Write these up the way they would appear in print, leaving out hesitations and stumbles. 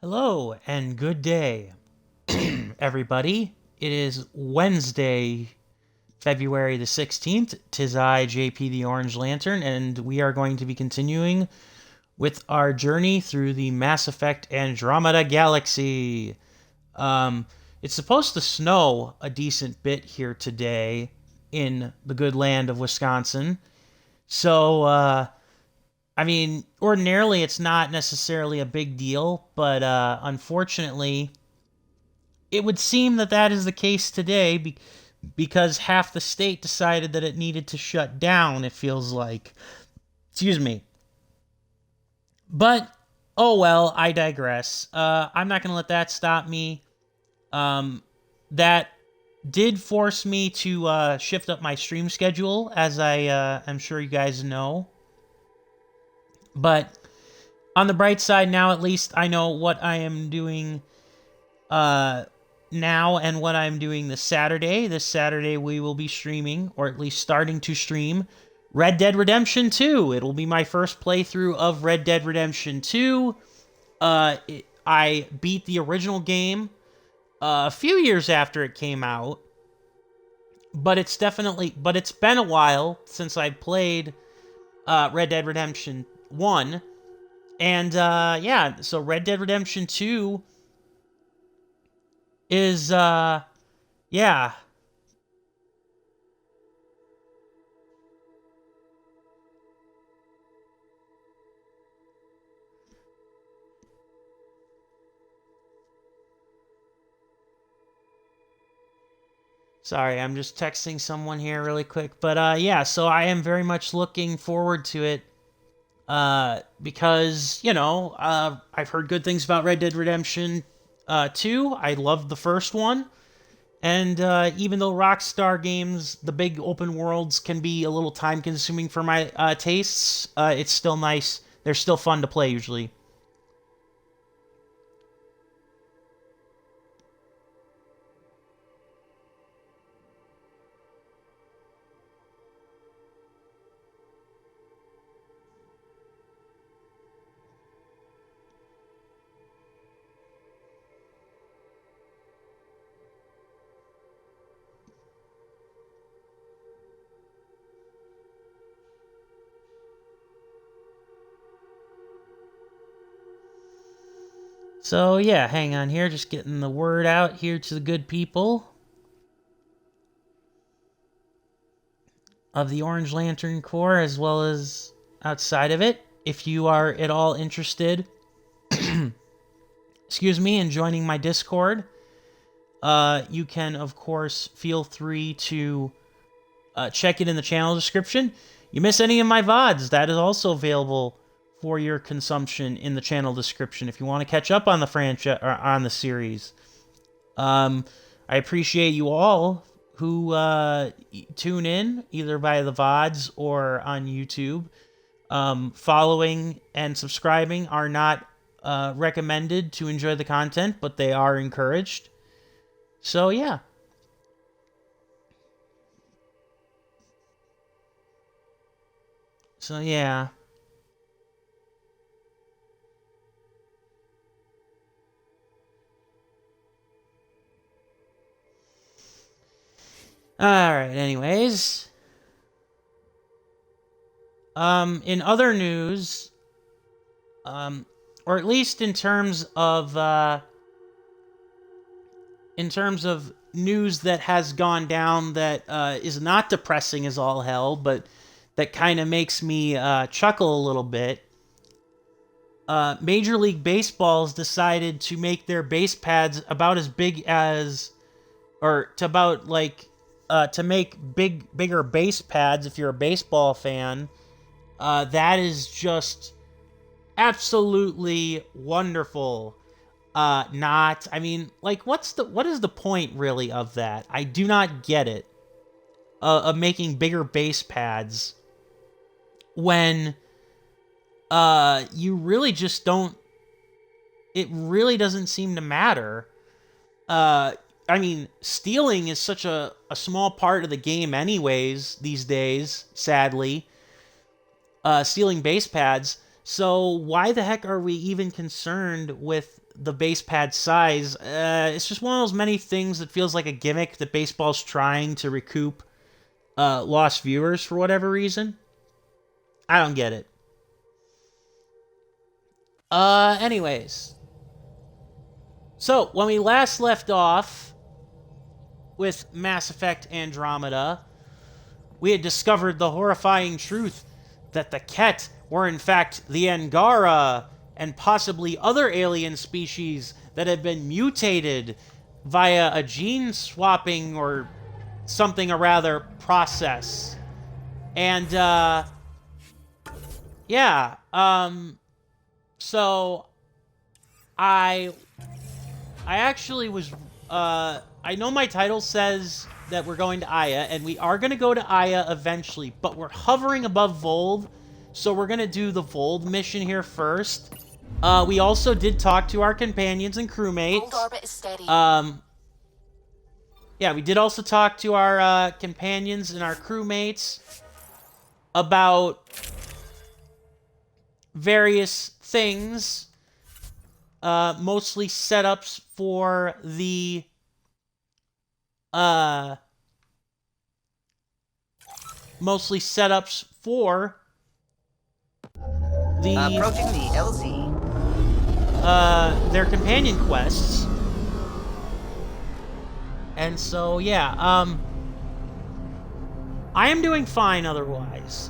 Hello and good day, everybody. It is Wednesday, February the 16th. Tis I, JP the Orange Lantern, and we are going to be continuing with our journey through the Mass Effect Andromeda galaxy. It's supposed to snow a decent bit here today in the good land of Wisconsin. So, ordinarily it's not necessarily a big deal, but unfortunately, it would seem that that is the case today because half the state decided that it needed to shut down, it feels like. Excuse me. But, oh well, I digress. I'm not going to let that stop me. That did force me to shift up my stream schedule, as I'm sure you guys know. But on the bright side, now at least I know what I am doing now and what I'm doing this Saturday. This Saturday we will be streaming, or at least starting to stream, Red Dead Redemption 2. It'll be my first playthrough of Red Dead Redemption 2. I beat the original game a few years after it came out, but it's been a while since I played Red Dead Redemption 1. And, so Red Dead Redemption 2 is, yeah. Sorry, I'm just texting someone here really quick. But, so I am very much looking forward to it. Because, I've heard good things about Red Dead Redemption 2. I loved the first one. And even though Rockstar games, the big open worlds, can be a little time-consuming for my tastes, it's still nice. They're still fun to play, usually. So, yeah, hang on here, just getting the word out here to the good people of the Orange Lantern Corps, as well as outside of it. If you are at all interested, in joining my Discord, you can, of course, feel free to check it in the channel description. You miss any of my VODs, that is also available for your consumption in the channel description if you want to catch up on the franchise or on the series. I appreciate you all who tune in either via the VODs or on YouTube. Following and subscribing are not recommended to enjoy the content, but they are encouraged. So yeah. So yeah. Alright, anyways. In other news, or at least in terms of news that has gone down that is not depressing as all hell, but that kind of makes me chuckle a little bit. Major League Baseball's decided to make their base pads about as big as, or to about like, to make bigger base pads if you're a baseball fan. That is just absolutely wonderful. What is the point really of that? I do not get it. Of making bigger base pads when you really just don't. It really doesn't seem to matter. Stealing is such a small part of the game anyways these days, sadly. Stealing base pads. So why the heck are we even concerned with the base pad size. It's just one of those many things that feels like a gimmick that baseball's trying to recoup lost viewers for whatever reason. I don't get it. Anyways. So, when we last left off with Mass Effect Andromeda, we had discovered the horrifying truth that the Ket were in fact the Angara and possibly other alien species that had been mutated via a gene swapping or something or rather process. And, yeah, so I actually was, I know my title says that we're going to Aya, and we are going to go to Aya eventually, but we're hovering above Vold, so we're going to do the Vold mission here first. We also did talk to our companions and crewmates. Vold orbit is steady. Yeah, we did also talk to our companions and our crewmates about various things, mostly setups for the approaching the LZ. Their companion quests. And so, yeah, I am doing fine otherwise.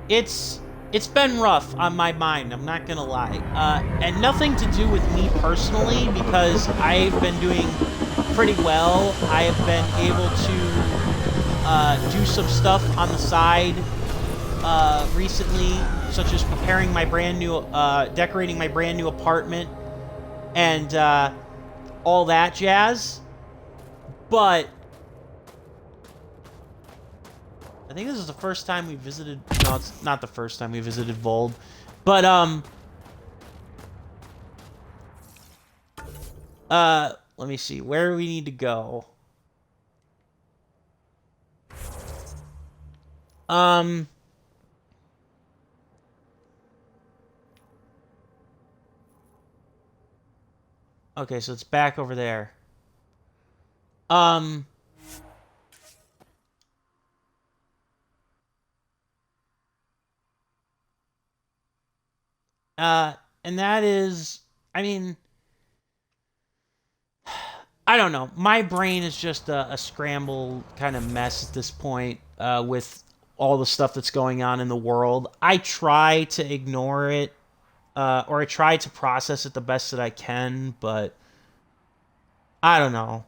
It's been rough on my mind, I'm not gonna lie. And nothing to do with me personally, because I've been doing pretty well. I have been able to do some stuff on the side recently, such as preparing my brand new, decorating my brand new apartment, and all that jazz. But I think this is the first time we visited... No, it's not the first time we visited Vold. But, let me see. Where do we need to go? Okay, so it's back over there. And that is, I mean, I don't know. My brain is just a scramble kind of mess at this point, with all the stuff that's going on in the world. I try to ignore it, or I try to process it the best that I can, but I don't know.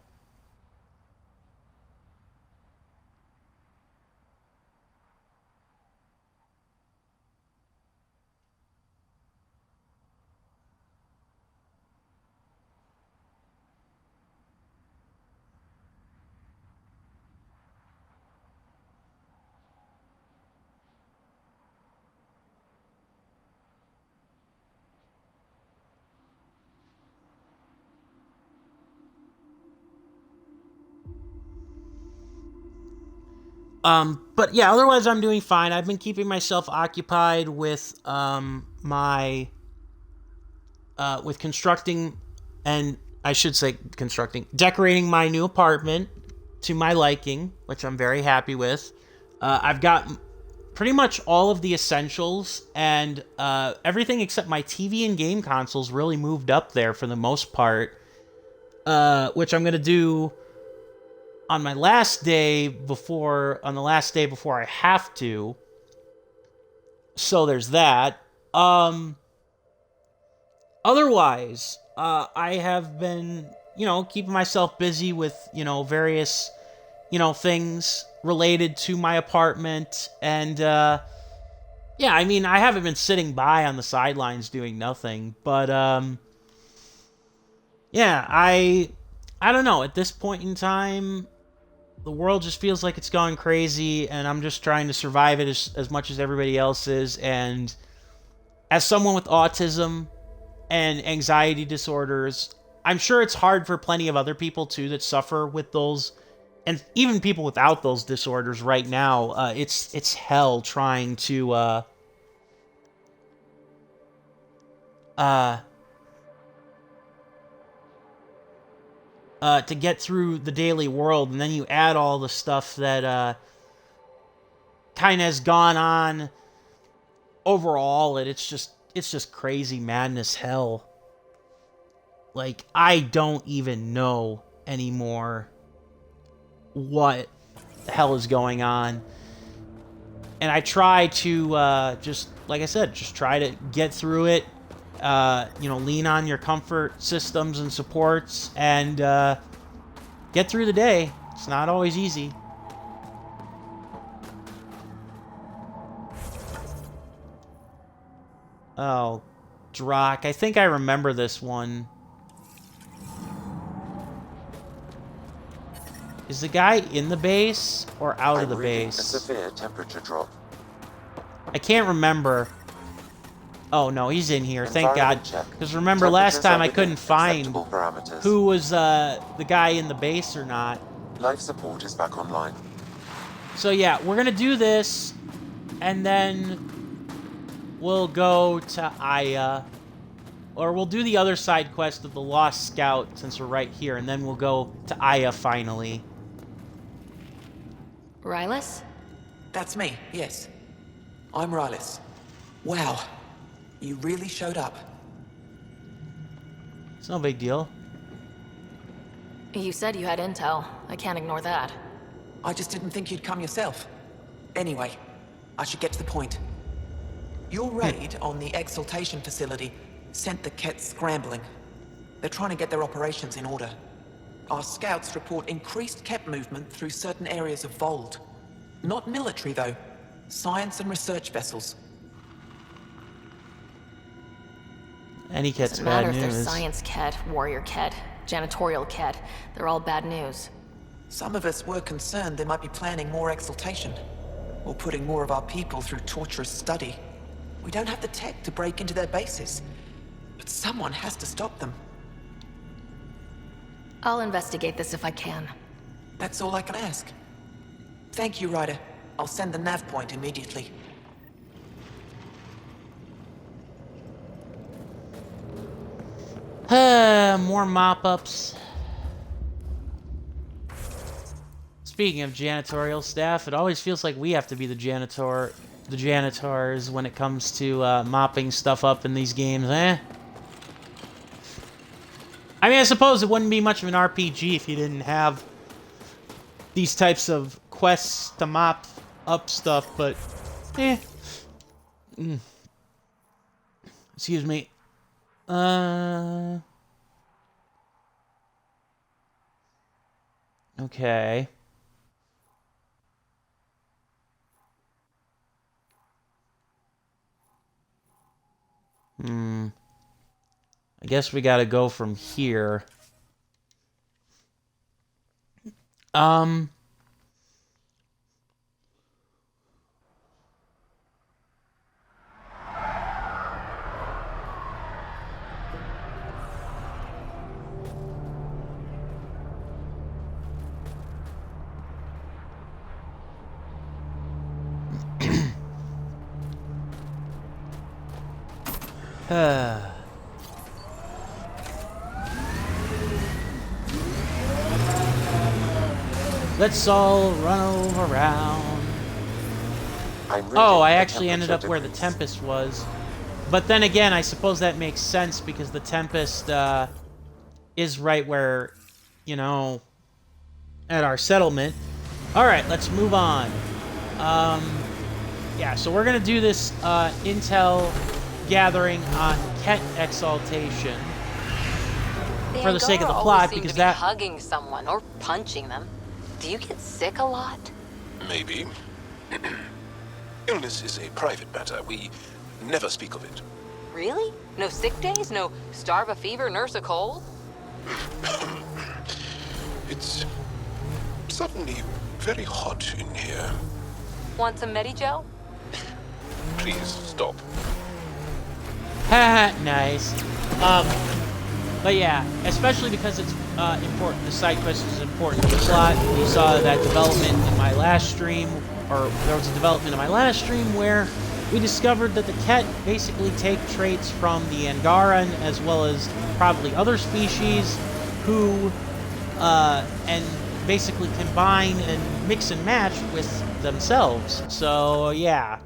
But yeah, otherwise I'm doing fine. I've been keeping myself occupied with, with constructing, and I should say decorating my new apartment to my liking, which I'm very happy with. I've got pretty much all of the essentials, and, everything except my TV and game consoles really moved up there for the most part, which I'm gonna do on the last day before I have to. So there's that. Otherwise, I have been, keeping myself busy with, various, things related to my apartment. And, yeah, I mean, I haven't been sitting by on the sidelines doing nothing. But, yeah, I don't know. At this point in time, the world just feels like it's going crazy, and I'm just trying to survive it as much as everybody else is. And as someone with autism and anxiety disorders, I'm sure it's hard for plenty of other people, too, that suffer with those, and even people without those disorders right now. It's hell trying to, to get through the daily world, and then you add all the stuff that kind of has gone on overall, and it's just crazy madness hell. Like, I don't even know anymore what the hell is going on. And I try to, just, like I said, just try to get through it. Lean on your comfort systems and supports, and get through the day. It's not always easy. Oh, Drock. I think I remember this one. Is the guy in the base or out of the base? A severe temperature drop. I can't remember. Oh no, he's in here. Thank God. Because remember last time I couldn't find who was the guy in the base or not. Life support is back online. So yeah, we're gonna do this, and then we'll go to Aya. Or we'll do the other side quest of the Lost Scout, since we're right here, and then we'll go to Aya finally. Rylus? That's me, yes. I'm Rylus. Wow, you really showed up. It's no big deal. You said you had intel. I can't ignore that. I just didn't think you'd come yourself. Anyway, I should get to the point. Your raid on the Exaltation facility sent the Kett scrambling. They're trying to get their operations in order. Our scouts report increased Kett movement through certain areas of Vold. Not military, though. Science and research vessels. Any Kett's Doesn't matter bad if they're news. science Kett, warrior Kett, janitorial Kett. They're all bad news. Some of us were concerned they might be planning more exaltation, or putting more of our people through torturous study. We don't have the tech to break into their bases, but someone has to stop them. I'll investigate this if I can. That's all I can ask. Thank you, Ryder. I'll send the nav point immediately. More mop-ups. Speaking of janitorial staff, it always feels like we have to be the janitors when it comes to mopping stuff up in these games, eh? I mean, I suppose it wouldn't be much of an RPG if you didn't have these types of quests to mop up stuff, but eh. Excuse me. Okay. I guess we gotta go from here. Let's all run around. Oh, I actually ended up where the Tempest was. But then again, I suppose that makes sense because the Tempest is right where, you know, at our settlement. Alright, let's move on. Yeah, so we're going to do this intel gathering on Kett Exaltation. For the sake of the plot, because that... hugging someone or punching them. Do you get sick a lot? Maybe. Illness is a private matter. We never speak of it. Really? No sick days? No starve a fever, nurse a cold? It's suddenly very hot in here. Want some Medigel? Please stop. Haha, nice. But yeah, especially because it's important. The side quest is important to the plot. You saw that development in my last stream, or there was a development in my last stream where we discovered that the Kett basically take traits from the Angaran as well as probably other species who and basically combine and mix and match with themselves. So, yeah.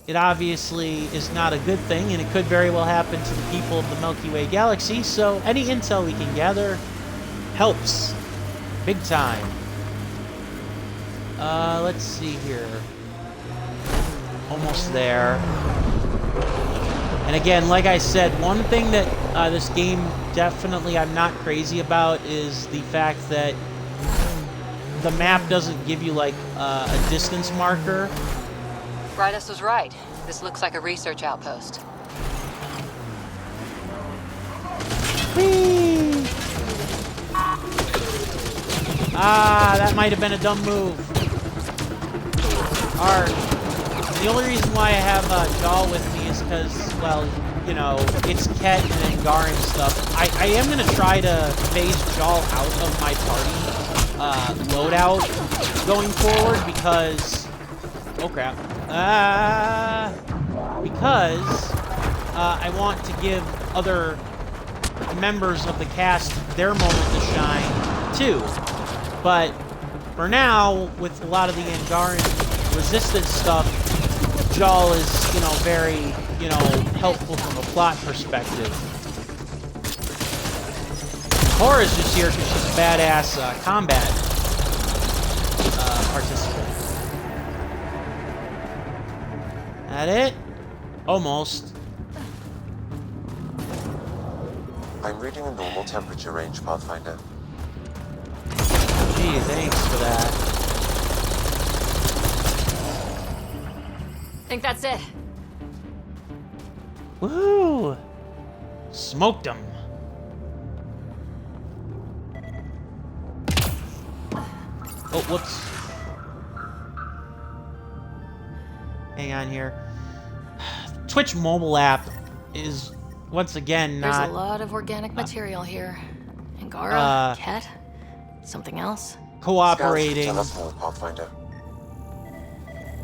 It obviously is not a good thing, and it could very well happen to the people of the Milky Way galaxy, so any intel we can gather helps. Big time. Let's see here. Almost there. And again, like I said, one thing that this game definitely I'm not crazy about is the fact that the map doesn't give you, like, a distance marker. Rydas was right. This looks like a research outpost. Whee! Ah, that might have been a dumb move. The only reason why I have Jaw with me is because, well, you know, it's Ket and Angaran stuff. I am going to try to phase Jaw out of my party loadout going forward because... Oh, crap. Because I want to give other members of the cast their moment to shine, too. But for now, with a lot of the Angaran resistance stuff, Jaal is, you know, very, you know, helpful from a plot perspective. Cora's just here because she's a badass combat participant. That it? Almost. I'm reading a normal temperature range, Pathfinder. Gee, thanks for that. Think that's it. Woo! Smoked him. Oh, whoops. Hang on here. Twitch mobile app is, once again, not... There's a lot of organic material here. Angara, Ket, something else. cooperating. Tell us more, Pathfinder.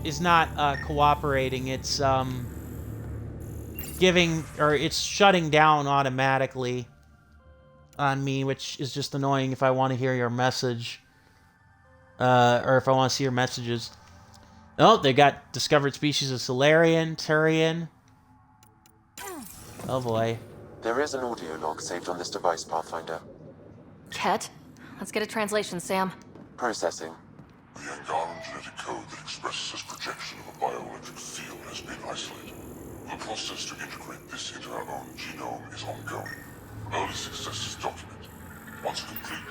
Is not cooperating. It's giving, or it's shutting down automatically on me, which is just annoying if I want to hear your message. Or if I want to see your messages. Oh, they got discovered species of Solarian, Turian. Oh boy. There is an audio log saved on this device, Pathfinder. Ket? Let's get a translation, Sam. Processing. The Angaran genetic code that expresses this projection of a bioelectric field has been isolated. The process to integrate this into our own genome is ongoing. Early success is documented. Once complete,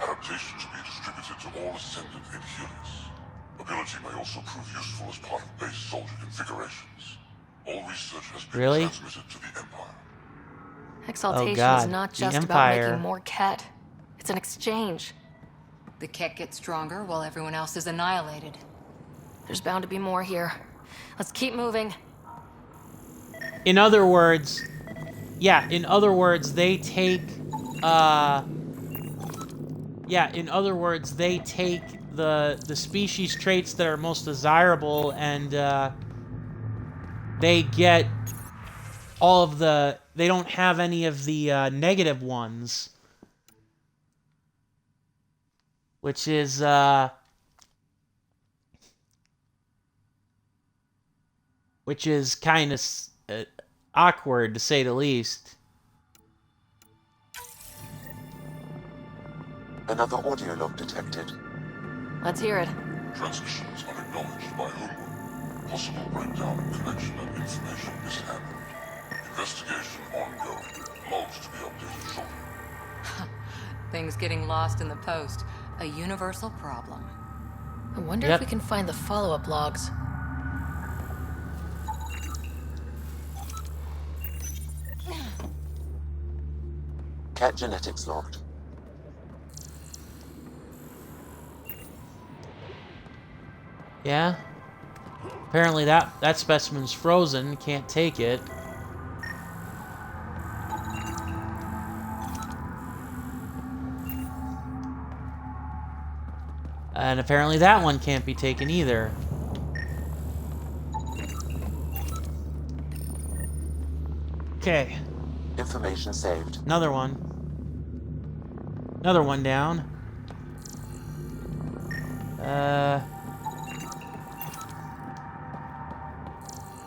adaptations will be distributed to all ascendant in Helios. Ability may also prove useful as part of base soldier configurations. All research has been transmitted to the Empire. Exaltation God. is not The just about Empire. making more Ket. It's an exchange. The Ket gets stronger while everyone else is annihilated. There's bound to be more here. Let's keep moving. In other words, yeah, in other words, they take, the species traits that are most desirable, and, they get all of the, they don't have any of the, negative ones. Which is, kind of awkward, to say the least. Another audio log detected. Let's hear it. Transmissions unacknowledged by whom? Possible breakdown in connection and information mishandled. Investigation ongoing. Logs to be updated shortly. Things getting lost in the post. A universal problem. I wonder Yep. if we can find the follow-up logs. Cat genetics logged. Yeah? Apparently that specimen's frozen, can't take it. And apparently that one can't be taken either. Okay, Information saved. another one. Another one down.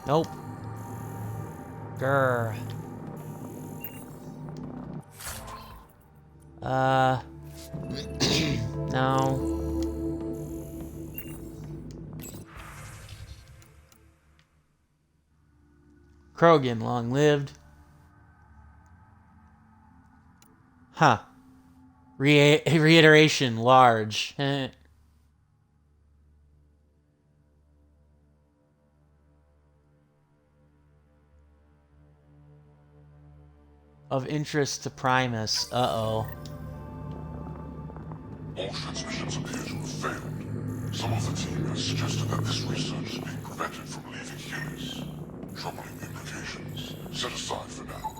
Nope. Grr. No. Krogan, long lived. Huh. Reiteration, large. Of interest to Primus. Uh-oh. All transmissions appear to have failed. Some of the team has suggested that this research is being prevented from leaving Helios. Troubling implications. Set aside for now.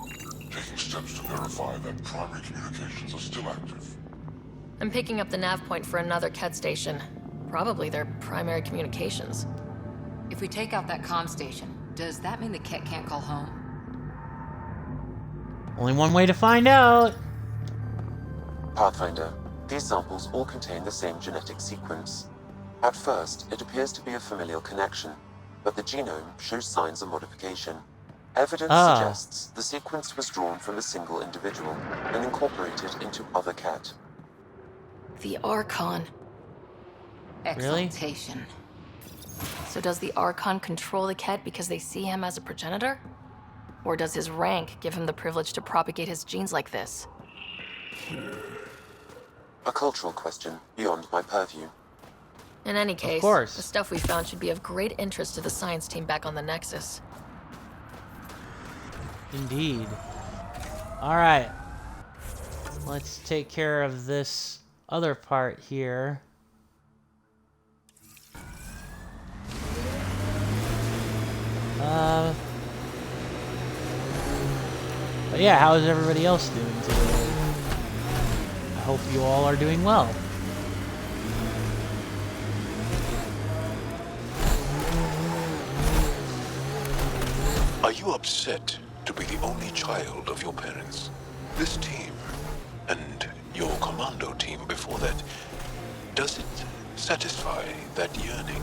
Taking steps to verify that primary communications are still active. I'm picking up the nav point for another Ket station. Probably their primary communications. If we take out that comm station, does that mean the Ket can't call home? Only one way to find out. Pathfinder, these samples all contain the same genetic sequence. At first, it appears to be a familial connection, but the genome shows signs of modification. Evidence suggests the sequence was drawn from a single individual and incorporated into other Ket. The Archon. Really? Exaltation. So does the Archon control the Ket because they see him as a progenitor? Or does his rank give him the privilege to propagate his genes like this? A cultural question beyond my purview. In any case, course. the stuff we found should be of great interest to the science team back on the Nexus. Indeed. Alright. Let's take care of this other part here. But yeah, how is everybody else doing today? I hope you all are doing well. Are you upset to be the only child of your parents? This team, and your commando team before that, does it satisfy that yearning?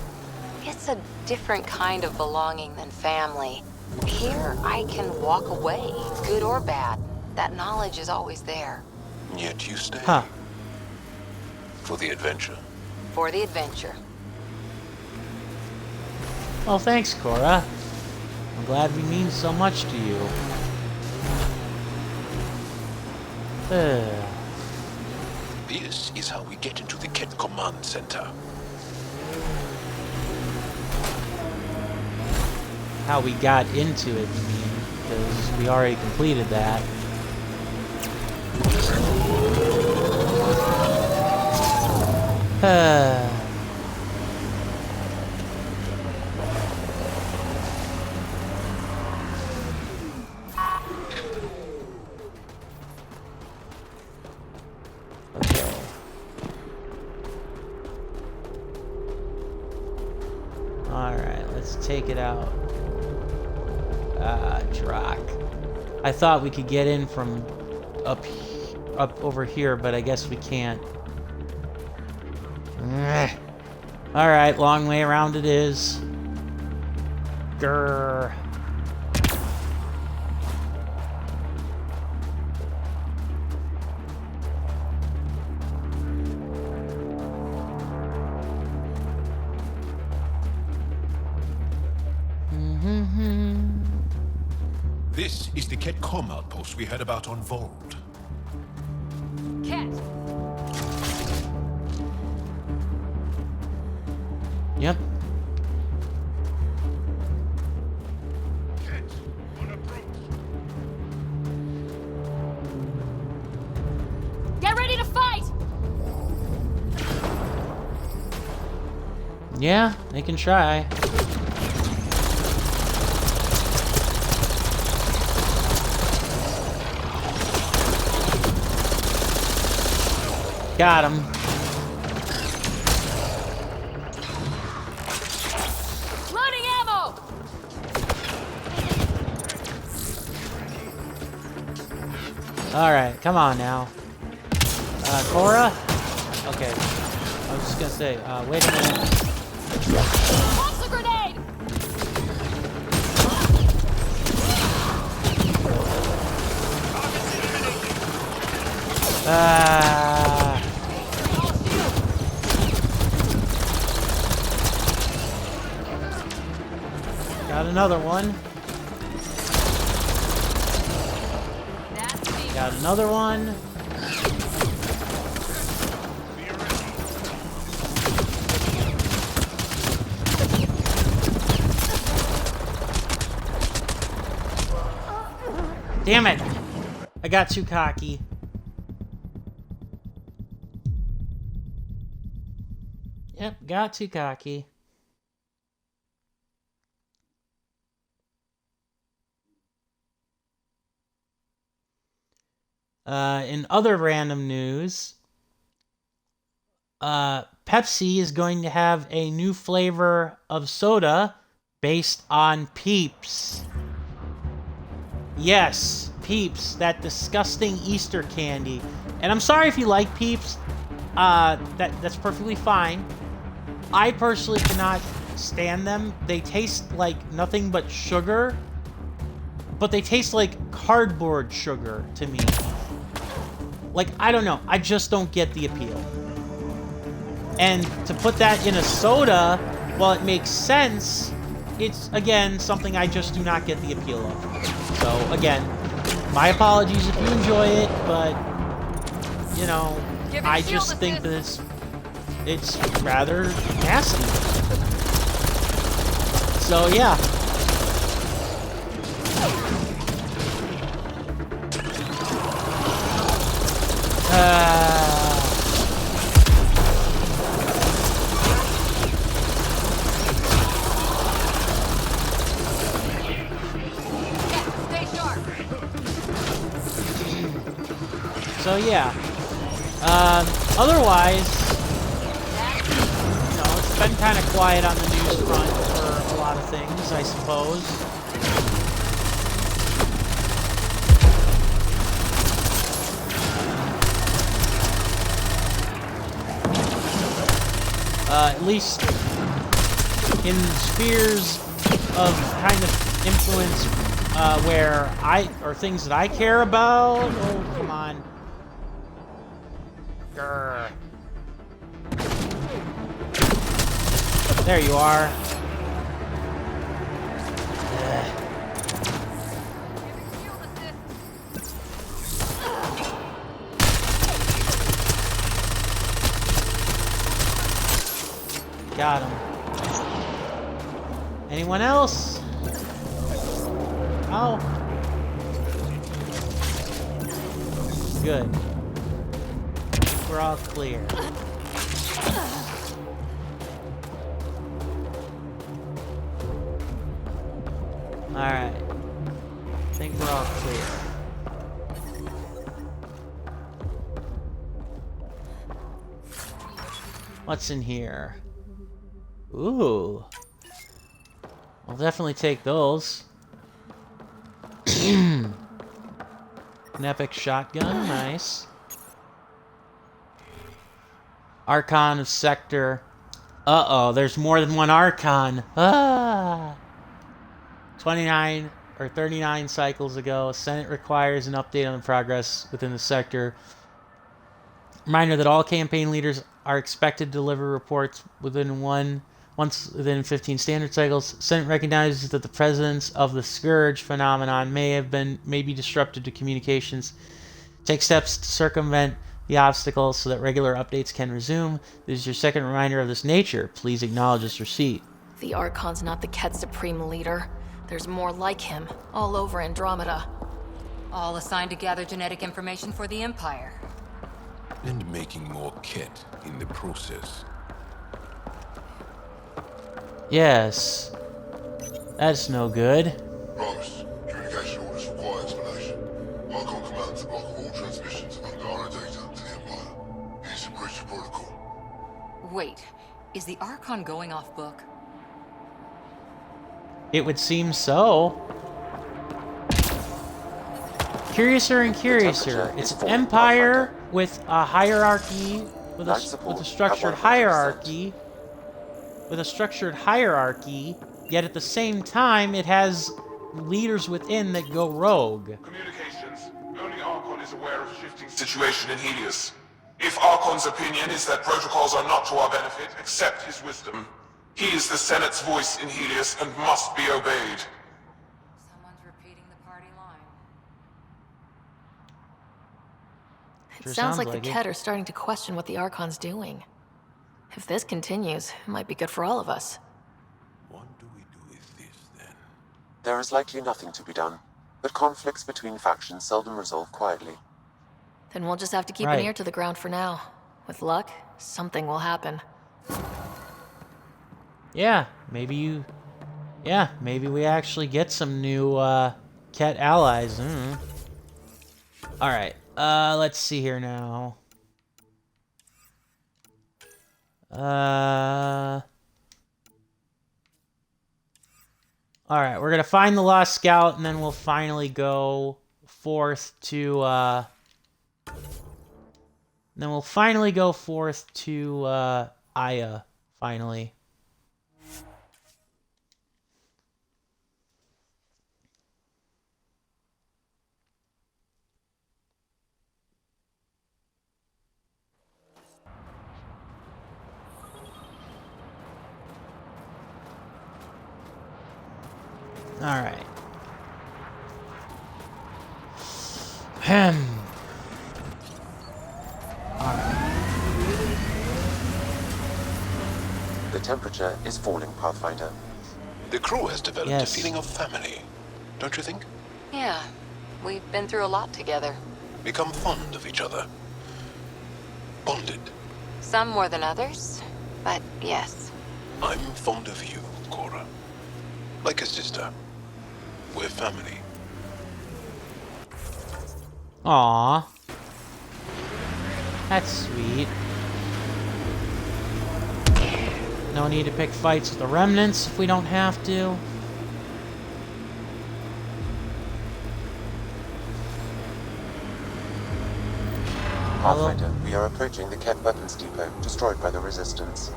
It's a different kind of belonging than family. Here, I can walk away, good or bad. That knowledge is always there. Yet you stay. Huh. For the adventure. For the adventure. Well, thanks, Cora. I'm glad we mean so much to you. This is how we get into the Ket Command Center. How we got into it, you mean? Because we already completed that. Okay. Alright, let's take it out. Drock. I thought we could get in from up over here, but I guess we can't. Alright, long way around it is. Grrr. This is the Ket comm outpost we heard about on Vold. Ket! Yep. Ket, on approach. Get ready to fight! Yeah, they can try. Got him. Loading ammo! Alright, come on now. Cora? Okay. I was just gonna say, wait a minute. Toss a grenade! Got another one. Got another one. Damn it! I got too cocky. Yep, got too cocky. In other random news, Pepsi is going to have a new flavor of soda based on Peeps. Yes, Peeps, that disgusting Easter candy. And I'm sorry if you like Peeps. That's perfectly fine. I personally cannot stand them. They taste like nothing but sugar. But they taste like cardboard sugar to me. Like, I don't know. I just don't get the appeal. And to put that in a soda, while it makes sense, it's, again, something I just do not get the appeal of. So, again, my apologies if you enjoy it, but, you know, I just think that it's rather nasty. So, yeah. So yeah. Otherwise, you know, it's been kind of quiet on the news front for a lot of things, I suppose. At least in spheres of kind of influence or things that I care about. Oh, come on. Grr. There you are. Got him. Anyone else? Oh. Good. We're all clear. Alright. I think we're all clear. What's in here? Ooh. I'll definitely take those. An epic shotgun, nice. Archon of Sector. Uh-oh, there's more than one Archon. Ah! 29 or 39 cycles ago, Senate requires an update on the progress within the sector. Reminder that all campaign leaders are expected to deliver reports once within 15 standard cycles. Senate recognizes that the presence of the Scourge phenomenon may be disruptive to communications. Take steps to circumvent the obstacles so that regular updates can resume. This is your second reminder of this nature. Please acknowledge this receipt. The Archon's not the Ket Supreme leader. There's more like him, all over Andromeda. All assigned to gather genetic information for the Empire. And making more Ket in the process. Yes. That's no good. Promise. Communication orders require explanation. Archon commands a block of all transmissions of Angara data to the Empire. It's a breach of protocol. Wait, is the Archon going off book? It would seem so. Curiouser and curiouser. It's Empire with a hierarchy, with Life a support structured at 100%. hierarchy, yet at the same time it has leaders within that go rogue. Communications. Only Archon is aware of a shifting situation in Helios. If Archon's opinion is that protocols are not to our benefit, accept his wisdom. He is the Senate's voice in Helios and must be obeyed. Someone's repeating the party line. It Sure sounds sounds like the like it. Kett are starting to question what the Archon's doing. If this continues, it might be good for all of us. What do we do with this, then? There is likely nothing to be done, but conflicts between factions seldom resolve quietly. Then we'll just have to keep Right. an ear to the ground for now. With luck, something will happen. Yeah, maybe we actually get some new Kett allies. Alright, let's see here now. Alright, we're gonna find the Lost Scout, and then we'll finally go forth to, Aya, finally. Alright. The temperature is falling, Pathfinder. The crew has developed Yes. a feeling of family, don't you think? Yeah, we've been through a lot together. Become fond of each other. Bonded. Some more than others, but yes. I'm fond of you, Cora. Like a sister. We're family. Aww. That's sweet. No need to pick fights with the remnants if we don't have to. Pathfinder, we are approaching the Kett weapons depot, destroyed by the Resistance.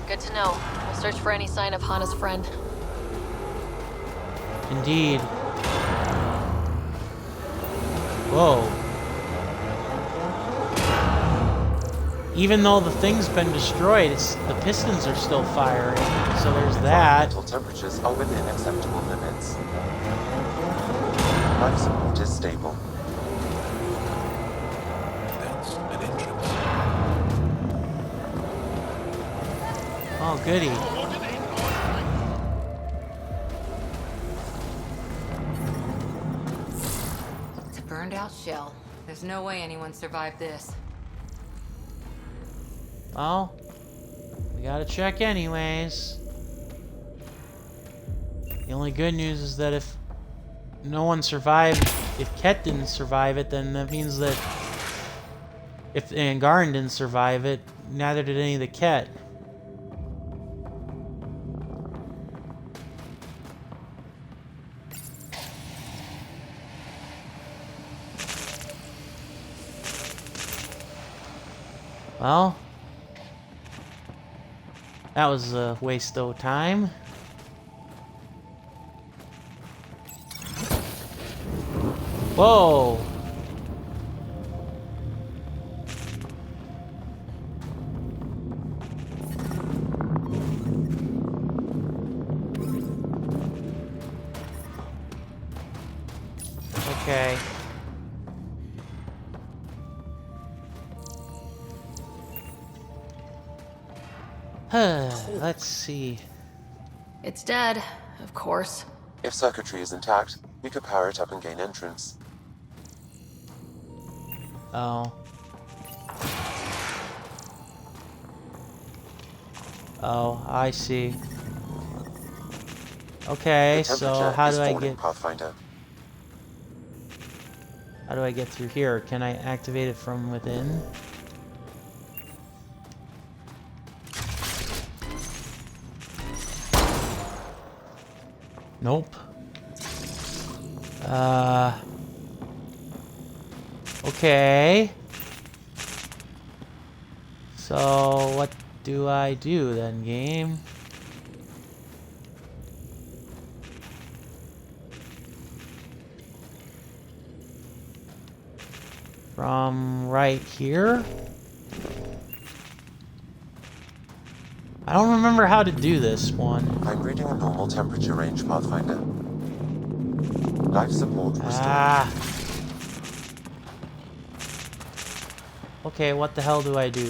Good to know. We'll search for any sign of Hana's friend. Indeed. Whoa. Even though the thing's been destroyed, the pistons are still firing. So there's that. Environmental temperatures are within acceptable limits. Life support is stable. That's an entrance. Oh, goody. It's a burned out shell. There's no way anyone survived this. Well, we gotta check anyways. The only good news is that if no one survived, if Kett didn't survive it, then that means that if Angaran didn't survive it, neither did any of the Kett. Well, that was a waste of time. Whoa! Okay. Let's see. It's dead, of course. If circuitry is intact, we could power it up and gain entrance. Oh. Oh, I see. Okay, The so temperature how is do I falling, get... Pathfinder. How do I get through here? Can I activate it from within? Nope. Okay. So, what do I do then, game? From right here? I don't remember how to do this one. I'm reading a normal temperature range, Pathfinder. Life support restored. Ah. Okay, what the hell do I do?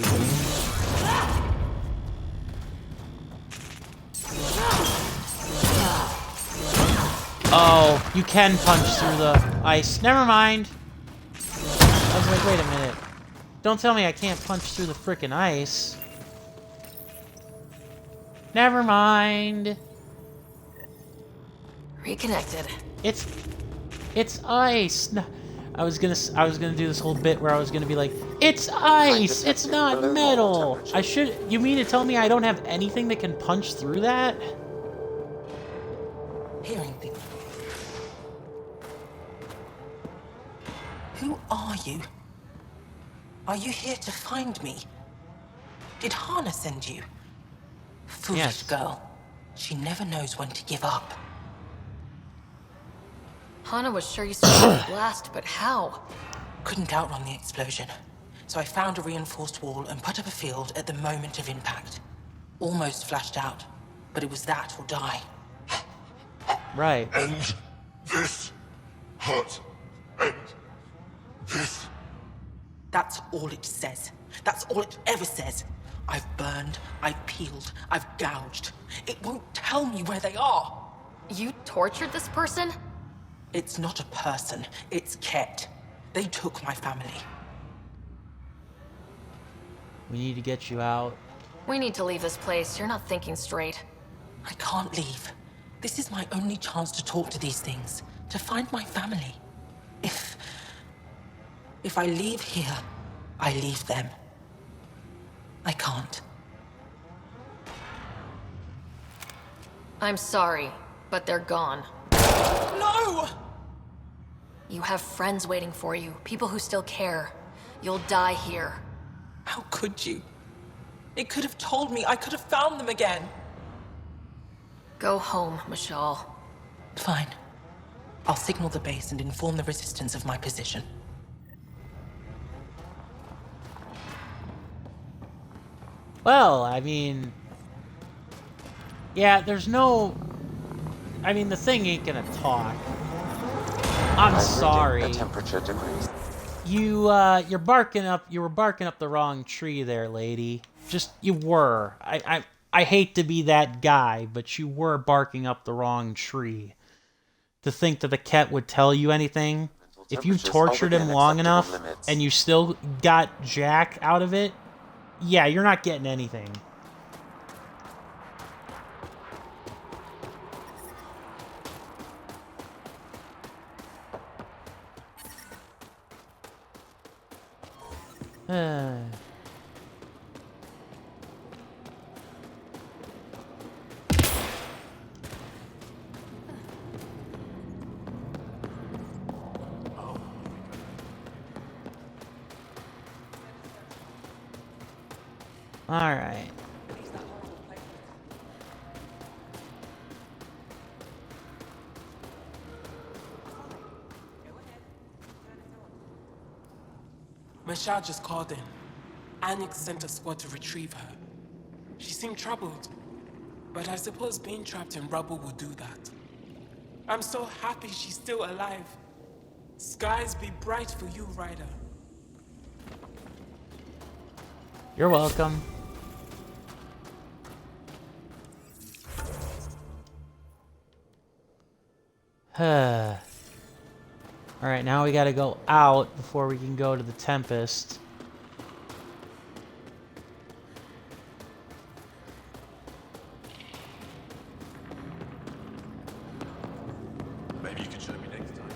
Oh, you can punch through the ice. Never mind. I was like, wait a minute. Don't tell me I can't punch through the frickin' ice. Never mind. Reconnected. It's ice. No, I was gonna do this whole bit where I was gonna be like, it's ice. It's not metal. You mean to tell me I don't have anything that can punch through that? Hearing things. Who are you? Are you here to find me? Did Hana send you? Foolish Yes. girl. She never knows when to give up. Hana was sure you started the blast, but how? Couldn't outrun the explosion. So I found a reinforced wall and put up a field at the moment of impact. Almost flashed out, but it was that or die. Right. End this hurt. End this. That's all it says. That's all it ever says. I've burned, I've peeled, I've gouged. It won't tell me where they are. You tortured this person? It's not a person, it's Ket. They took my family. We need to get you out. We need to leave this place. You're not thinking straight. I can't leave. This is my only chance to talk to these things, to find my family. If I leave here, I leave them. I can't. I'm sorry, but they're gone. No! You have friends waiting for you, people who still care. You'll die here. How could you? It could have told me I could have found them again. Go home, Mashal. Fine. I'll signal the base and inform the resistance of my position. Well, I mean... Yeah, there's no... I mean, the thing ain't gonna talk. I'm sorry. The temperature degrees. You were barking up the wrong tree there, lady. You were. I hate to be that guy, but you were barking up the wrong tree. To think that the cat would tell you anything. If you tortured him long enough and you still got Jack out of it, yeah, you're not getting anything. All right. Mashal just called in. Anix sent a squad to retrieve her. She seemed troubled, but I suppose being trapped in rubble will do that. I'm so happy she's still alive. Skies be bright for you, Ryder. You're welcome. Alright, now we gotta go out before we can go to the Tempest. Maybe you can show me next time.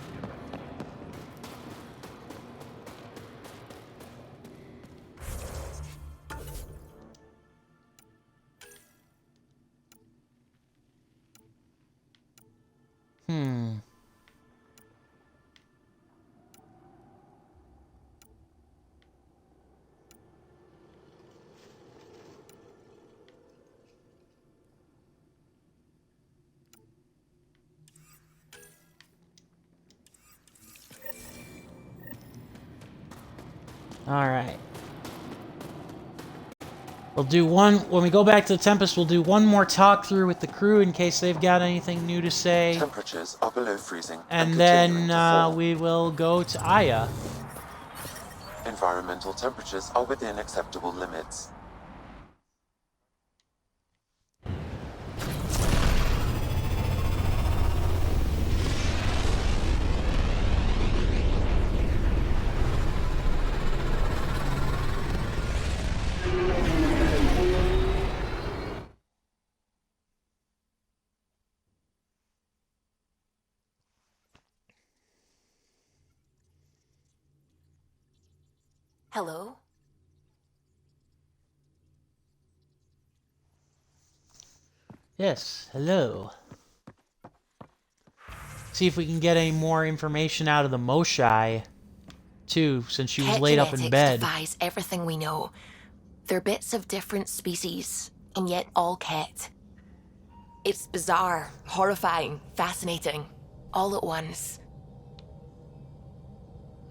Alright. We'll do one... When we go back to the Tempest, we'll do one more talk through with the crew in case they've got anything new to say. Temperatures are below freezing And continuing then to fall. we will go to Aya. Environmental temperatures are within acceptable limits. Hello? Yes, hello. See if we can get any more information out of the Moshai, too, since she was Cat laid up in genetics bed. defies everything we know. They're bits of different species, and yet all cat. It's bizarre, horrifying, fascinating, all at once.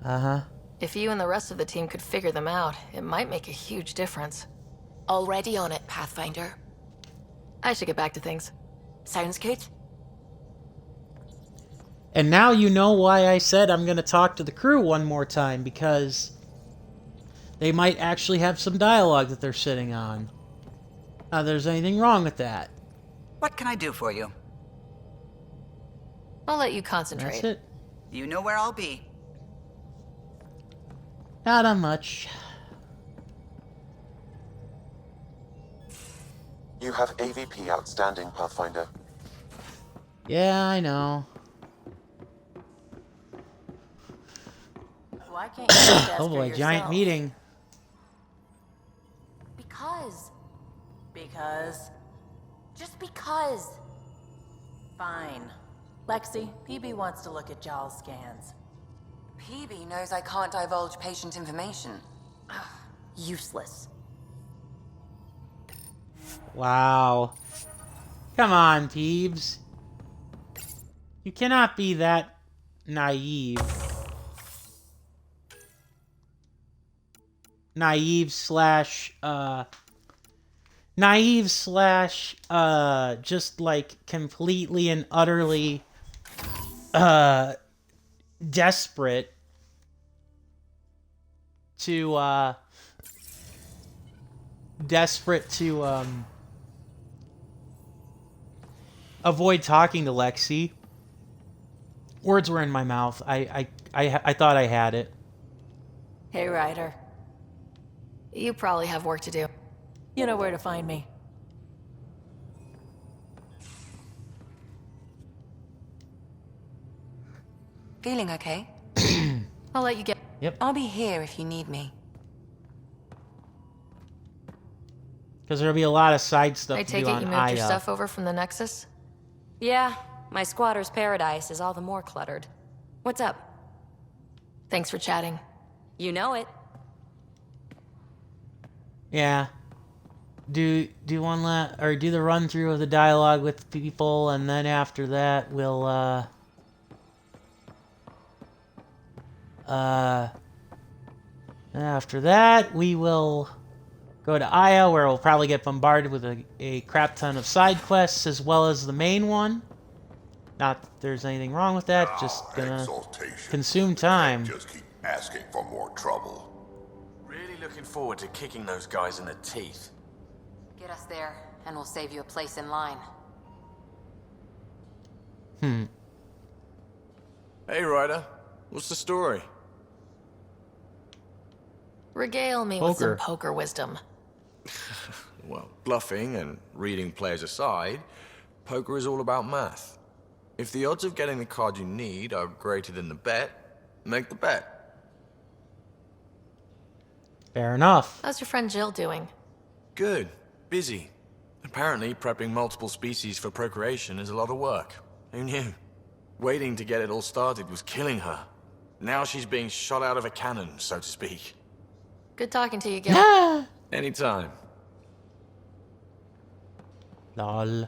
Uh-huh. If you and the rest of the team could figure them out, it might make a huge difference. Already on it, Pathfinder. I should get back to things. Sounds good? And now you know why I said I'm going to talk to the crew one more time, because they might actually have some dialogue that they're sitting on. Not that there's anything wrong with that. What can I do for you? I'll let you concentrate. That's it. You know where I'll be. Not on much. You have AVP outstanding, Pathfinder. Yeah, I know. Why can't you just Oh boy, giant meeting. Because. Just because. Fine. Lexi, PB wants to look at Jaw's scans. PB knows I can't divulge patient information. Useless. Wow. Come on, Peebs. You cannot be that naive. Naive slash, just like completely and utterly, desperate to, avoid talking to Lexi. Words were in my mouth. I thought I had it. Hey, Ryder. You probably have work to do. You know where to find me. Feeling okay? I'll let you get... Yep. I'll be here if you need me. Because there'll be a lot of side stuff I to take do it on you moved Aya. your stuff over from the Nexus? Yeah, my squatter's paradise is all the more cluttered. What's up? Thanks for chatting. You know it. Yeah. Do the run through of the dialogue with people, and then after that we'll after that we will go to Aya, where we'll probably get bombarded with a crap ton of side quests as well as the main one. Not that there's anything wrong with that, just gonna consume time. Just keep asking for more trouble. Really looking forward to kicking those guys in the teeth. Get us there, and we'll save you a place in line. Hey, Ryder. What's the story? Regale me with some poker wisdom. Well, bluffing and reading players aside, poker is all about math. If the odds of getting the card you need are greater than the bet, make the bet. Fair enough. How's your friend Jill doing? Good. Busy. Apparently, prepping multiple species for procreation is a lot of work. Who knew? Waiting to get it all started was killing her. Now she's being shot out of a cannon, so to speak. Good talking to you, Gil. Anytime. Lol.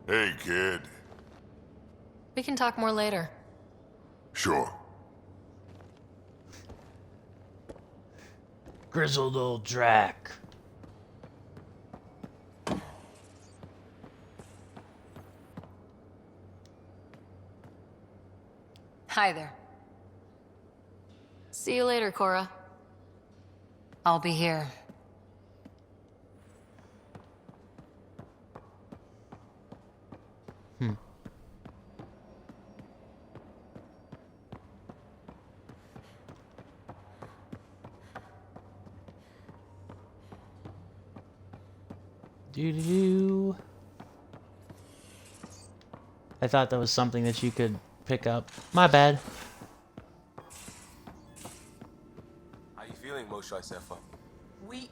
Hey, kid. We can talk more later. Sure. Grizzled old Drac. Hi there. See you later, Cora. I'll be here. Doo-doo-doo. I thought that was something that you could pick up. My bad. How you feeling, Moshai Sefa? Weak,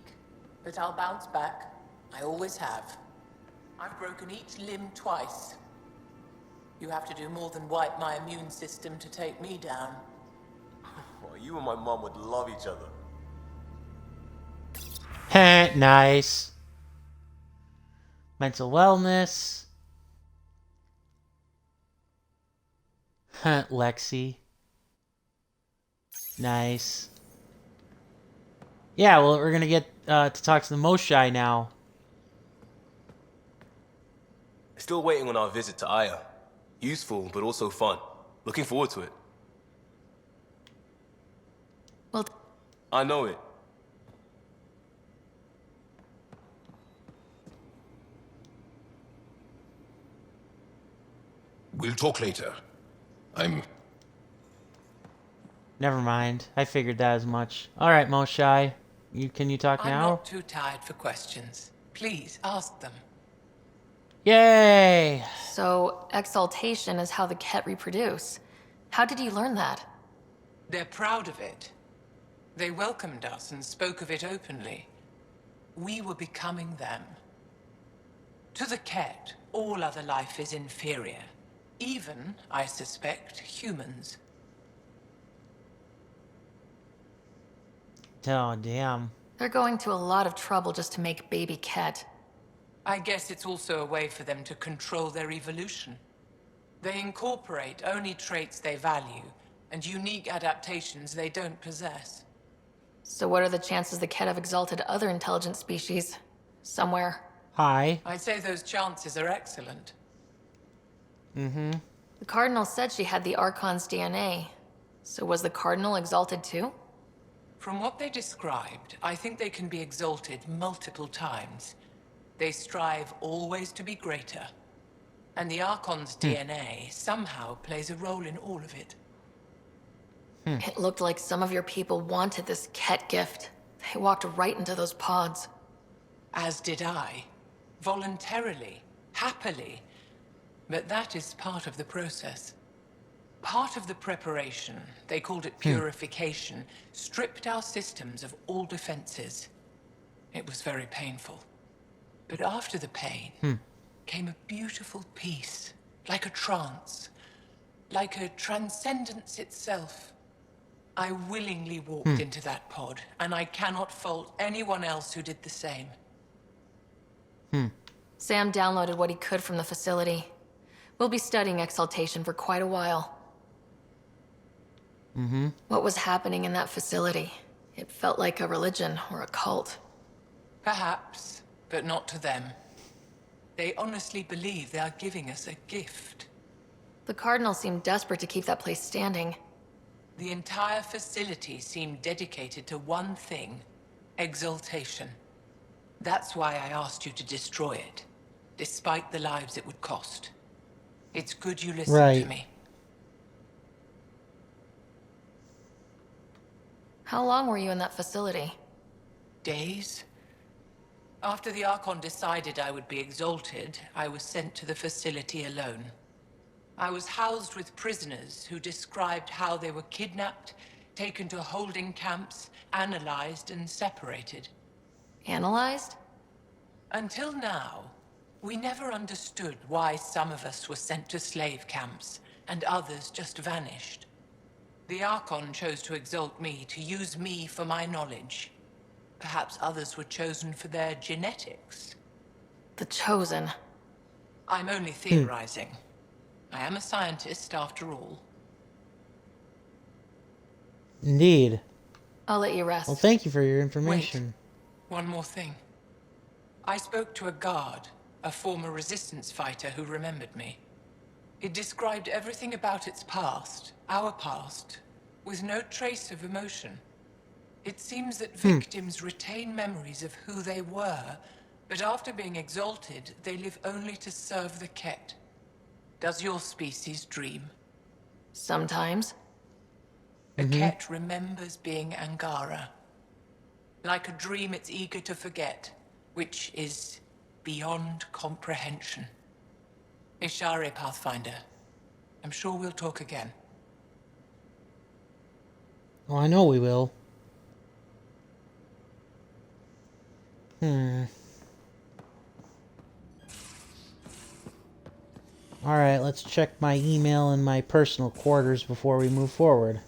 but I'll bounce back. I always have. I've broken each limb twice. You have to do more than wipe my immune system to take me down. Well, you and my mom would love each other. Heh, nice. Mental wellness. Huh, Lexi. Nice. Yeah, well, we're gonna get to talk to the Moshai now. Still waiting on our visit to Aya. Useful, but also fun. Looking forward to it. Well, I know it. We'll talk later. Never mind. I figured that as much. All right, Moshai. Can you talk I'm now? not too tired for questions. Please, ask them. Yay! so exaltation is how the Ket reproduce. How did you learn that? They're proud of it. They welcomed us and spoke of it openly. We were becoming them. To the Ket, all other life is inferior. Even, I suspect, humans. Oh, damn. They're going to a lot of trouble just to make baby Ket. I guess it's also a way for them to control their evolution. They incorporate only traits they value, and unique adaptations they don't possess. So what are the chances the Ket have exalted other intelligent species? Somewhere. Hi. I'd say those chances are excellent. Mm-hmm. The Cardinal said she had the Archon's DNA. So was the Cardinal exalted too? From what they described, I think they can be exalted multiple times. They strive always to be greater. And the Archon's DNA somehow plays a role in all of it. It looked like some of your people wanted this Ket gift. They walked right into those pods. As did I. Voluntarily. Happily. But that is part of the process. Part of the preparation, they called it purification, stripped our systems of all defenses. It was very painful. But after the pain came a beautiful peace, like a trance, like a transcendence itself. I willingly walked into that pod, and I cannot fault anyone else who did the same. Sam downloaded what he could from the facility. We'll be studying exaltation for quite a while. What was happening in that facility? It felt like a religion or a cult. Perhaps, but not to them. They honestly believe they are giving us a gift. The Cardinal seemed desperate to keep that place standing. The entire facility seemed dedicated to one thing, exaltation. That's why I asked you to destroy it, despite the lives it would cost. It's good you listened to me. How long were you in that facility? Days? After the Archon decided I would be exalted, I was sent to the facility alone. I was housed with prisoners who described how they were kidnapped, taken to holding camps, analyzed and separated. Analyzed? Until now, we never understood why some of us were sent to slave camps and others just vanished. The Archon chose to exalt me, to use me for my knowledge. Perhaps others were chosen for their genetics. The Chosen. I'm only theorizing. I am a scientist after all. Indeed. I'll let you rest. Well, thank you for your information. Wait. One more thing. I spoke to a guard, a former resistance fighter who remembered me. It described everything about its past, our past, with no trace of emotion. It seems that victims retain memories of who they were, but after being exalted, they live only to serve the Ket. Does your species dream? Sometimes. A Ket remembers being Angara. Like a dream it's eager to forget, which is beyond comprehension. Ishare, Pathfinder. I'm sure we'll talk again. Oh, I know we will. Alright, let's check my email and my personal quarters before we move forward.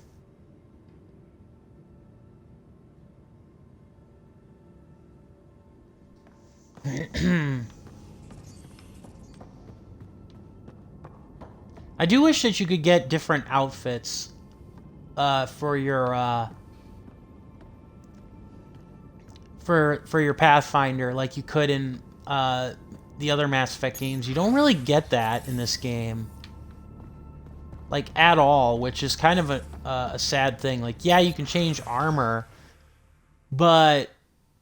I do wish that you could get different outfits for your for your Pathfinder like you could in the other Mass Effect games. You don't really get that in this game, like, at all, which is kind of a sad thing. Like, yeah, you can change armor, but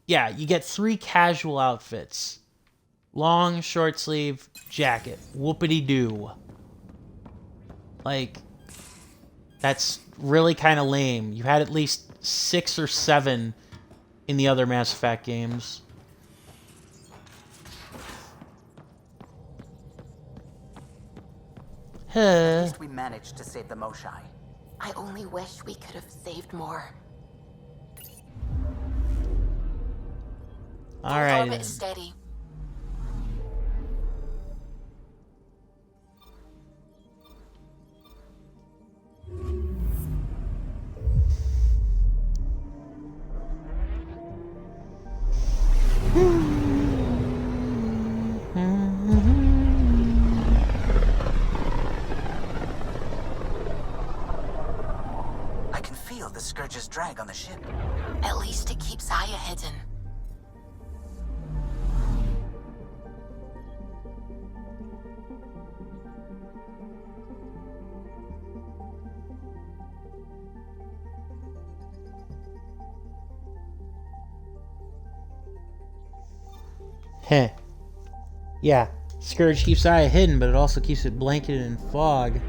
yeah, you get 3 casual outfits: long, short sleeve, jacket. Whoopity-doo. Like, that's really kind of lame. You had at least 6 or 7 in the other Mass Effect games. At least we managed to save the Moshai. I only wish we could have saved more. All right. Orbit steady. I can feel the Scourge's drag on the ship. At least it keeps Aya hidden. Heh. Yeah, Scourge keeps Aya hidden, but it also keeps it blanketed in fog.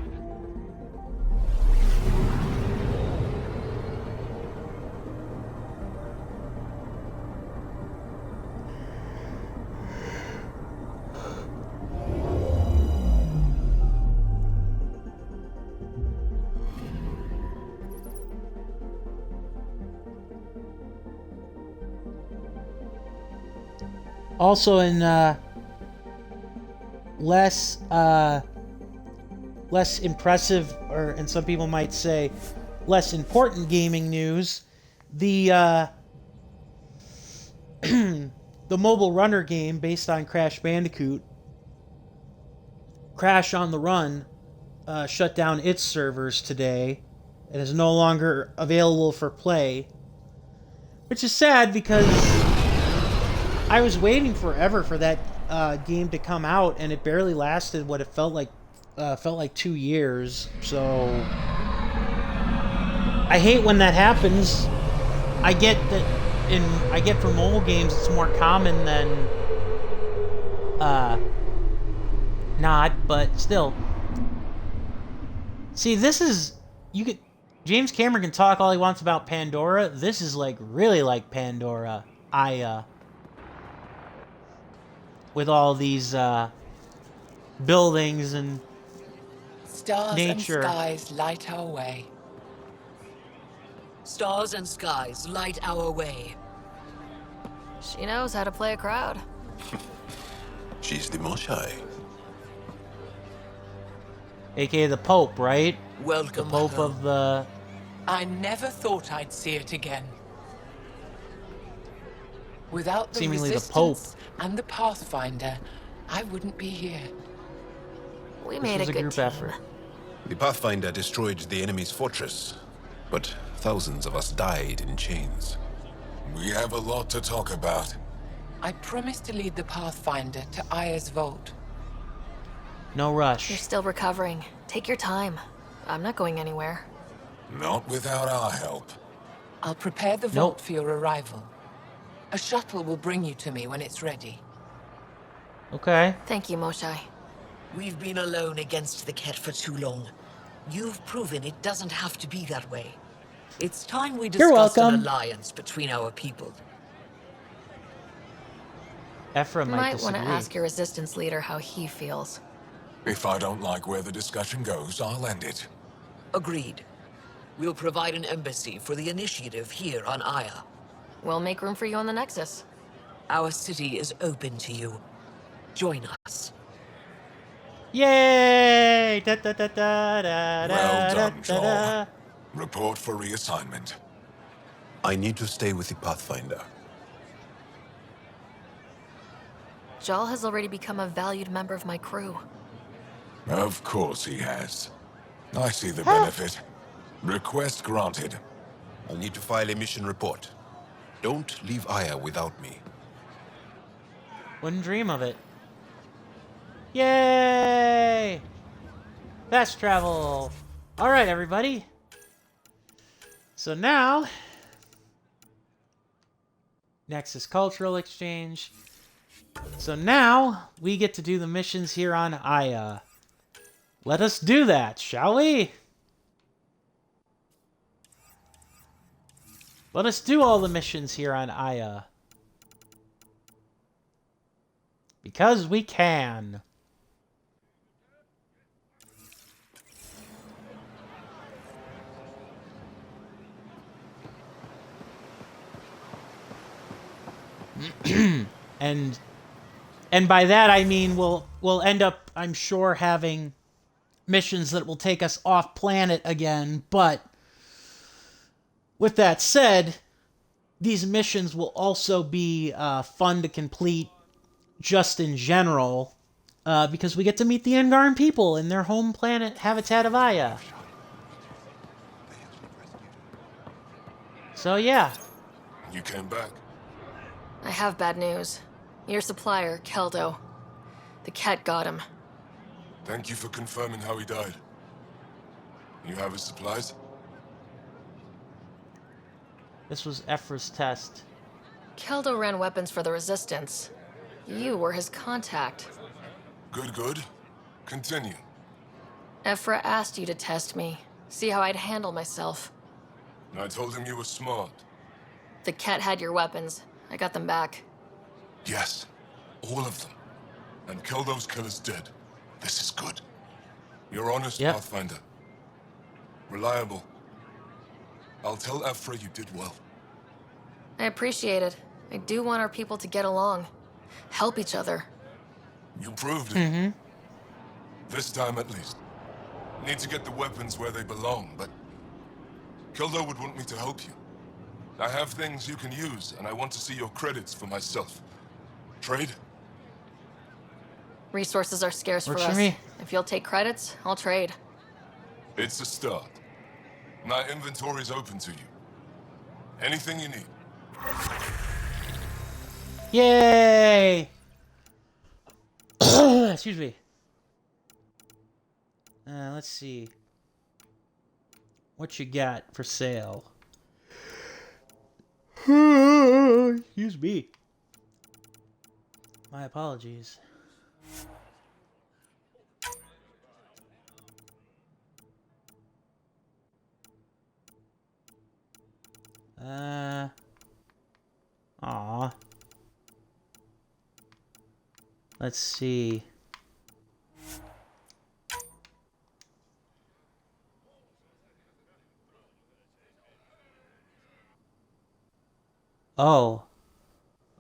Also, in less impressive, or and some people might say less important gaming news, the the mobile runner game based on Crash Bandicoot, Crash on the Run, shut down its servers today and is no longer available for play, which is sad because I was waiting forever for that game to come out, and it barely lasted what it felt like 2 years. So I hate when that happens. I get that for mobile games it's more common than not, but still. See, this is James Cameron can talk all he wants about Pandora. This is like really like Pandora. With all these buildings and Stars nature. and skies light our way. Stars and skies light our way. She knows how to play a crowd. She's the Moshai. AKA the Pope, right? Welcome The Pope home. of the... I never thought I'd see it again. Without the Seemingly the Resistance Pope. and the Pathfinder, I wouldn't be here. We This made was a a good group team. effort. The Pathfinder destroyed the enemy's fortress, but thousands of us died in chains. We have a lot to talk about. I promised to lead the Pathfinder to Aya's vault. No rush. You're still recovering. Take your time. I'm not going anywhere. Not without our help. I'll prepare the vault for your arrival. A shuttle will bring you to me when it's ready. Okay. Thank you, Moshai. We've been alone against the Ket for too long. You've proven it doesn't have to be that way. It's time we You're discuss an welcome. alliance between our people. Ephra You might might disagree. want to ask your resistance leader how he feels. If I don't like where the discussion goes, I'll end it. Agreed. We'll provide an embassy for the initiative here on Aya. We'll make room for you on the Nexus. Our city is open to you. Join us. Yay! Da, da, da, da, da, Well da, done, da, da. Joel. Report for reassignment. I need to stay with the Pathfinder. Jal has already become a valued member of my crew. Of course he has. I see the benefit. Request granted. I'll need to file a mission report. Don't leave Aya without me. Wouldn't dream of it. Yay! Fast travel! Alright, everybody. So now... Nexus Cultural Exchange. So now, we get to do the missions here on Aya. Let us do that, shall we? Let us do all the missions here on Aya. Because we can. And by that I mean we'll end up, I'm sure, having missions that will take us off planet again, but with that said, these missions will also be fun to complete just in general, because we get to meet the Angaran people in their home planet habitat of Aya. So yeah. You came back. I have bad news. Your supplier, Keldo. The Ket got him. Thank you for confirming how he died. You have his supplies? This was Ephra's test. Keldo ran weapons for the Resistance. You were his contact. Good, good. Continue. Ephra asked you to test me, see how I'd handle myself. I told him you were smart. The Ket had your weapons. I got them back. Yes, all of them. And kill those killers dead. This is good. You're honest, Pathfinder. Reliable. I'll tell Ephra you did well. I appreciate it. I do want our people to get along. Help each other. You proved it. This time at least. Need to get the weapons where they belong, but... Kildo would want me to help you. I have things you can use, and I want to see your credits for myself. Trade? Resources are scarce Works for for us. me. If you'll take credits, I'll trade. It's a start. My inventory's open to you. Anything you need. Yay! Excuse me. Let's see. What you got for sale? Excuse me. My apologies. Aw. Let's see. Oh.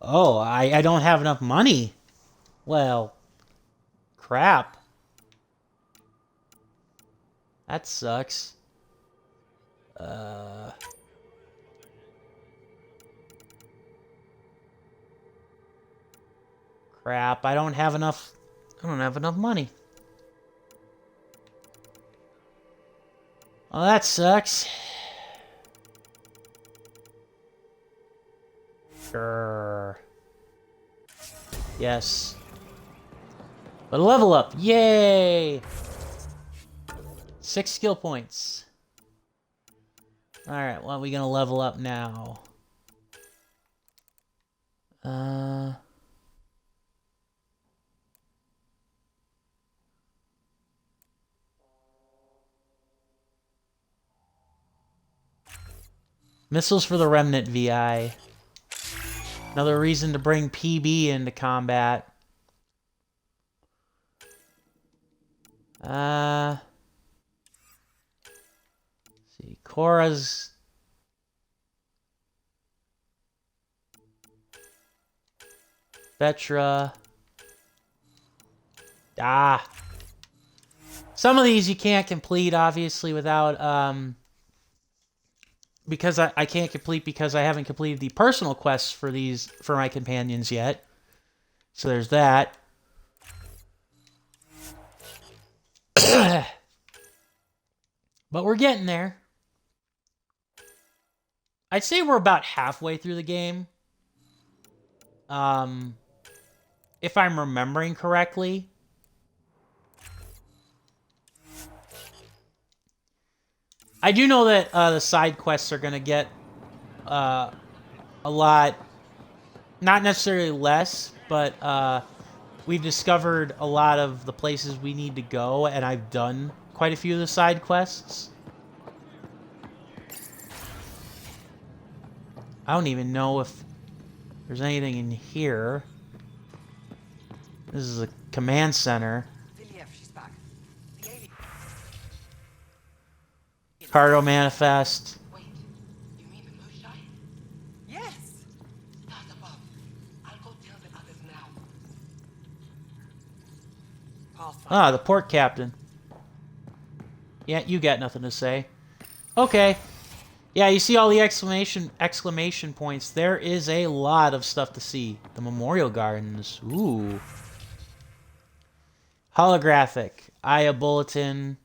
Oh, I don't have enough money. Well, crap. That sucks. Crap, I don't have enough money. Well, that sucks. Sure. Yes. But a level up. Yay! 6 skill points. Alright, what are we gonna level up now? Missiles for the Remnant VI. Another reason to bring PB into combat. Let's see, Korra's... Vetra. Some of these you can't complete, obviously, without, because I can't complete because I haven't completed the personal quests for my companions yet. So there's that. But we're getting there. I'd say we're about halfway through the game. If I'm remembering correctly. I do know that the side quests are going to get a lot, not necessarily less, but we've discovered a lot of the places we need to go, and I've done quite a few of the side quests. I don't even know if there's anything in here. This is a command center. Cargo manifest. Wait, you mean the Moonshine? Yes! Start above. I'll go tell the others now. Ah, the port captain. Yeah, you got nothing to say. Okay. Yeah, you see all the exclamation points. There is a lot of stuff to see. The Memorial Gardens. Ooh. Holographic. Aya Bulletin.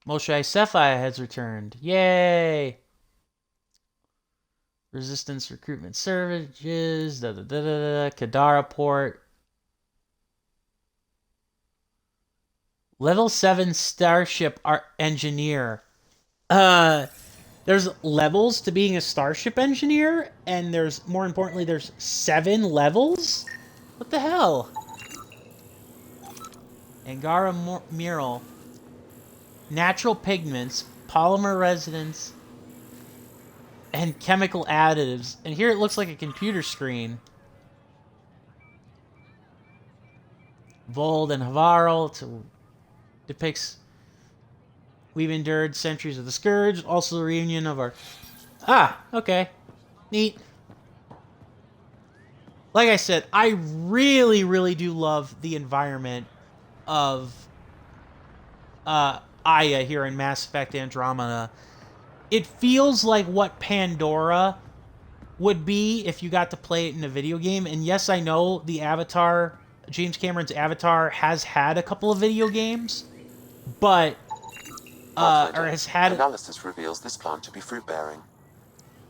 Moshe Cephai has returned. Yay! Resistance Recruitment Services. Kadara Port. Level 7 Starship Engineer. There's levels to being a Starship Engineer, and there's, more importantly, there's 7 levels? What the hell? Angara Mural. Natural pigments, polymer resins, and chemical additives. And here it looks like a computer screen. Vold and Havarl depicts we've endured centuries of the Scourge. Also the reunion of our... Ah, okay. Neat. Like I said, I really, really do love the environment of... Aya here in Mass Effect Andromeda. It feels like what Pandora would be if you got to play it in a video game. And yes, I know the Avatar, James Cameron's Avatar, has had a couple of video games, but or has had analysis reveals this plant to be fruit-bearing.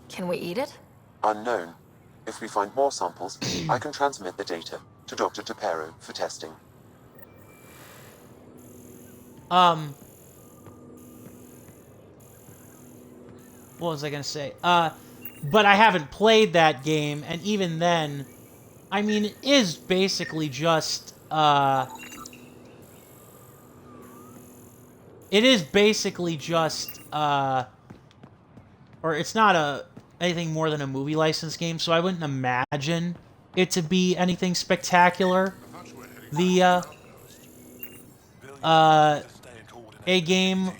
Can we eat it? Unknown. If we find more samples, I can transmit the data to Dr. Tapero for testing. What was I gonna say? But I haven't played that game, and even then, I mean, it is basically just, it is basically just, or it's not anything more than a movie license game, so I wouldn't imagine it to be anything spectacular. The, a game,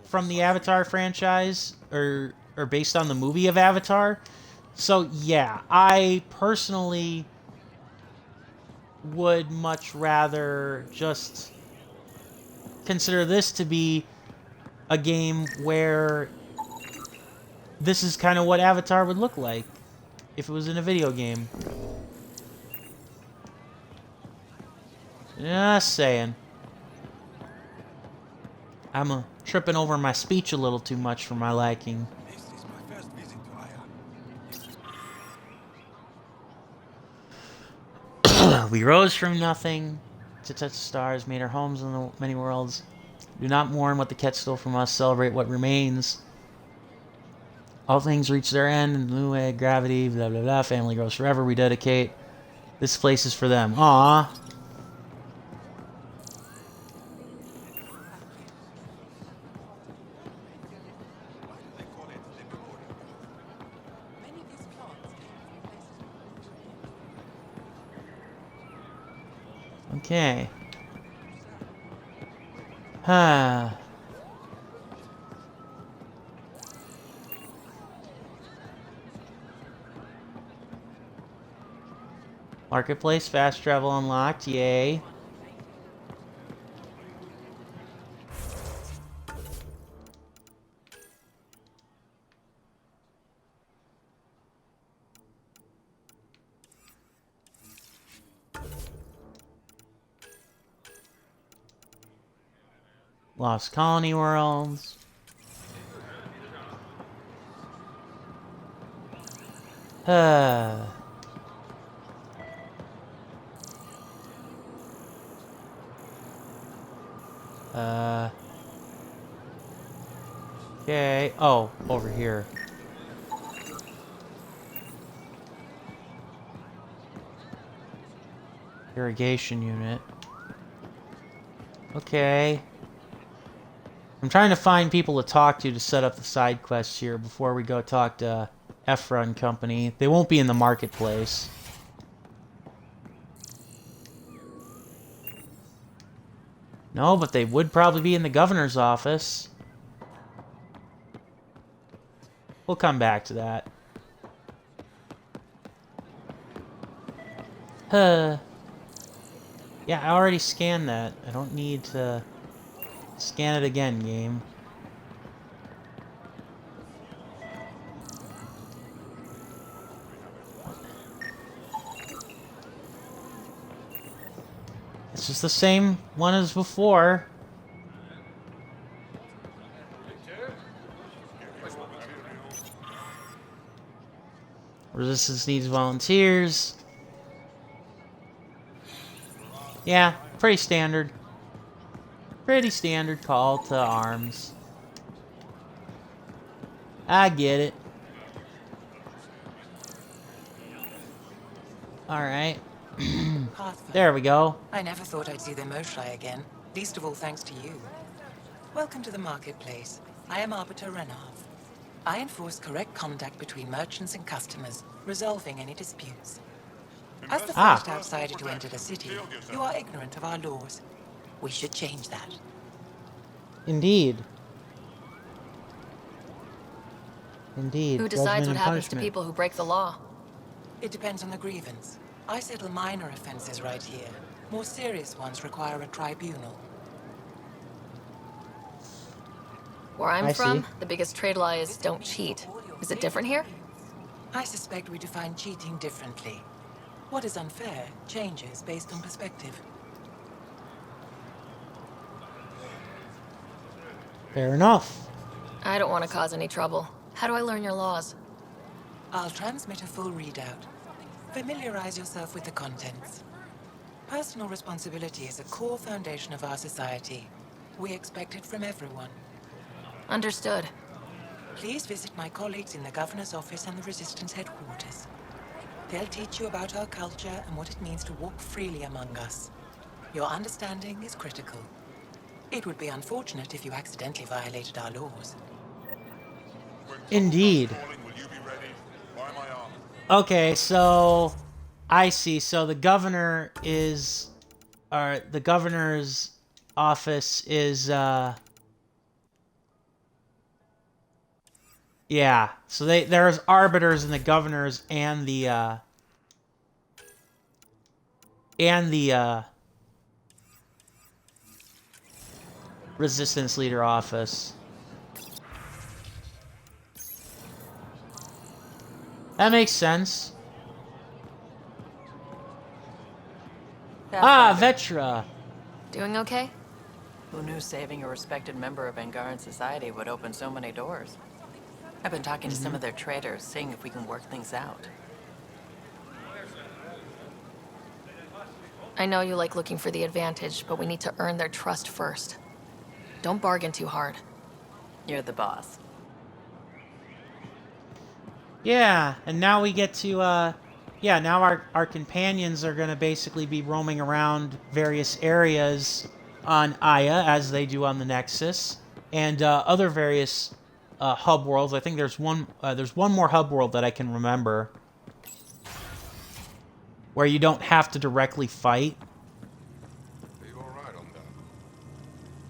from the Avatar franchise, or based on the movie of Avatar. So, yeah, I personally would much rather just consider this to be a game where this is kind of what Avatar would look like if it was in a video game. Just saying. I'm tripping over my speech a little too much for my liking. This is my first visit to Aya. We rose from nothing to touch the stars, made our homes in the many worlds. Do not mourn what the Ket stole from us, celebrate what remains. All things reach their end in the new way, gravity, blah blah blah, family grows forever, we dedicate. This place is for them. Aww. Okay. Marketplace, fast travel unlocked, yay. Lost Colony Worlds. Okay. Oh, over here. Irrigation unit. Okay. I'm trying to find people to talk to set up the side quests here before we go talk to Ephra and company. They won't be in the marketplace. No, but they would probably be in the governor's office. We'll come back to that. Yeah, I already scanned that. I don't need to scan it again, game. It's just the same one as before. Resistance needs volunteers. Yeah, pretty standard. Pretty standard call to arms. I get it. Alright. There we go. I never thought I'd see the Moshlai again, least of all thanks to you. Welcome to the marketplace. I am Arbiter Renav. I enforce correct conduct between merchants and customers, resolving any disputes. As the first outsider to enter the city, you are ignorant of our laws. We should change that. Indeed. Indeed. Who decides what happens to people who break the law? It depends on the grievance. I settle minor offenses right here. More serious ones require a tribunal. Where I'm from, the biggest trade law is don't cheat. Is it different here? I suspect we define cheating differently. What is unfair changes based on perspective. Fair enough. I don't want to cause any trouble. How do I learn your laws? I'll transmit a full readout. Familiarize yourself with the contents. Personal responsibility is a core foundation of our society. We expect it from everyone. Understood. Please visit my colleagues in the Governor's office and the Resistance headquarters. They'll teach you about our culture and what it means to walk freely among us. Your understanding is critical. It would be unfortunate if you accidentally violated our laws. Indeed. Okay, so I see. So the governor is, or the governor's office is, yeah. So there's arbiters in the governor's and the resistance leader office. That makes sense. Vetra. Doing okay? Who knew saving a respected member of Angaran society would open so many doors? I've been talking to some of their traders, seeing if we can work things out. I know you like looking for the advantage, but we need to earn their trust first. Don't bargain too hard. You're the boss. Yeah, and now we get to, yeah, now our companions are going to basically be roaming around various areas on Aya, as they do on the Nexus, and other various hub worlds. I think there's one more hub world that I can remember, where you don't have to directly fight. Are you alright on that?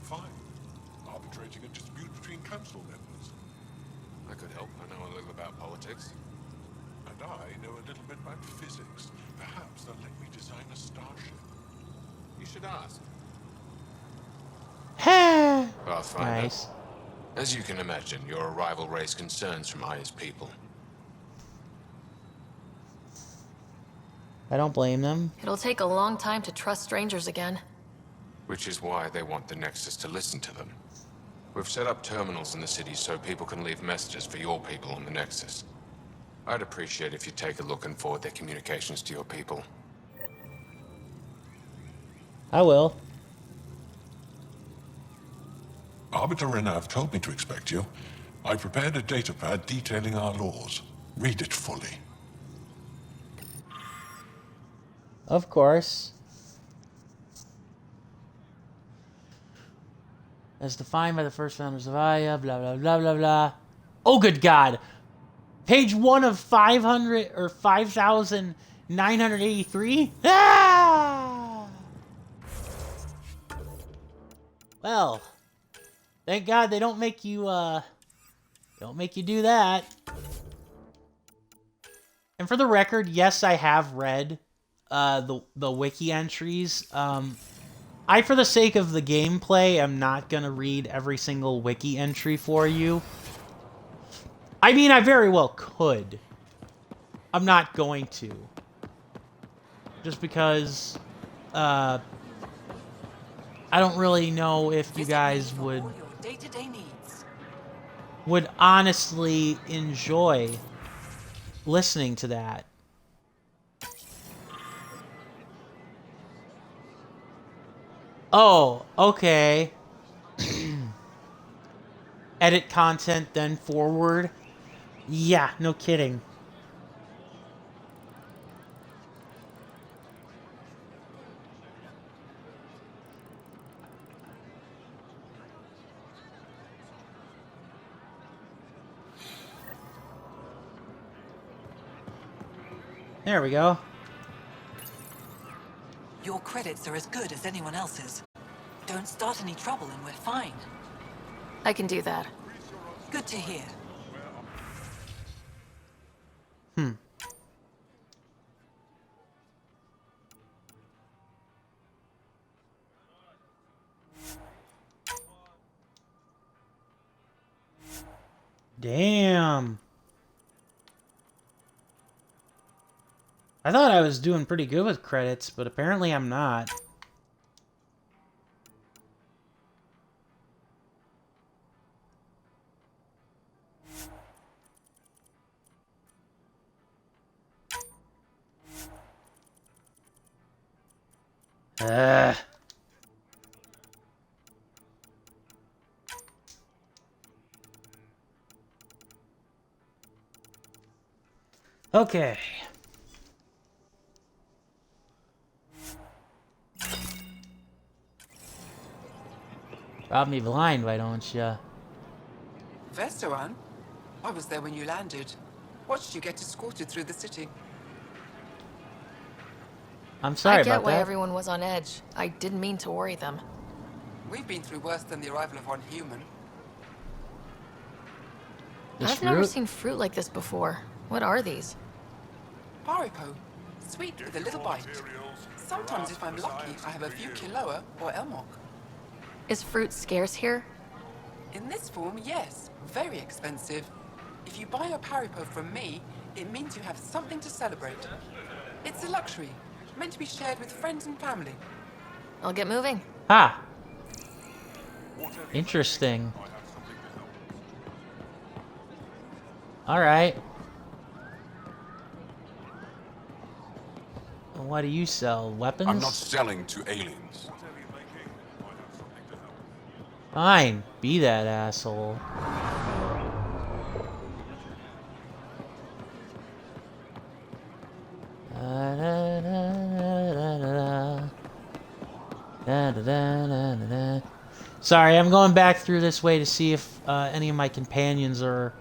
Fine. Arbitrating a dispute between council members. I could help. I know a little about politics. And I know a little bit about physics. Perhaps they'll let me design a starship. You should ask. Pathfinder. Nice. As you can imagine, your arrival raised concerns from Aya's people. I don't blame them. It'll take a long time to trust strangers again. Which is why they want the Nexus to listen to them. We've set up terminals in the city so people can leave messages for your people on the Nexus. I'd appreciate if you take a look and forward their communications to your people. I will. Arbiter Renna have told me to expect you. I prepared a datapad detailing our laws. Read it fully. Of course. As defined by the first founders of Aya, blah, blah, blah, blah, blah. Oh, good God. Page 1 of 500, or 5,983? Ah! Well, thank God they don't make you do that. And for the record, yes, I have read the wiki entries. I, for the sake of the gameplay, am not gonna read every single wiki entry for you. I mean, I very well could. I'm not going to. Just because, I don't really know if you guys would honestly enjoy listening to that. Oh, okay. Edit content, then forward. Yeah, no kidding. There we go. Your credits are as good as anyone else's. Don't start any trouble and we're fine. I can do that. Good to hear. Damn. I thought I was doing pretty good with credits, but apparently I'm not. Okay. Rob me blind, why don't you? Vesteran? I was there when you landed. Watched you get escorted through the city. I'm sorry about that. I get why everyone was on edge. I didn't mean to worry them. We've been through worse than the arrival of one human. I've never seen fruit like this before. What are these? Paripo. Sweet with a little bite. Sometimes if I'm lucky, I have a few kiloa or elmok. Is fruit scarce here? In this form, yes. Very expensive. If you buy a paripo from me, it means you have something to celebrate. It's a luxury, meant to be shared with friends and family. I'll get moving. Ah. Interesting. Alright. What do you sell? Weapons? I'm not selling to aliens. Fine. Be that asshole. Sorry, I'm going back through this way to see if any of my companions are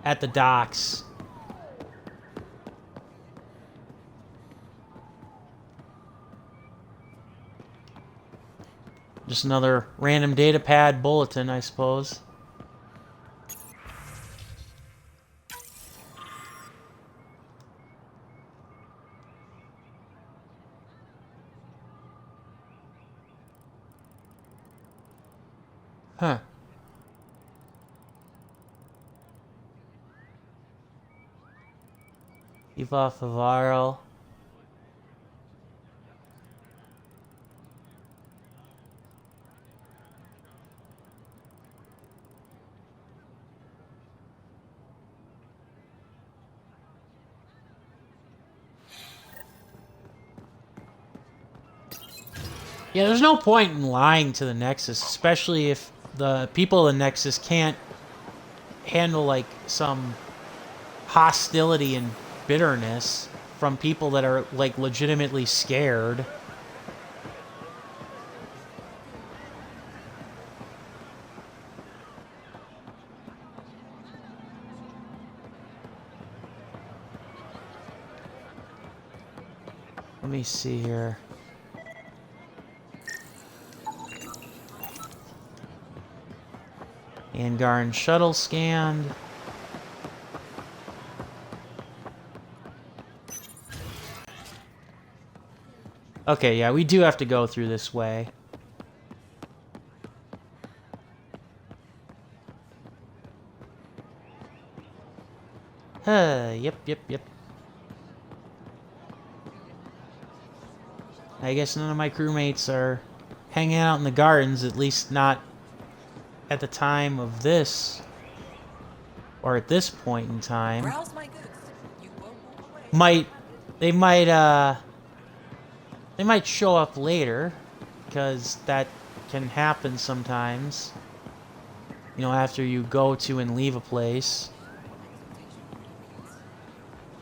at the docks. Just another random data pad bulletin, I suppose. Huh. Keep off of viral. Yeah, there's no point in lying to the Nexus, especially if the people of the Nexus can't handle, like, some hostility and bitterness from people that are, like, legitimately scared. Let me see here. Angaran shuttle scanned. Okay, yeah, we do have to go through this way. Yep. I guess none of my crewmates are hanging out in the gardens, at least not at the time of this, or at this point in time. Browse my goods. You won't walk away. They might show up later, because that can happen sometimes. You know, after you go to and leave a place.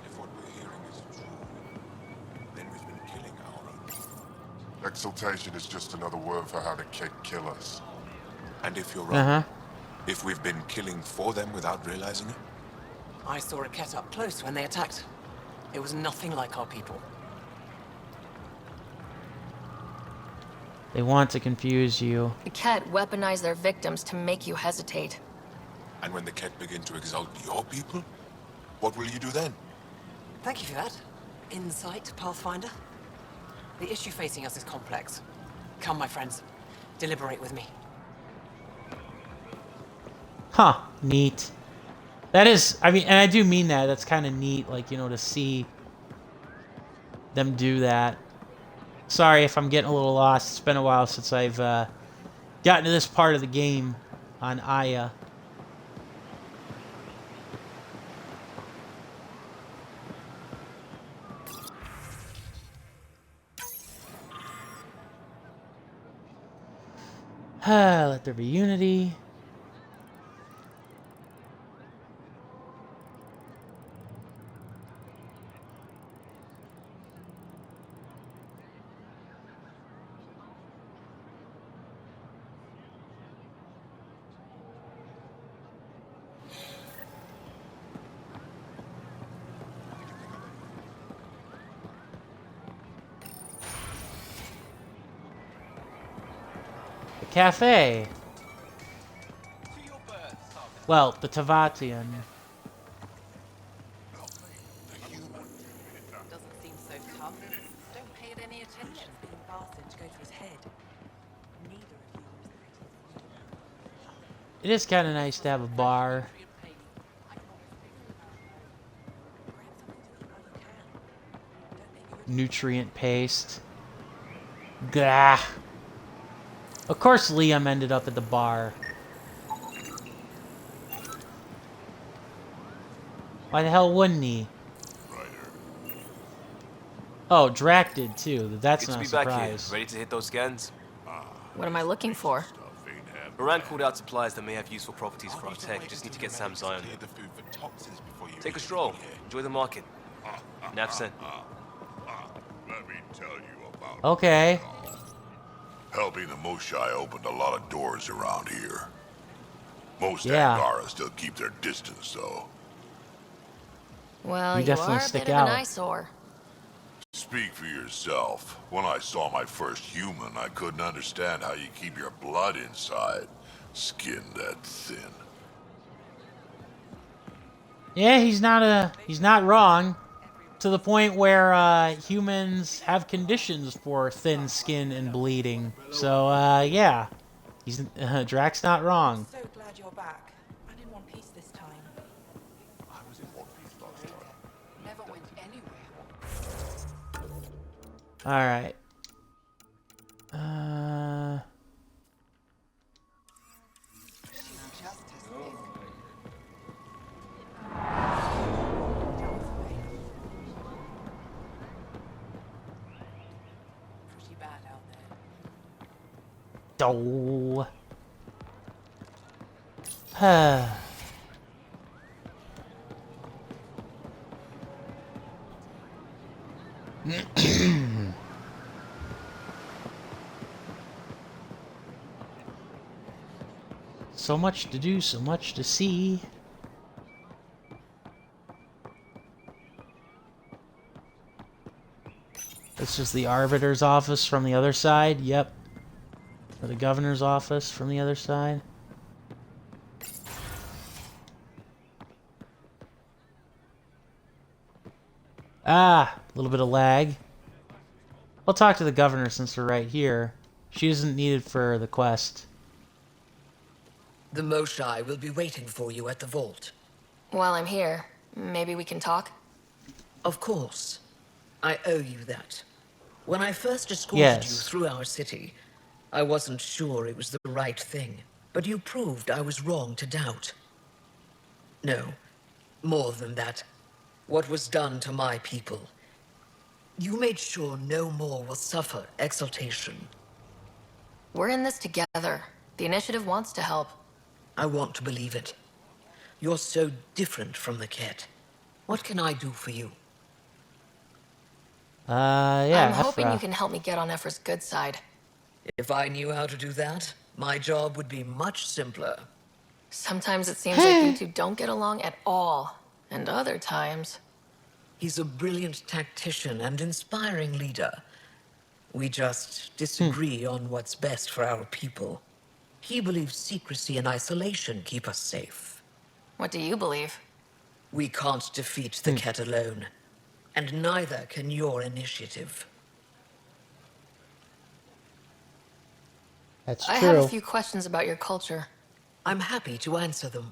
If what we're hearing is true, then we've been killing our own. Exaltation is just another word for how the Kett kill us. And if you're right, Uh-huh. if we've been killing for them without realizing it? I saw a Kett up close when they attacked. It was nothing like our people. They want to confuse you. The Kett weaponize their victims to make you hesitate. And when the Kett begin to exalt your people, what will you do then? Thank you for that. Insight, Pathfinder. The issue facing us is complex. Come, my friends. Deliberate with me. Huh, neat. That is, I mean, and I do mean that. That's kind of neat, like, you know, to see them do that. Sorry if I'm getting a little lost. It's been a while since I've gotten to this part of the game on Aya. Let there be unity. The cafe. Well, the Tavatian. Doesn't seem so tough. Don't pay it any attention. Being bastard to go to his head. Neither of you It is kind of nice to have a bar. Nutrient paste. Gah. Of course Liam ended up at the bar. Why the hell wouldn't he? Oh, Drac did too. That's Good to not a be back here. surprise. Ready to hit those scans? What am I looking for? Moran called out supplies that may have useful properties for our tech. Just need to get Sam's eye on them. Take a stroll. Enjoy the market. Nafsen. Let me tell you about Okay. helping the Moshai opened a lot of doors around here. Most Yeah. Angara still keep their distance, though. Well, You you definitely are a stick bit of an out. eyesore. Speak for yourself. When I saw my first human, I couldn't understand how you keep your blood inside. Skin that thin. Yeah, he's not wrong. To the point where humans have conditions for thin skin and bleeding. So yeah, Drac's not wrong. So glad you're back. I'm in one piece this time. I was in one piece last time. Never went anywhere. All right. She's just as thick. Pretty bad out there. Oh. So much to do, so much to see. This is the Arbiter's office from the other side. Yep. Or the Governor's office from the other side. Ah, a little bit of lag. I'll talk to the Governor since we're right here. She isn't needed for the quest. The Moshai will be waiting for you at the vault. While I'm here, maybe we can talk? Of course. I owe you that. When I first escorted Yes. you through our city, I wasn't sure it was the right thing, but you proved I was wrong to doubt. No, more than that. What was done to my people. You made sure no more will suffer exaltation. We're in this together. The initiative wants to help. I want to believe it. You're so different from the Ket. What can I do for you? Yeah, I'm hoping Ephra. you can help me get on Ephra's good side. If I knew how to do that, my job would be much simpler. Sometimes it seems like you two don't get along at all. And other times... He's a brilliant tactician and inspiring leader. We just disagree on what's best for our people. He believes secrecy and isolation keep us safe. What do you believe? We can't defeat the Ket alone. And neither can your initiative. That's I true. have a few questions about your culture. I'm happy to answer them.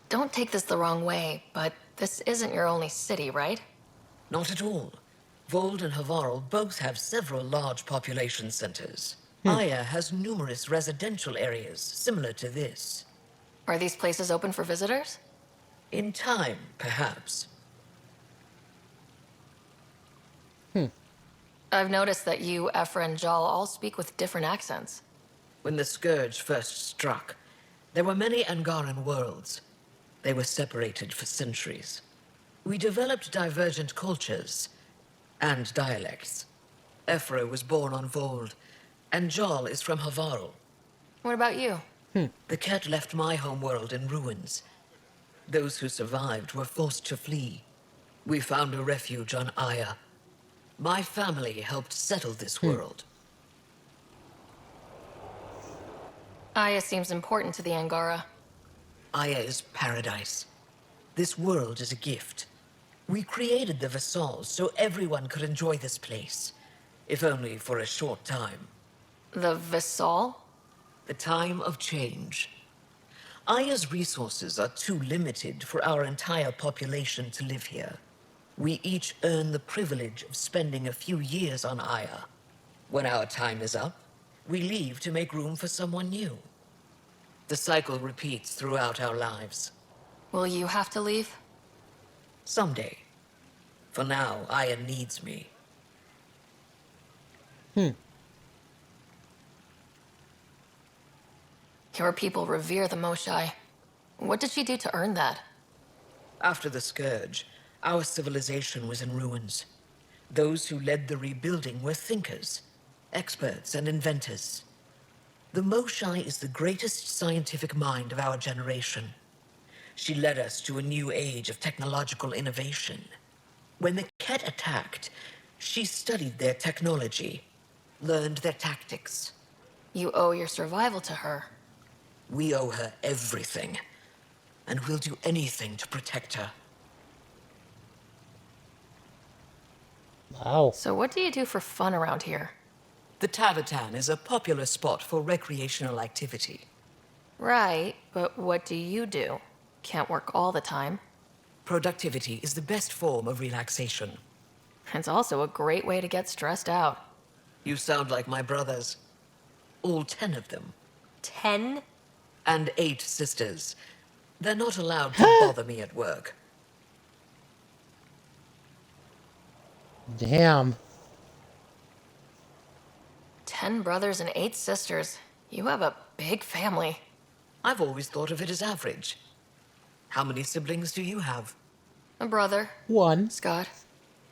Don't take this the wrong way, but this isn't your only city, right? Not at all. Vold and Havarl both have several large population centers. Aya has numerous residential areas similar to this. Are these places open for visitors? In time, perhaps. I've noticed that you, Ephra, and Jal all speak with different accents. When the Scourge first struck, there were many Angaran worlds. They were separated for centuries. We developed divergent cultures and dialects. Ephra was born on Vold, and Jal is from Havarl. What about you? The Ket left my homeworld in ruins. Those who survived were forced to flee. We found a refuge on Aya. My family helped settle this world. Aya seems important to the Angara. Aya is paradise. This world is a gift. We created the Vassals so everyone could enjoy this place, if only for a short time. The Vassal? The time of change. Aya's resources are too limited for our entire population to live here. We each earn the privilege of spending a few years on Aya. When our time is up, we leave to make room for someone new. The cycle repeats throughout our lives. Will you have to leave? Someday. For now, Aya needs me. Your people revere the Moshai. What did she do to earn that? After the Scourge, our civilization was in ruins. Those who led the rebuilding were thinkers, experts, and inventors. The Moshai is the greatest scientific mind of our generation. She led us to a new age of technological innovation. When the Ket attacked, she studied their technology, learned their tactics. You owe your survival to her. We owe her everything, and we'll do anything to protect her. Wow. So what do you do for fun around here? The Tavatan is a popular spot for recreational activity. Right, but what do you do? Can't work all the time. Productivity is the best form of relaxation. It's also a great way to get stressed out. You sound like my brothers. All 10 of them. 10? And 8 sisters. They're not allowed to bother me at work. Damn. 10 brothers and 8 sisters. You have a big family. I've always thought of it as average. How many siblings do you have? A brother. 1. Scott.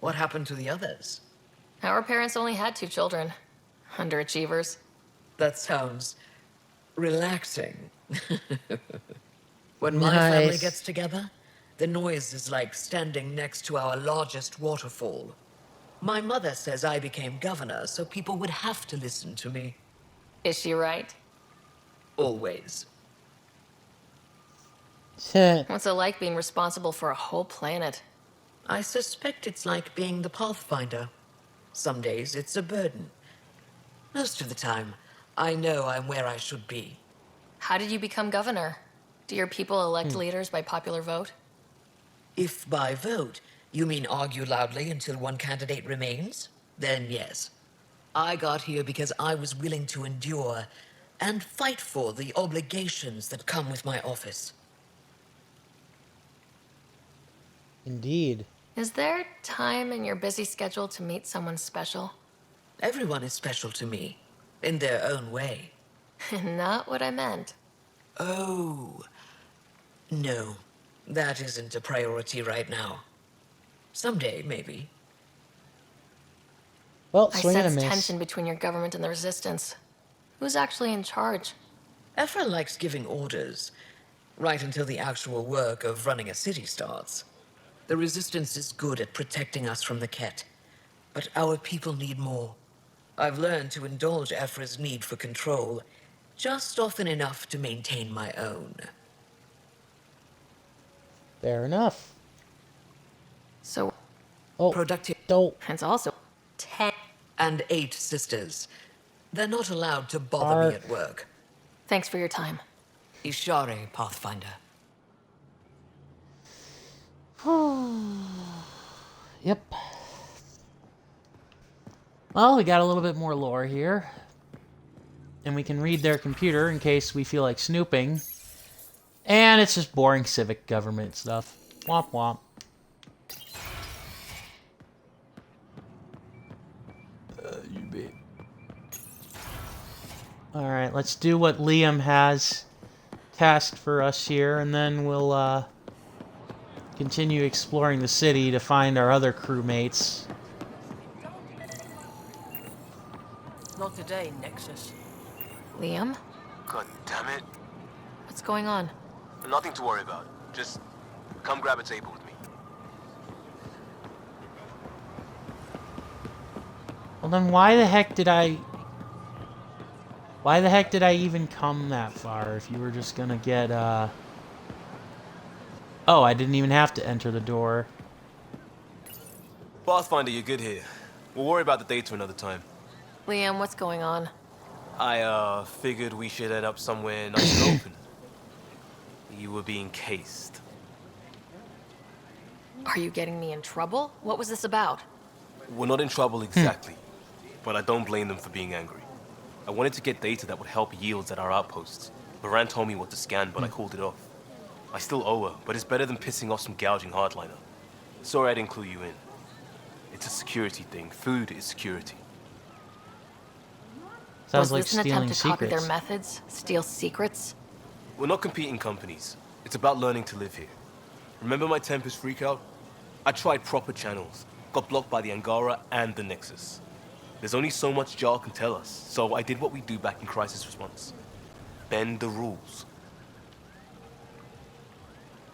What happened to the others? Our parents only had 2 children. Underachievers. That sounds relaxing. When my family gets together, the noise is like standing next to our largest waterfall. My mother says I became governor so people would have to listen to me. Is she right? Always. What's it like being responsible for a whole planet? I suspect it's like being the Pathfinder. Some days it's a burden. Most of the time, I know I'm where I should be. How did you become governor? Do your people elect leaders by popular vote? If by vote, you mean argue loudly until one candidate remains, then yes. I got here because I was willing to endure and fight for the obligations that come with my office. Indeed. Is there time in your busy schedule to meet someone special? Everyone is special to me, in their own way. Not what I meant. Oh. No, that isn't a priority right now. Someday, maybe. Well, I swing and a sense miss. tension between your government and the Resistance. Who's actually in charge? Ephra likes giving orders, right until the actual work of running a city starts. The Resistance is good at protecting us from the Ket, but our people need more. I've learned to indulge Ephra's need for control, just often enough to maintain my own. Fair enough. So, productive. It's also 10 and 8 sisters. They're not allowed to bother me at work. Thanks for your time. Ishare, Pathfinder. Yep. Well, we got a little bit more lore here. And we can read their computer in case we feel like snooping. And it's just boring civic government stuff. Womp womp. You bet. Alright, let's do what Liam has tasked for us here, and then we'll continue exploring the city to find our other crewmates. Not today, Nexus. Liam? God damn it. What's going on? Nothing to worry about. Just come grab a table with me. Well then why the heck did I even come that far if you were just gonna get Oh, I didn't even have to enter the door. Pathfinder, you're good here. We'll worry about the data another time. Liam, what's going on? I figured we should head up somewhere nice and open. You were being cased. Are you getting me in trouble? What was this about? We're not in trouble exactly, but I don't blame them for being angry. I wanted to get data that would help yields at our outposts. Baran told me what to scan, but I called it off. I still owe her, but it's better than pissing off some gouging hardliner. Sorry I didn't clue you in. It's a security thing. Food is security. Sounds was like this an stealing attempt to copy their secrets. methods? Steal secrets? We're not competing companies. It's about learning to live here. Remember my Tempest freakout? I tried proper channels. Got blocked by the Angara and the Nexus. There's only so much Jar can tell us, so I did what we do back in crisis response. Bend the rules.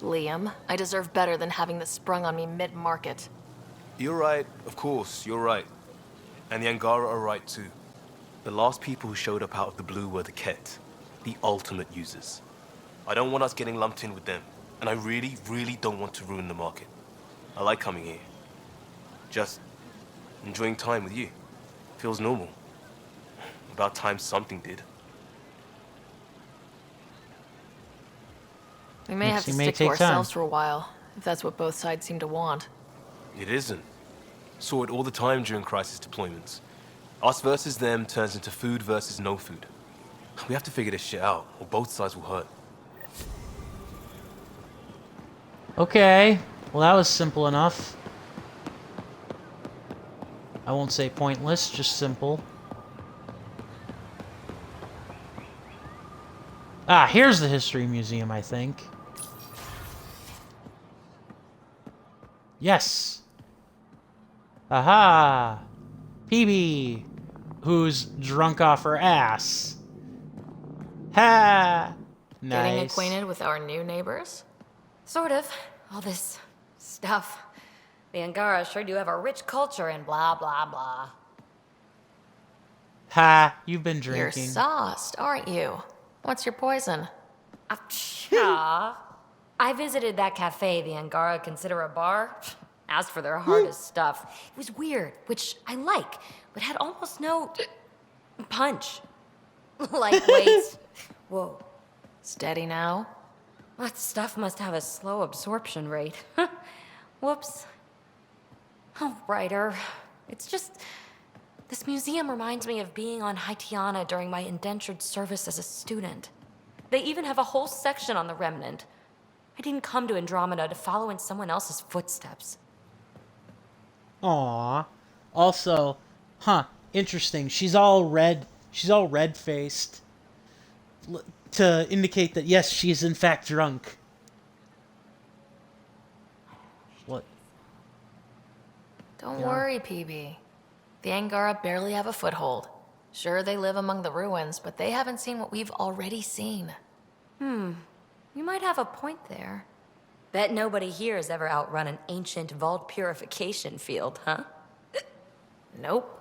Liam, I deserve better than having this sprung on me mid-market. You're right, of course, you're right. And the Angara are right too. The last people who showed up out of the blue were the Ket, the ultimate users. I don't want us getting lumped in with them, and I really, really don't want to ruin the market. I like coming here. Just enjoying time with you. Feels normal. About time something did. We may have to stick to ourselves for a while, if that's what both sides seem to want. It isn't. Saw it all the time during crisis deployments. Us versus them turns into food versus no food. We have to figure this shit out, or both sides will hurt. Okay. Well, that was simple enough. I won't say pointless, just simple. Ah, here's the History Museum, I think. Yes. Aha. PB, who's drunk off her ass. Ha! Nice. Getting acquainted with our new neighbors? Sort of. All this stuff. The Angara sure do have a rich culture and blah, blah, blah. Ha! You've been drinking. You're sauced, aren't you? What's your poison? I visited that cafe the Angara consider a bar. Asked for their hardest stuff. It was weird, which I like, but had almost no punch. Like, wait. Whoa. Steady now? That stuff must have a slow absorption rate. Whoops. Oh, writer. It's just... This museum reminds me of being on Haitiana during my indentured service as a student. They even have a whole section on the Remnant. I didn't come to Andromeda to follow in someone else's footsteps. Aww. Also, interesting. She's all red. She's all red-faced. To indicate that, yes, she is in fact drunk. What? Don't worry, PB. The Angara barely have a foothold. Sure, they live among the ruins, but they haven't seen what we've already seen. You might have a point there. Bet nobody here has ever outrun an ancient vault purification field, huh? Nope.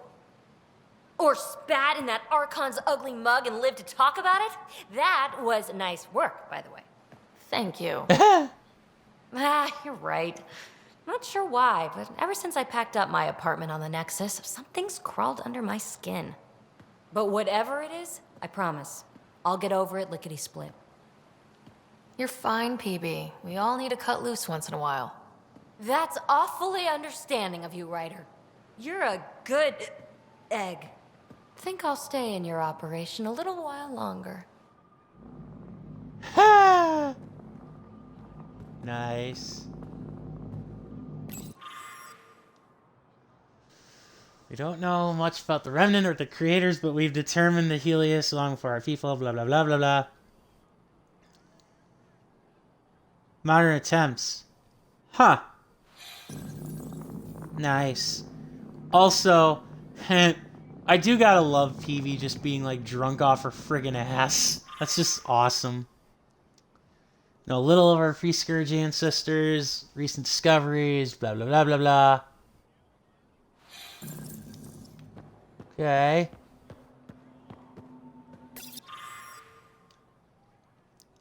Or spat in that Archon's ugly mug and lived to talk about it? That was nice work, by the way. Thank you. You're right. Not sure why, but ever since I packed up my apartment on the Nexus, something's crawled under my skin. But whatever it is, I promise, I'll get over it lickety-split. You're fine, PB. We all need to cut loose once in a while. That's awfully understanding of you, Ryder. You're a good egg. Think I'll stay in your operation a little while longer. Ha! Nice. We don't know much about the Remnant or the creators, but we've determined the Helios along for our people, blah, blah, blah, blah, blah. Modern attempts. Huh. Nice. Also, I do gotta love PV just being, like, drunk off her friggin' ass. That's just awesome. Know a little of our pre-Scourge ancestors, recent discoveries, blah, blah, blah, blah, blah. Okay.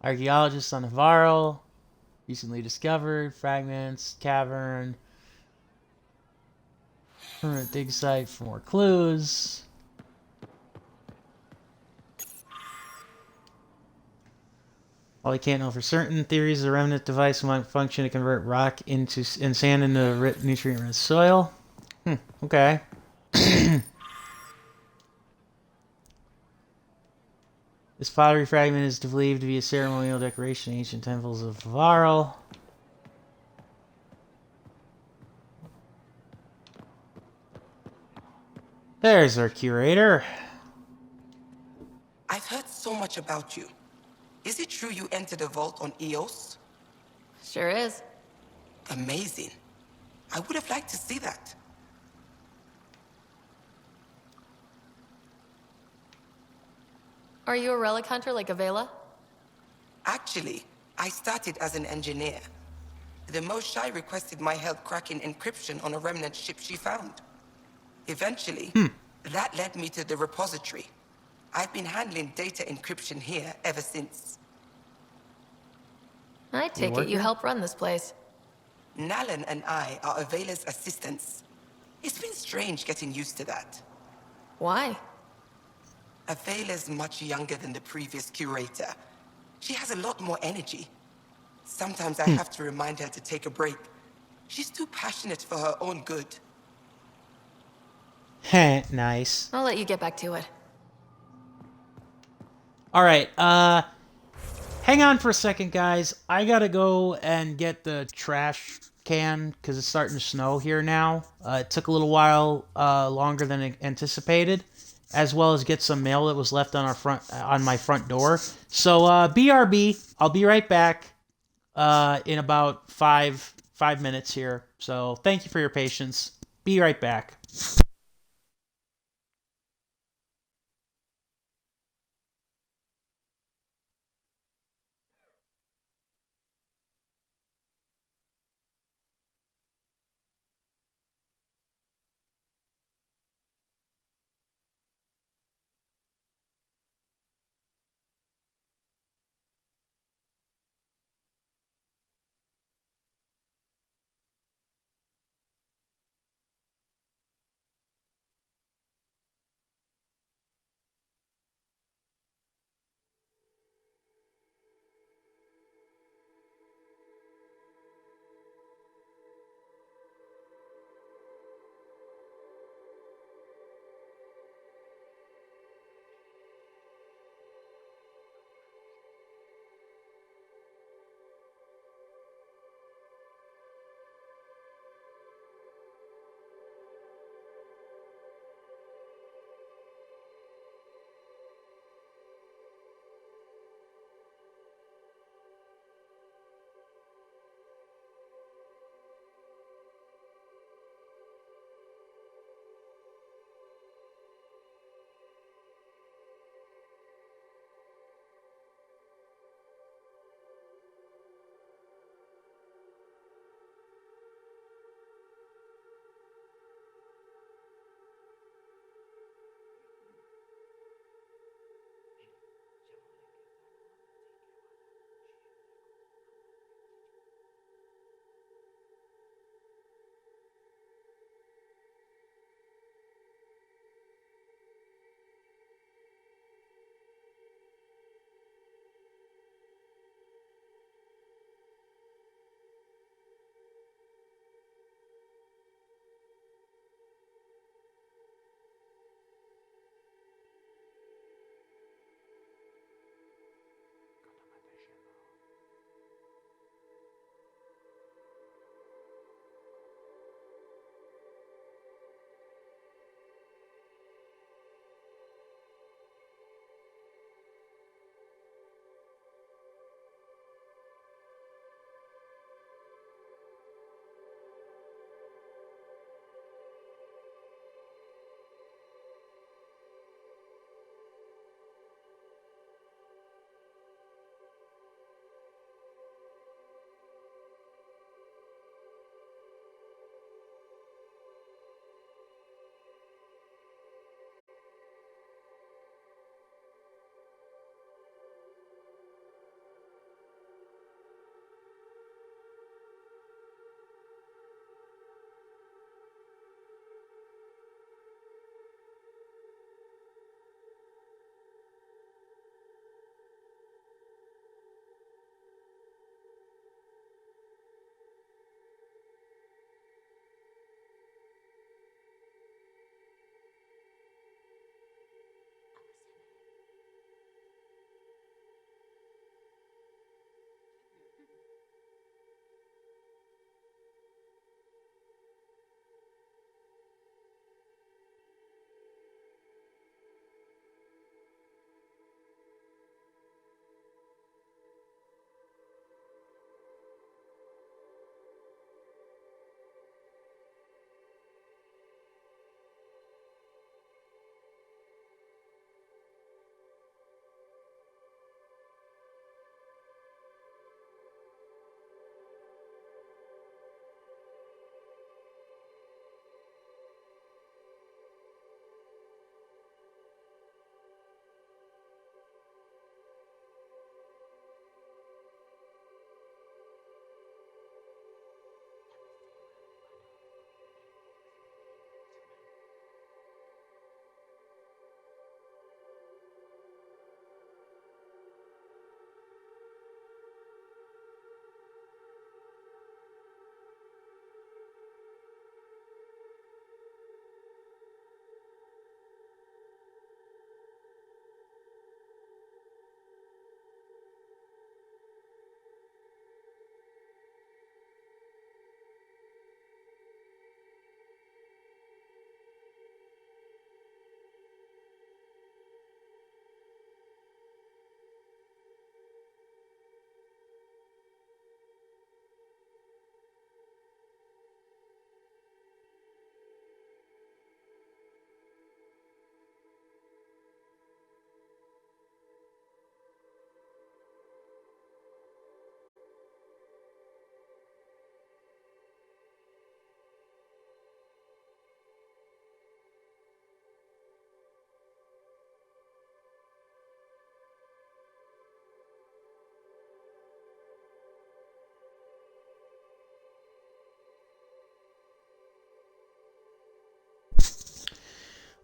Archaeologists on Navarro. Recently discovered. Fragments. Cavern. Permanent dig site for more clues. While we can't know for certain, theories the remnant device might function to convert rock into and sand into nutrient-rich soil. Okay. This pottery fragment is believed to be a ceremonial decoration in ancient temples of Varl. There's our curator. I've heard so much about you. Is it true you entered a vault on Eos? Sure is. Amazing. I would have liked to see that. Are you a relic hunter like Avela? Actually, I started as an engineer. The Moshai requested my help cracking encryption on a remnant ship she found. Eventually, that led me to the repository. I've been handling data encryption here ever since. I take it you help run this place. Nalan and I are Avela's assistants. It's been strange getting used to that. Why? Avela's much younger than the previous curator. She has a lot more energy. Sometimes I have to remind her to take a break. She's too passionate for her own good. Heh, nice. I'll let you get back to it. Alright, hang on for a second, guys. I gotta go and get the trash can, because it's starting to snow here now. It took a little while longer than anticipated, as well as get some mail that was left on my front door. So, BRB, I'll be right back in about five minutes here. So, thank you for your patience. Be right back.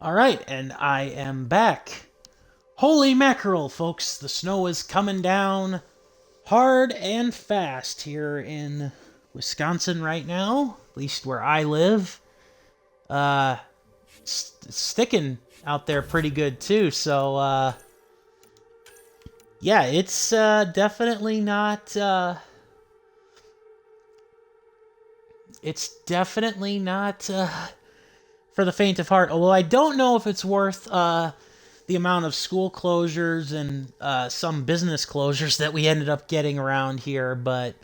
Alright, and I am back. Holy mackerel, folks. The snow is coming down hard and fast here in Wisconsin right now. At least where I live. It's sticking out there pretty good too, so, yeah, it's, definitely not, it's definitely not, for the faint of heart, although I don't know if it's worth the amount of school closures and some business closures that we ended up getting around here, but,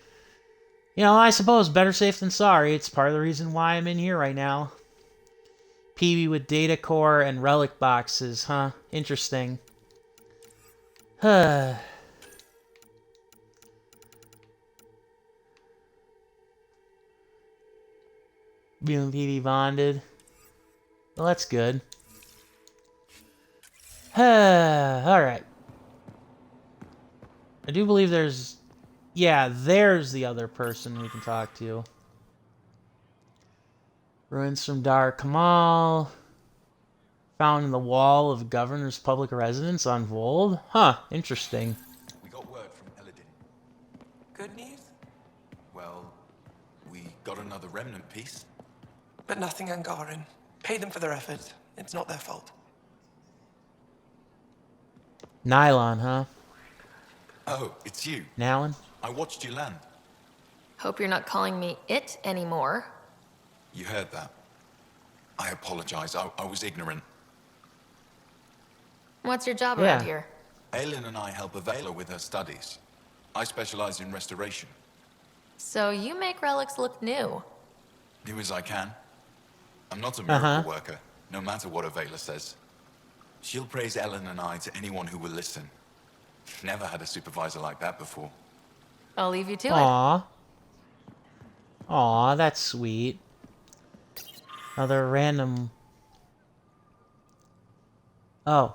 you know, I suppose better safe than sorry. It's part of the reason why I'm in here right now. PB with data core and relic boxes, huh? Interesting. Being PB bonded. Well, that's good. Alright. I do believe there's... Yeah, there's the other person we can talk to. Ruins from Dar Kamal. Found in the wall of Governor's public residence on Vold. Huh, interesting. We got word from Eladin. Good news? Well, we got another remnant piece. But nothing Angaran. Pay them for their effort. It's not their fault. Nylon, huh? Oh, it's you. Nylon? I watched you land. Hope you're not calling me it anymore. You heard that. I apologize. I was ignorant. What's your job around here? Aelin and I help Avela with her studies. I specialize in restoration. So you make relics look new. Do as I can. I'm not a miracle worker, no matter what Avela says. She'll praise Ellen and I to anyone who will listen. Never had a supervisor like that before. I'll leave you to Aww. Aww, that's sweet. Another random... Oh.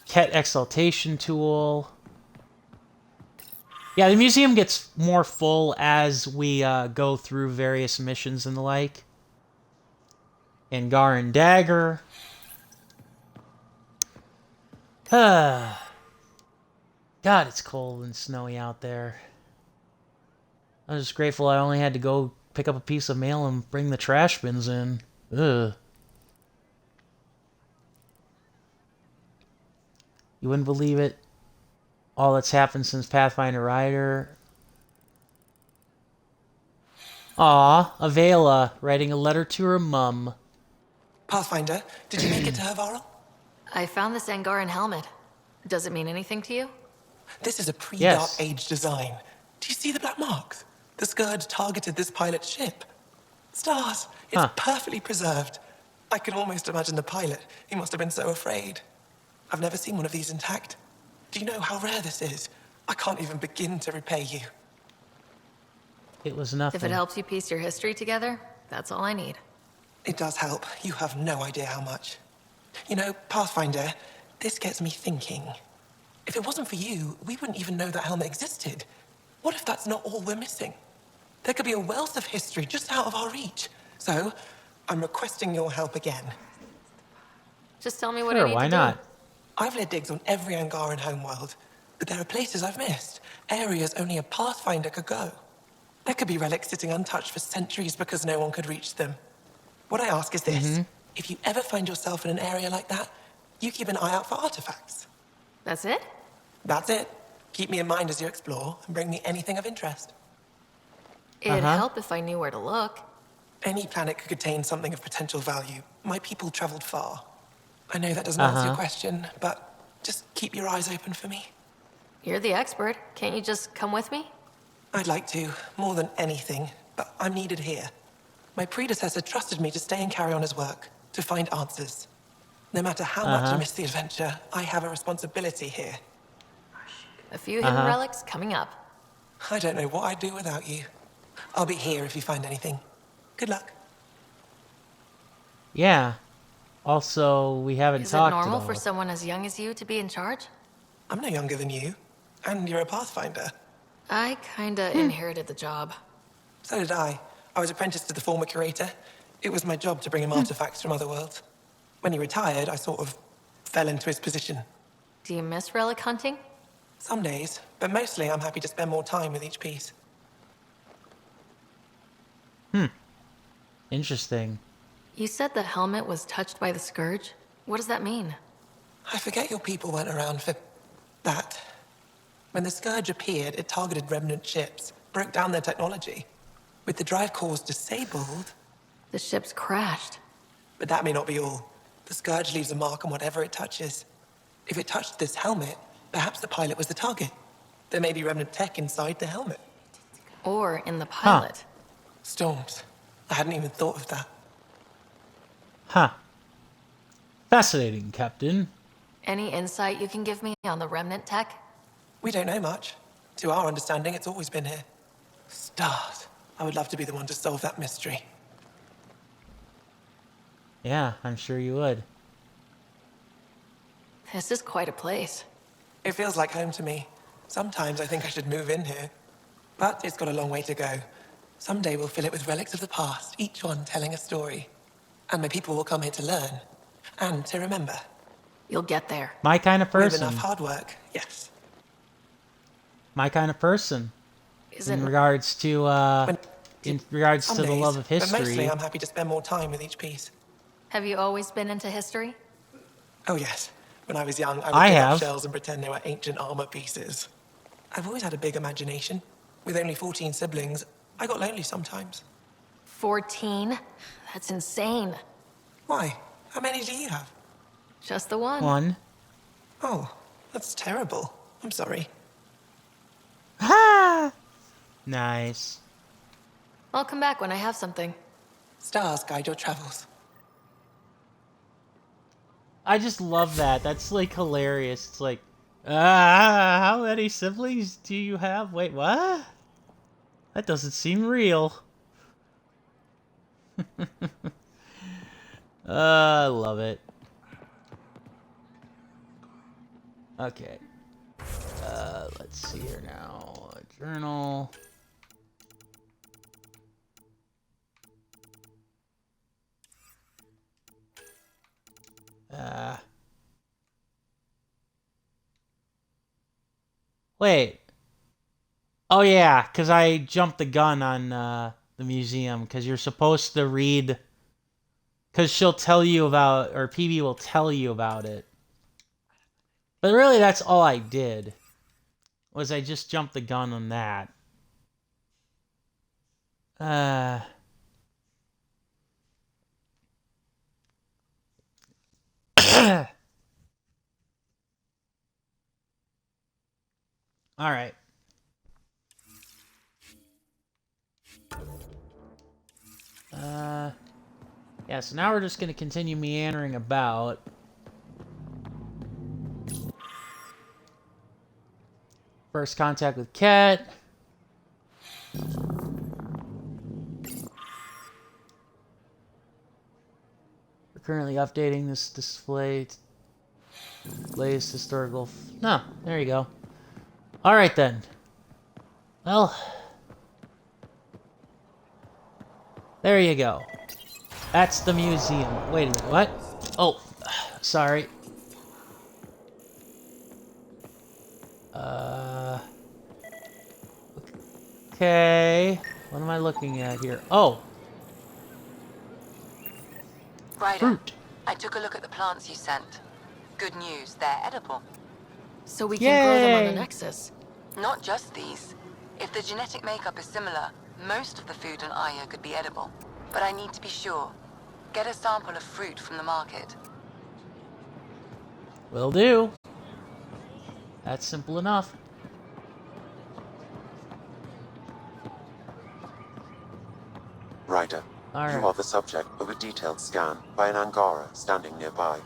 Ket exaltation tool. Yeah, the museum gets more full as we go through various missions and the like. Angaran dagger. God, it's cold and snowy out there. I was just grateful I only had to go pick up a piece of mail and bring the trash bins in. Ugh. You wouldn't believe it. All that's happened since Pathfinder Rider. Aw, Avela, writing a letter to her mum. Pathfinder, did you make it to her, Varl? I found this Angaran helmet. Does it mean anything to you? This is a pre-Dark Age design. Do you see the black marks? The Scourge targeted this pilot's ship. Stars, it's perfectly preserved. I can almost imagine the pilot. He must have been so afraid. I've never seen one of these intact. Do you know how rare this is? I can't even begin to repay you. It was nothing. If it helps you piece your history together, that's all I need. It does help. You have no idea how much. You know, Pathfinder, this gets me thinking. If it wasn't for you, we wouldn't even know that helmet existed. What if that's not all we're missing? There could be a wealth of history just out of our reach. So, I'm requesting your help again. Just tell me what I need to do. Why not? I've led digs on every Angaran homeworld, but there are places I've missed, areas only a Pathfinder could go. There could be relics sitting untouched for centuries because no one could reach them. What I ask is this. If you ever find yourself in an area like that, you keep an eye out for artifacts. That's it? That's it. Keep me in mind as you explore and bring me anything of interest. It'd help if I knew where to look. Any planet could contain something of potential value. My people traveled far. I know that doesn't answer your question, but just keep your eyes open for me. You're the expert. Can't you just come with me? I'd like to, more than anything, but I'm needed here. My predecessor trusted me to stay and carry on his work, to find answers. No matter how much I miss the adventure, I have a responsibility here. A few hidden relics coming up. I don't know what I'd do without you. I'll be here if you find anything. Good luck. Yeah. Also, we haven't Is it talked normal about... for someone as young as you to be in charge? I'm no younger than you, and you're a Pathfinder. I kinda inherited the job. So did I. I was apprenticed to the former curator. It was my job to bring him artifacts from other worlds. When he retired, I sort of fell into his position. Do you miss relic hunting? Some days, but mostly I'm happy to spend more time with each piece. Interesting. You said the helmet was touched by the Scourge? What does that mean? I forget your people weren't around for that. When the Scourge appeared, it targeted remnant ships, broke down their technology. With the drive cores disabled... The ships crashed. But that may not be all. The Scourge leaves a mark on whatever it touches. If it touched this helmet, perhaps the pilot was the target. There may be remnant tech inside the helmet. Or in the pilot. Storms. I hadn't even thought of that. Huh. Fascinating, Captain. Any insight you can give me on the remnant tech? We don't know much. To our understanding, it's always been here. Stars. I would love to be the one to solve that mystery. Yeah, I'm sure you would. This is quite a place. It feels like home to me. Sometimes I think I should move in here. But it's got a long way to go. Someday we'll fill it with relics of the past, each one telling a story. And my people will come here to learn. And to remember. You'll get there. My kind of person. With enough hard work, yes. My kind of person. Is in it... regards to, in regards to the days, love of history. But mostly I'm happy to spend more time with each piece. Have you always been into history? Oh yes. When I was young, I would dig have. up shells and pretend they were ancient armor pieces. I've always had a big imagination. With only 14 siblings, I got lonely sometimes. 14? That's insane. Why? How many do you have? Just the one. One. Oh, that's terrible. I'm sorry. Ha! Nice. I'll come back when I have something. Stars guide your travels. I just love that. That's like hilarious. It's like, how many siblings do you have? Wait, what? That doesn't seem real. I love it. Okay. Let's see here now. A journal. Wait. Oh yeah, because I jumped the gun on the museum, because you're supposed to read, because she'll tell you about, or PB will tell you about it. But really that's all I did, was I just jumped the gun on that. All right. Yeah, so now we're just going to continue meandering about. First contact with Cat. We're currently updating this display. Displays historical... No, there you go. Alright then. Well... There you go. That's the museum. Wait a minute, what? Oh, sorry. Okay. What am I looking at here? Oh. Ryder, Fruit. I took a look at the plants you sent. Good news, they're edible. So we can grow them on the Yay. Nexus. Not just these. If the genetic makeup is similar, most of the food on Aya could be edible. But I need to be sure. Get a sample of fruit from the market. Will do. That's simple enough. Ryder, Alright. you are the subject of a detailed scan by an Angara standing nearby.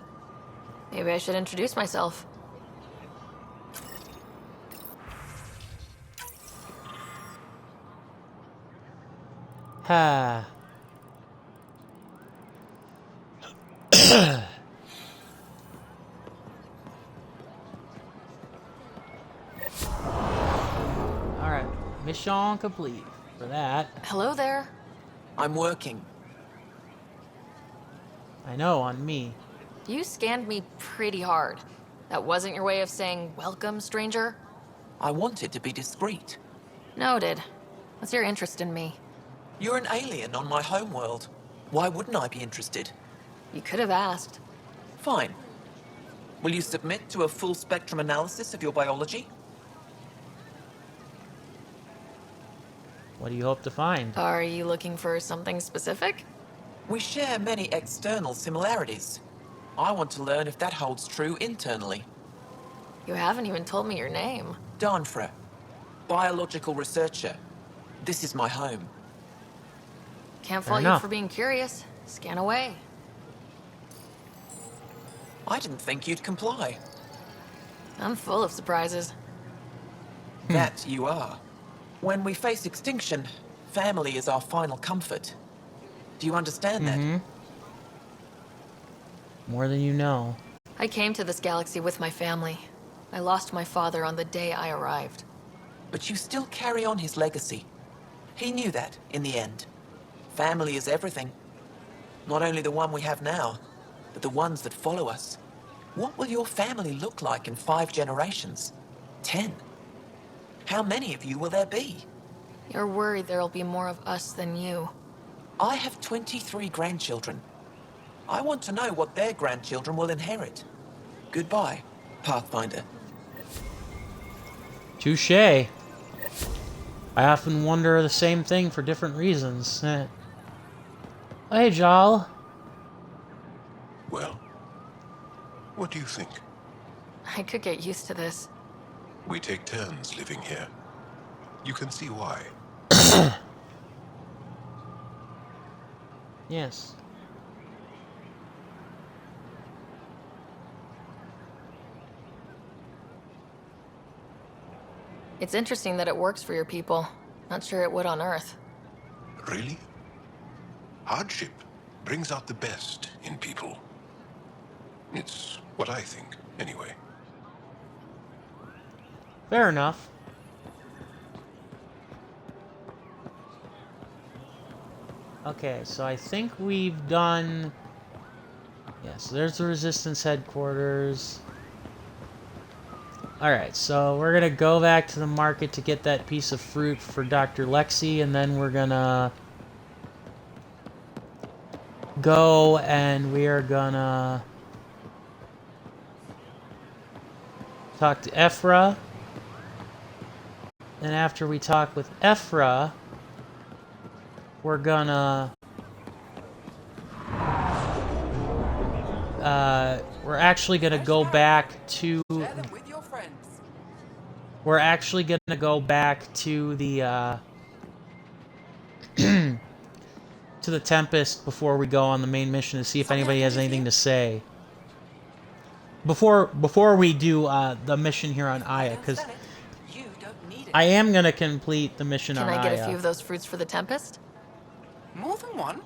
Maybe I should introduce myself. Ha. Alright, mission complete for that. Hello there. I'm working. I know, on me. You scanned me pretty hard. That wasn't your way of saying, welcome, stranger? I wanted to be discreet. Noted. What's your interest in me? You're an alien on my homeworld. Why wouldn't I be interested? You could have asked. Fine. Will you submit to a full spectrum analysis of your biology? What do you hope to find? Are you looking for something specific? We share many external similarities. I want to learn if that holds true internally. You haven't even told me your name. Danfra, biological researcher. This is my home. Can't Fair fault you enough. for being curious. Scan away. I didn't think you'd comply. I'm full of surprises. That you are. When we face extinction, family is our final comfort. Do you understand that? More than you know. I came to this galaxy with my family. I lost my father on the day I arrived. But you still carry on his legacy. He knew that, in the end. Family is everything. Not only the one we have now, but the ones that follow us. What will your family look like in 5 generations? 10? How many of you will there be? You're worried there'll be more of us than you. I have 23 grandchildren. I want to know what their grandchildren will inherit. Goodbye, Pathfinder. Touche. I often wonder the same thing for different reasons. Hey, Jal. Well, what do you think? I could get used to this. We take turns living here. You can see why. Yes. It's interesting that it works for your people. Not sure it would on Earth. Really? Hardship brings out the best in people. It's what I think, anyway. Fair enough. Okay, so I think we've done... Yes, there's the Resistance headquarters. Alright, so we're gonna go back to the market to get that piece of fruit for Dr. Lexi, and then we're gonna go and we are gonna talk to Ephra. And after we talk with Ephra, we're gonna we're actually gonna go back to the to the Tempest before we go on the main mission to see if anybody has anything to say. Before we do the mission here on Aya, because I am gonna complete the mission on Aya. Can I get a few of those fruits for the Tempest? More than one?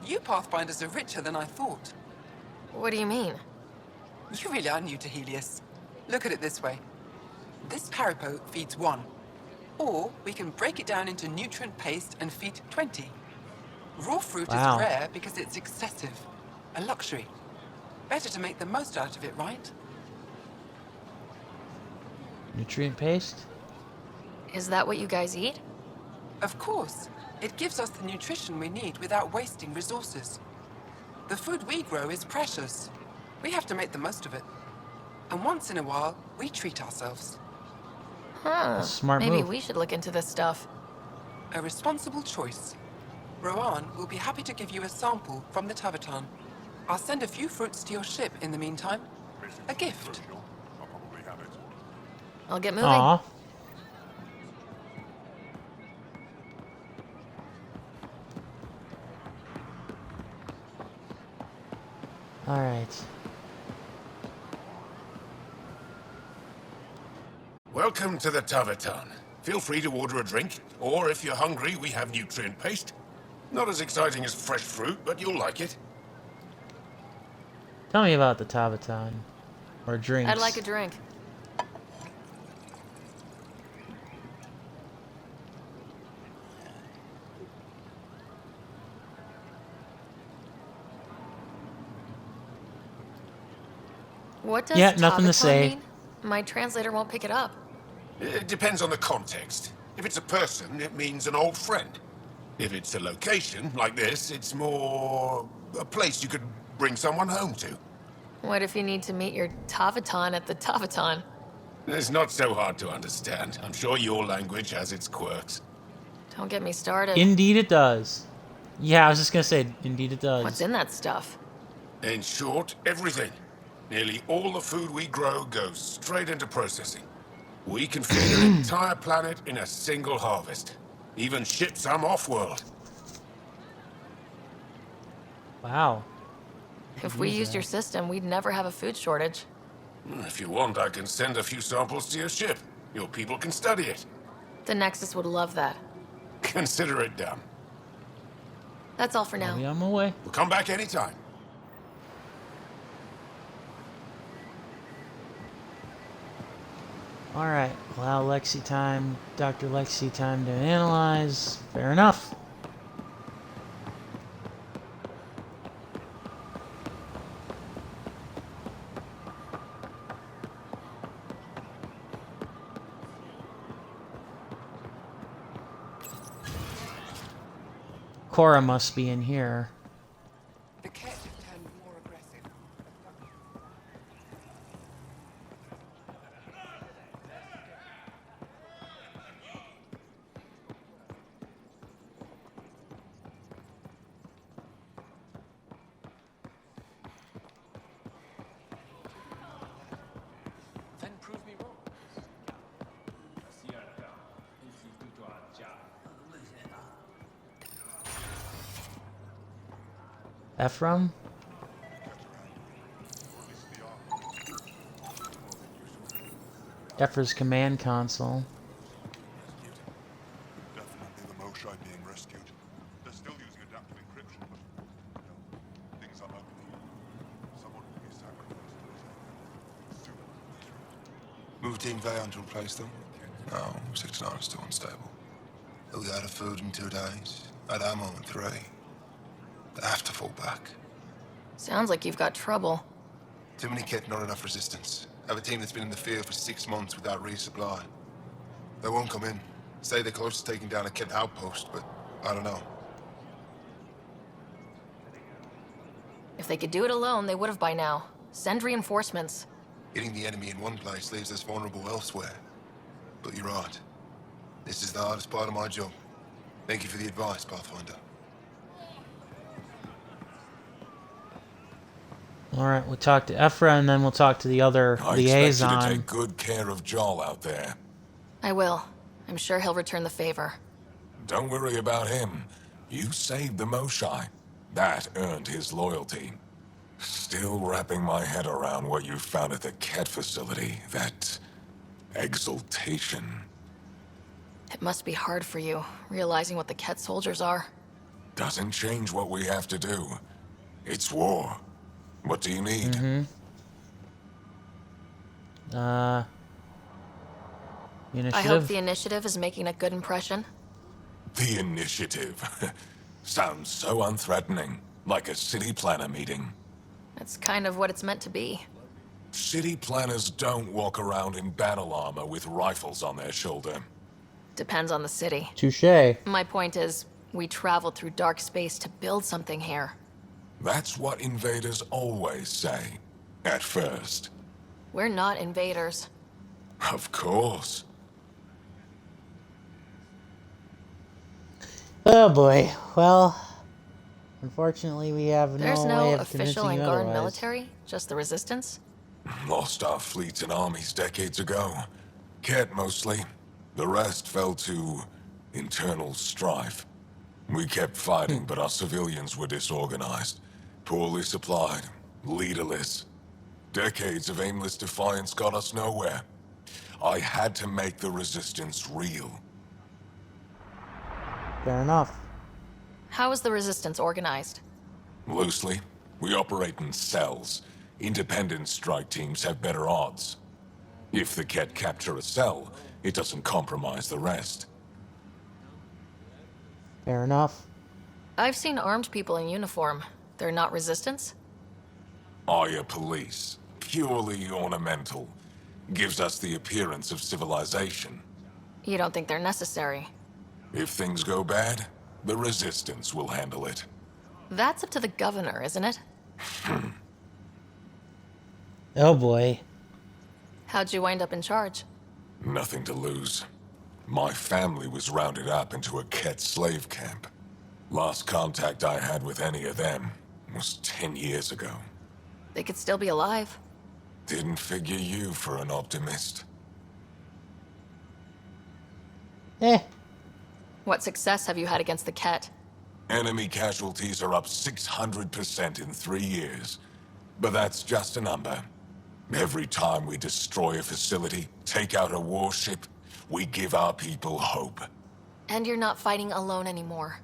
You Pathfinders are richer than I thought. What do you mean? You really are new to Helios. Look at it this way. This Parapo feeds 1. Or we can break it down into nutrient paste and feed 20. Raw fruit Wow. is rare because it's excessive. A luxury. Better to make the most out of it, right? Nutrient paste? Is that what you guys eat? Of course. It gives us the nutrition we need without wasting resources. The food we grow is precious. We have to make the most of it. And once in a while, we treat ourselves. Huh. Smart Maybe move. we should look into this stuff. A responsible choice. Rowan will be happy to give you a sample from the Tavatan. I'll send a few fruits to your ship in the meantime. A gift. I'll get moving. Aw. Alright. Welcome to the Tavatan. Feel free to order a drink, or if you're hungry, we have nutrient paste. Not as exciting as fresh fruit, but you'll like it. Tell me about the Tavatan. Or drinks. I'd like a drink. What does Yeah, nothing to Tavaton say. mean? My translator won't pick it up. It depends on the context. If it's a person, it means an old friend. If it's a location, like this, it's more a place you could bring someone home to. What if you need to meet your Tavaton at the Tavaton? It's not so hard to understand. I'm sure your language has its quirks. Don't get me started. Indeed it does. Yeah, I was just gonna say, indeed it does. What's in that stuff? In short, everything. Nearly all the food we grow goes straight into processing. We can feed an entire planet in a single harvest. Even ship some off-world. Wow. If we used your system, we'd never have a food shortage. If you want, I can send a few samples to your ship. Your people can study it. The Nexus would love that. Consider it done. That's all for now. I'll be on my way. We'll come back anytime. Alright, allow Lexi time, Dr. Lexi time to analyze. Fair enough. Cora must be in here. The cat have turned more aggressive. Then prove me wrong. Ephraim? Ephraim's command console. Definitely the Moshae being rescued. They're still using adaptive encryption, but things are ugly. Someone will be sacrificed. Move Team Veon to replace them? No, 6-9 is still unstable. They'll be out of food in 2 days. Out of ammo in 3. They have to fall back. Sounds like you've got trouble. Too many kit, not enough resistance. I have a team that's been in the field for 6 months without resupply. They won't come in. Say they're close to taking down a kit outpost, but I don't know. If they could do it alone, they would have by now. Send reinforcements. Hitting the enemy in one place leaves us vulnerable elsewhere. But you're right. This is the hardest part of my job. Thank you for the advice, Pathfinder. Alright, we'll talk to Ephra and then we'll talk to the other liaison. I expect you to take good care of Jarl out there. I will. I'm sure he'll return the favor. Don't worry about him. You saved the Moshae. That earned his loyalty. Still wrapping my head around what you found at the Ket facility. That exaltation. It must be hard for you, realizing what the Ket soldiers are. Doesn't change what we have to do. It's war. What do you need? Initiative? I hope the initiative is making a good impression. The initiative. Sounds so unthreatening. Like a city planner meeting. That's kind of what it's meant to be. City planners don't walk around in battle armor with rifles on their shoulder. Depends on the city. Touché. My point is, we traveled through dark space to build something here. That's what invaders always say. At first. We're not invaders. Of course. Oh boy. Well, unfortunately we have There's no no way of official convincing you Angaran otherwise. military, just the Resistance? Lost our fleets and armies decades ago. Ket mostly. The rest fell to internal strife. We kept fighting, but our civilians were disorganized. Poorly supplied. Leaderless. Decades of aimless defiance got us nowhere. I had to make the Resistance real. Fair enough. How is the Resistance organized? Loosely, we operate in cells. Independent strike teams have better odds. If the Ket capture a cell, it doesn't compromise the rest. Fair enough. I've seen armed people in uniform. They're not Resistance? Aya police. purely ornamental. Gives us the appearance of civilization. You don't think they're necessary? If things go bad, the Resistance will handle it. That's up to the governor, isn't it? Oh boy. How'd you wind up in charge? Nothing to lose. My family was rounded up into a Ket slave camp. Last contact I had with any of them was 10 years ago. They could still be alive. Didn't figure you for an optimist. What success have you had against the Ket? Enemy casualties are up 600% in 3 years. But that's just a number. Every time we destroy a facility, take out a warship, we give our people hope. And you're not fighting alone anymore.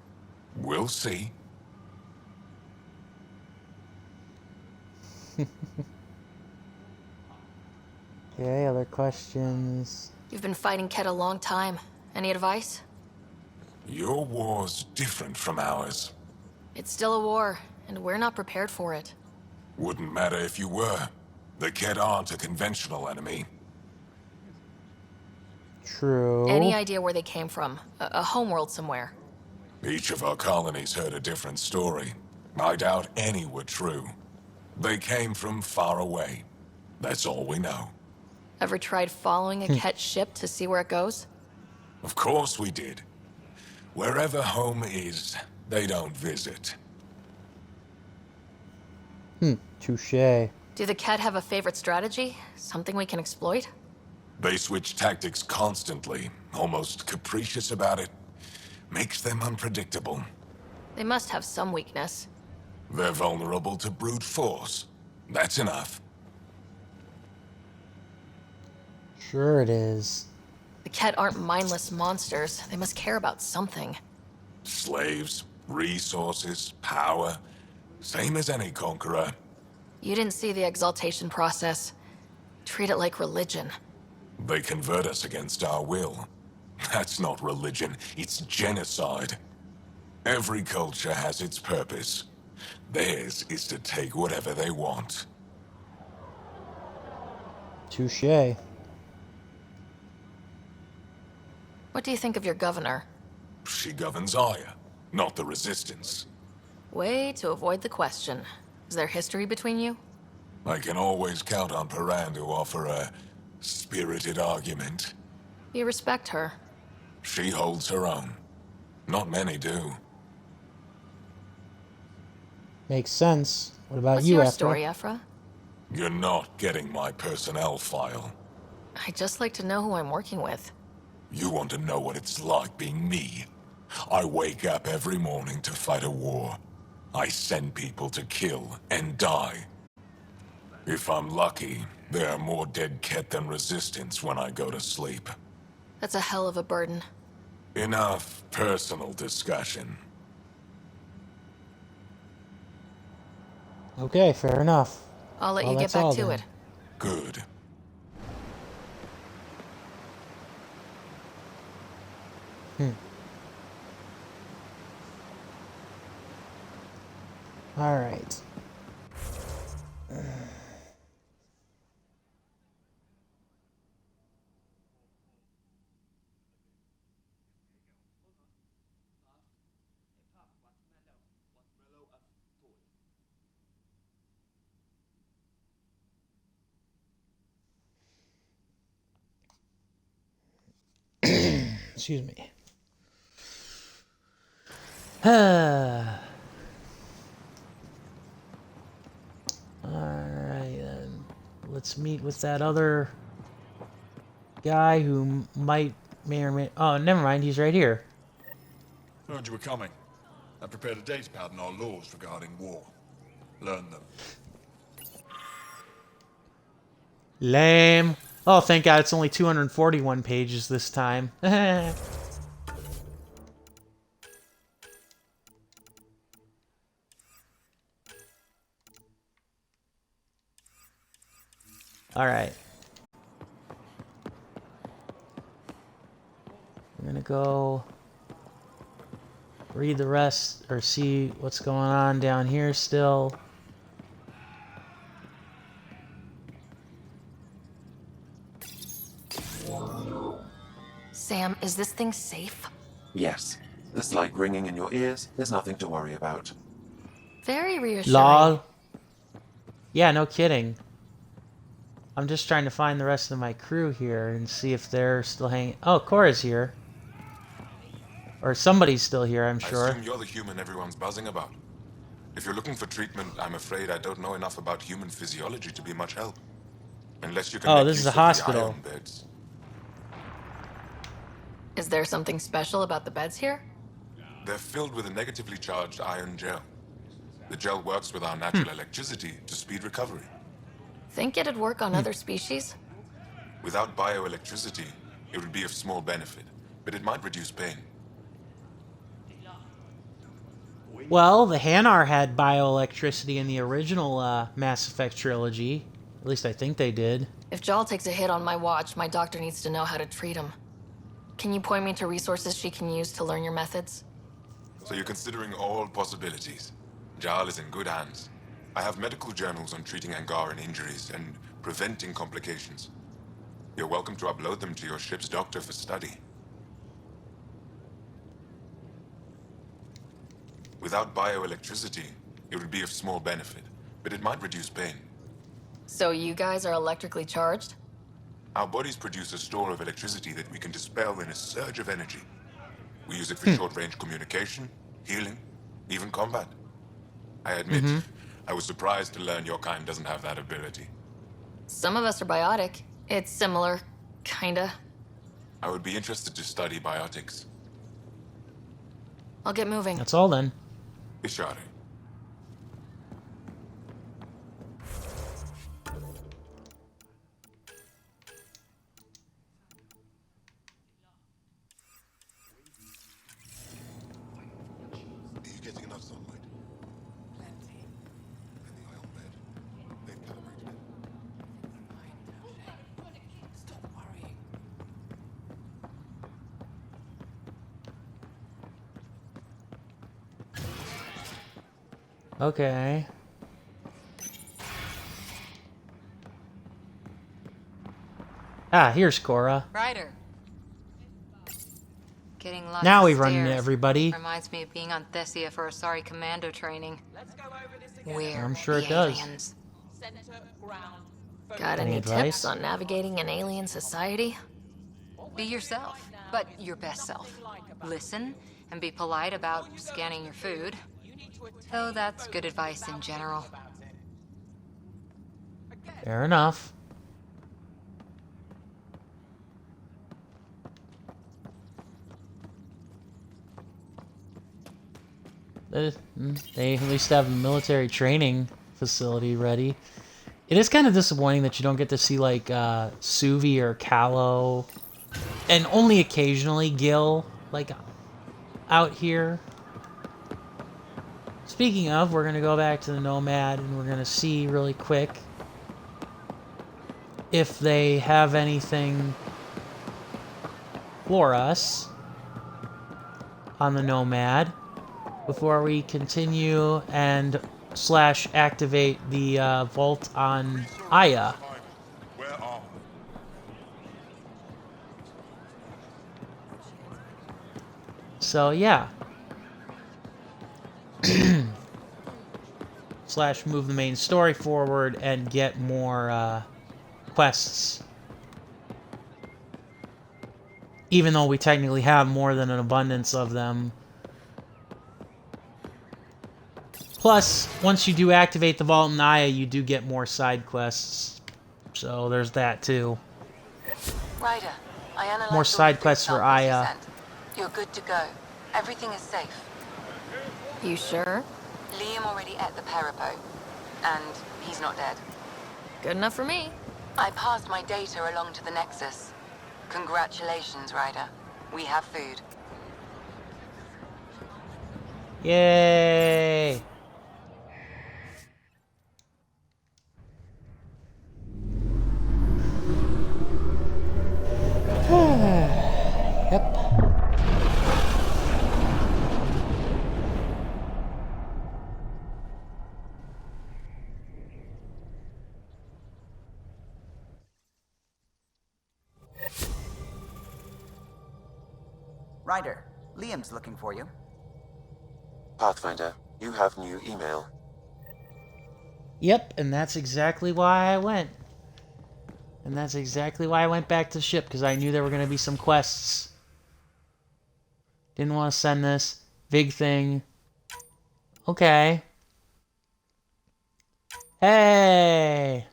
We'll see. Okay, other questions? You've been fighting Ket a long time. Any advice? Your war's different from ours. It's still a war, and we're not prepared for it. Wouldn't matter if you were. The Ket aren't a conventional enemy. True. Any idea where they came from? A homeworld somewhere? Each of our colonies heard a different story. I doubt any were true. They came from far away. That's all we know. Ever tried following a Ket ship to see where it goes? Of course we did. Wherever home is, they don't visit. Touché. Do the Ket have a favorite strategy? Something we can exploit? They switch tactics constantly, almost capricious about it. Makes them unpredictable. They must have some weakness. They're vulnerable to brute force. That's enough. Sure it is. The Ket aren't mindless monsters. They must care about something. Slaves, resources, power. Same as any conqueror. You didn't see the exaltation process. Treat it like religion. They convert us against our will. That's not religion, it's genocide. Every culture has its purpose. Theirs is to take whatever they want. Touché. What do you think of your governor? She governs Aya, not the Resistance. Way to avoid the question. Is there history between you? I can always count on Paran to offer a spirited argument. You respect her. She holds her own. Not many do. Makes sense. What about What's you, your Ephra? story, Ephra? You're not getting my personnel file. I'd just like to know who I'm working with. You want to know what it's like being me? I wake up every morning to fight a war. I send people to kill and die. If I'm lucky, there are more dead Ket than Resistance when I go to sleep. That's a hell of a burden. Enough personal discussion. Okay, fair enough. I'll let Well, you get that's back all to then. it. Good. All right. Excuse me. Alright then. Let's meet with that other guy who may or may... Oh, never mind. He's right here. Heard you were coming. I prepared a datapad on our laws regarding war. Learn them. Lame. Oh, thank God it's only 241 pages this time. Alright. I'm gonna go read the rest, or see what's going on down here still. Sam, is this thing safe? Yes. The slight ringing in your ears is nothing to worry about. Very reassuring. Lol. Yeah, no kidding. I'm just trying to find the rest of my crew here and see if they're still hanging. Oh, Cora's here. Or somebody's still here, I'm I sure. assume you're the human everyone's buzzing about. If you're looking for treatment, I'm afraid I don't know enough about human physiology to be much help. Unless you can Oh, make this is use a of the hospital. ion beds. Is there something special about the beds here? They're filled with a negatively charged ion gel. The gel works with our natural electricity to speed recovery. Think it'd work on other species? Without bioelectricity, it would be of small benefit, but it might reduce pain. Well, the Hanar had bioelectricity in the original Mass Effect trilogy. At least I think they did. If Jal takes a hit on my watch, my doctor needs to know how to treat him. Can you point me to resources she can use to learn your methods? So you're considering all possibilities. Jal is in good hands. I have medical journals on treating Angaran injuries and preventing complications. You're welcome to upload them to your ship's doctor for study. Without bioelectricity, it would be of small benefit, but it might reduce pain. So you guys are electrically charged? Our bodies produce a store of electricity that we can dispel in a surge of energy. We use it for short-range communication, healing, even combat. I admit, I was surprised to learn your kind doesn't have that ability. Some of us are biotic. It's similar, kinda. I would be interested to study biotics. I'll get moving. That's all then. Ishari. Are you getting enough sunlight? Plenty. And the ion bed? They've calibrated it. Stop worrying. Okay. Ah, here's Cora. Ryder. Getting lots Now of we run into stairs. everybody. Reminds me of being on Thessia for Asari commando training. Where I'm sure the it does. aliens? Got Any any advice? tips on navigating an alien society? Be yourself, but your best self. Listen and be polite about scanning your food. Though that's good advice in general. Fair enough. They at least have a military training facility ready. It is kind of disappointing that you don't get to see like Suvi or Callow, and only occasionally Gil like out here. Speaking of, we're gonna go back to the Nomad and we're gonna see really quick if they have anything for us on the Nomad before we continue and / activate the vault on Aya. Where are So yeah. / move the main story forward and get more quests. Even though we technically have more than an abundance of them. Plus, once you do activate the Vault in Aya, you do get more side quests. So there's that too. Ryder, I analyzed More all side the quests for samples you Aya. sent. You're good to go. Everything is safe. You sure? Liam already ate the Peripo, and he's not dead. Good enough for me. I passed my data along to the Nexus. Congratulations, Ryder. We have food. Yay! Yep. Ryder, Liam's looking for you. Pathfinder, you have new email. Yep, and that's exactly why I went. And that's exactly why I went back to the ship, because I knew there were going to be some quests. Didn't want to send this. Big thing. Okay. Hey!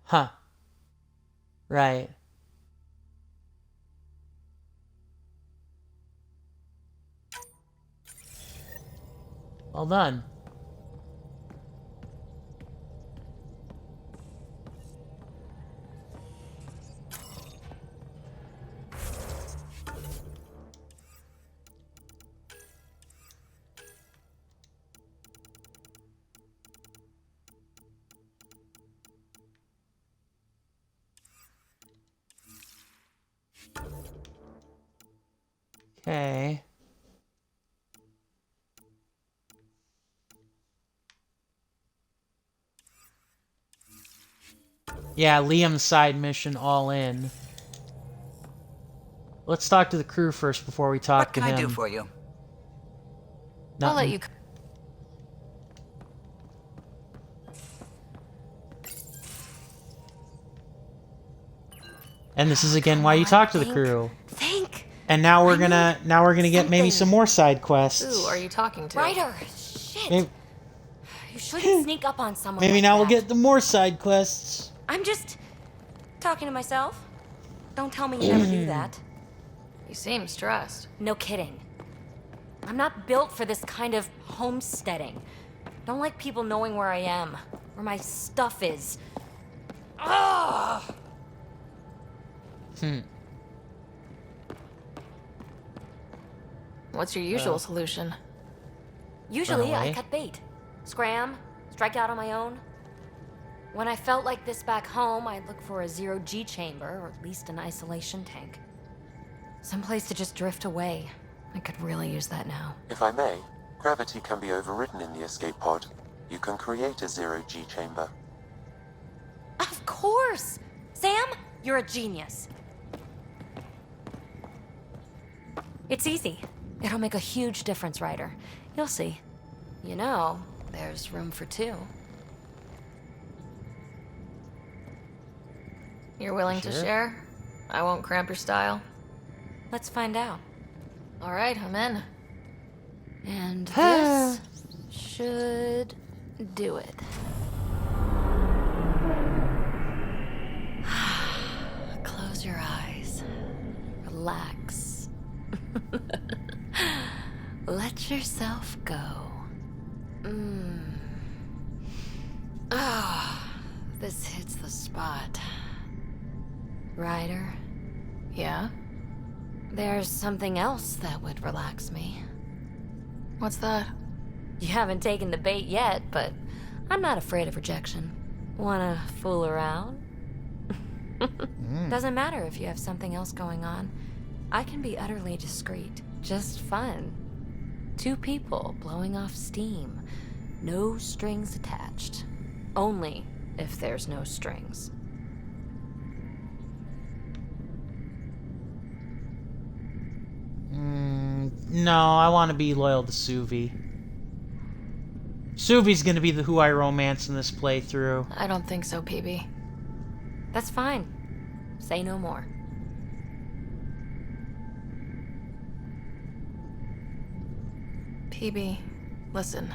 Huh. Right. Well done. Okay. Yeah, Liam's side mission all in. Let's talk to the crew first before we talk to him. What can I do for you? Nothing. I'll let you... And this is again why you talk to the crew. Think. And now we're gonna get maybe some more side quests. Who are you talking to? Ryder, shit. Maybe, You shouldn't sneak up on someone maybe like now that. we'll get the more side quests. I'm just talking to myself. Don't tell me you never do that. You seem stressed. No kidding. I'm not built for this kind of homesteading. Don't like people knowing where I am, where my stuff is. Ugh! What's your usual solution? Usually Run I away? cut bait. Scram, strike out on my own. When I felt like this back home, I'd look for a zero-G chamber, or at least an isolation tank. Someplace to just drift away. I could really use that now. If I may, gravity can be overridden in the escape pod. You can create a zero-G chamber. Of course! Sam, you're a genius. It's easy. It'll make a huge difference, Ryder. You'll see. You know, there's room for two. You're willing to share? I won't cramp your style. Let's find out. All right, I'm in. And this should do it. Close your eyes. Relax. Let yourself go. This hits the spot. Ryder? Yeah? There's something else that would relax me. What's that? You haven't taken the bait yet, but I'm not afraid of rejection. Wanna fool around? Doesn't matter if you have something else going on. I can be utterly discreet. Just fun. Two people blowing off steam. No strings attached. Only if there's no strings. No, I want to be loyal to Suvi. Suvi's gonna be the who I romance in this playthrough. I don't think so, PB. That's fine. Say no more. PB, listen.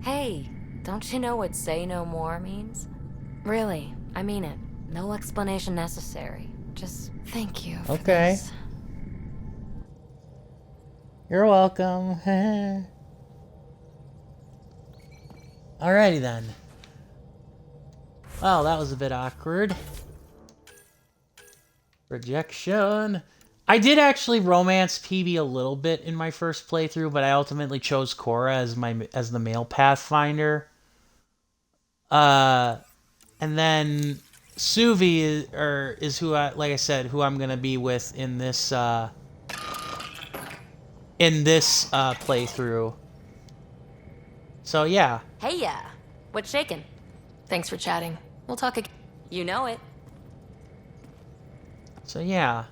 Hey, don't you know what say no more means? Really, I mean it. No explanation necessary. Just thank you for Okay. this. You're welcome. Alrighty then. Well, that was a bit awkward. Rejection. I did actually romance PB a little bit in my first playthrough, but I ultimately chose Cora as the male Pathfinder. And then Suvi is who who I'm gonna be with in this in this playthrough. So yeah. Hey, yeah. What's shaking? Thanks for chatting. We'll talk again. You know it. So yeah.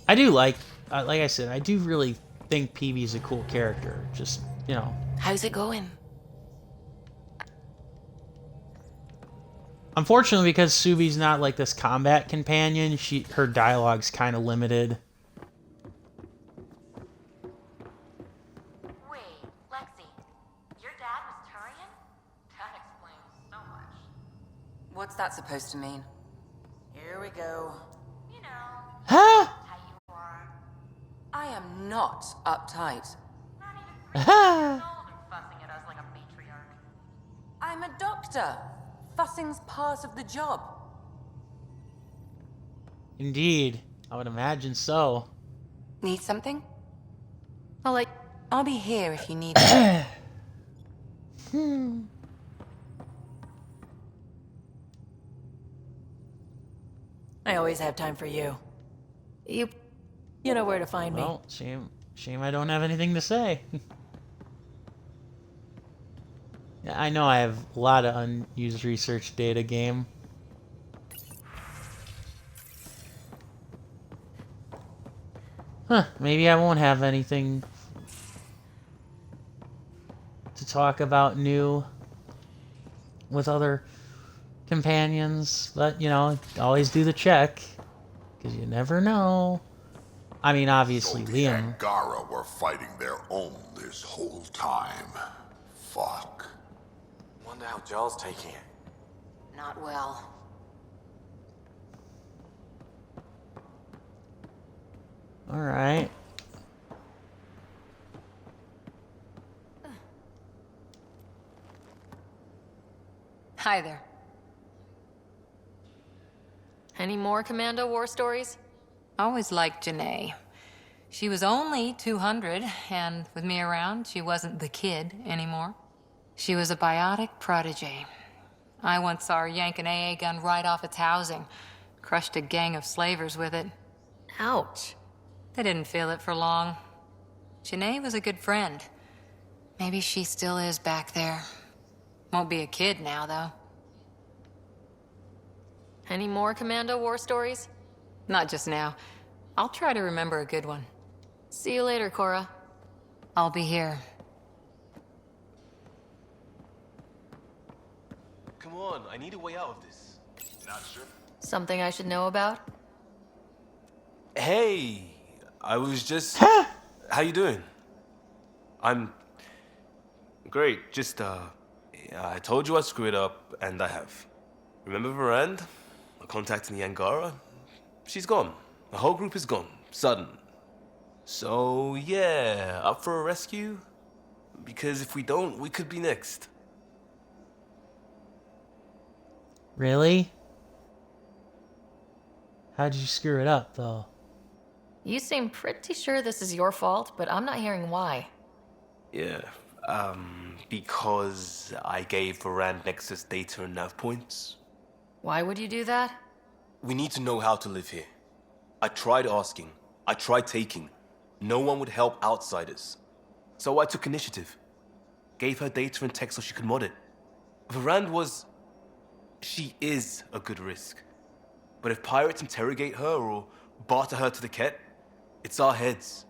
I do like I said, I do really think Peevee's a cool character. Just, you know. How's it going? Unfortunately, because Subi's not like this combat companion, her dialogue's kind of limited. Wait, Lexi, your dad was Turian? That explains so much. What's that supposed to mean? Here we go. You know. Huh? I am not uptight. Huh? Fussing at us like a matriarch. I'm a doctor. Fussing's part of the job. Indeed. I would imagine so. Need something? I'll be here if you need it. I always have time for you. You know where to find me. Well, shame I don't have anything to say. Yeah, I know I have a lot of unused research data game. Huh, maybe I won't have anything to talk about new with other companions, but, you know, always do the check, because you never know. I mean, obviously, So Liam. Angara were fighting their own this whole time. Fuck. Wonder how Jarl's taking it. Not well. Alright. Hi there. Any more Commando war stories? Always liked Janae. She was only 200, and with me around, she wasn't the kid anymore. She was a biotic protege. I once saw her yank an AA gun right off its housing. Crushed a gang of slavers with it. Ouch. They didn't feel it for long. Janae was a good friend. Maybe she still is back there. Won't be a kid now, though. Any more Commando war stories? Not just now. I'll try to remember a good one. See you later, Cora. I'll be here. Come on, I need a way out of this. Not sure. Something I should know about? Hey, I was just... How you doing? I'm... Great, just, I told you I screwed up, and I have. Remember Varand? I contacted the Angara? She's gone. The whole group is gone. Sudden. So, yeah, up for a rescue? Because if we don't, we could be next. Really? How'd you screw it up, though? You seem pretty sure this is your fault, but I'm not hearing why. Yeah, because I gave Varand Nexus data and nav points. Why would you do that? We need to know how to live here. I tried asking. I tried taking. No one would help outsiders. So I took initiative. Gave her data and tech so she could mod it. Varand was... She is a good risk. But if pirates interrogate her or barter her to the Ket, it's our heads.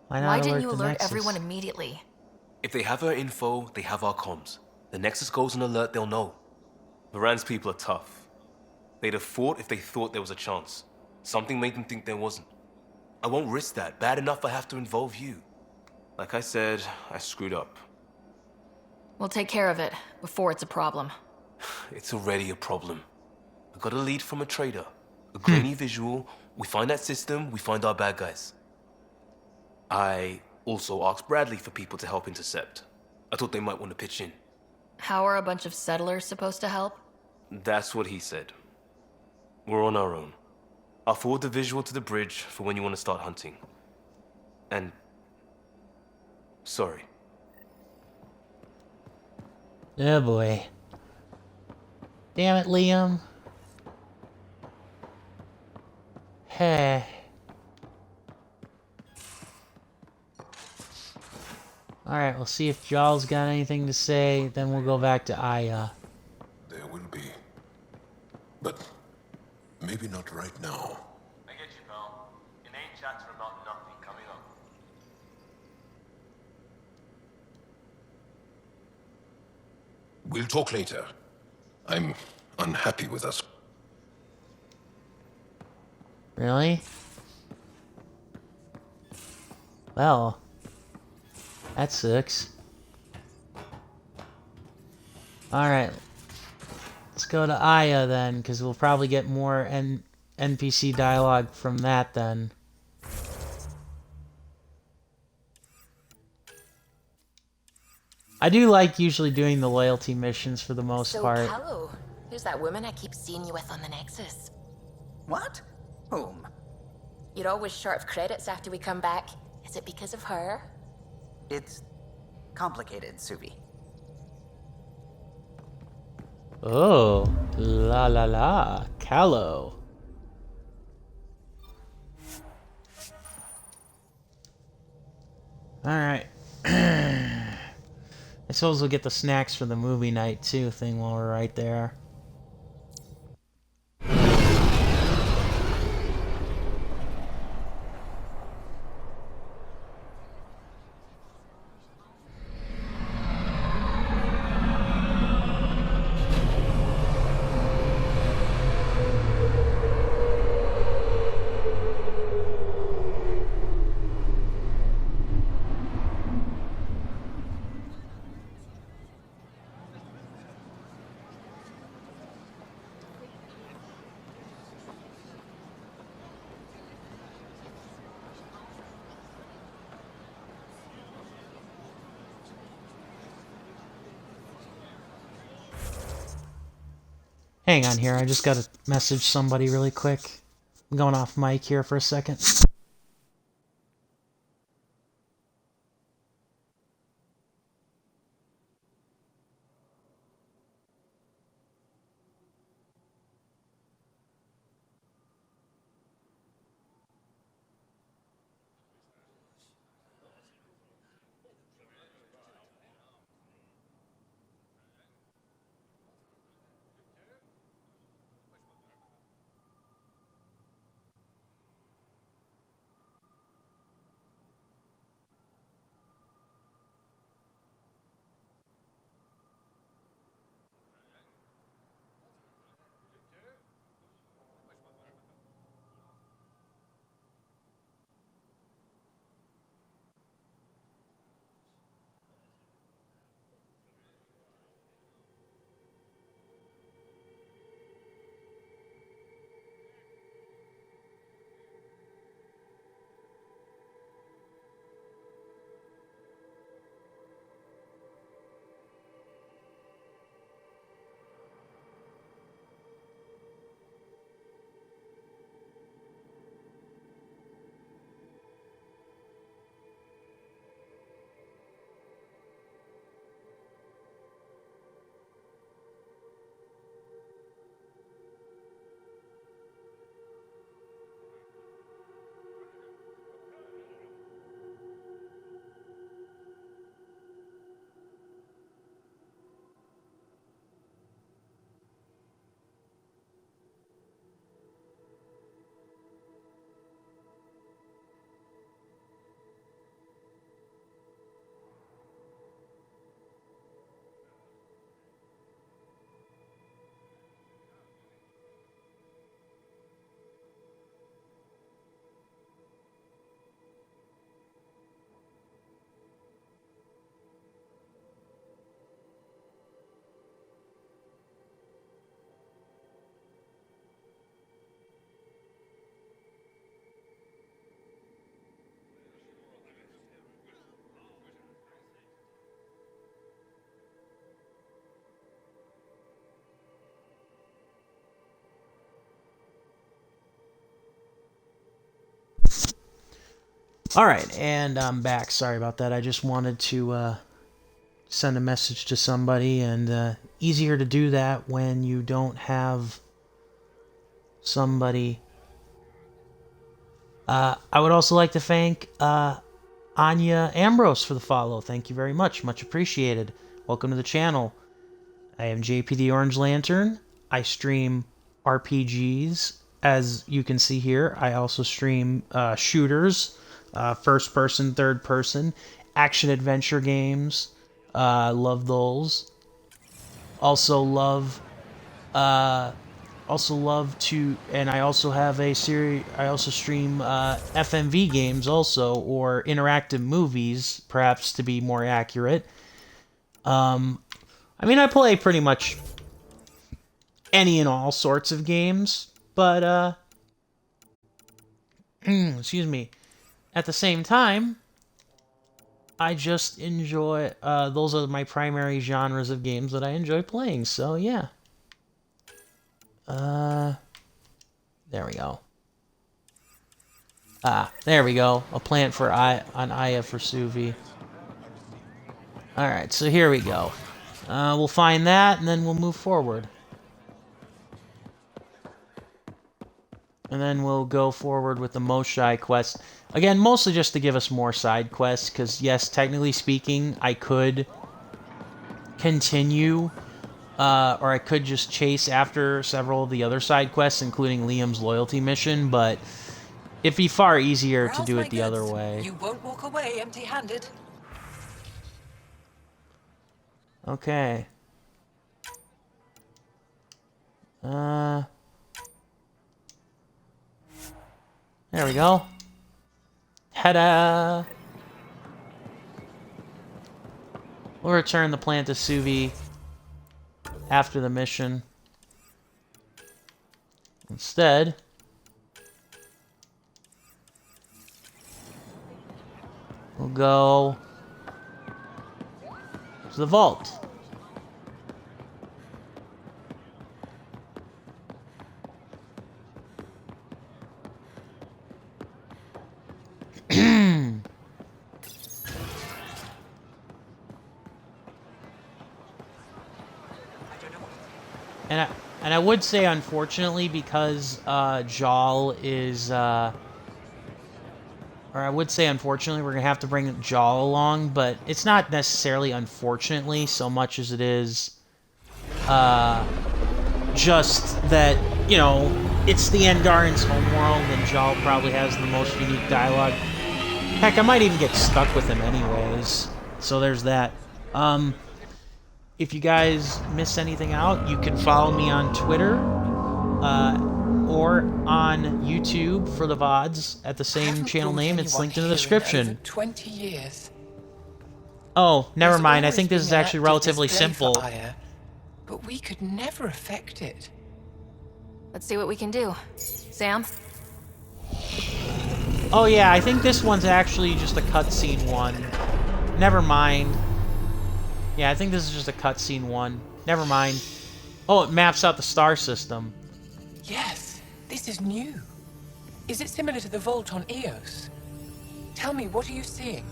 Why didn't you alert everyone immediately? If they have her info, they have our comms. The Nexus goes on alert, they'll know. Varand's people are tough. They'd have fought if they thought there was a chance. Something made them think there wasn't. I won't risk that. Bad enough I have to involve you. Like I said, I screwed up. We'll take care of it before it's a problem. It's already a problem. I got a lead from a trader. A grainy visual. We find that system, we find our bad guys. I also asked Bradley for people to help intercept. I thought they might want to pitch in. How are a bunch of settlers supposed to help? That's what he said. We're on our own. I'll forward the visual to the bridge for when you want to start hunting. And... sorry. Oh boy. Damn it, Liam. Heh. Alright, we'll see if Jaw's got anything to say, then we'll go back to Aya. There will be. But maybe not right now. I get you, pal. Inane chatter about nothing coming up. We'll talk later. I'm unhappy with us. Really? Well, that sucks. Alright. Let's go to Aya then, because we'll probably get more NPC dialogue from that then. I do like usually doing the loyalty missions for the most part. Hello. Who's that woman I keep seeing you with on the Nexus? What? Whom? You're always short of credits after we come back. Is it because of her? It's complicated, Suvi. Oh, la la la, Callow. Alright. I suppose we'll get the snacks for the movie night too thing while we're right there. Hang on here, I just gotta message somebody really quick. I'm going off mic here for a second. Alright, and I'm back. Sorry about that. I just wanted to send a message to somebody, and easier to do that when you don't have somebody I would also like to thank Anya Ambrose for the follow. Thank you very much. Much appreciated. Welcome to the channel. I am JPtheOrangeLantern. I stream RPGs, as you can see here. I also stream shooters, first person, third person, action adventure games. Love those. Also love to, and I also have a series. I also stream FMV games, also, or interactive movies, perhaps to be more accurate. I mean, I play pretty much any and all sorts of games, but excuse me. At the same time, I just enjoy. Those are my primary genres of games that I enjoy playing. So yeah. There we go. There we go. A plant for on Aya for Suvi. Alright, so here we go. We'll find that, and then we'll move forward. And then we'll go forward with the Moshai quest. Again, mostly just to give us more side quests, because yes, technically speaking, I could continue, or I could just chase after several of the other side quests, including Liam's loyalty mission, but it'd be far easier to do it the other way. You won't walk away empty-handed. Okay. There we go. Ta-da! We'll return the plant to Suvi after the mission. Instead, we'll go to the vault. And I would say, unfortunately, because Jal is, or I would say, unfortunately, we're gonna have to bring Jal along, but it's not necessarily unfortunately so much as it is, just that, you know, it's the Angaran's homeworld, and Jal probably has the most unique dialogue. Heck, I might even get stuck with him anyways. So there's that. If you guys miss anything out, you can follow me on Twitter or on YouTube for the VODs at the same channel name. It's linked in the description. Over 20 years. Oh, never There's mind. I always think this been is an actually active relatively display for simple. Aya, but we could never affect it. Let's see what we can do. Sam? Oh yeah, I think this one's actually just a cutscene one. Never mind. Yeah, I think this is just a cutscene one. Never mind. Oh, it maps out the star system. Yes, this is new. Is it similar to the vault on Eos? Tell me, what are you seeing?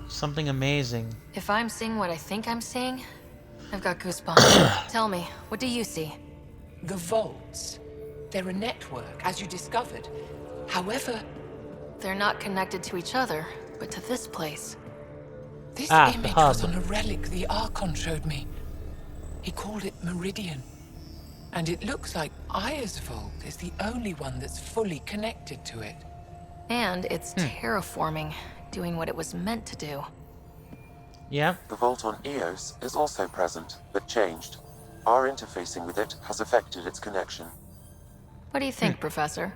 Something amazing. If I'm seeing what I think I'm seeing, I've got goosebumps. Tell me, what do you see? The vaults. They're a network, as you discovered. However, they're not connected to each other, but to this place. This the image hub. was on a relic the Archon showed me. He called it Meridian. And it looks like Aya's vault is the only one that's fully connected to it. And it's terraforming, doing what it was meant to do. Yeah. The vault on Eos is also present, but changed. Our interfacing with it has affected its connection. What do you think, Professor?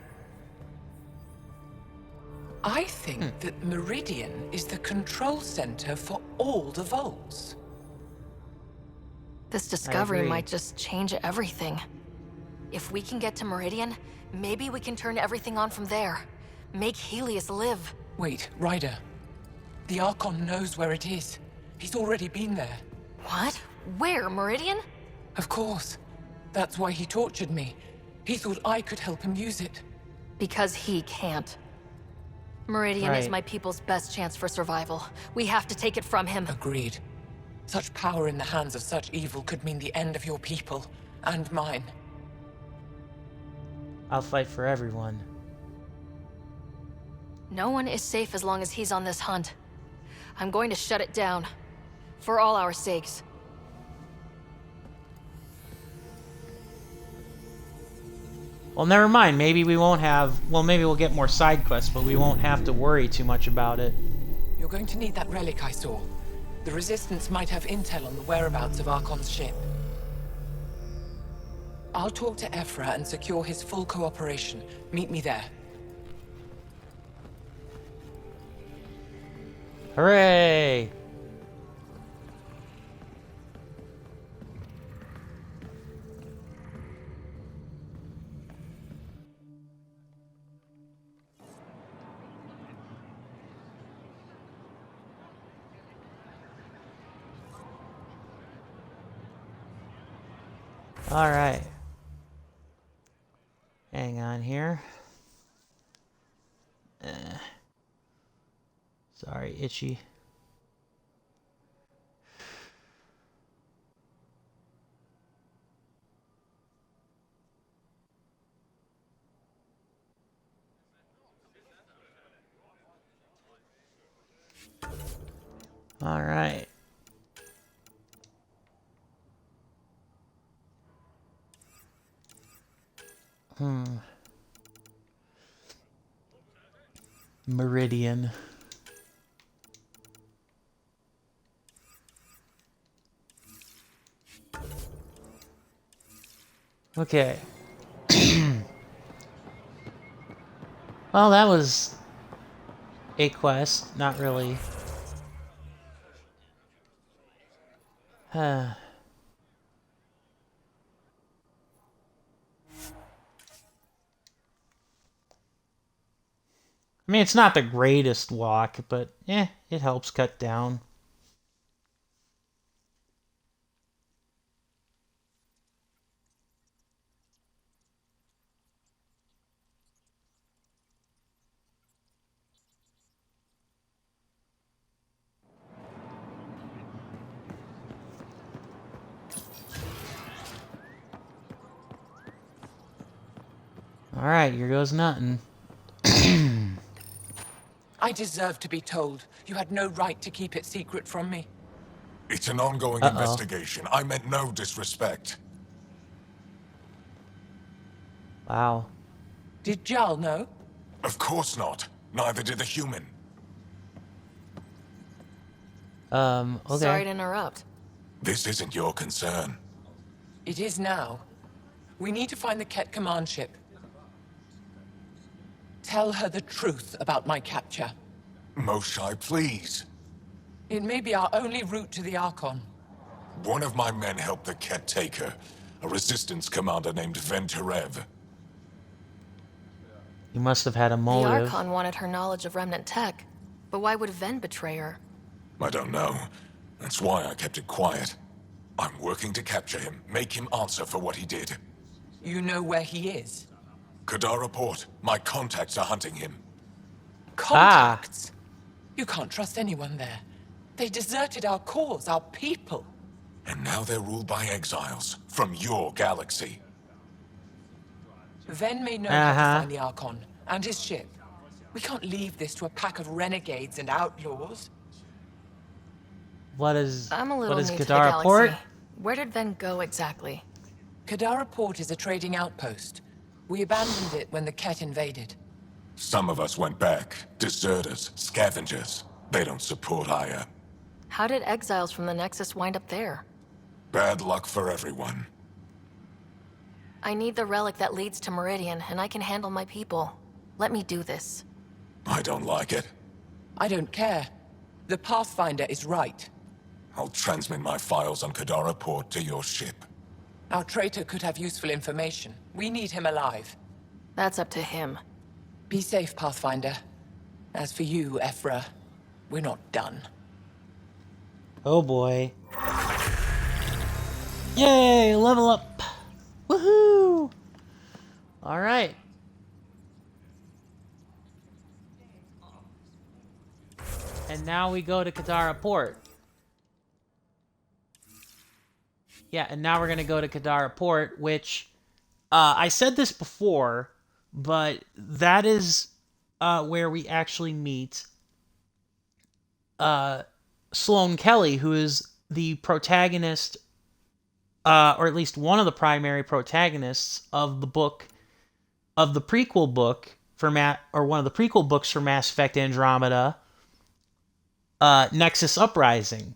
I think that Meridian is the control center for all the vaults. This discovery agree. might just change everything. If we can get to Meridian, maybe we can turn everything on from there. Make Helios live. Wait, Ryder. The Archon knows where it is. He's already been there. What? Where? Meridian? Of course. That's why he tortured me. He thought I could help him use it. Because he can't. Meridian is Right. my people's best chance for survival. We have to take it from him. Agreed. Such power in the hands of such evil could mean the end of your people, and mine. I'll fight for everyone. No one is safe as long as he's on this hunt. I'm going to shut it down. For all our sakes. Well, never mind. Maybe we won't have... Well, maybe we'll get more side quests, but we won't have to worry too much about it. You're going to need that relic I saw. The Resistance might have intel on the whereabouts of Archon's ship. I'll talk to Ephra and secure his full cooperation. Meet me there. Hooray! All right. Hang on here. Sorry, itchy. All right. Meridian. Okay. Well, that was a quest, not really. I mean, it's not the greatest walk, but it helps cut down. Alright, here goes nothing. I deserve to be told. You had no right to keep it secret from me. It's an ongoing investigation. I meant no disrespect. Wow. Did Jal know? Of course not. Neither did the human. Okay. Sorry to interrupt. This isn't your concern. It is now. We need to find the Ket command ship. Tell her the truth about my capture. Moshai, please. It may be our only route to the Archon. One of my men helped the Ket take her. A resistance commander named Venturev. You must have had a The motive. Archon wanted her knowledge of remnant tech. But why would Ven betray her? I don't know. That's why I kept it quiet. I'm working to capture him, make him answer for what he did. You know where he is? Kadara Port. My contacts are hunting him. Contacts? You can't trust anyone there. They deserted our cause, our people. And now they're ruled by exiles from your galaxy. Ven may know how to find the Archon and his ship. We can't leave this to a pack of renegades and outlaws. What is I'm a little what is new to the Kadara galaxy. Port? Where did Ven go exactly? Kadara Port is a trading outpost. We abandoned it when the Ket invaded. Some of us went back. Deserters, scavengers. They don't support Aya. How did exiles from the Nexus wind up there? Bad luck for everyone. I need the relic that leads to Meridian, and I can handle my people. Let me do this. I don't like it. I don't care. The Pathfinder is right. I'll transmit my files on Kadara Port to your ship. Our traitor could have useful information. We need him alive. That's up to him. Be safe, Pathfinder. As for you, Ephra, we're not done. Oh boy. Yay, level up. Woohoo! Alright. And now we go to Kadara Port. Yeah, and now we're going to go to Kadara Port, which I said this before, but that is where we actually meet Sloane Kelly, who is the protagonist, or at least one of the primary protagonists of the book, of the prequel book for one of the prequel books for Mass Effect Andromeda, Nexus Uprising.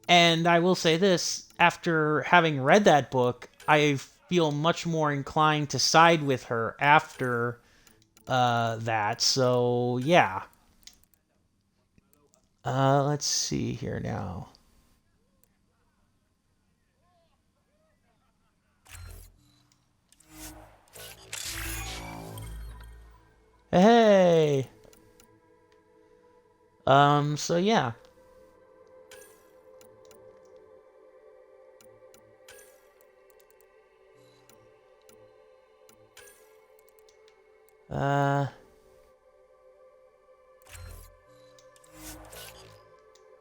And I will say this, after having read that book, I feel much more inclined to side with her after that. So, yeah. Let's see here now. Hey! So yeah.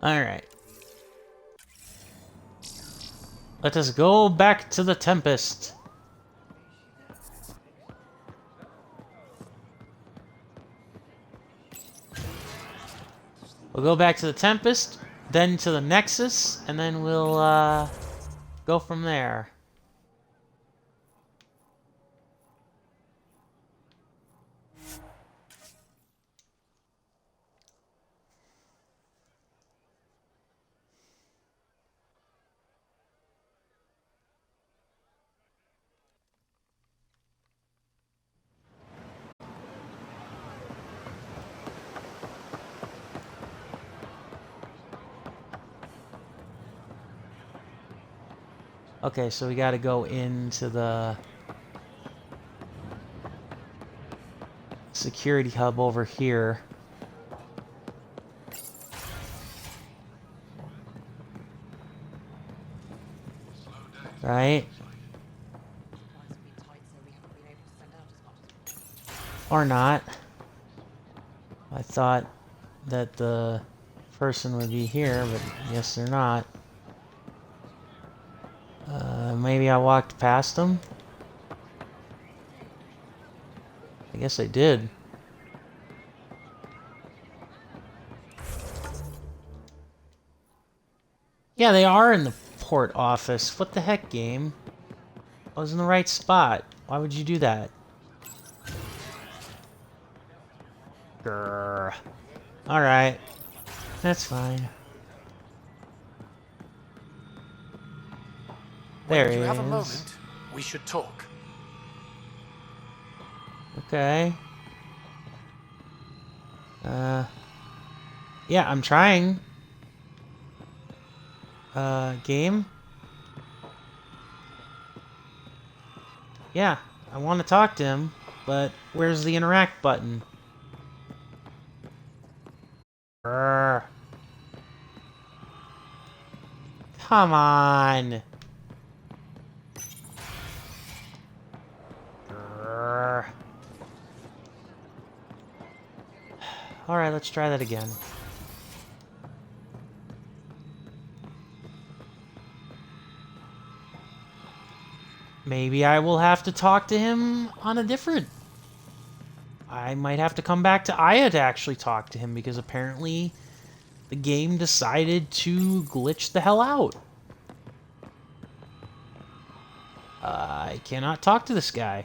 Alright. Let us go back to the Tempest. We'll go back to the Tempest, then to the Nexus, and then we'll, go from there. Okay, so we gotta go into the security hub over here. Right? Or not. I thought that the person would be here, but I guess they're not. Maybe I walked past them? I guess I did. Yeah, they are in the port office. What the heck, game? I was in the right spot. Why would you do that? Grrr. Alright. That's fine. There he is. If you have a moment, we should talk. Okay. Yeah, I'm trying. Game? Yeah, I want to talk to him, but where's the interact button? Grr. Come on. Grr. All right, let's try that again. Maybe I will have to talk to him on a different... I might have to come back to Aya to actually talk to him, because apparently the game decided to glitch the hell out. I cannot talk to this guy.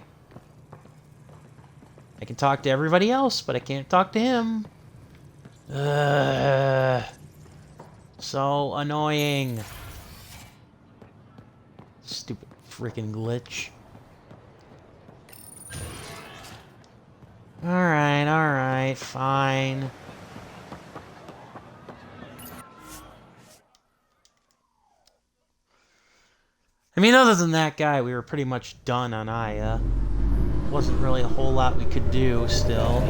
I can talk to everybody else, but I can't talk to him. So annoying. Stupid freaking glitch. Alright, fine. I mean, other than that guy, we were pretty much done on Aya. Wasn't really a whole lot we could do still.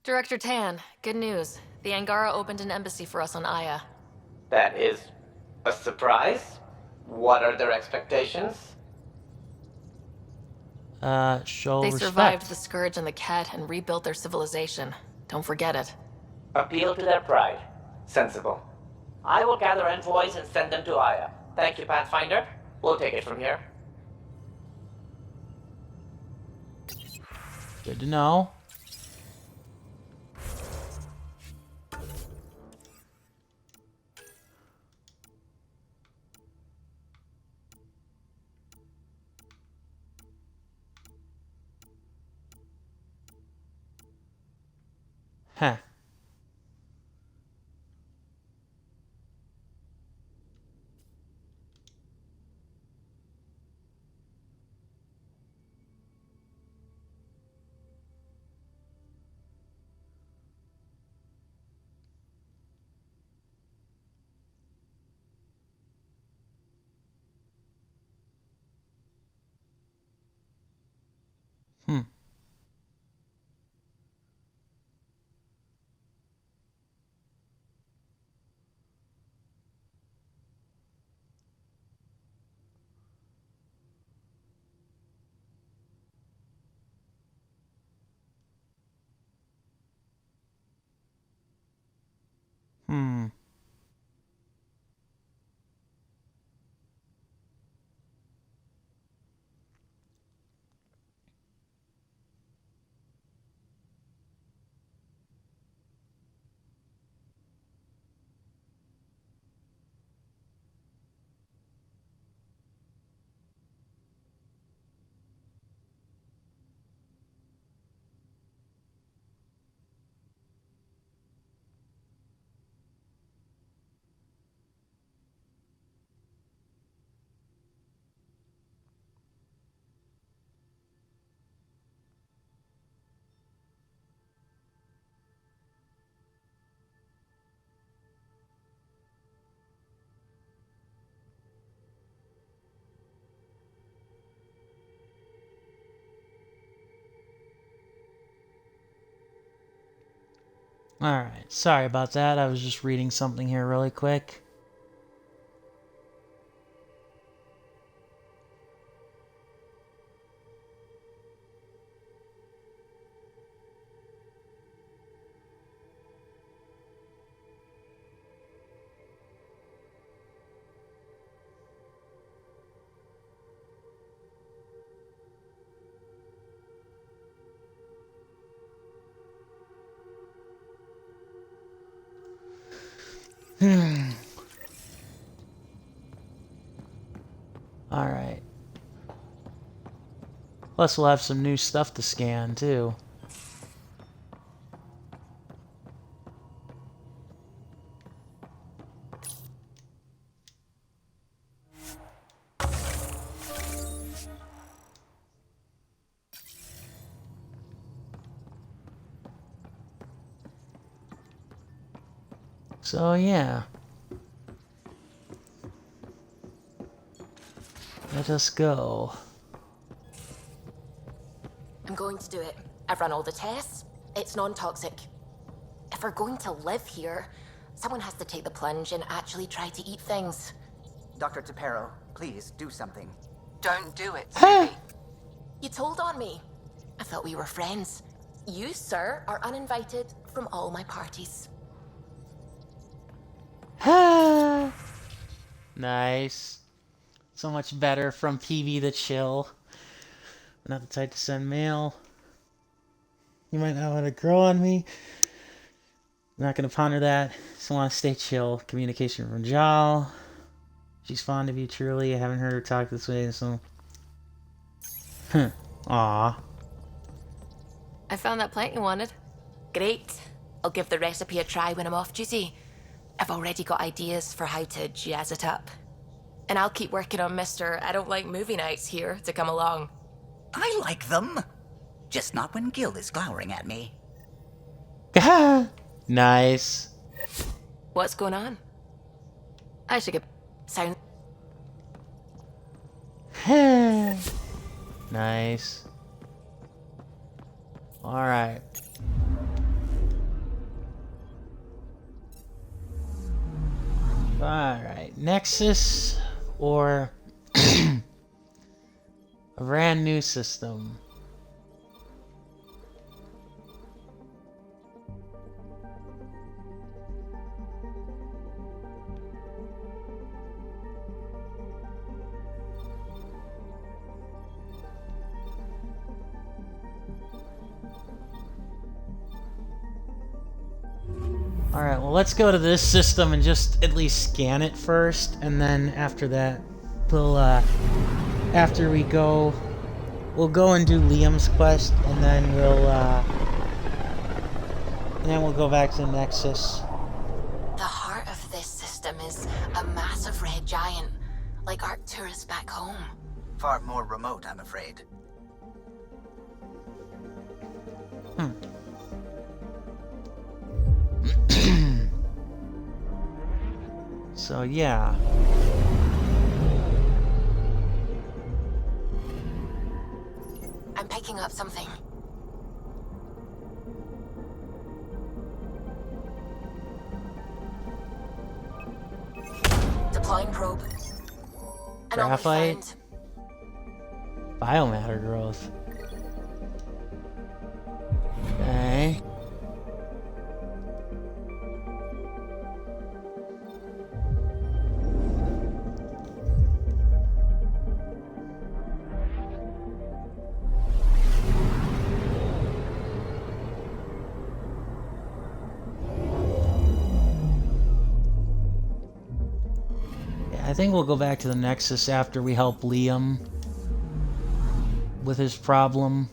Director Tan, good news. The Angara opened an embassy for us on Aya. That is a surprise? What are their expectations? Show They respect. survived the Scourge and the Cat and rebuilt their civilization. Don't forget it. Appeal to their pride. Sensible. I will gather envoys and send them to Aya. Thank you, Pathfinder. We'll take it from here. Good to know. Huh. Hmm. Hmm. Alright, sorry about that. I was just reading something here really quick. Alright. Plus we'll have some new stuff to scan, too. So, yeah. Let us go. I'm going to do it. I've run all the tests. It's non-toxic. If we're going to live here, someone has to take the plunge and actually try to eat things. Dr. Tapero, please do something. Don't do it, Subi. You told on me. I thought we were friends. You, sir, are uninvited from all my parties. Nice. So much better from PV the chill. Not the type to send mail. You might not want to grow on me. I'm not going to ponder that. Just want to stay chill. Communication from Jal. She's fond of you, truly. I haven't heard her talk this way, so... Aw. I found that plant you wanted. Great. I'll give the recipe a try when I'm off duty. I've already got ideas for how to jazz it up. And I'll keep working on Mr. I don't like movie nights here to come along. I like them. Just not when Gil is glowering at me. Nice. What's going on? I should get... Sound... Nice. Alright. Alright. Nexus or... A brand new system. Alright, well let's go to this system and just at least scan it first, and then after that, we'll, after we go, we'll go and do Liam's quest, and then we'll go back to the Nexus. The heart of this system is a massive red giant, like Arcturus back home. Far more remote, I'm afraid. So yeah. I'm picking up something. Deploying probe. Graphite. Biomatter growth. Okay. I think we'll go back to the Nexus after we help Liam with his problem.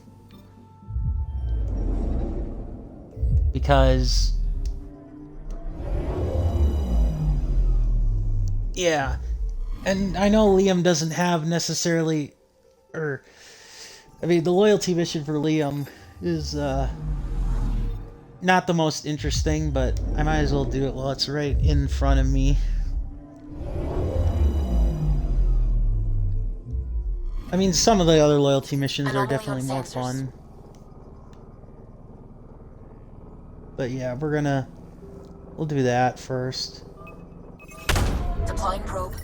Because... yeah. And I know Liam doesn't have necessarily... I mean, the loyalty mission for Liam is, not the most interesting, but I might as well do it while it's right in front of me. I mean, some of the other loyalty missions are definitely more fun. But yeah, we'll do that first. Deploying probe.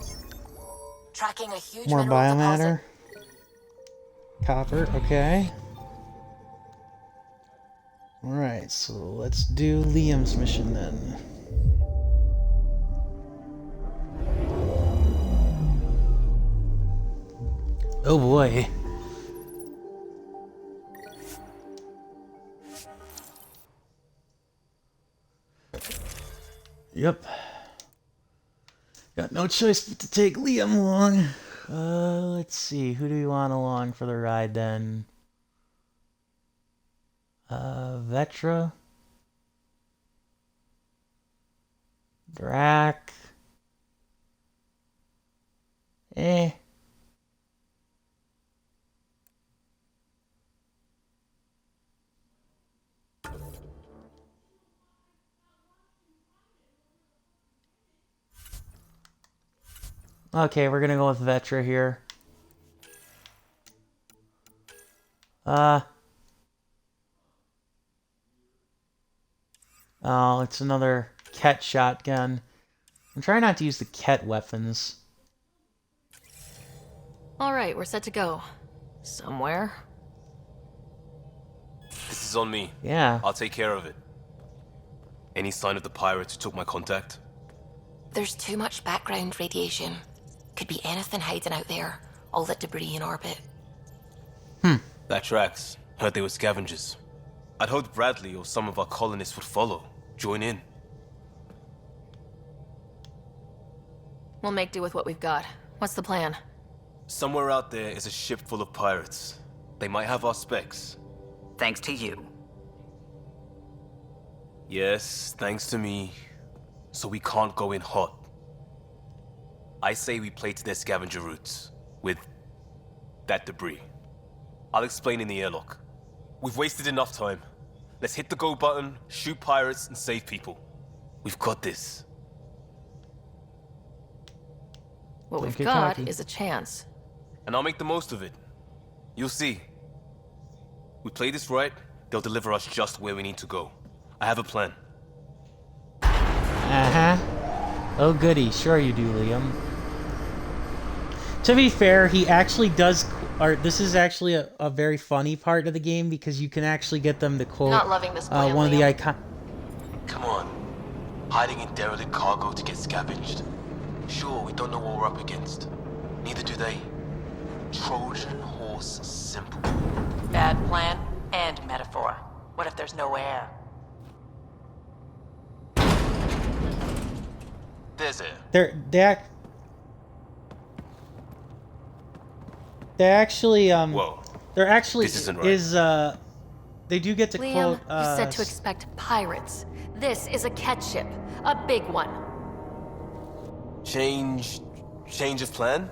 Tracking a huge More mineral biomatter. deposit. Copper, okay. Alright, so let's do Liam's mission then. Oh boy. Yep. Got no choice but to take Liam along. Let's see. Who do we want along for the ride then? Vetra. Drac. Okay, we're gonna go with Vetra here. Oh, it's another Ket shotgun. I'm trying not to use the Ket weapons. Alright, we're set to go. Somewhere. This is on me. Yeah. I'll take care of it. Any sign of the pirates who took my contact? There's too much background radiation. Could be anything hiding out there. All that debris in orbit. That tracks. Heard they were scavengers. I'd hoped Bradley or some of our colonists would follow. Join in. We'll make do with what we've got. What's the plan? Somewhere out there is a ship full of pirates. They might have our specs. Thanks to you. Yes, thanks to me. So we can't go in hot. I say we play to their scavenger routes. With that debris. I'll explain in the airlock. We've wasted enough time. Let's hit the go button, shoot pirates, and save people. We've got this. What we've got is a chance. And I'll make the most of it. You'll see. We play this right, they'll deliver us just where we need to go. I have a plan. Uh-huh. Oh goody, sure you do, Liam. To be fair, he actually does, or this is actually a very funny part of the game because you can actually get them to quote Not loving this plan, one of the Liam. icon. Come on. Hiding in derelict cargo to get scavenged. Sure, we don't know what we're up against. Neither do they. Trojan horse simple. Bad plan and metaphor. What if there's no air? There's air. They actually Whoa. there actually This isn't right. is they do get to Liam, quote you said to expect pirates. This is a cat ship. A big one. Change of plan?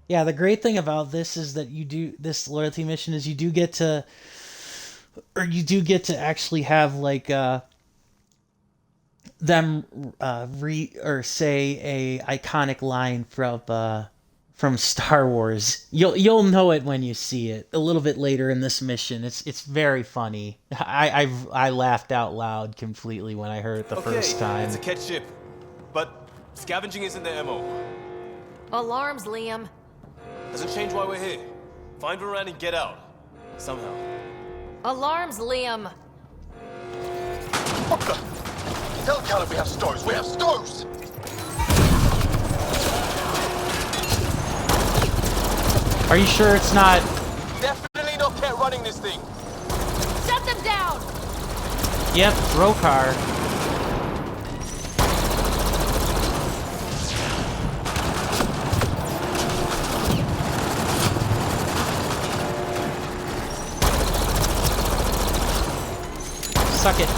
Yeah, the great thing about this is that this loyalty mission is you do get to actually have like them say a iconic line from Star Wars. You'll know it when you see it a little bit later in this mission. It's very funny. I laughed out loud completely when I heard it the first time. It's a cat ship, but scavenging isn't their MO. Alarms, Liam. Doesn't change why we're here. Find Varan and get out. Somehow. Alarms, Liam. What the? Tell Caleb we have stoves. We have stoves! Are you sure it's not? Definitely not Cat running this thing. Shut them down! Yep, Rokar. Suck it.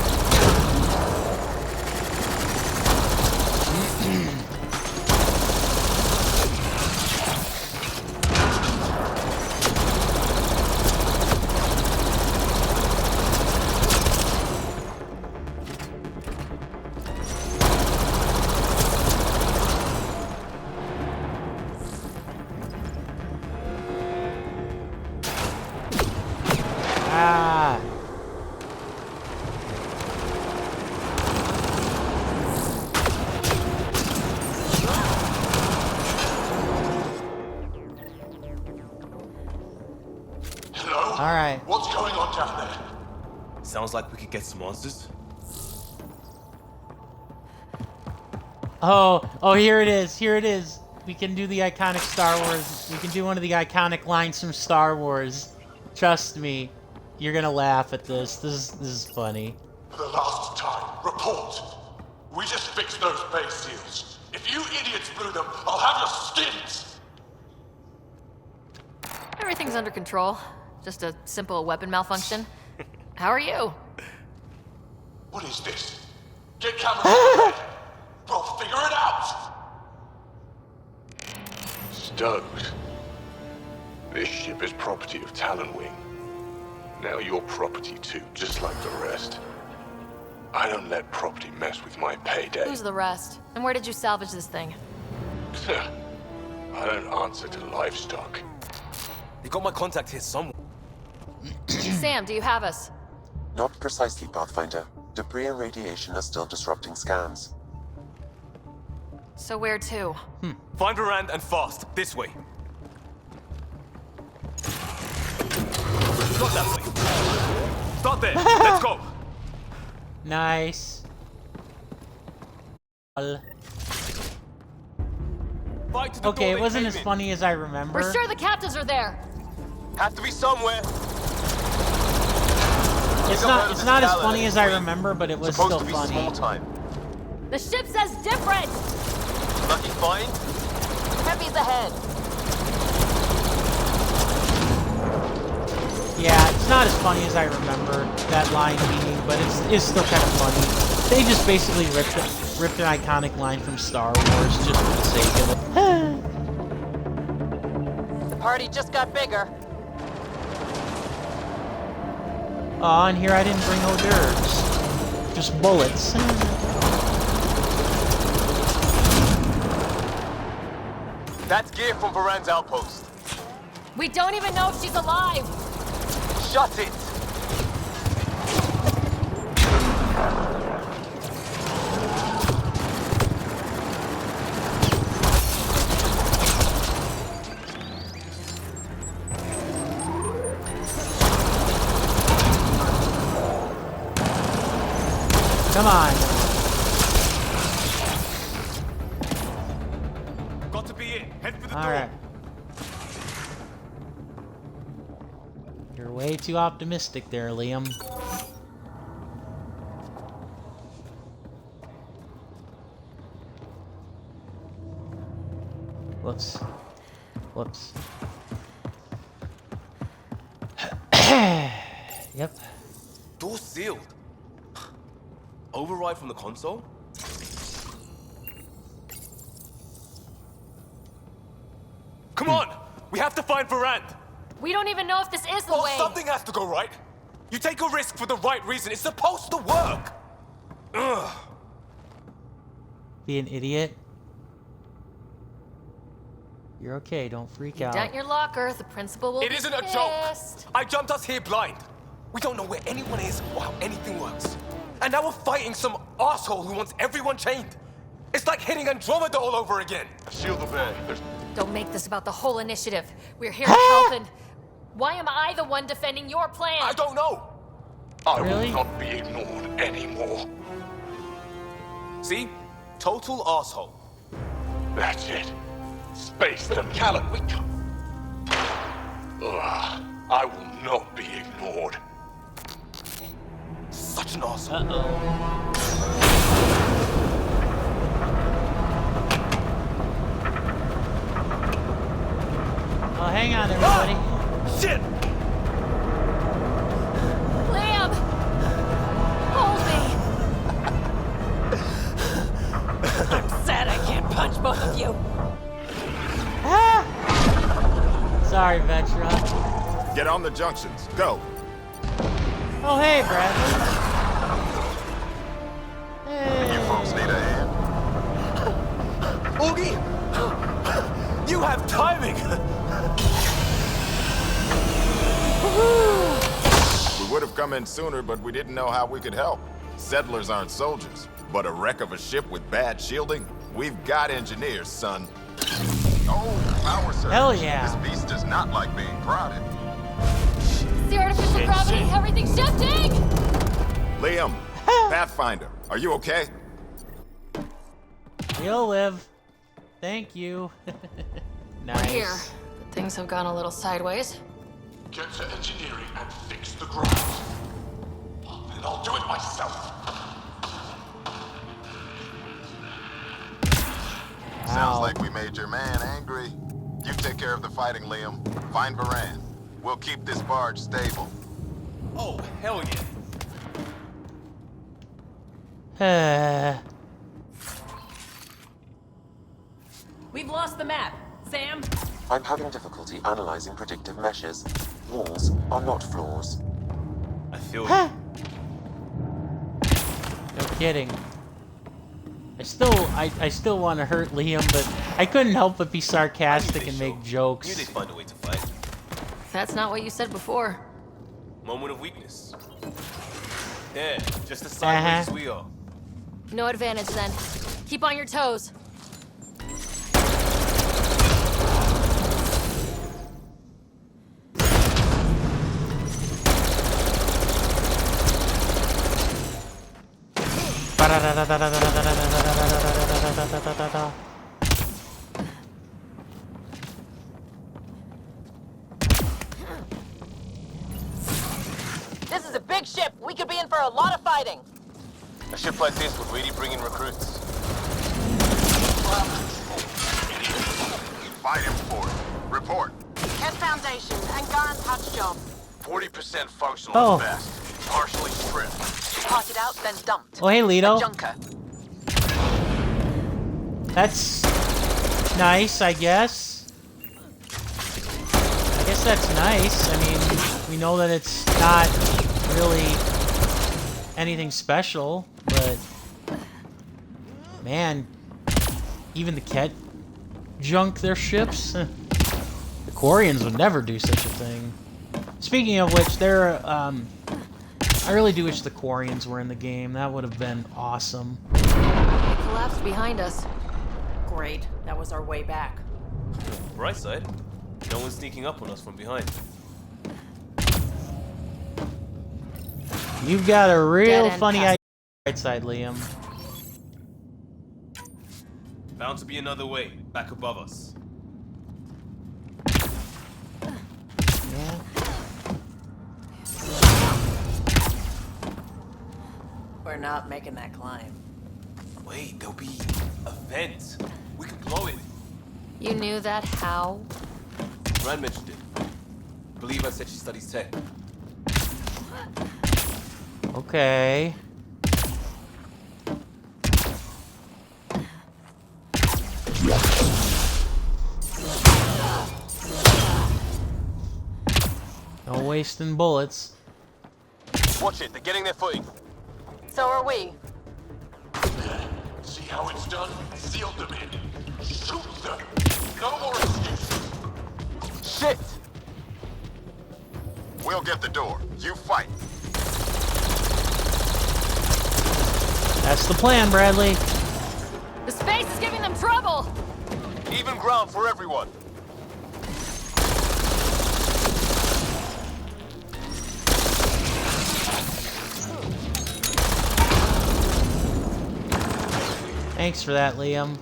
Ah. Hello? Alright. What's going on down there? Sounds like we could get some monsters. Oh, here it is. Here it is. We can do the iconic Star Wars. We can do one of the iconic lines from Star Wars. Trust me. You're gonna laugh at this. This is funny. For the last time, report. We just fixed those base seals. If you idiots blew them, I'll have your skins! Everything's under control. Just a simple weapon malfunction. How are you? What is this? Get cameras on the We'll figure it out! Stoked. This ship is property of Talonwing. Now you're property too, just like the rest. I don't let property mess with my payday. Who's the rest? And where did you salvage this thing? I don't answer to livestock. They got my contact here somewhere. Sam, do you have us? Not precisely, Pathfinder. Debris and radiation are still disrupting scans. So where to? Find Varan and fast. This way. Not that way. Start there. Let's go. Nice. Okay, it wasn't as funny as I remember. We're sure the captives are there. Have to be somewhere. It's not as funny as I remember, but it was still funny. Small time. The ship says different. Lucky find. Heavy's ahead. Yeah, it's not as funny as I remember that line being, but it's still kind of funny. They just basically ripped an iconic line from Star Wars just for the sake of it. The party just got bigger. Aw, and here I didn't bring hors d'oeuvres. Just bullets. That's gear from Varan's outpost. We don't even know if she's alive. Shut it! Come on. Got to be it. Head for the door. Alright. You're way too optimistic there, Liam. Whoops. Whoops. Yep. Door sealed. Override from the console? Come on! We have to find Varand! We don't even know if this is the way. Something has to go right. You take a risk for the right reason. It's supposed to work. Ugh. Be an idiot. You're okay, don't freak out. Dent your locker, the principal will It be isn't a pissed. joke. I jumped us here blind. We don't know where anyone is or how anything works. And now we're fighting some asshole who wants everyone chained. It's like hitting Andromeda all over again. Shield the bag. Don't make this about the whole initiative. We're here to help and... Why am I the one defending your plan? I don't know. I Really? will not be ignored anymore. See? Total asshole. That's it. Space them, Callan. We come. I will not be ignored. Such an asshole. Oh, hang on, everybody. Shit! Liam! Hold me! I'm sad I can't punch both of you. Sorry, Vetra. Get on the junctions. Go. Oh, hey, Bradley. You folks need a hand? Oogie! You have timing! We would have come in sooner, but we didn't know how we could help. Settlers aren't soldiers, but a wreck of a ship with bad shielding? We've got engineers, son. Oh, power surge. Hell yeah. This beast does not like being prodded. It's the artificial gravity! Everything's shifting! Liam, Pathfinder, are you okay? You'll live. Thank you. Nice. We're here, but things have gone a little sideways. Get to engineering and fix the ground. And I'll do it myself. Sounds like we made your man angry. You take care of the fighting, Liam. Find Varand. We'll keep this barge stable. Oh, hell yeah. We've lost the map. Sam? I'm having difficulty analyzing predictive meshes. Walls are not floors. I feel No kidding. I still want to hurt Liam, but I couldn't help but be sarcastic and make jokes. Knew they'd find a way to fight. That's not what you said before. Moment of weakness. Yeah, just as sideways as we are. No advantage then. Keep on your toes. This is a big ship. We could be in for a lot of fighting. A ship like this would really bring in recruits. Fight him for it. Report. Cat Foundation, Angaran touch job. 40% functional Oh. at best. Partially stripped. Parted out, then dumped. Oh, hey, Lito. A junker. That's nice, I guess. I guess that's nice. I mean, we know that it's not really anything special, but man, even the Ket junk their ships. The Quarians would never do such a thing. Speaking of which, I really do wish the Quarians were in the game. That would have been awesome. It collapsed behind us. Great. That was our way back. Bright side, no one's sneaking up on us from behind. You've got a real Dead-end funny pass. idea. Right side, Liam. Bound to be another way, back above us. Yeah. We're not making that climb. Wait, there'll be a vent. We can blow it. You knew that? How? Rand mentioned it. I believe I said she studies tech. Okay. No wasting bullets. Watch it, they're getting their footing. So are we. See how it's done? Seal them in. Shoot them. No more excuses. Shit! We'll get the door. You fight. That's the plan, Bradley. The space is giving them trouble! Even ground for everyone. Thanks for that, Liam.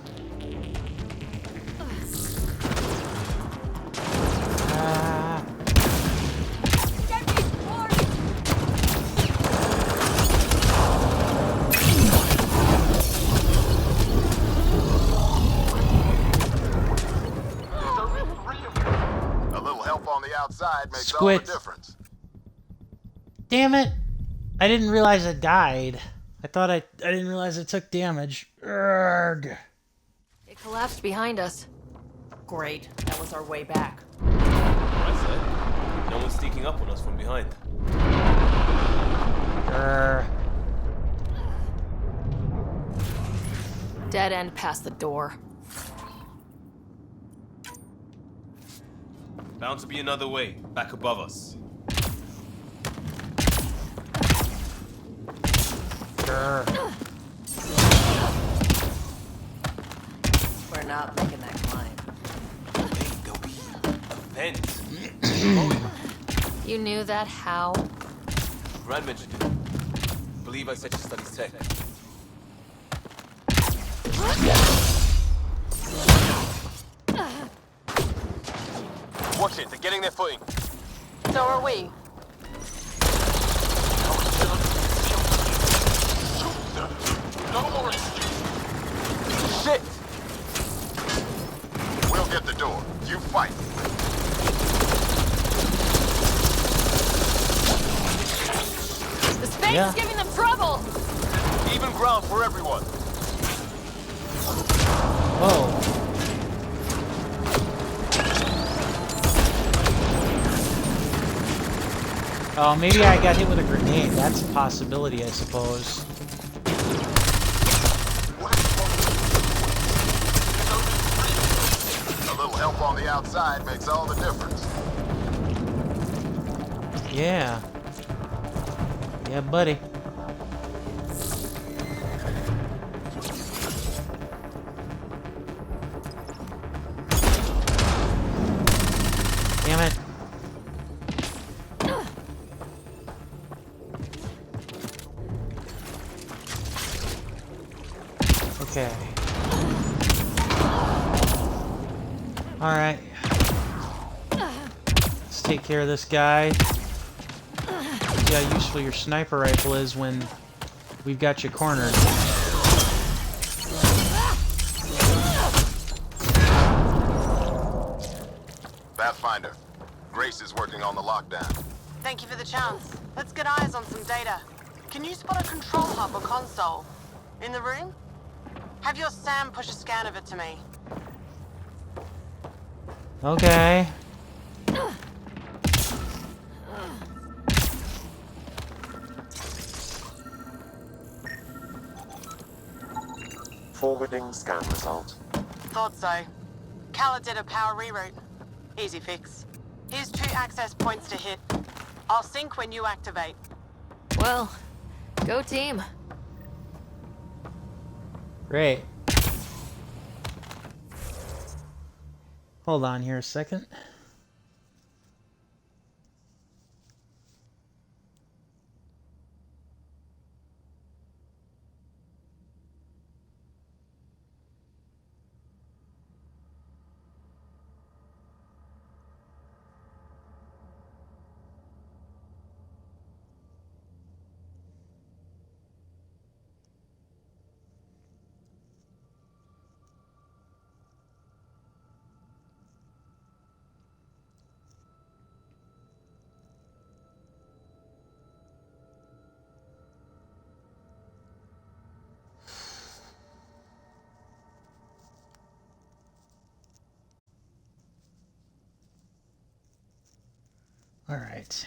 A little help on the outside makes all Squid. the difference. Damn it! I didn't realize it died. I didn't realize it took damage. Urgh. It collapsed behind us. Great. That was our way back. I said, no one's sneaking up on us from behind. Dead end past the door. Bound to be another way, back above us. We're not making that climb. Wait, there'll be a vent. You knew that? How? Rand mentioned it. I believe I said she studies tech. Watch it, they're getting their footing. So are we. No more excuses. Shit! We'll get the door. You fight. The space is giving them trouble! Even ground for everyone. Whoa. Oh, maybe I got hit with a grenade. That's a possibility, I suppose. A little help on the outside makes all the difference. Yeah. Yeah, buddy. Damn it. Okay. Alright. Let's take care of this guy. See how useful your sniper rifle is when we've got you cornered. Pathfinder, Grace is working on the lockdown. Thank you for the chance. Let's get eyes on some data. Can you spot a control hub or console? In the room? Have your Sam push a scan of it to me. Okay. Forwarding scan result. Thought so. Kala did a power reroute. Easy fix. Here's 2 access points to hit. I'll sync when you activate. Well, go team. Great. Hold on here a second. All right.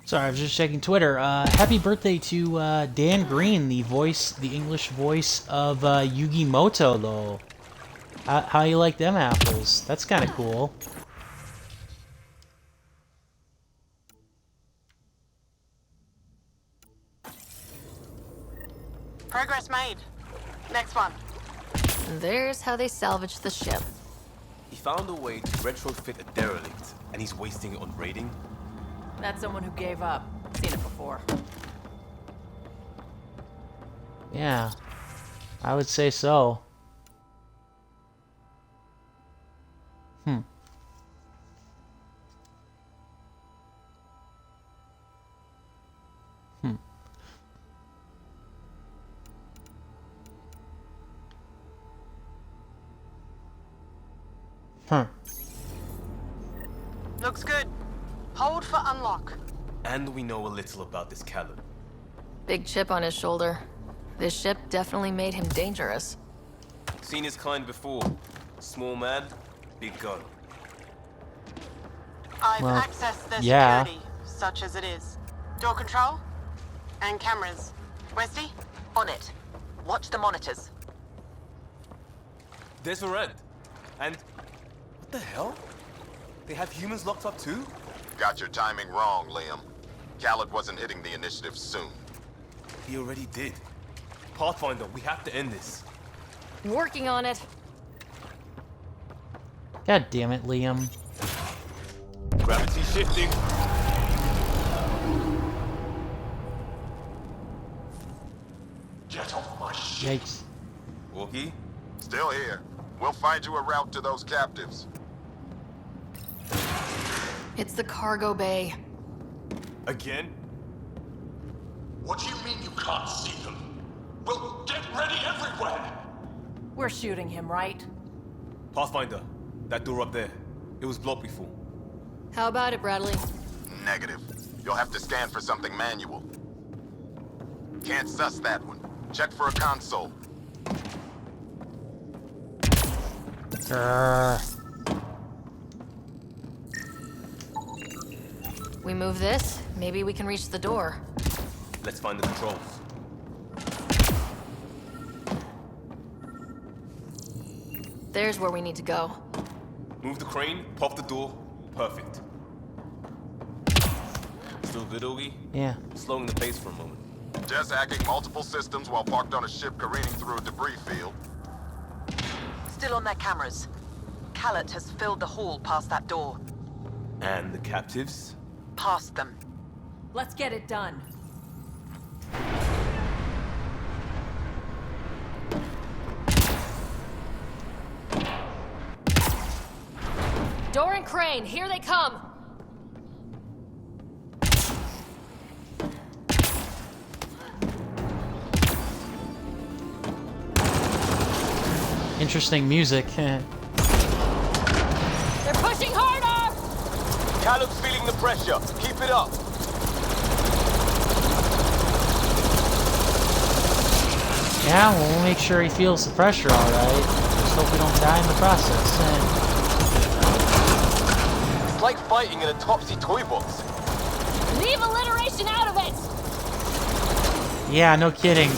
Sorry, I was just checking Twitter. Happy birthday to Dan Green, the English voice of Yugi Moto, though. How you like them apples? That's kind of cool. Progress made. Next one. And there's how they salvaged the ship. He found a way to retrofit a derelict, and he's wasting it on raiding? That's someone who gave up. Seen it before. Yeah, I would say so. Hmm. Hmm. Huh. Looks good. Hold for unlock. And we know a little about this Callum. Big chip on his shoulder. This ship definitely made him dangerous. Seen his kind before. Small man, big gun. I've Well, accessed their yeah. security, such as it is. Door control and cameras. Westy? On it. Watch the monitors. There's a rent. And what the hell? They have humans locked up too? Got your timing wrong, Liam. Khaled wasn't hitting the initiative soon. He already did. Pathfinder, we have to end this. Working on it. God damn it, Liam. Gravity shifting. Get off my ship. Yikes. Wookie? Still here. We'll find you a route to those captives. It's the cargo bay. Again? What do you mean you can't see them? Well, get ready everywhere! We're shooting him, right? Pathfinder, that door up there. It was blocked before. How about it, Bradley? Negative. You'll have to scan for something manual. Can't suss that one. Check for a console. We move this, maybe we can reach the door. Let's find the controls. There's where we need to go. Move the crane, pop the door. Perfect. Still good, Oogie? Yeah. Slowing the pace for a moment. Just hacking multiple systems while parked on a ship careening through a debris field. Still on their cameras. Khaled has filled the hall past that door. And the captives? Past them. Let's get it done. Door and crane, here they come! Interesting music. They're pushing harder! Callum's feeling the pressure. Keep it up. Yeah, well, we'll make sure he feels the pressure alright. Just hope we don't die in the process. It's like fighting in a Topsy toy box. Leave alliteration out of it! Yeah, no kidding.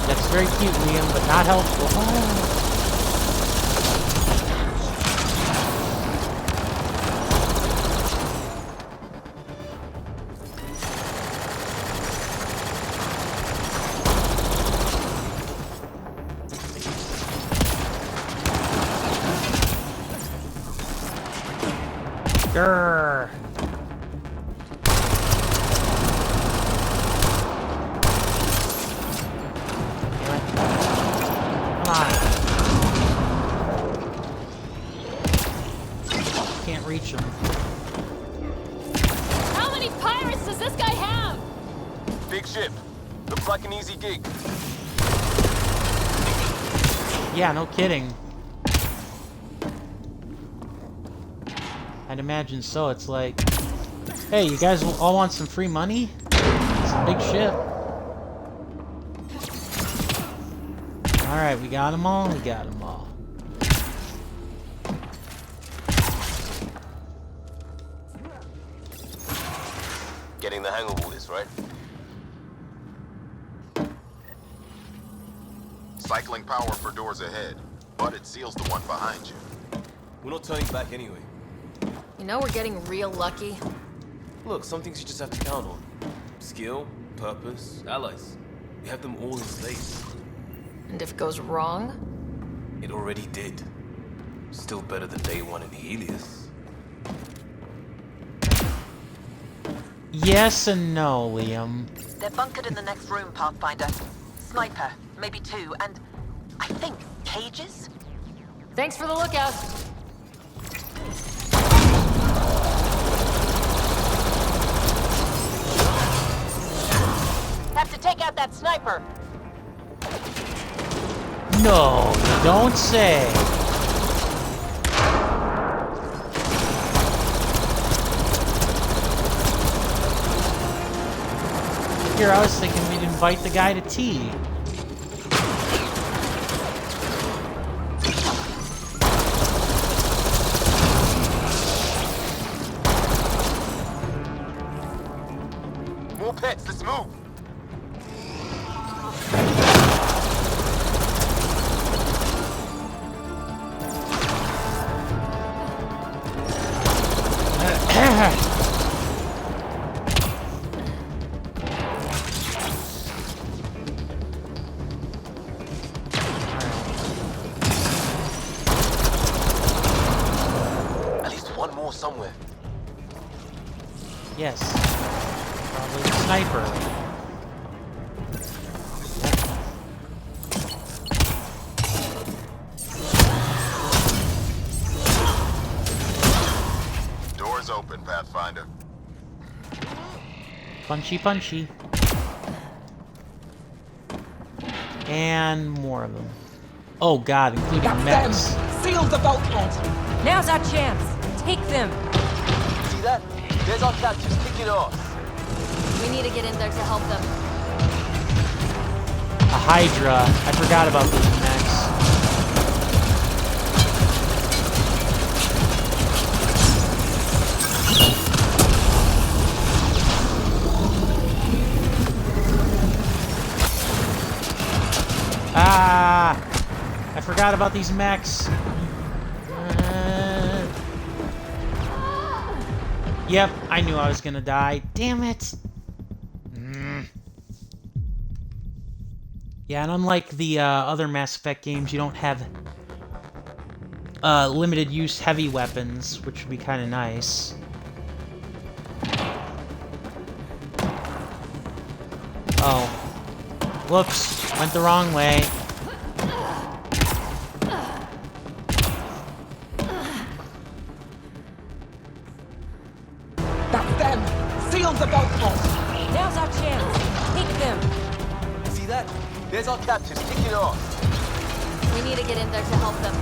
That's very cute, Liam, but not helpful. Oh. Grr. Come on. Can't reach him. How many pirates does this guy have? Big ship. Looks like an easy gig. Yeah, no kidding. I'd imagine so. It's like, hey, you guys all want some free money? It's a big ship. Alright, we got them all. We got them all. Getting the hang of all this, right? Cycling power for doors ahead, but it seals the one behind you. We're not turning back anyway. You know we're getting real lucky. Look, some things you just have to count on. Skill, purpose, allies. We have them all in space. And if it goes wrong? It already did. Still better than day one in Helios. Yes and no, Liam. They're bunkered in the next room, Pathfinder. Sniper, maybe two, and I think cages? Thanks for the lookout. Have to take out that sniper. No, you don't say. Here, I was thinking we'd invite the guy to tea. More pets, let's move! At least one more somewhere. Yes. Probably the sniper. Doors open, Pathfinder. Punchy, punchy. And more of them. Oh god, including mechs. Seal the bulkhead! Now's our chance. Take them. See that? There's our captors kicking off. We need to get in there to help them. A Hydra. I forgot about those mechs. Ah! I forgot about these mechs. Yep, I knew I was gonna die. Damn it! Yeah, and unlike the other Mass Effect games, you don't have limited use heavy weapons, which would be kind of nice. Oh. Whoops. Went the wrong way. That's them! Seal the bulkhead! Now's our chance. Take them. See that? There's our captors kicking off. We need to get in there to help them.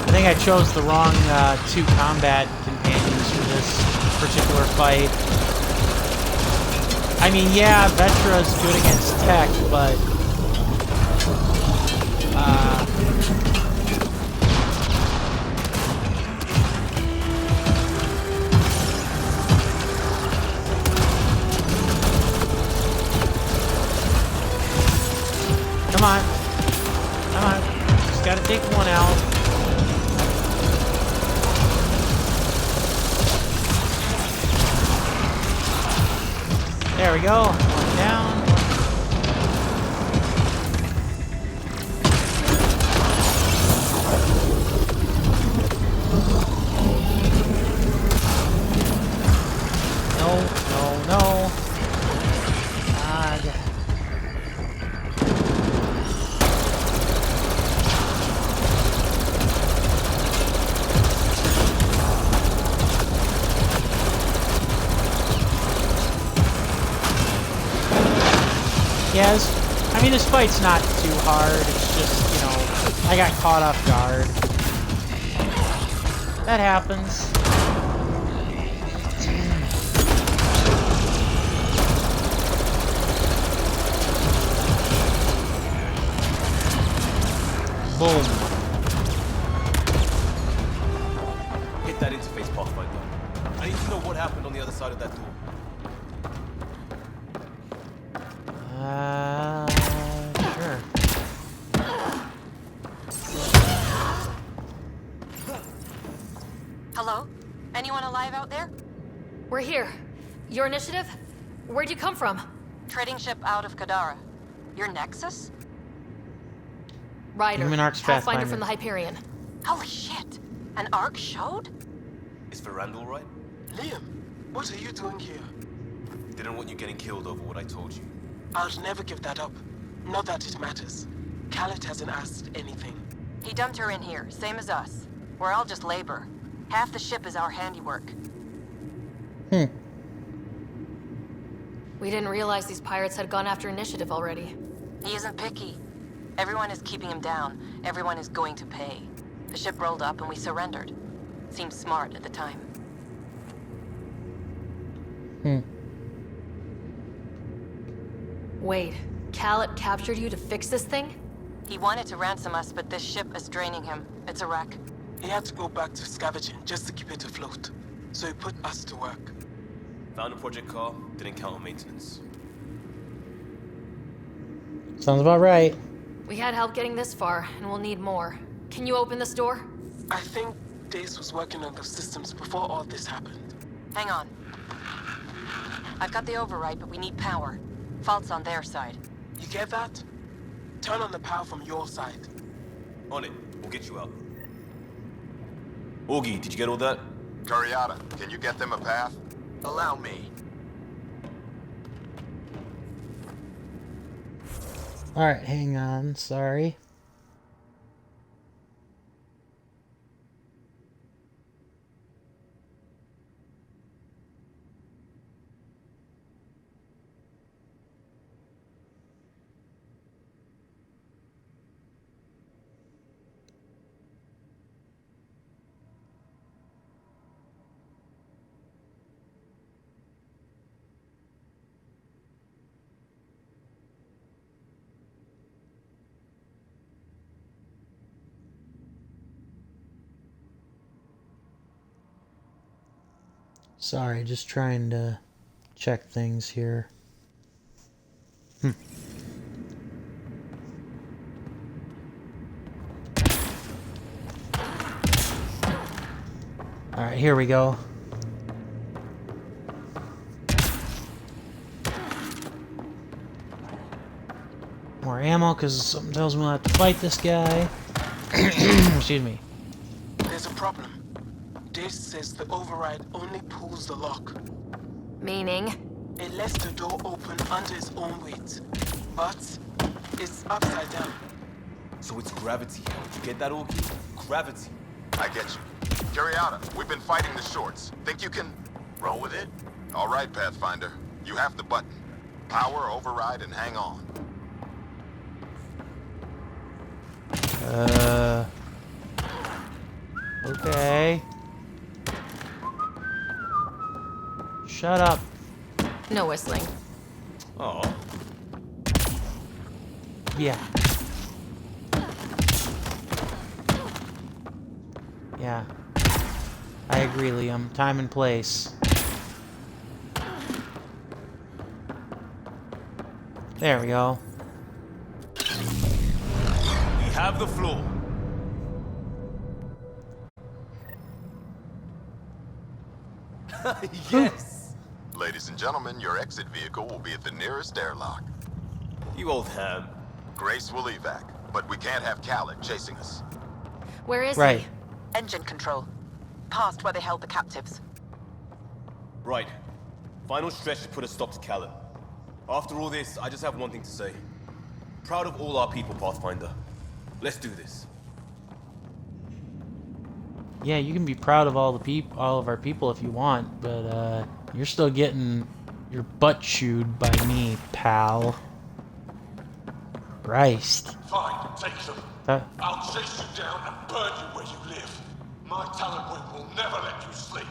I think I chose the wrong two combat companions for this particular fight. I mean, yeah, Vetra's good against tech, but come on. Come on. Just gotta take one out. There we go. One down. mean, this fight's not too hard. It's just, you know, I got caught off guard. That happens. Boom. Hit that interface, Pathfinder. I need to know what happened on the other side of that door. Sure. Hello? Anyone alive out there? We're here. Your initiative? Where'd you come from? Trading ship out of Kadara. Your Nexus? Ryder, Human Arcs Pathfinder Pathfinder. from the Hyperion. Holy shit! An arc showed? Is Veranda all right? Liam, what are you doing here? Didn't want you getting killed over what I told you. I'll never give that up. Not that it matters. Khaled hasn't asked anything. He dumped her in here, same as us. We're all just labor. Half the ship is our handiwork. We didn't realize these pirates had gone after initiative already. He isn't picky. Everyone is keeping him down. Everyone is going to pay. The ship rolled up and we surrendered. Seemed smart at the time. Wait, Khaled captured you to fix this thing? He wanted to ransom us, but this ship is draining him. It's a wreck. He had to go back to scavenging just to keep it afloat. So he put us to work. Found a project car, didn't count on maintenance. Sounds about right. We had help getting this far, and we'll need more. Can you open this door? I think Dace was working on the systems before all this happened. Hang on. I've got the override, but we need power. Fault's on their side. You get that? Turn on the power from your side. On it. We'll get you out. Augie, did you get all that? Curiata, can you get them a path? Allow me. Alright, hang on. Sorry. Sorry, just trying to check things here. Alright, here we go. More ammo, because something tells me we'll have to fight this guy. Excuse me. There's a problem. Dace says the override only pulls the lock. Meaning? It lets the door open under its own weight. But it's upside down. So it's gravity. Did you get that, Augie? Gravity. I get you. Curiata, we've been fighting the shorts. Think you can roll with it? All right, Pathfinder. You have the button. Power, override, and hang on. Okay. Shut up. No whistling. Oh. Yeah. Yeah. I agree, Liam. Time and place. There we go. We have the floor. Yes! Ladies and gentlemen, your exit vehicle will be at the nearest airlock. You old ham. Grace will evac, but we can't have Khaled chasing us. Where is Right. he? Engine control. Past where they held the captives. Right. Final stretch to put a stop to Khaled. After all this, I just have one thing to say. Proud of all our people, Pathfinder. Let's do this. Yeah, you can be proud of all of our people if you want, but you're still getting your butt chewed by me, pal. Christ. Fine, take them. Uh, I'll chase you down and burn you where you live. My talent wing will never let you sleep.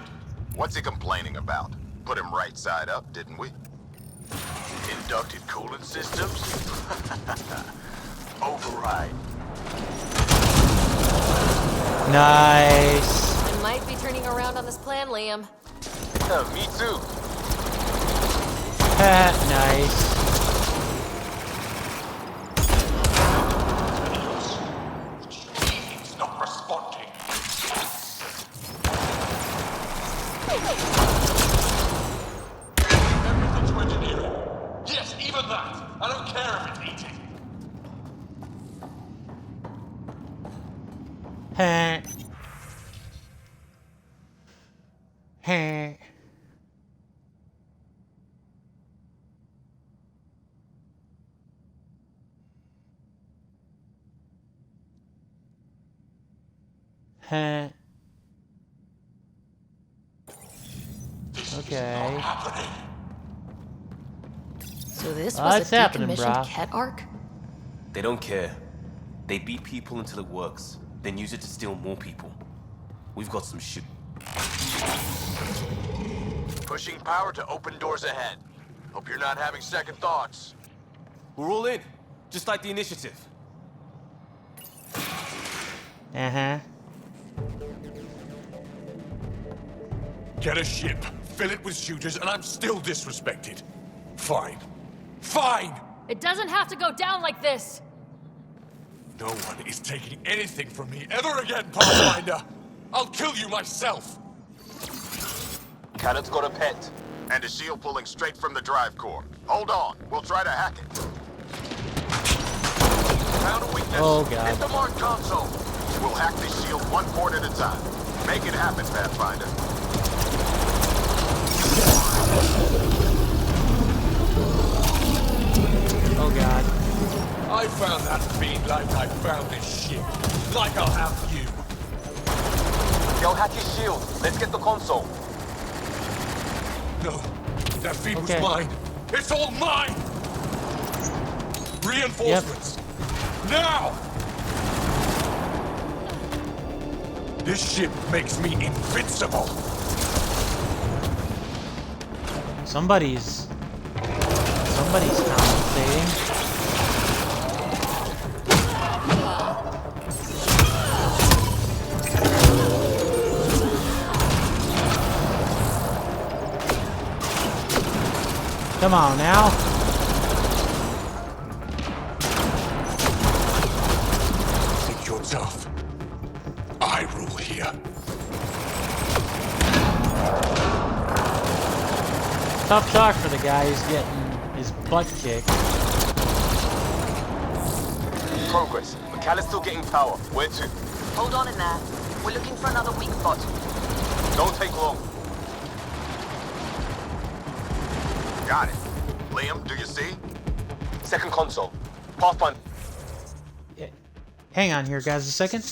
What's he complaining about? Put him right side up, didn't we? Inducted coolant systems? Override. Nice. I might be turning around on this plan, Liam. Me too. Nice. He's not responding. Everything to engineering. Yes, even that. I don't care if it's eating. Heh. Heh. Heh. Okay. So this Oh, was it's a happening, decommissioned brah. Ket arc? They don't care. They beat people until it works, then use it to steal more people. We've got some shit. Pushing power to open doors ahead. Hope you're not having second thoughts. We're all in, just like the initiative. Uh-huh. Get a ship, fill it with shooters, and I'm still disrespected. Fine. Fine! It doesn't have to go down like this. No one is taking anything from me ever again, Pathfinder! I'll kill you myself! Cannon's got a pet. And a shield pulling straight from the drive core. Hold on, we'll try to hack it. Found a weakness. Oh, God. Hit the mark console. We'll hack this shield one port at a time. Make it happen, Pathfinder. Oh, God. I found that fiend like I found this ship. Like I'll have you. Yo, hack his shield. Let's get the console. No, that feed Okay. was mine. It's all mine! Reinforcements! Now! This ship makes me invincible! Somebody's compensating. Come on now. Think you're tough. I rule here. Tough talk for the guy who's getting his butt kicked. Progress. McCall's still getting power. Where to? Hold on in there. We're looking for another weak spot. Don't take long. Got it. Liam, do you see? Second console. Pathfinder. Hang on here, guys, a second.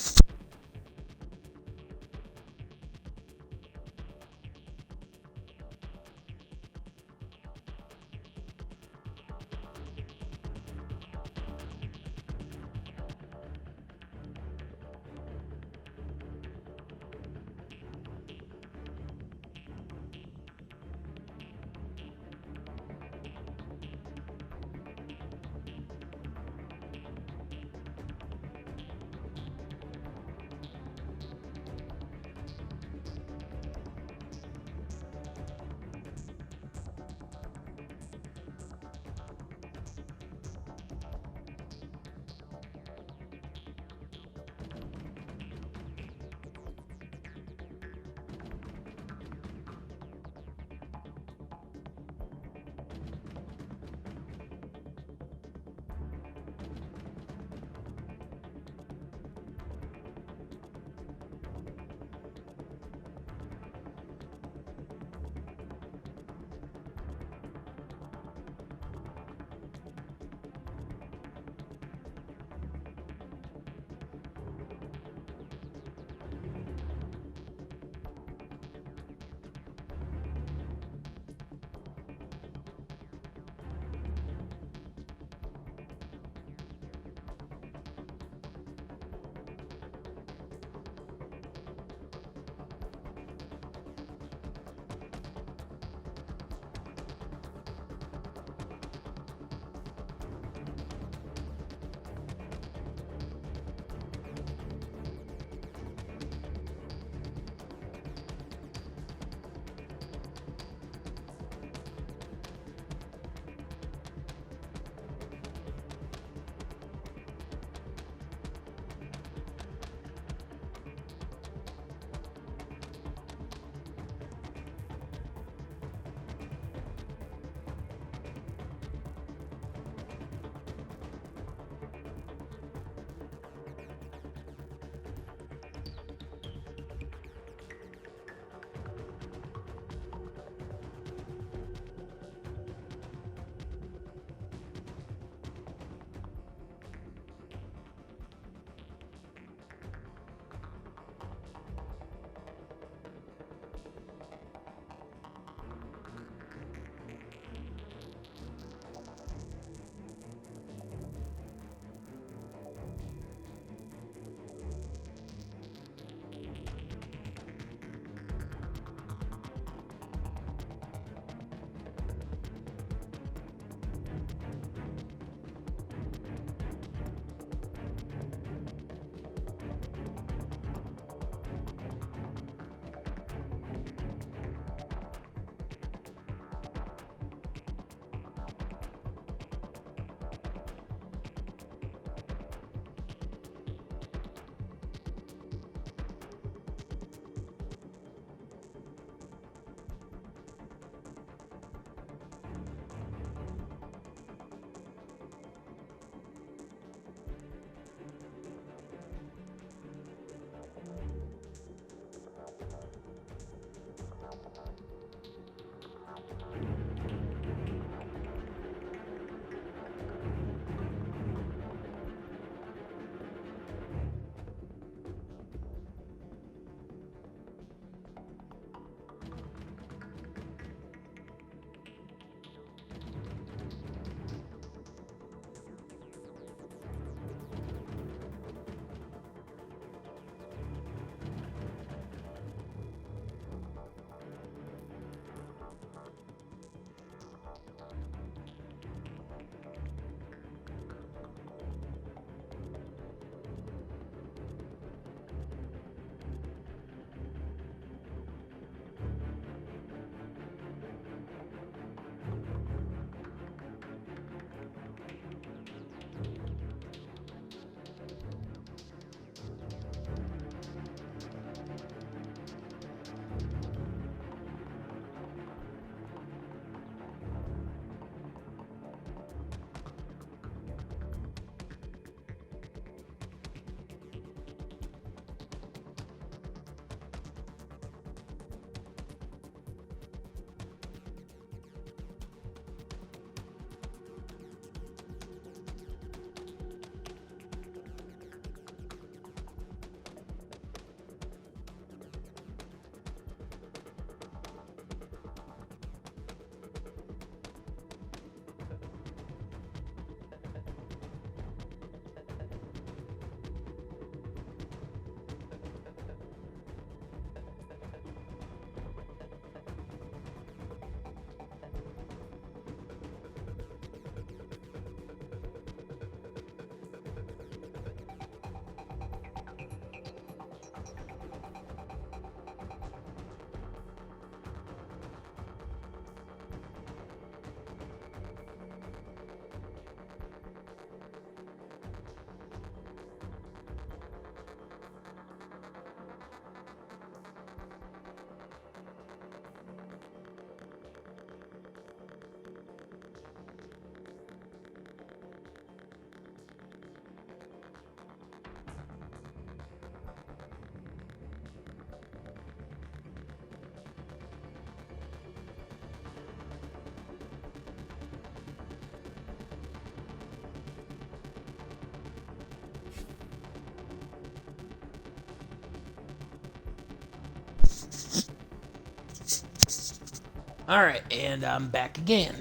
Alright, and I'm back again.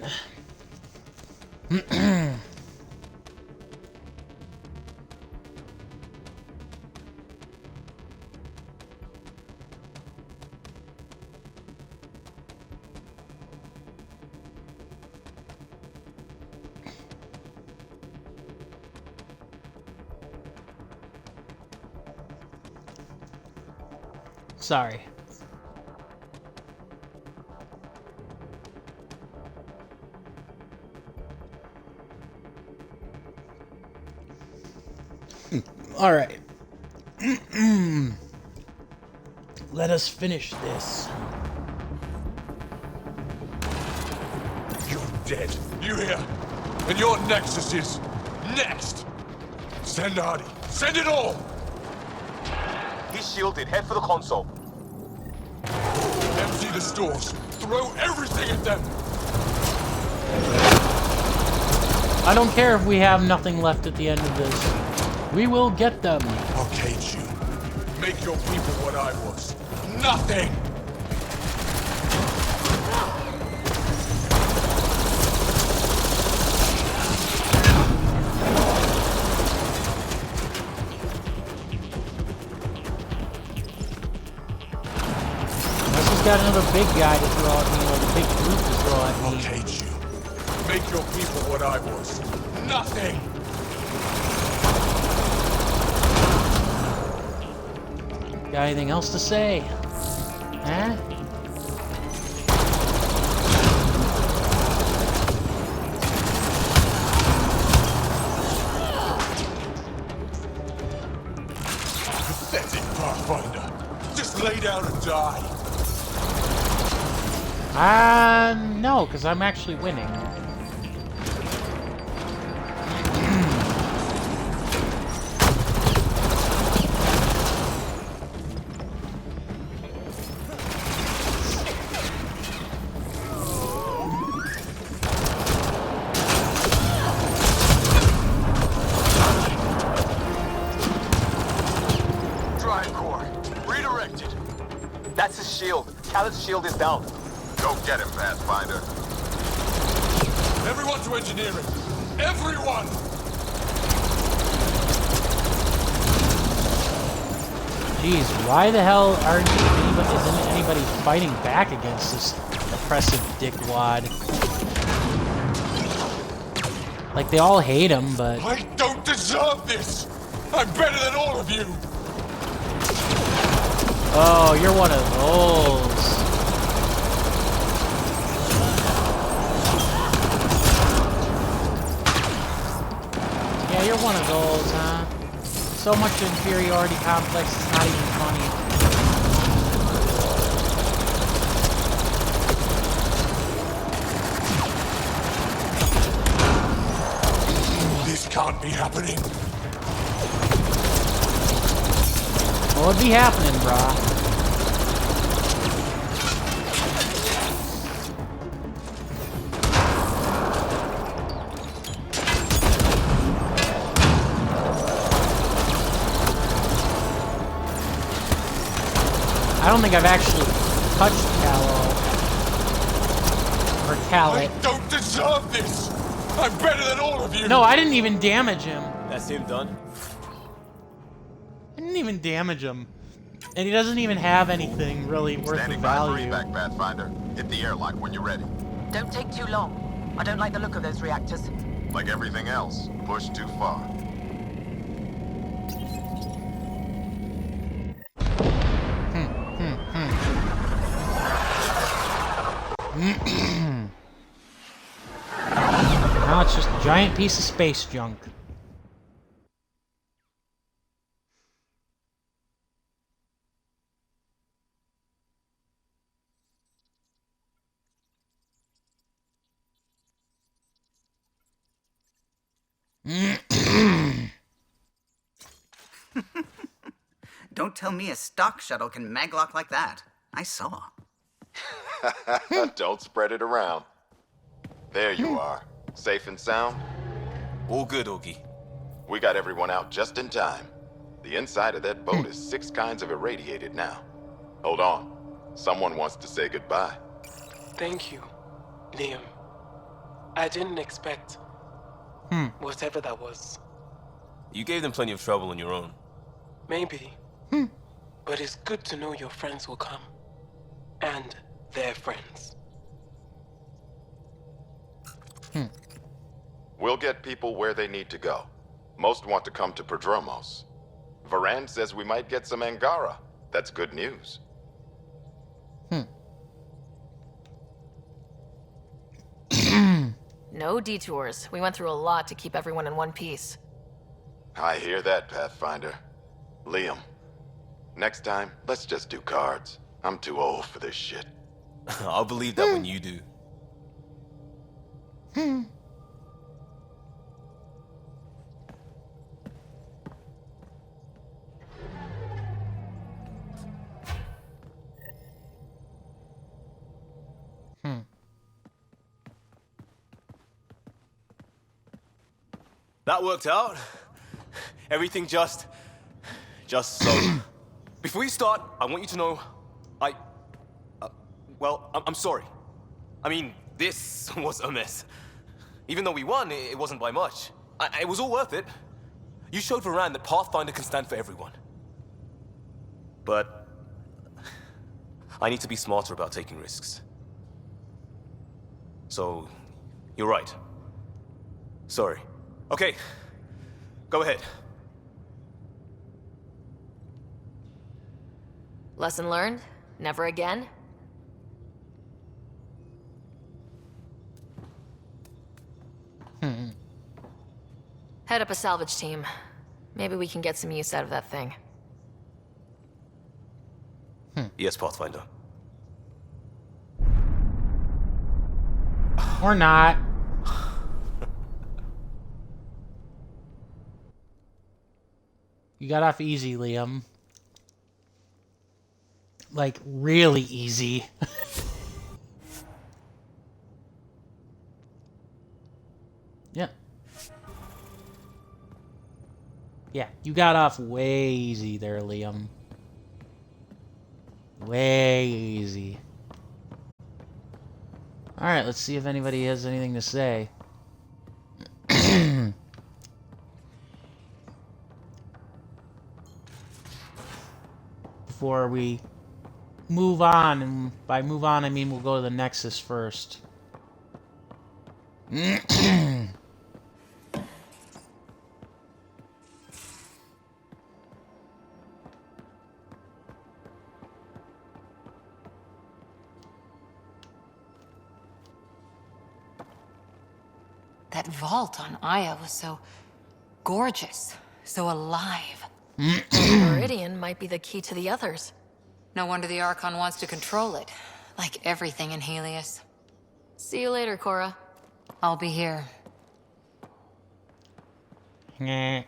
Sorry. All right. Let us finish this. You're dead. You hear? And your Nexus is next. Send Artie. Send it all. He's shielded. Head for the console. Empty the stores. Throw everything at them. I don't care if we have nothing left at the end of this. We will get them. I'll cage you. Make your people what I was. Nothing! This has got another big guy to throw at me, or the big group to throw at me. I'll cage you. Make your people what I was. Nothing! Got anything else to say? Huh? Pathetic Pathfinder. Just lay down and die. No, because I'm actually winning. That's his shield. Khaled's shield is down. Go get him, Pathfinder. Everyone to engineering! Everyone! Jeez, why the hell isn't anybody fighting back against this oppressive dickwad? Like, they all hate him, but... I don't deserve this! I'm better than all of you! Oh, you're one of those. Yeah, you're one of those, huh? So much inferiority complex, it's not even funny. This can't be happening. Well, it'd be happening, brah. I don't think I've actually touched Callow. Or Callet. I don't deserve this! I'm better than all of you! No, I didn't even damage him. That's him done. I didn't even damage him. And he doesn't even have anything really worth of value. Back, Pathfinder. Hit the airlock when you're ready. Don't take too long. I don't like the look of those reactors. Like everything else, push too far. Now it's just a giant piece of space junk. Don't tell me a stock shuttle can maglock like that. I saw. Don't spread it around. There you are. Safe and sound? All good, Augie. We got everyone out just in time. The inside of that boat is 6 kinds of irradiated now. Hold on. Someone wants to say goodbye. Thank you, Liam. I didn't expect whatever that was. You gave them plenty of trouble on your own. Maybe. But it's good to know your friends will come. And their friends. We'll get people where they need to go. Most want to come to Prodromos. Varan says we might get some Angara. That's good news. No detours. We went through a lot to keep everyone in one piece. I hear that, Pathfinder. Liam, next time, let's just do cards. I'm too old for this shit. I'll believe that when you do. That worked out. Everything just so. Before you start, I want you to know, I'm sorry. I mean, this was a mess. Even though we won, it wasn't by much. It was all worth it. You showed Varan that Pathfinder can stand for everyone. But I need to be smarter about taking risks. So, you're right. Sorry. Okay, go ahead. Lesson learned? Never again? Head up a salvage team. Maybe we can get some use out of that thing. Yes, Pathfinder. Or not. You got off easy, Liam. Like, really easy. Yeah. Yeah, you got off way easy there, Liam. Way easy. Alright, let's see if anybody has anything to say. Before we move on, and by move on I mean we'll go to the Nexus first. That vault on Aya was so gorgeous, so alive. Meridian might be the key to the others. No wonder the Archon wants to control it, like everything in Helios. See you later, Cora. I'll be here. Yeah,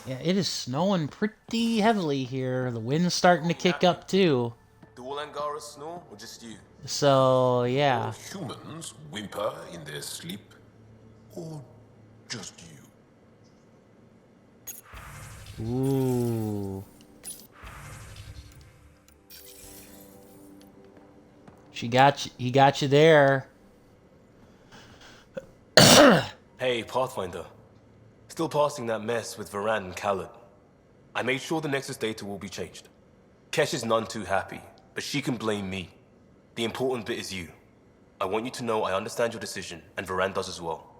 it is snowing pretty heavily here. The wind's starting to kick up too. Do all Angara snore, or just you? So, yeah. Do humans whimper in their sleep? Or just you? Ooh. He got you there. Hey, Pathfinder. Still passing that mess with Varan and Khaled. I made sure the Nexus data will be changed. Kesh is none too happy, but she can blame me. The important bit is you. I want you to know I understand your decision, and Varan does as well.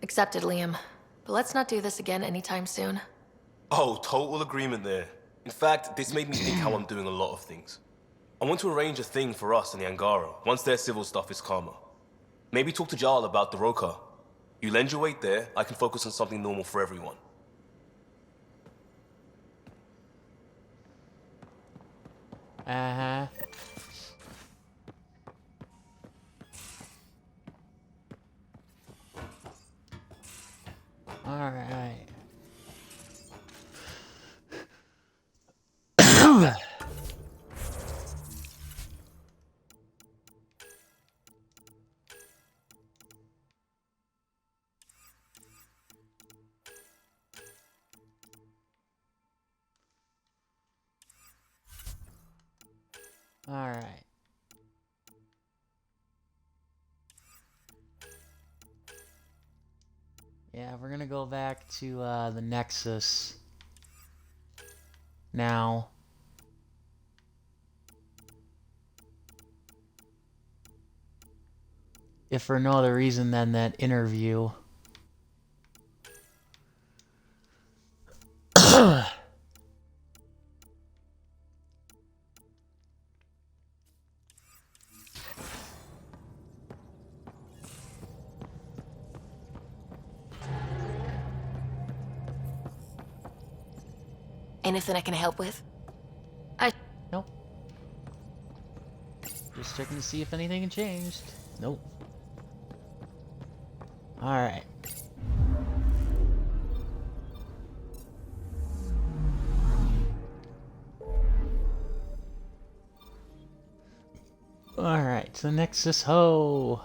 Accepted, Liam. But let's not do this again anytime soon. Oh, total agreement there. In fact, this made me think how I'm doing a lot of things. I want to arrange a thing for us and the Angara once their civil stuff is calmer. Maybe talk to Jarl about the Roka. You lend your weight there, I can focus on something normal for everyone. Uh-huh. Alright. Alright. Yeah, we're gonna go back to the Nexus now. If for no other reason than that interview. Anything I can help with? Nope. Just checking to see if anything had changed. Nope. Alright. Alright, so Nexus Ho.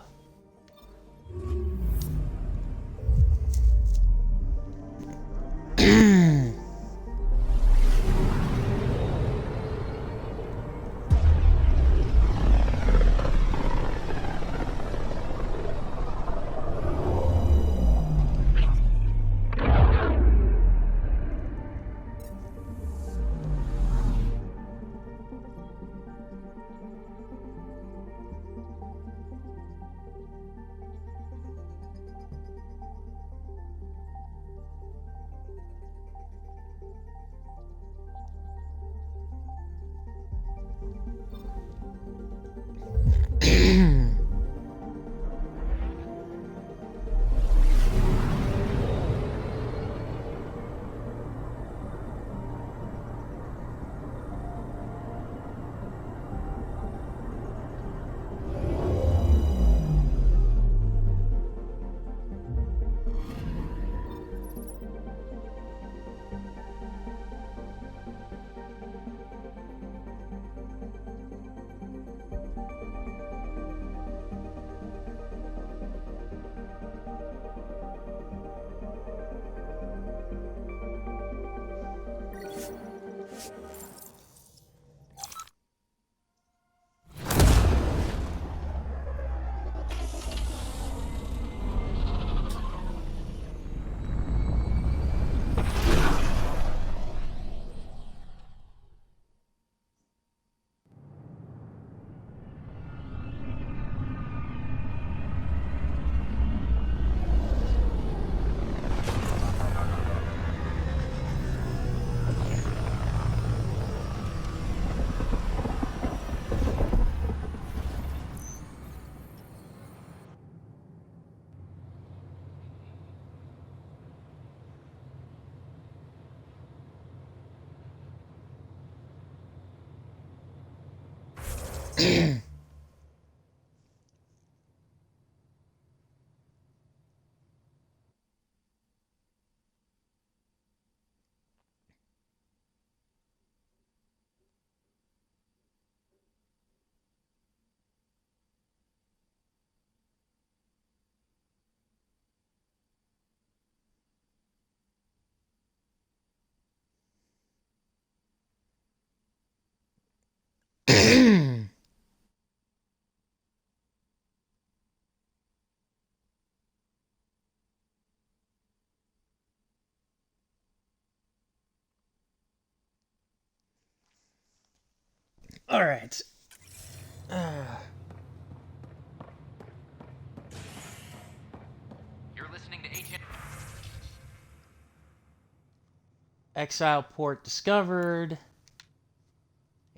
All right. You're listening to Agent. Exile port discovered.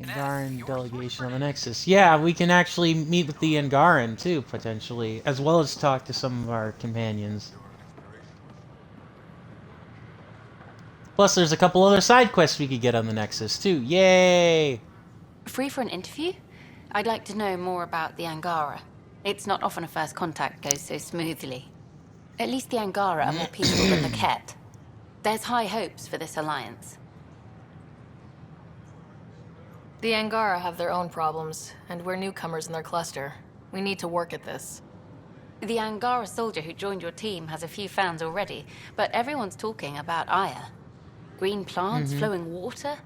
Angaran delegation on the Nexus. Yeah, we can actually meet with the Angaran too, potentially, as well as talk to some of our companions. Plus, there's a couple other side quests we could get on the Nexus too. Yay! Free for an interview? I'd like to know more about the Angara. It's not often a first contact goes so smoothly. At least the Angara are more peaceful than the Ket. There's high hopes for this alliance. The Angara have their own problems, and we're newcomers in their cluster. We need to work at this. The Angara soldier who joined your team has a few fans already, but everyone's talking about Aya. Green plants, flowing water.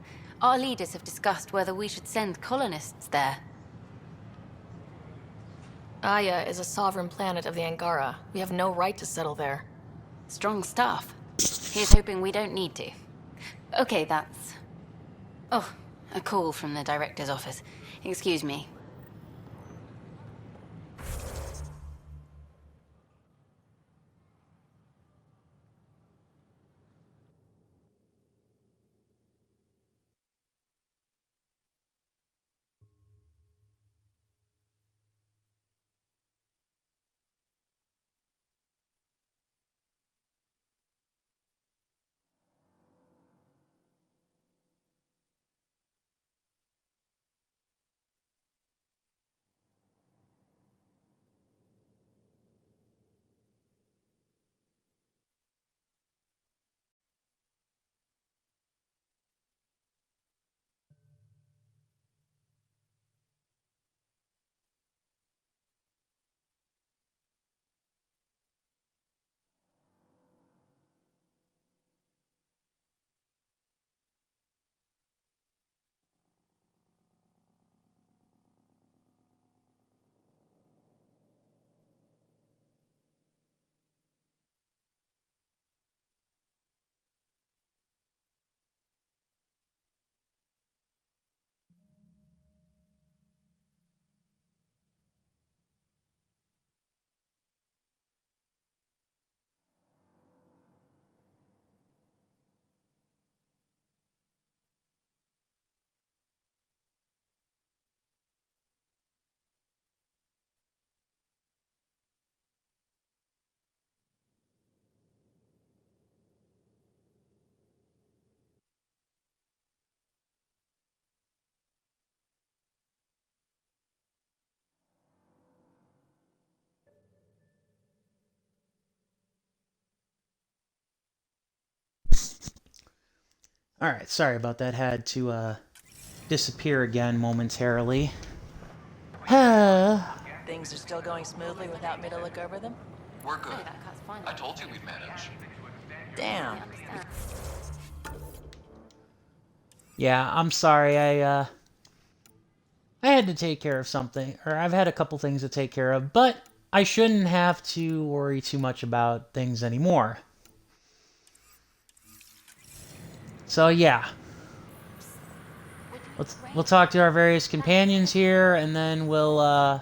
Our leaders have discussed whether we should send colonists there. Aya is a sovereign planet of the Angara. We have no right to settle there. Strong stuff. Here's hoping we don't need to. Okay, that's... Oh, a call from the director's office. Excuse me. Alright, sorry about that. Had to disappear again momentarily. Things are still going smoothly without me to look over them? We're good. I told you we'd manage. Damn. Yeah, I'm sorry. I had to take care of something, or I've had a couple things to take care of, but I shouldn't have to worry too much about things anymore. So yeah, we'll talk to our various companions here, and then we'll I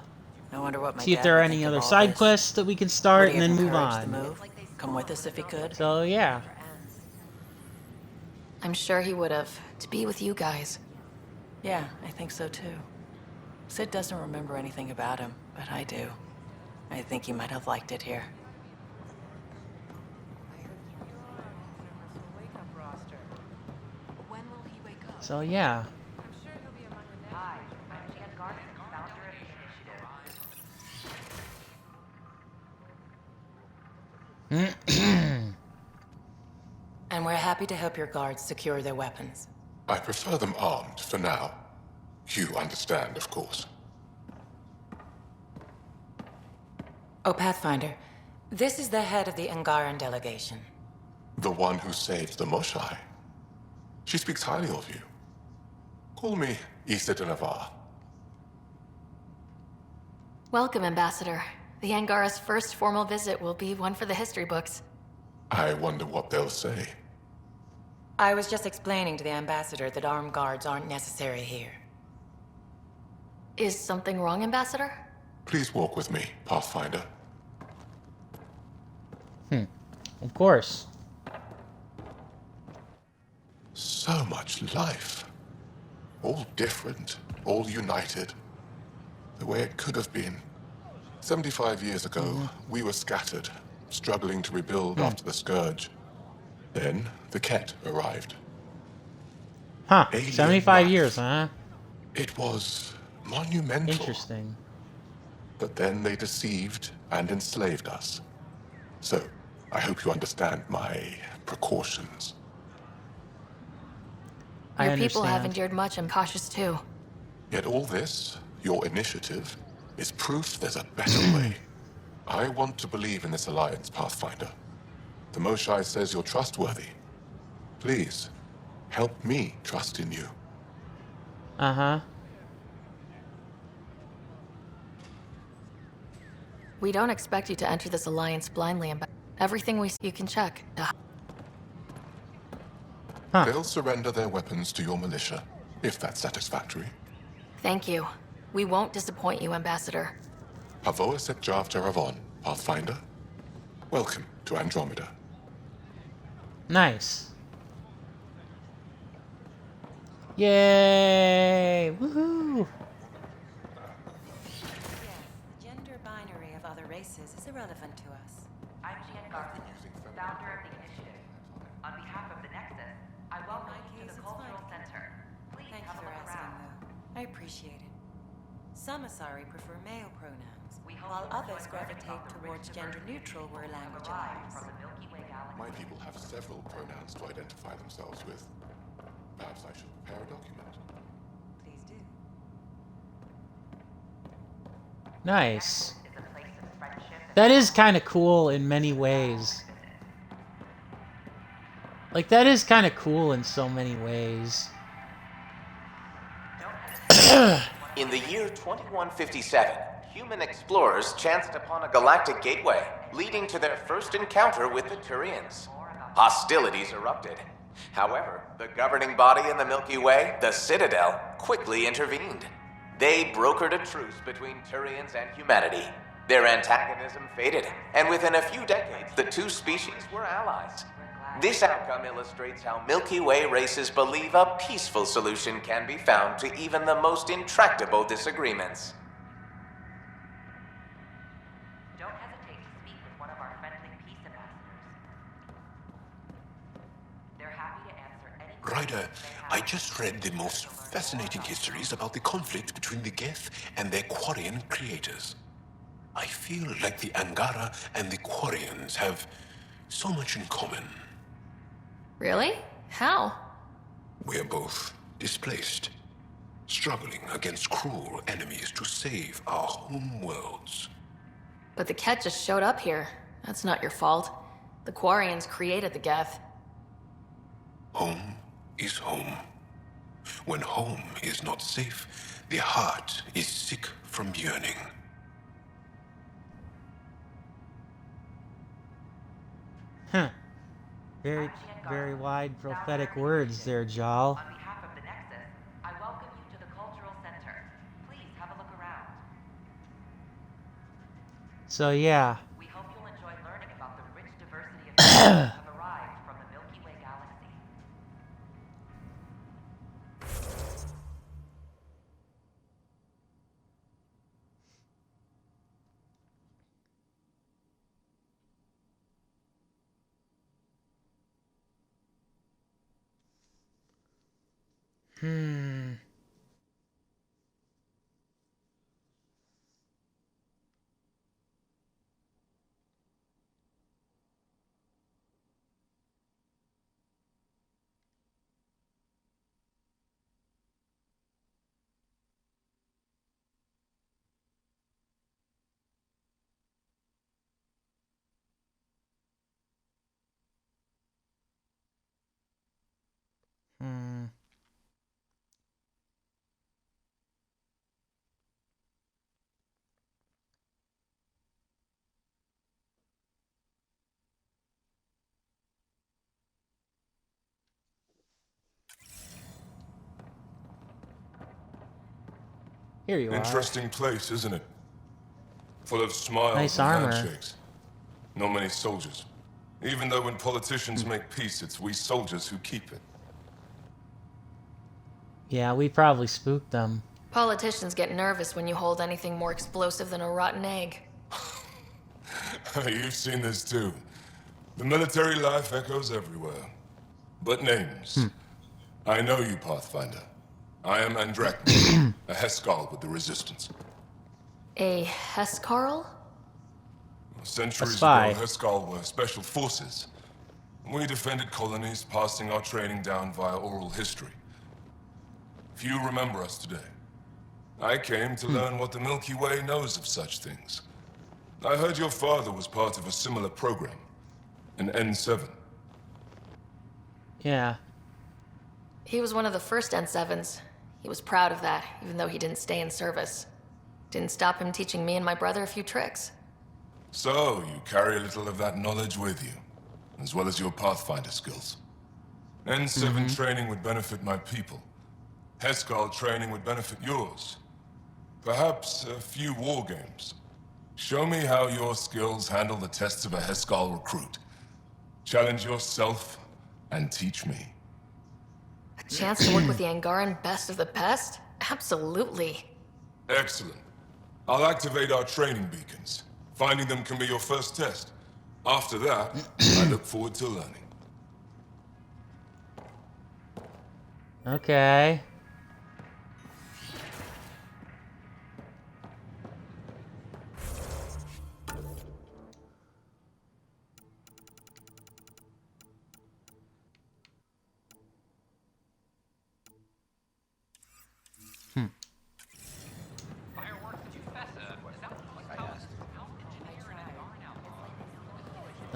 wonder what my see if dad there are would any think of other all side this. quests that we can start, Would he and have then move encouraged the on. move? Come with us if he could? So yeah. I'm sure he would have, to be with you guys. Yeah, I think so too. Sid doesn't remember anything about him, but I do. I think he might have liked it here. So yeah. And we're happy to help your guards secure their weapons. I prefer them armed for now. You understand, of course. Oh, Pathfinder, this is the head of the Angaran delegation. The one who saved the Moshai. She speaks highly of you. Call me Issa de Navarre. Welcome, Ambassador. The Angara's first formal visit will be one for the history books. I wonder what they'll say. I was just explaining to the Ambassador that armed guards aren't necessary here. Is something wrong, Ambassador? Please walk with me, Pathfinder. Of course. So much life. All different, all united. The way it could have been. 75 years ago, we were scattered, struggling to rebuild after the Scourge. Then, the Ket arrived. Huh. Alien 75 life. years, huh? It was monumental. Interesting. But then they deceived and enslaved us. So, I hope you understand my precautions. Your people have endured much. I'm cautious too. Yet all this, your initiative, is proof there's a better way. I want to believe in this alliance, Pathfinder. The Moshai says you're trustworthy. Please, help me trust in you. Uh-huh. We don't expect you to enter this alliance blindly, and everything we see you can check. They'll surrender their weapons to your militia, if that's satisfactory. Thank you. We won't disappoint you, Ambassador. Havoa set Jav Jaravon, Pathfinder. Welcome to Andromeda. Nice. Yay! Woohoo! Gender binary of other races is irrelevant to us. I'm Jan Garvin, founder of the initiative. On behalf of the Nexus, I welcome you to the Cultural Center. Please Thank have you a for look asking, around. though. I appreciate it. Some Asari prefer male pronouns, while others gravitate towards gender-neutral word-language allies. My people have several pronouns to identify themselves with. Perhaps I should prepare a document. Please do. Nice. That is kind of cool in many ways. Like, that is kind of cool in so many ways. In the year 2157, human explorers chanced upon a galactic gateway, leading to their first encounter with the Turians. Hostilities erupted. However, the governing body in the Milky Way, the Citadel, quickly intervened. They brokered a truce between Turians and humanity. Their antagonism faded, and within a few decades, the two species were allies. This outcome illustrates how Milky Way races believe a peaceful solution can be found to even the most intractable disagreements. Don't hesitate to speak with one of our friendly peace ambassadors. They're happy to answer any Ryder, I just read the most fascinating histories about the conflict between the Geth and their Quarian creators. I feel like the Angara and the Quarians have so much in common. Really? How? We're both displaced, struggling against cruel enemies to save our home worlds. But the Ket just showed up here. That's not your fault. The Quarians created the Geth. Home is home. When home is not safe, the heart is sick from yearning. Huh. Very, very wide prophetic words there, Jal. On behalf of the Nexus, I welcome you to the Cultural Center. Please have a look around. So, yeah. We hope you'll enjoy learning about the rich diversity of species that have arrived from the Milky Way galaxy. Here you are. Interesting place, isn't it? Full of smiles Nice and armor. handshakes. Not many soldiers. Even though when politicians make peace, it's we soldiers who keep it. Yeah, we probably spooked them. Politicians get nervous when you hold anything more explosive than a rotten egg. You've seen this too. The military life echoes everywhere. But names. I know you, Pathfinder. I am Andromeda, a Heskal with the Resistance. A Hescarl? Centuries spy. ago, Heskal were special forces. We defended colonies, passing our training down via oral history. Few remember us today. I came to learn what the Milky Way knows of such things. I heard your father was part of a similar program, an N7. Yeah. He was one of the first N7s. He was proud of that, even though he didn't stay in service. Didn't stop him teaching me and my brother a few tricks. So, you carry a little of that knowledge with you, as well as your Pathfinder skills. N7 training would benefit my people. Heskal training would benefit yours. Perhaps a few war games. Show me how your skills handle the tests of a Heskal recruit. Challenge yourself and teach me. A chance to work with the Angaran best of the best? Absolutely. Excellent. I'll activate our training beacons. Finding them can be your first test. After that, I look forward to learning. Okay.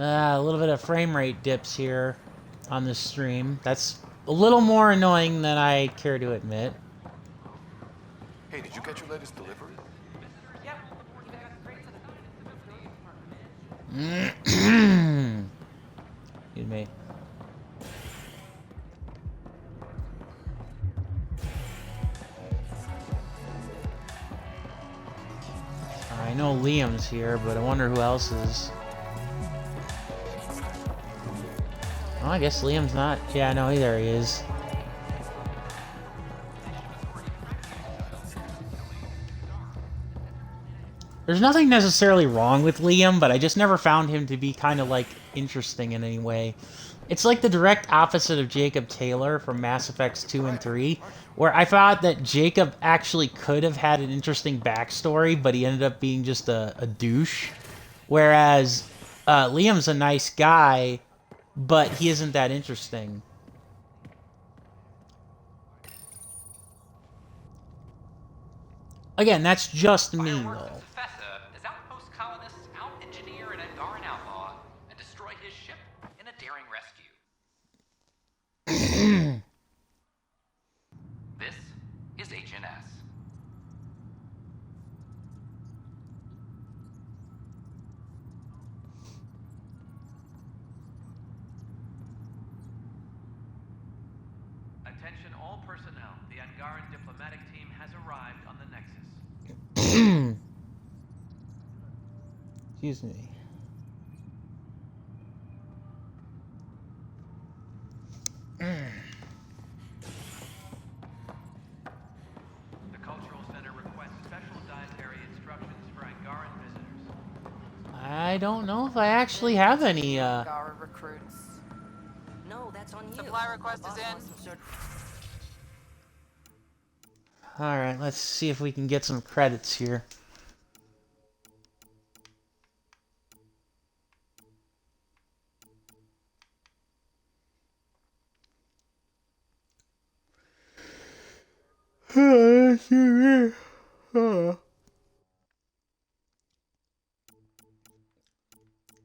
A little bit of frame rate dips here on the stream. That's a little more annoying than I care to admit. Hey, did you get your latest delivery? Excuse me. I know Liam's here, but I wonder who else is. Oh, I guess Liam's not. Yeah, no, there he is. There's nothing necessarily wrong with Liam, but I just never found him to be kind of, like, interesting in any way. It's like the direct opposite of Jacob Taylor from Mass Effects 2 and 3, where I thought that Jacob actually could have had an interesting backstory, but he ended up being just a douche. Whereas Liam's a nice guy, but he isn't that interesting. Again, that's just me, though. Professor, as outpost colonists out-engineer an Angaran outlaw and destroy his ship in a daring rescue. This is HNS. Attention all personnel. The Angaran diplomatic team has arrived on the Nexus. Excuse me. The Cultural Center requests special dietary instructions for Angaran visitors. I don't know if I actually have any, Angara recruits. No, that's on you. Supply request is in. Alright, let's see if we can get some credits here.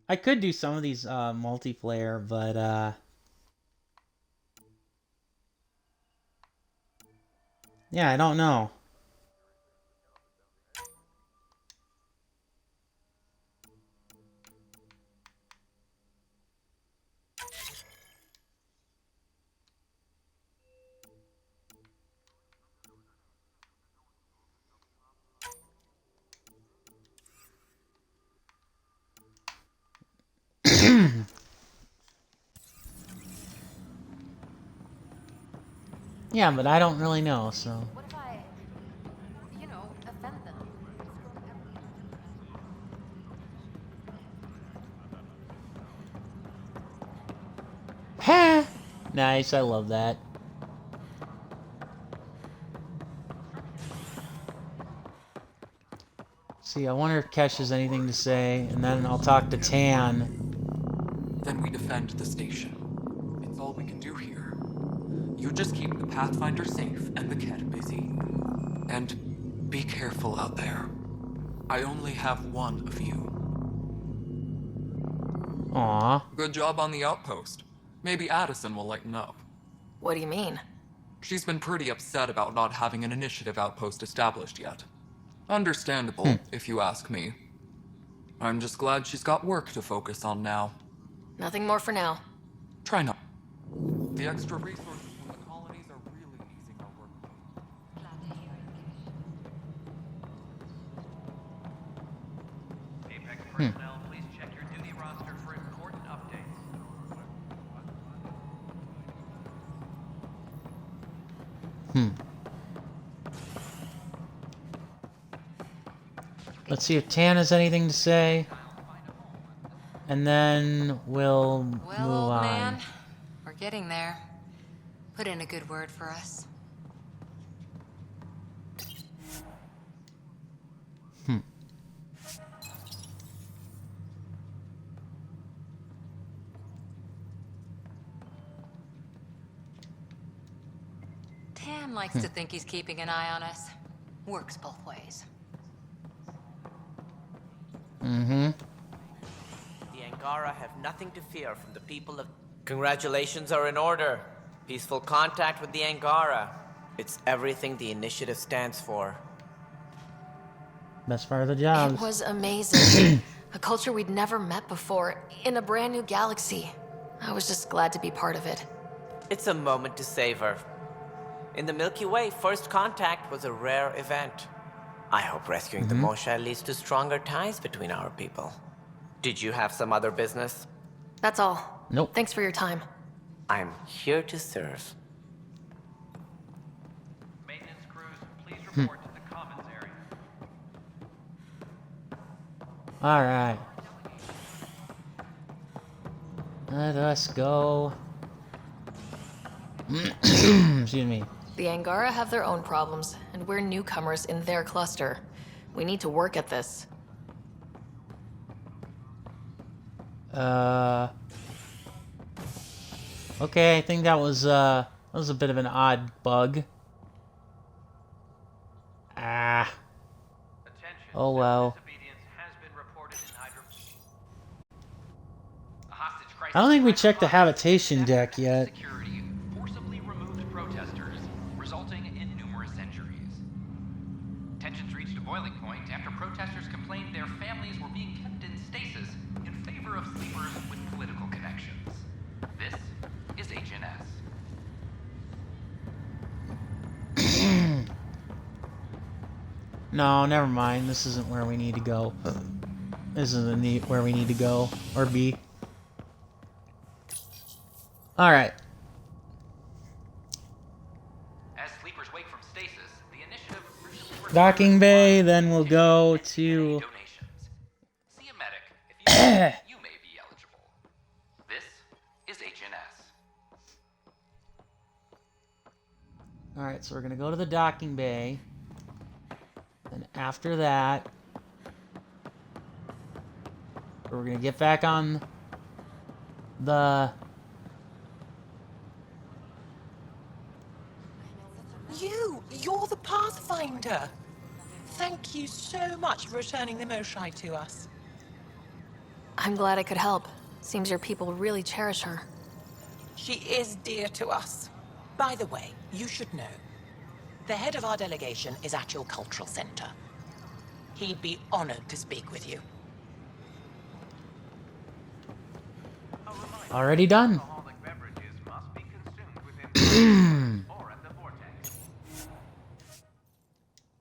I could do some of these multiplayer, but yeah, I don't know. Yeah, but I don't really know, so. What if I, you know, offend them? Ha! Nice, I love that. See, I wonder if Kesh has anything to say, and then I'll talk to Tan. Then we defend the station. It's all we can do here. You just keep the Pathfinder safe and the Ket busy. And be careful out there. I only have one of you. Aww. Good job on the outpost. Maybe Addison will lighten up. What do you mean? She's been pretty upset about not having an initiative outpost established yet. Understandable, if you ask me. I'm just glad she's got work to focus on now. Nothing more for now. Try not. The extra resources from the colonies are really easing our work. Apex personnel, please check your duty roster for important updates. Let's see if Tan has anything to say. And then we'll move old on. man, we're getting there. Put in a good word for us. Tan likes to think he's keeping an eye on us. Works both ways. Mm-hmm. The Angara have nothing to fear from the people of... Congratulations are in order. Peaceful contact with the Angara. It's everything the initiative stands for. Best part of the job. It was amazing. A culture we'd never met before, in a brand new galaxy. I was just glad to be part of it. It's a moment to savor. In the Milky Way, first contact was a rare event. I hope rescuing the Moshae leads to stronger ties between our people. Did you have some other business? That's all. Nope. Thanks for your time. I'm here to serve. Maintenance crews, please report to the commons area. Alright. Let us go. Excuse me. The Angara have their own problems, and we're newcomers in their cluster. We need to work at this. Okay, I think that was a bit of an odd bug. Ah. Oh well. I don't think we checked the habitation deck yet. Security forcibly removed protesters, resulting in numerous injuries. Tensions reached a boiling point after protesters complained their families were being kept in stasis in favor of sleepers with political connections. This is HNS. No, never mind. This isn't where we need to go. This isn't where we need to go or be. Alright. As sleepers wake from stasis, the initiative Docking bay, then we'll go to... see a medic if you think you may be eligible. This is HNS. Alright, so we're gonna go to the docking bay. And after that... we're gonna get back on... the... You're the Pathfinder. Thank you so much for returning the Moshae to us. I'm glad I could help. Seems your people really cherish her. She is dear to us. By the way, you should know. The head of our delegation is at your cultural center. He'd be honored to speak with you. Already done.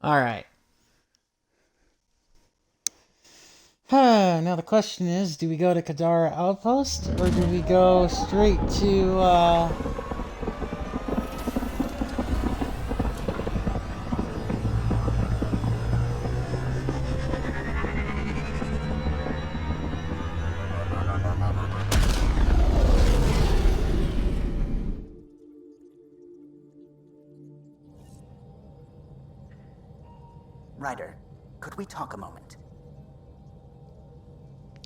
Alright. Now the question is, do we go to Kadara Outpost, or do we go straight to, Ryder, could we talk a moment?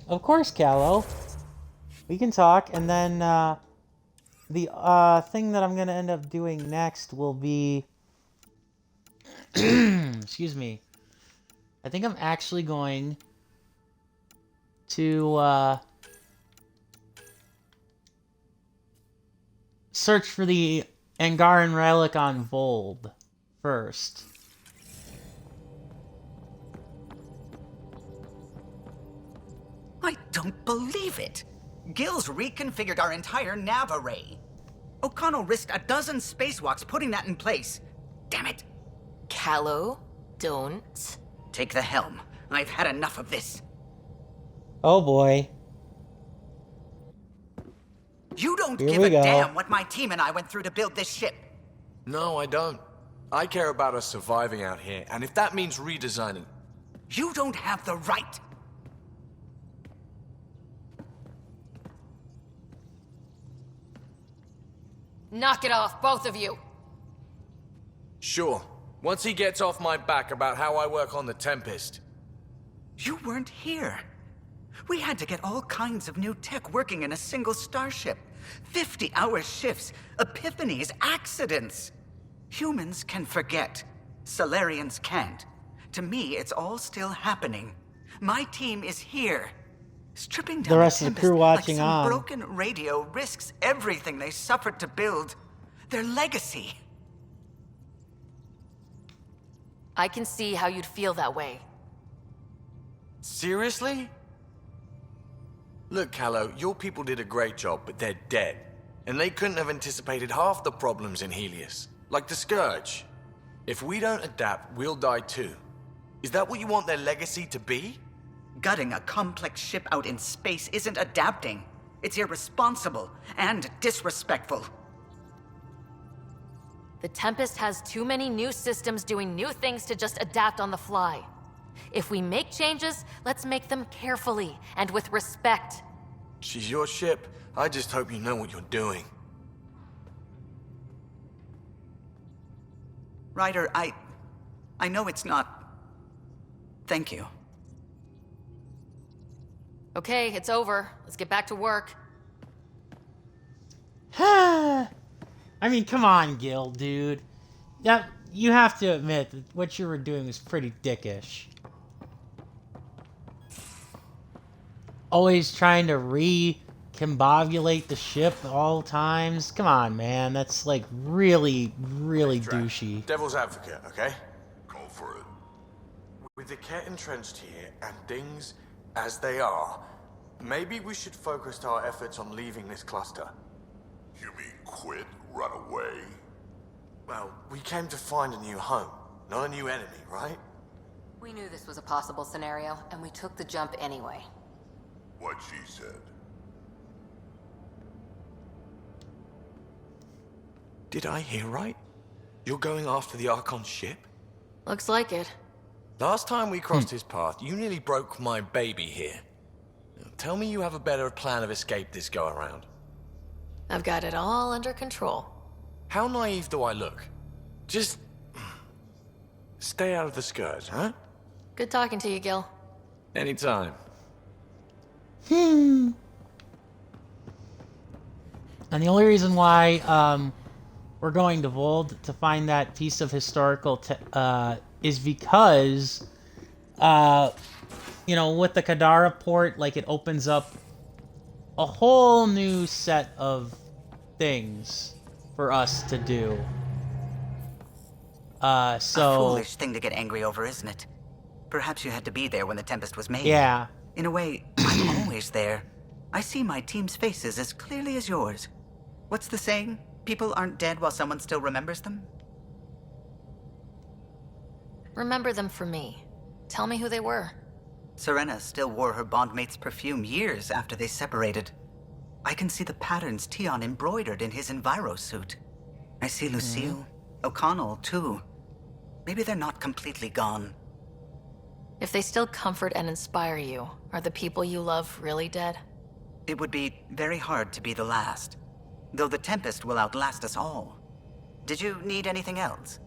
Of course, Callow. We can talk, and then, the, thing that I'm gonna end up doing next will be... Excuse me. I think I'm actually going to, search for the Angaran relic on Vold first. don't believe it. Gil's reconfigured our entire nav array. O'Connell risked a dozen spacewalks putting that in place. Damn it. Callow, don't. Take the helm. I've had enough of this. Oh boy. You don't Here give we a go. damn what my team and I went through to build this ship. No, I don't. I care about us surviving out here, and if that means redesigning... You don't have the right. Knock it off, both of you. Sure. Once he gets off my back about how I work on the Tempest. You weren't here. We had to get all kinds of new tech working in a single starship. 50-hour shifts, epiphanies, accidents. Humans can forget. Solarians can't. To me, it's all still happening. My team is here. Stripping down The rest of the Tempest crew watching like some on. broken radio risks everything they suffered to build. Their legacy. I can see how you'd feel that way. Seriously? Look, Callow, your people did a great job, but they're dead. And they couldn't have anticipated half the problems in Helios. Like the Scourge. If we don't adapt, we'll die too. Is that what you want their legacy to be? Gutting a complex ship out in space isn't adapting. It's irresponsible and disrespectful. The Tempest has too many new systems doing new things to just adapt on the fly. If we make changes, let's make them carefully and with respect. She's your ship. I just hope you know what you're doing. Ryder, I know it's not... Thank you. Okay, it's over. Let's get back to work. I mean, come on, Gil, dude. Yeah, you have to admit that what you were doing was pretty dickish. Always trying to recombobulate the ship all times. Come on, man. That's like really, really douchey. Devil's advocate, okay? Call for it. With the Ket entrenched here and things as they are, maybe we should focus our efforts on leaving this cluster. You mean quit? Run away? Well, we came to find a new home, not a new enemy, right? We knew this was a possible scenario, and we took the jump anyway. What she said. Did I hear right? You're going after the Archon ship? Looks like it. Last time we crossed his path, you nearly broke my baby here. Now, tell me you have a better plan of escape this go-around. I've got it all under control. How naive do I look? Just... stay out of the Scourge, huh? Good talking to you, Gil. Anytime. And the only reason why we're going to Vold to find that piece of historical is because you know, with the Kadara port, like, it opens up a whole new set of things for us to do. A So foolish thing to get angry over, isn't it? Perhaps you had to be there when the Tempest was made. yeah. In a way, I'm always there. I see my team's faces as clearly as yours. What's the saying? People aren't dead while someone still remembers them? Remember them for me. Tell me who they were. Serena still wore her bondmate's perfume years after they separated. I can see the patterns Tion embroidered in his Enviro suit. I see Lucille, O'Connell, too. Maybe they're not completely gone. If they still comfort and inspire you, are the people you love really dead? It would be very hard to be the last. Though the Tempest will outlast us all. Did you need anything else?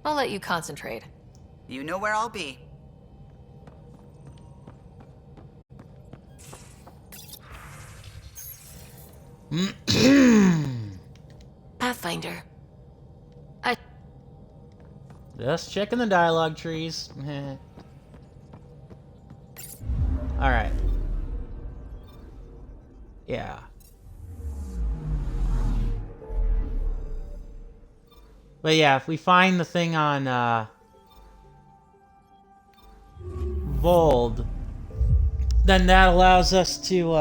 I'll let you concentrate. You know where I'll be. Pathfinder. Just checking the dialogue trees. Alright. Yeah. But yeah, if we find the thing on Vold, then that allows us to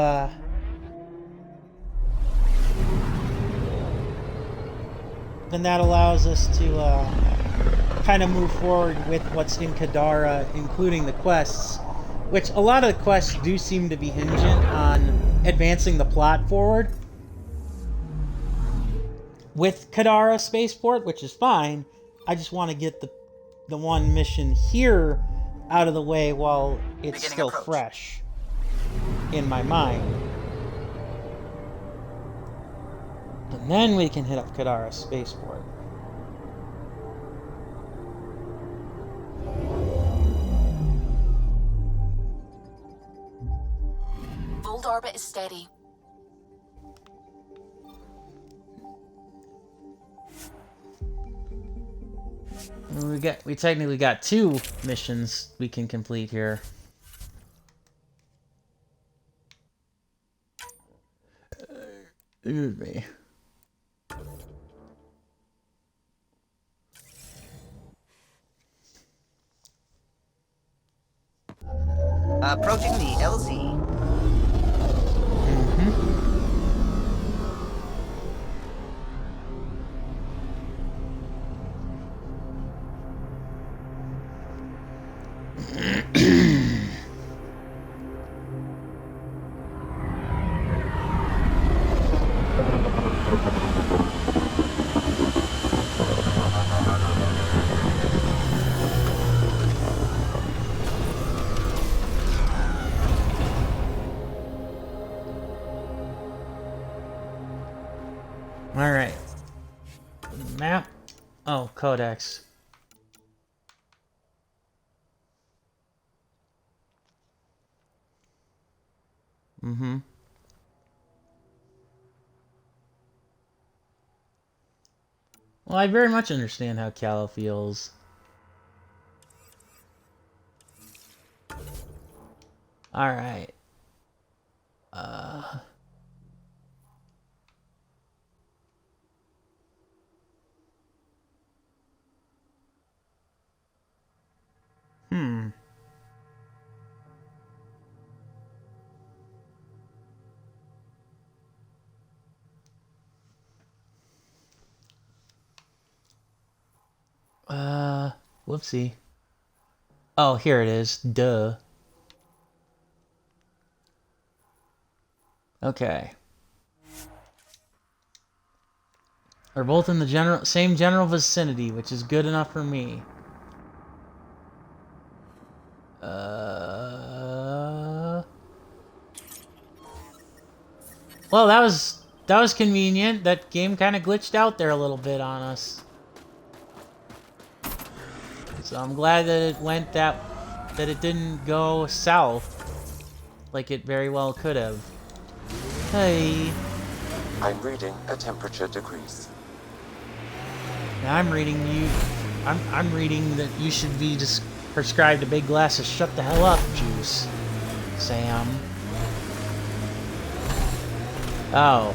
kind of move forward with what's in Kadara, including the quests, which a lot of the quests do seem to be hinging on advancing the plot forward with Kadara Spaceport, which is fine. I just want to get the one mission here out of the way while it's still fresh in my mind. And then we can hit up Kadara Spaceport. Bold orbit is steady. We technically got 2 missions we can complete here. Excuse me. Approaching the LZ. Alright. Map. Oh, Codex. Mm-hmm. Well, I very much understand how Callow feels. Alright. Hmm. Whoopsie. Oh, here it is. Duh. Okay. We're both in the same general vicinity, which is good enough for me. Well, that was convenient. That game kind of glitched out there a little bit on us. So I'm glad that it went that it didn't go south like it very well could have. Hey. I'm reading a temperature decrease. I'm reading I'm reading that you should be just prescribed a big glass of shut the hell up juice, Sam. Oh.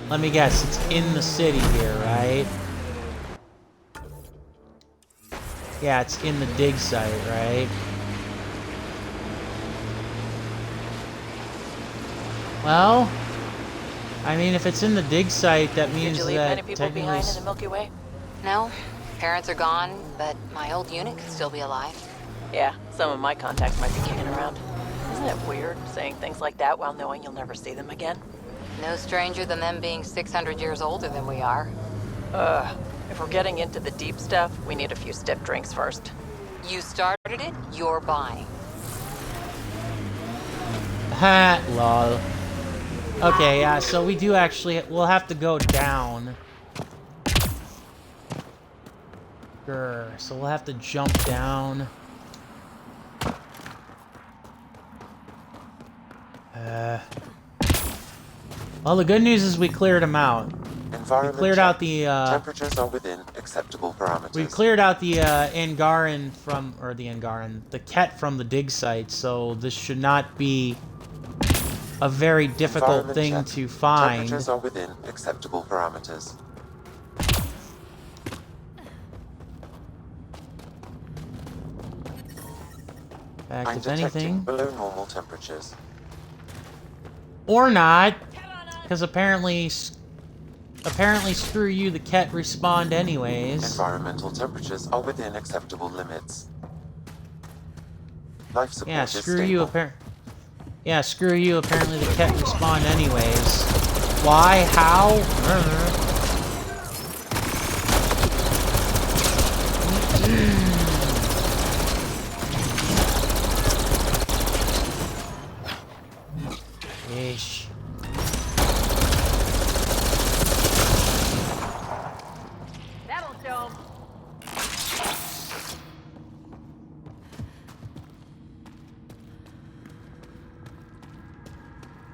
Let me guess, it's in the city here, right? Yeah, it's in the dig site, right? Well, I mean, if it's in the dig site, that means did you leave that many people behind in the Milky Way? No, parents are gone, but my old unit could still be alive. Yeah, some of my contacts might be kicking around. Isn't it weird saying things like that while knowing you'll never see them again? No stranger than them being 600 years older than we are. If we're getting into the deep stuff, we need a few stiff drinks first. You started it, you're buying. Ha, lol. Okay, yeah, so we do actually, we'll have to go down. Grr, so we'll have to jump down. Well, the good news is we cleared them out. We cleared out the, temperatures are within acceptable parameters. we cleared out the, Angaran from, or the Angaran, the Ket from the dig site, so this should not be a very difficult thing to find. Temperatures are within acceptable parameters. fact, I'm if detecting anything. below normal temperatures. Or not. Because apparently screw you, the Ket respawned anyways. Environmental temperatures are within acceptable limits. Life support Yeah, is screw stable. you, Yeah, screw you, apparently the Ket respawned anyways. Why? How? Ish. That'll show 'em.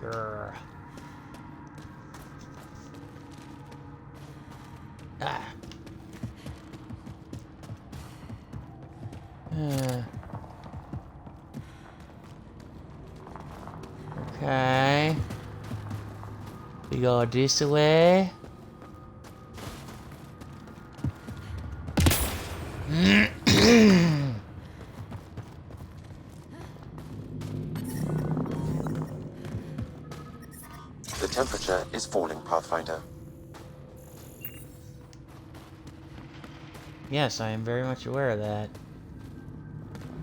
Grr. Ah. Okay. We go this way. The temperature is falling, Pathfinder. Yes, I am very much aware of that.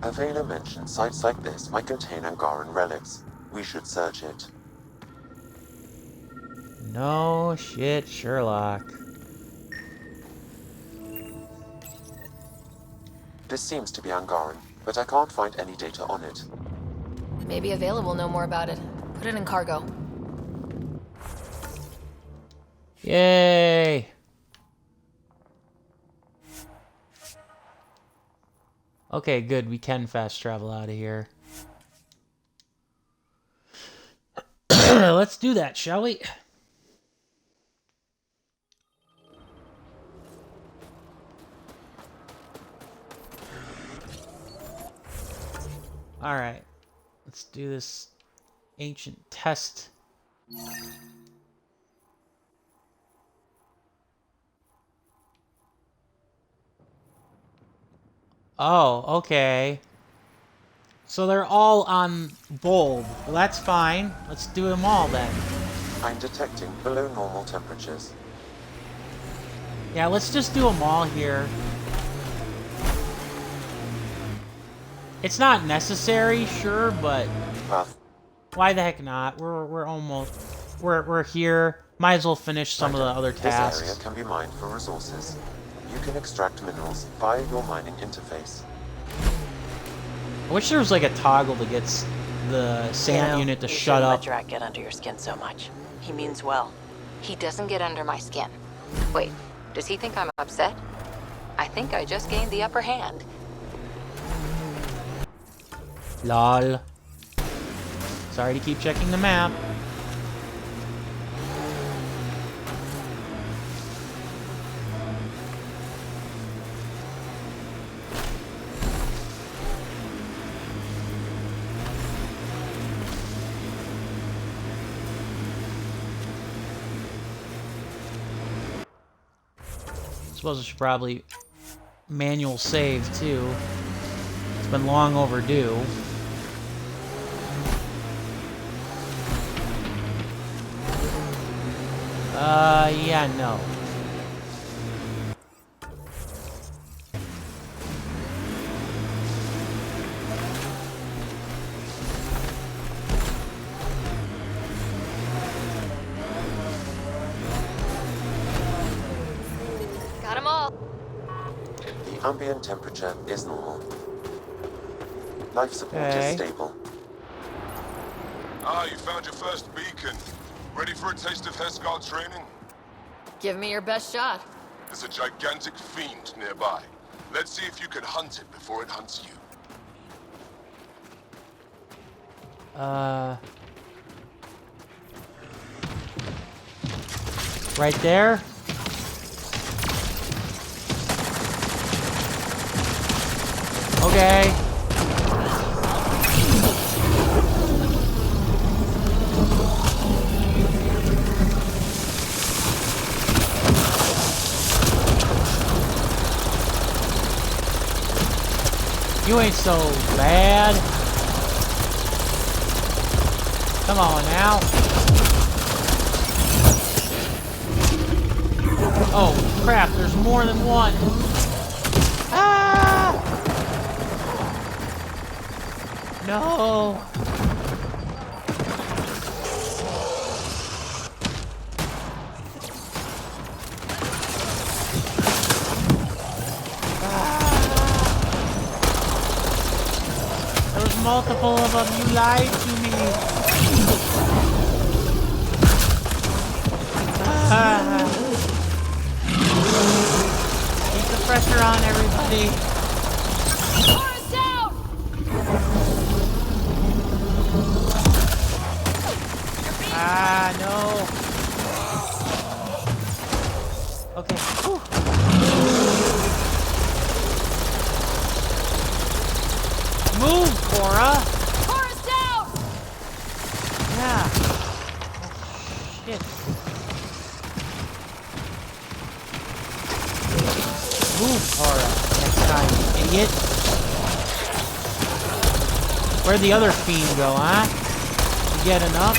Avena mentioned sites like this might contain Angaran relics. We should search it. No shit, Sherlock. This seems to be Angaran, but I can't find any data on it. Maybe Available know more about it. Put it in cargo. Yay! Okay, good. We can fast travel out of here. Let's do that, shall we? Alright. Let's do this ancient test. Oh, okay. So they're all on bulb. Well, that's fine. Let's do them all then. I'm detecting below normal temperatures. Yeah, let's just do them all here. It's not necessary, sure, but why the heck not? We're almost we're here. Might as well finish some of the other tasks. This area can be mined for resources. You can extract minerals via your mining interface. I wish there was like a toggle that gets the SAM unit to shut up. Let Drac get under your skin so much. He means well. He doesn't get under my skin. Wait, does he think I'm upset? I think I just gained the upper hand. Lol. Sorry to keep checking the map. Suppose I should probably manual save too. It's been long overdue. Yeah, no. Got them all. The ambient temperature is normal. Life support Okay. is stable. Ah, you found your first beacon. Ready for a taste of Hesgar training? Give me your best shot. There's a gigantic fiend nearby. Let's see if you can hunt it before it hunts you. Right there. Okay. You ain't so bad. Come on now. Oh crap, there's more than one. Ah! No. There was multiple of them. You lied to me. Keep the pressure on, everybody. Forest down! Ah, no. Okay. Whew. Move, Cora. Forest down! Yeah. Oh, shit. Move, Cora. Next time, you idiot. Where'd the other fiend go, huh? You get enough?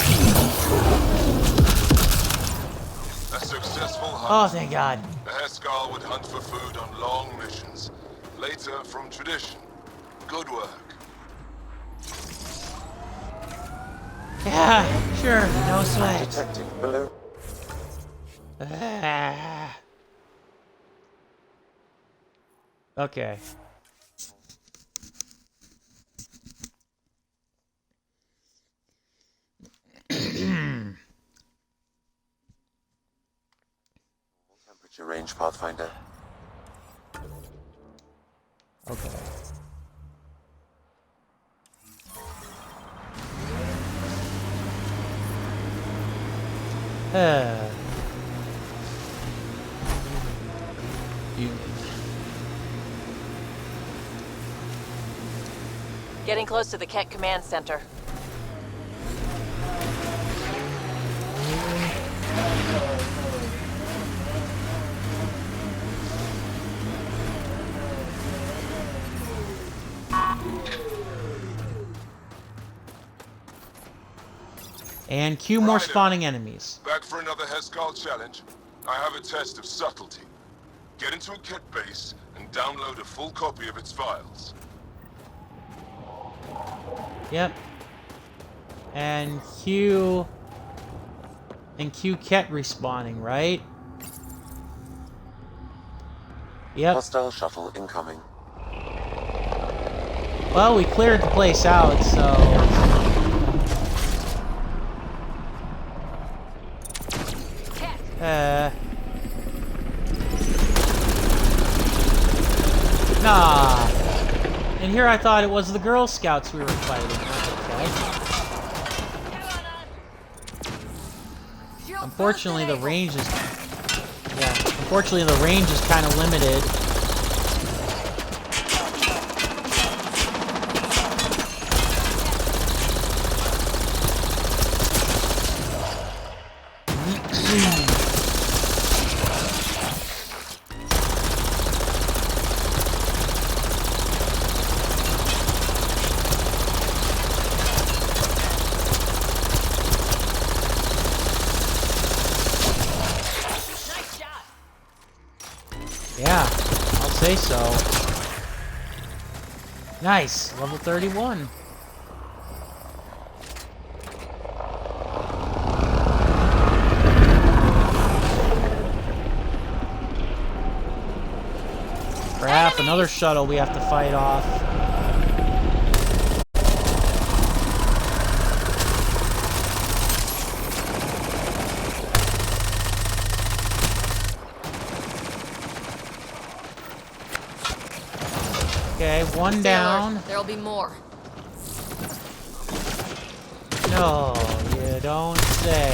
A successful hunt. Oh, thank God. The Heskar would hunt for food on long missions. Later, from tradition. Good work. Yeah, sure. No sweat. Detecting below. Okay. Temperature range, Pathfinder. Okay. Getting close to the Ket Command Center. And cue more spawning enemies. Back for another Heskar challenge. I have a test of subtlety. Get into a Ket base and download a full copy of its files. Yep. And cue Ket respawning, right? Yep. Hostile shuttle incoming. Well, we cleared the place out, so... Nah. And here I thought it was the Girl Scouts we were fighting. Okay. Unfortunately, the range is... Yeah, unfortunately, the range is kind of limited. Yeah, I'll say so. Nice, level 31. Crap, another shuttle we have to fight off. Okay, one Stay down. alert. There'll be more. No, you don't say.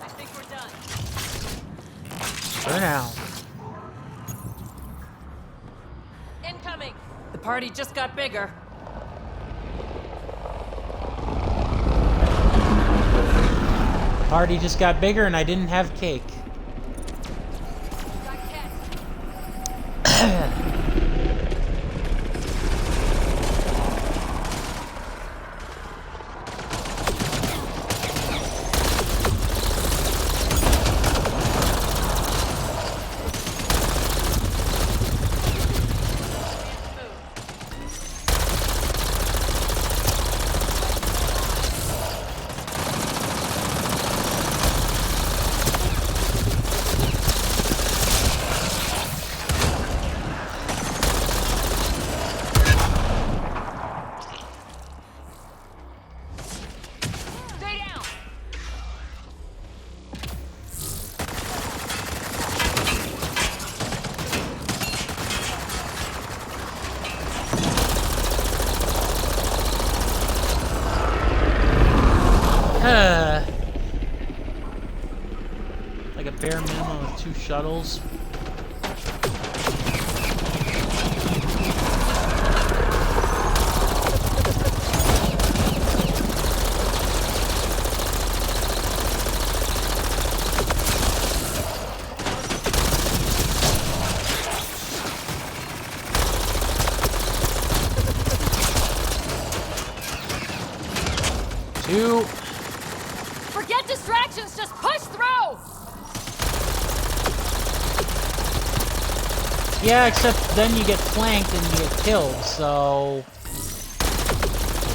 I think we're done. For now. Incoming. The party just got bigger. Party just got bigger and I didn't have cake. Like a bare minimum of 2 shuttles. Forget distractions, just push through! Yeah, except then you get flanked and you get killed, so...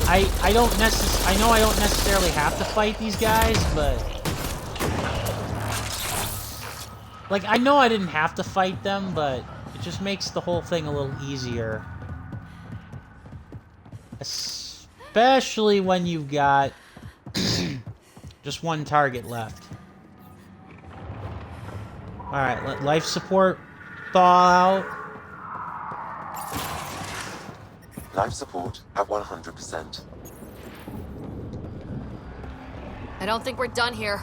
I know I don't necessarily have to fight these guys, but... Like, I know I didn't have to fight them, but it just makes the whole thing a little easier. Especially when you've got just one target left. Alright, let life support thaw out. Life support at 100%. I don't think we're done here.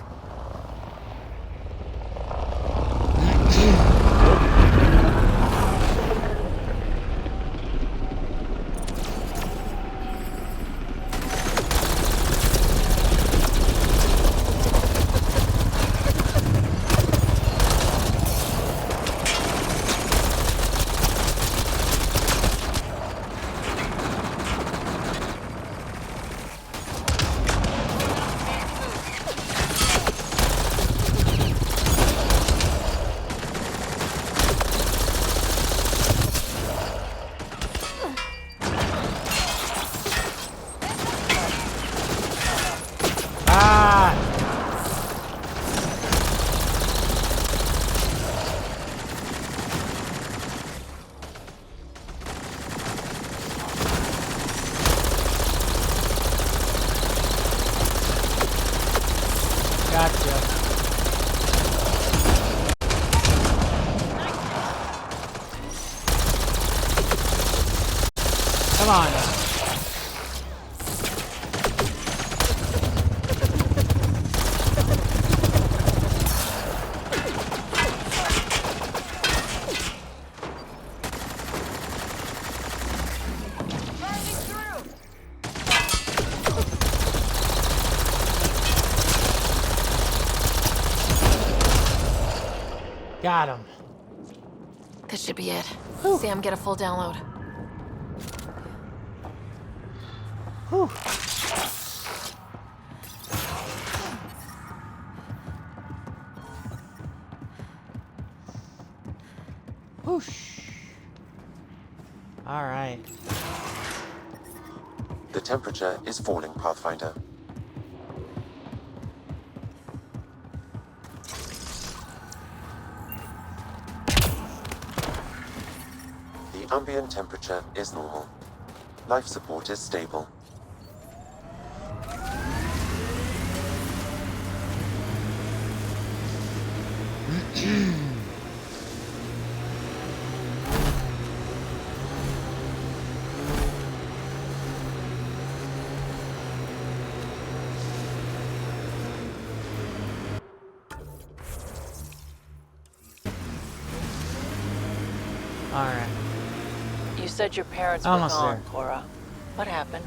Come on. Got him. This should be it. Sam, get a full download. Whew. Whoosh. All right. The temperature is falling, Pathfinder. The ambient temperature is normal. Life support is stable. You said your parents were Almost gone, there. Cora. What happened?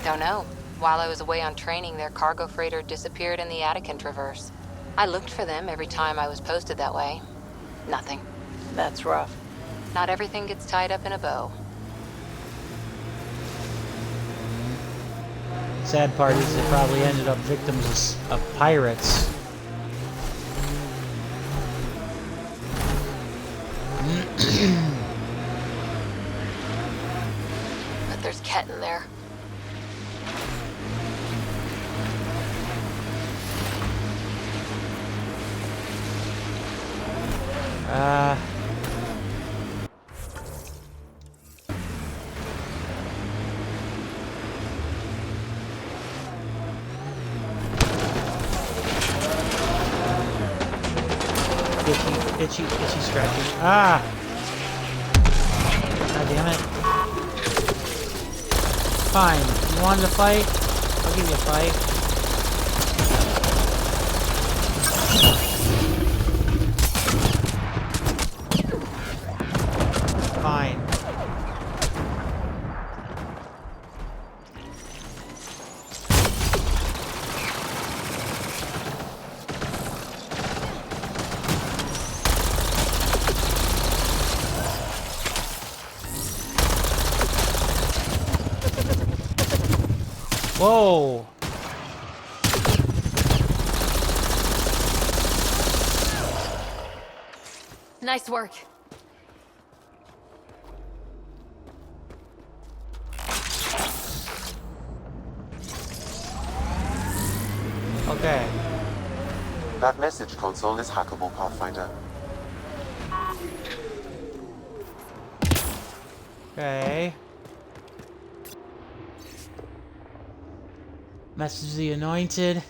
Don't know. While I was away on training, their cargo freighter disappeared in the Attican Traverse. I looked for them every time I was posted that way. Nothing. That's rough. Not everything gets tied up in a bow. Sad part is they probably ended up victims of pirates. But there's Ket in there. Itchy, scratchy. Ah! God damn it. Fine. You wanted to fight? I'll give you a fight. Fine. Whoa! Nice work. Okay. That message console is hackable, Pathfinder. Okay. Message the Anointed.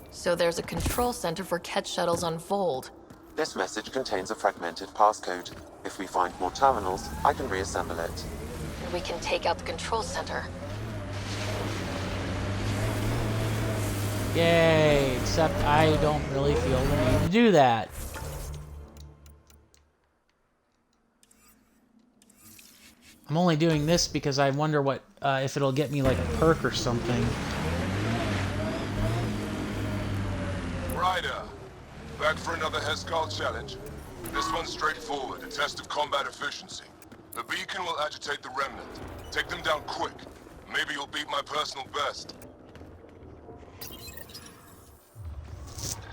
So there's a control center for Ket shuttles on Vold. This message contains a fragmented passcode. If we find more terminals, I can reassemble it. And we can take out the control center. Yay, except I don't really feel the need to do that. I'm only doing this because I wonder what if it'll get me like a perk or something. Ryder, back for another Heskal challenge. This one's straightforward, a test of combat efficiency. The beacon will agitate the remnant. Take them down quick. Maybe you'll beat my personal best.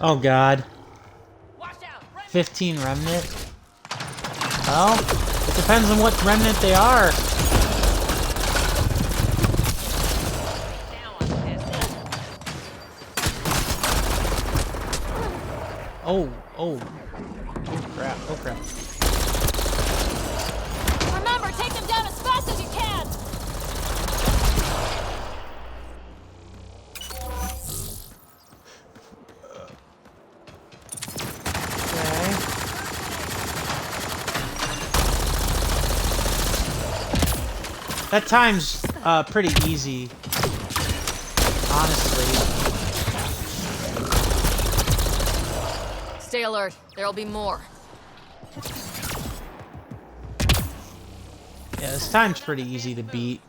Oh god. 15 remnant. Well, it depends on what remnant they are. Oh crap, oh crap. Remember, take them down as fast as you can! That time's pretty easy, honestly. Stay alert. There'll be more. Yeah, this time's pretty easy to beat.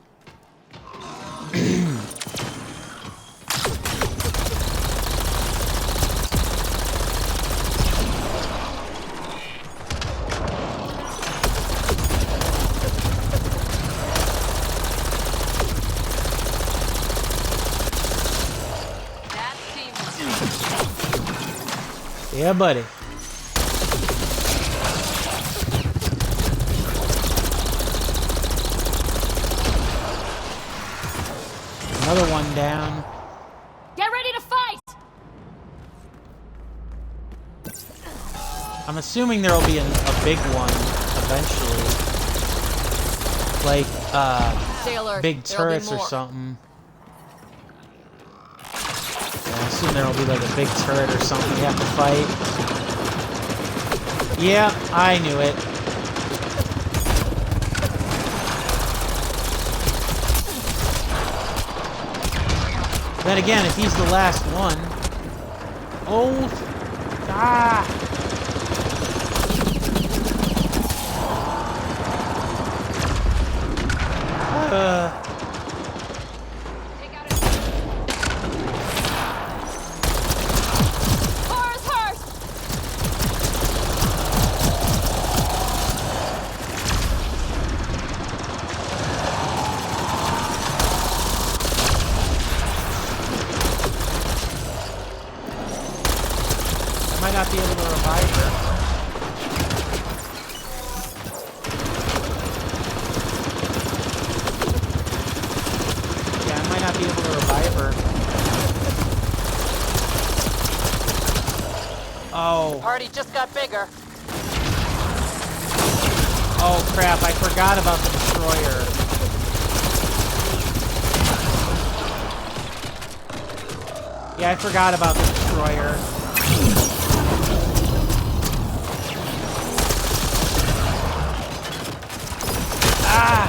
Yeah, buddy. Another one down. Get ready to fight! I'm assuming there'll be a big one eventually. Like, Stay alert. big There'll be turrets or more. something. Yeah, I assume there'll be like a big turret or something you have to fight. Yeah, I knew it. Then again, if he's the last one... Oh! Ah! not be able to revive her. Yeah, I might not be able to revive her. Oh. Party just got bigger. Oh crap, I forgot about the destroyer. Yeah, I forgot about the destroyer. Ah!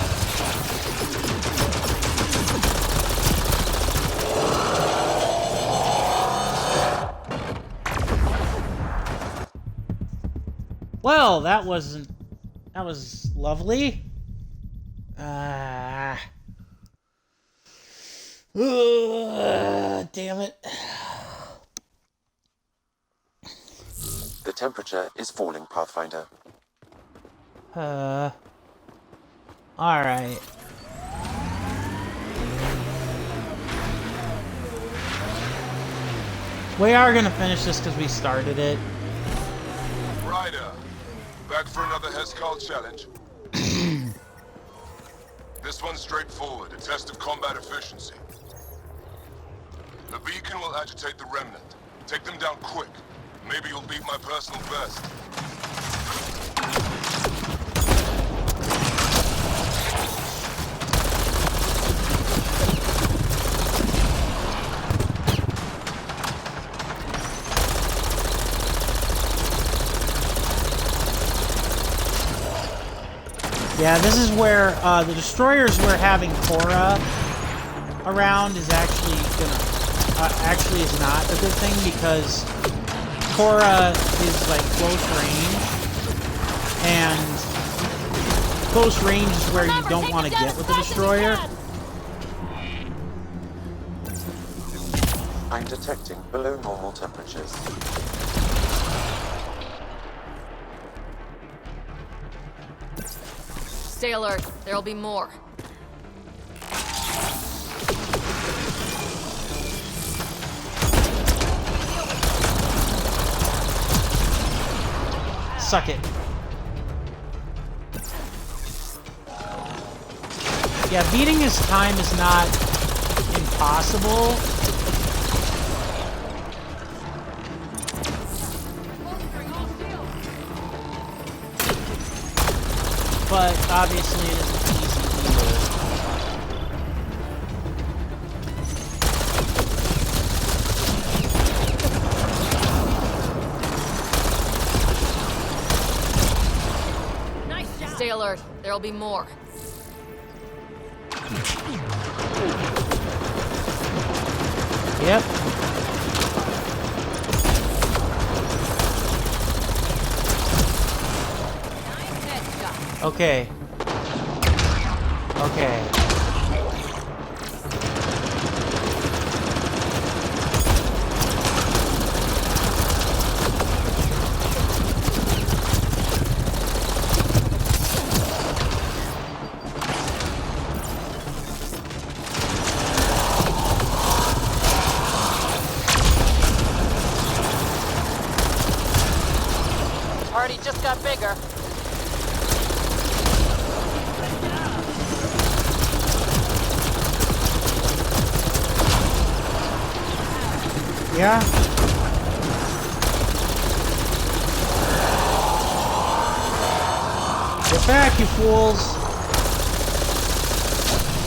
Well, that was lovely. Damn it. The temperature is falling, Pathfinder. Alright. We are gonna finish this because we started it. Ryder, back for another Hescal challenge. This one's straightforward, a test of combat efficiency. The beacon will agitate the remnant. Take them down quick. Maybe you'll beat my personal best. Yeah, this is where the destroyers we're having Cora around is actually gonna actually is not a good thing because Cora is like close range, and close range is where you don't want to get with the destroyer. I'm detecting below normal temperatures. Stay alert. There'll be more. Suck it. Yeah, beating his time is not impossible. But obviously it isn't easy either. Stay alert. There'll be more. Yep. Okay. Okay. The party just got bigger. Yeah. Get back, you fools.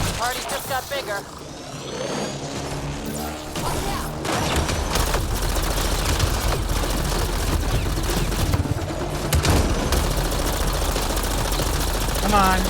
The party just got bigger. Come on.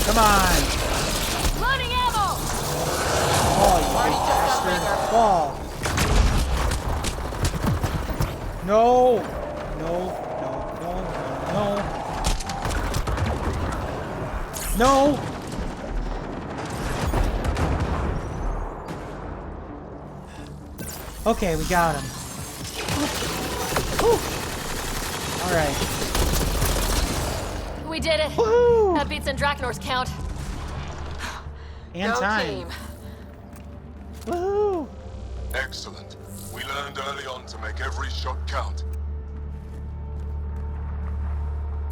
Come on! Loading ammo! Oh, you big bastard! Fall! No! No! No! No! No! No! Okay, we got him. Alright. We did it! Woohoo! That beats Andrakenor's count. And Go time. team. Woohoo! Excellent. We learned early on to make every shot count.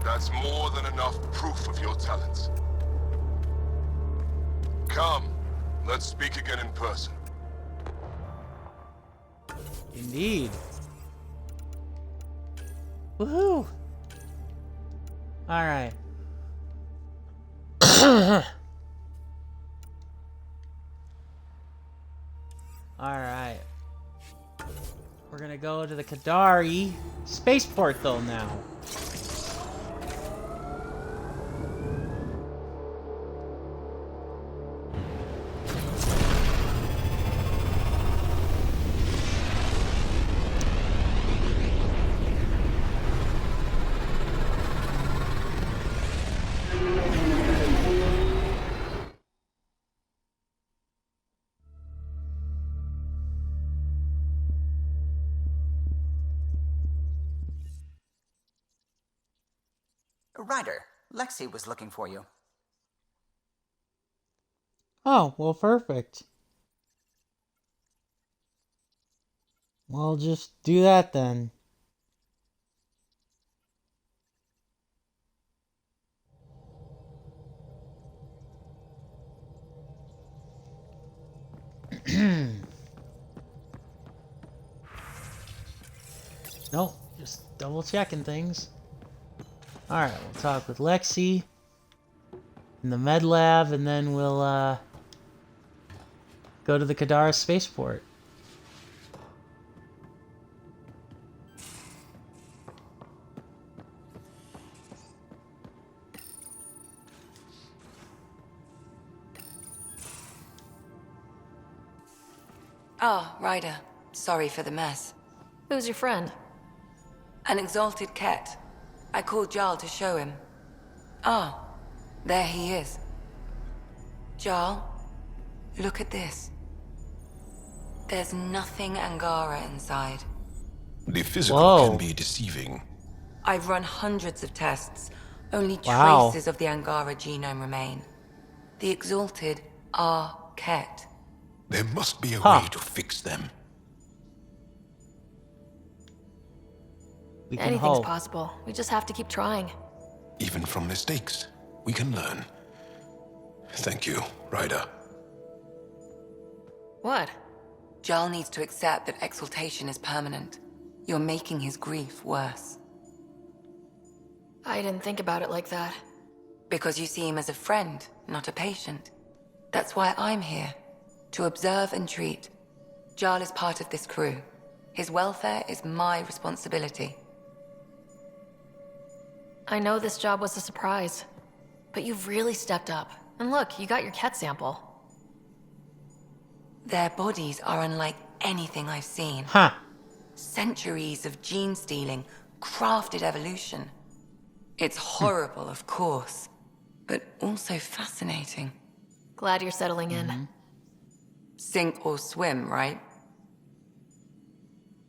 That's more than enough proof of your talents. Come, let's speak again in person. Indeed. Woohoo! Alright. Alright. We're gonna go to the Kadari spaceport though now. Ryder, Lexi was looking for you. Oh, well, perfect. Well, just do that then. Nope, just double checking things. Alright, we'll talk with Lexi in the med lab, and then we'll go to the Kadara spaceport. Ah, Ryder. Sorry for the mess. Who's your friend? An exalted cat. I called Jarl to show him. Ah, there he is. Jarl, look at this. There's nothing Angara inside. The physical can be deceiving. I've run hundreds of tests. Only Wow. traces of the Angara genome remain. The exalted are Ket. There must be a way to fix them. We can Anything's hope. possible. We just have to keep trying. Even from mistakes, we can learn. Thank you, Ryder. What? Jarl needs to accept that exaltation is permanent. You're making his grief worse. I didn't think about it like that. Because you see him as a friend, not a patient. That's why I'm here. To observe and treat. Jarl is part of this crew. His welfare is my responsibility. I know this job was a surprise, but you've really stepped up. And look, you got your Ket sample. Their bodies are unlike anything I've seen. Huh. Centuries of gene stealing, crafted evolution. It's horrible, of course, but also fascinating. Glad you're settling in. Sink or swim, right?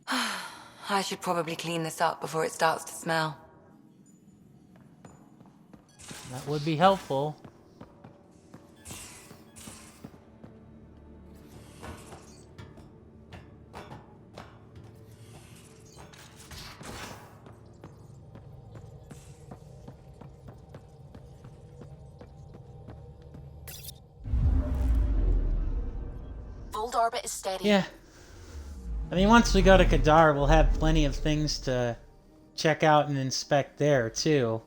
I should probably clean this up before it starts to smell. That would be helpful. Fold orbit is steady. Yeah. I mean, once we go to Kadar, we'll have plenty of things to check out and inspect there, too.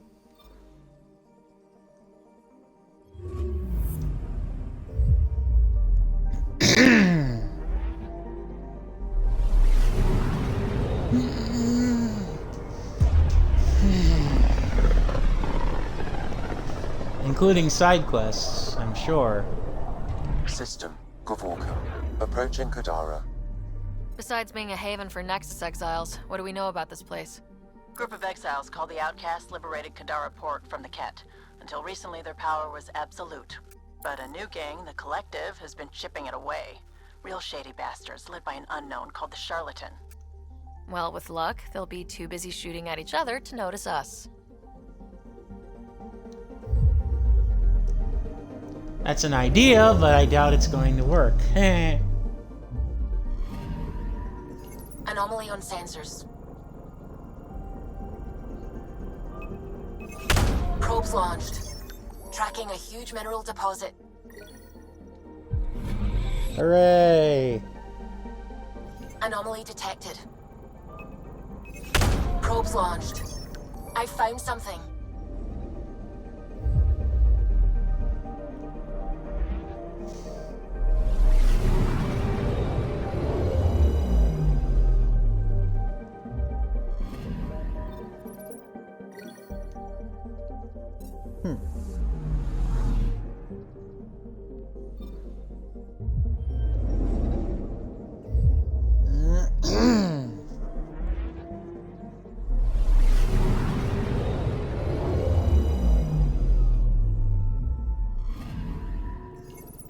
Including side quests, I'm sure. System, Gavorka. Approaching Kadara. Besides being a haven for Nexus exiles, what do we know about this place? Group of exiles called the Outcasts liberated Kadara Port from the Ket. Until recently, their power was absolute. But a new gang, the Collective, has been chipping it away. Real shady bastards led by an unknown called the Charlatan. Well, with luck, they'll be too busy shooting at each other to notice us. That's an idea, but I doubt it's going to work. Anomaly on sensors. Probes launched. Tracking a huge mineral deposit. Hooray! Anomaly detected. Probes launched. I found something.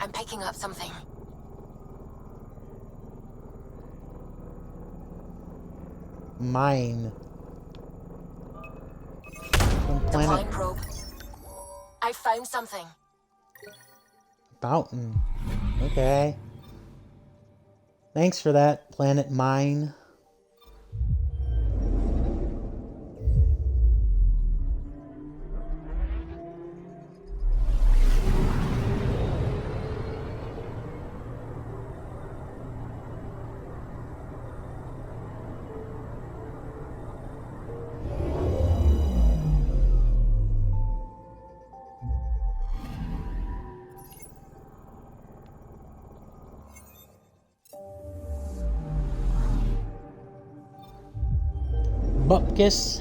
I'm picking up something. Mine. Some Deploying planet probe. I found something. mountain. Okay. Thanks for that, Planet Mine. Bupkis.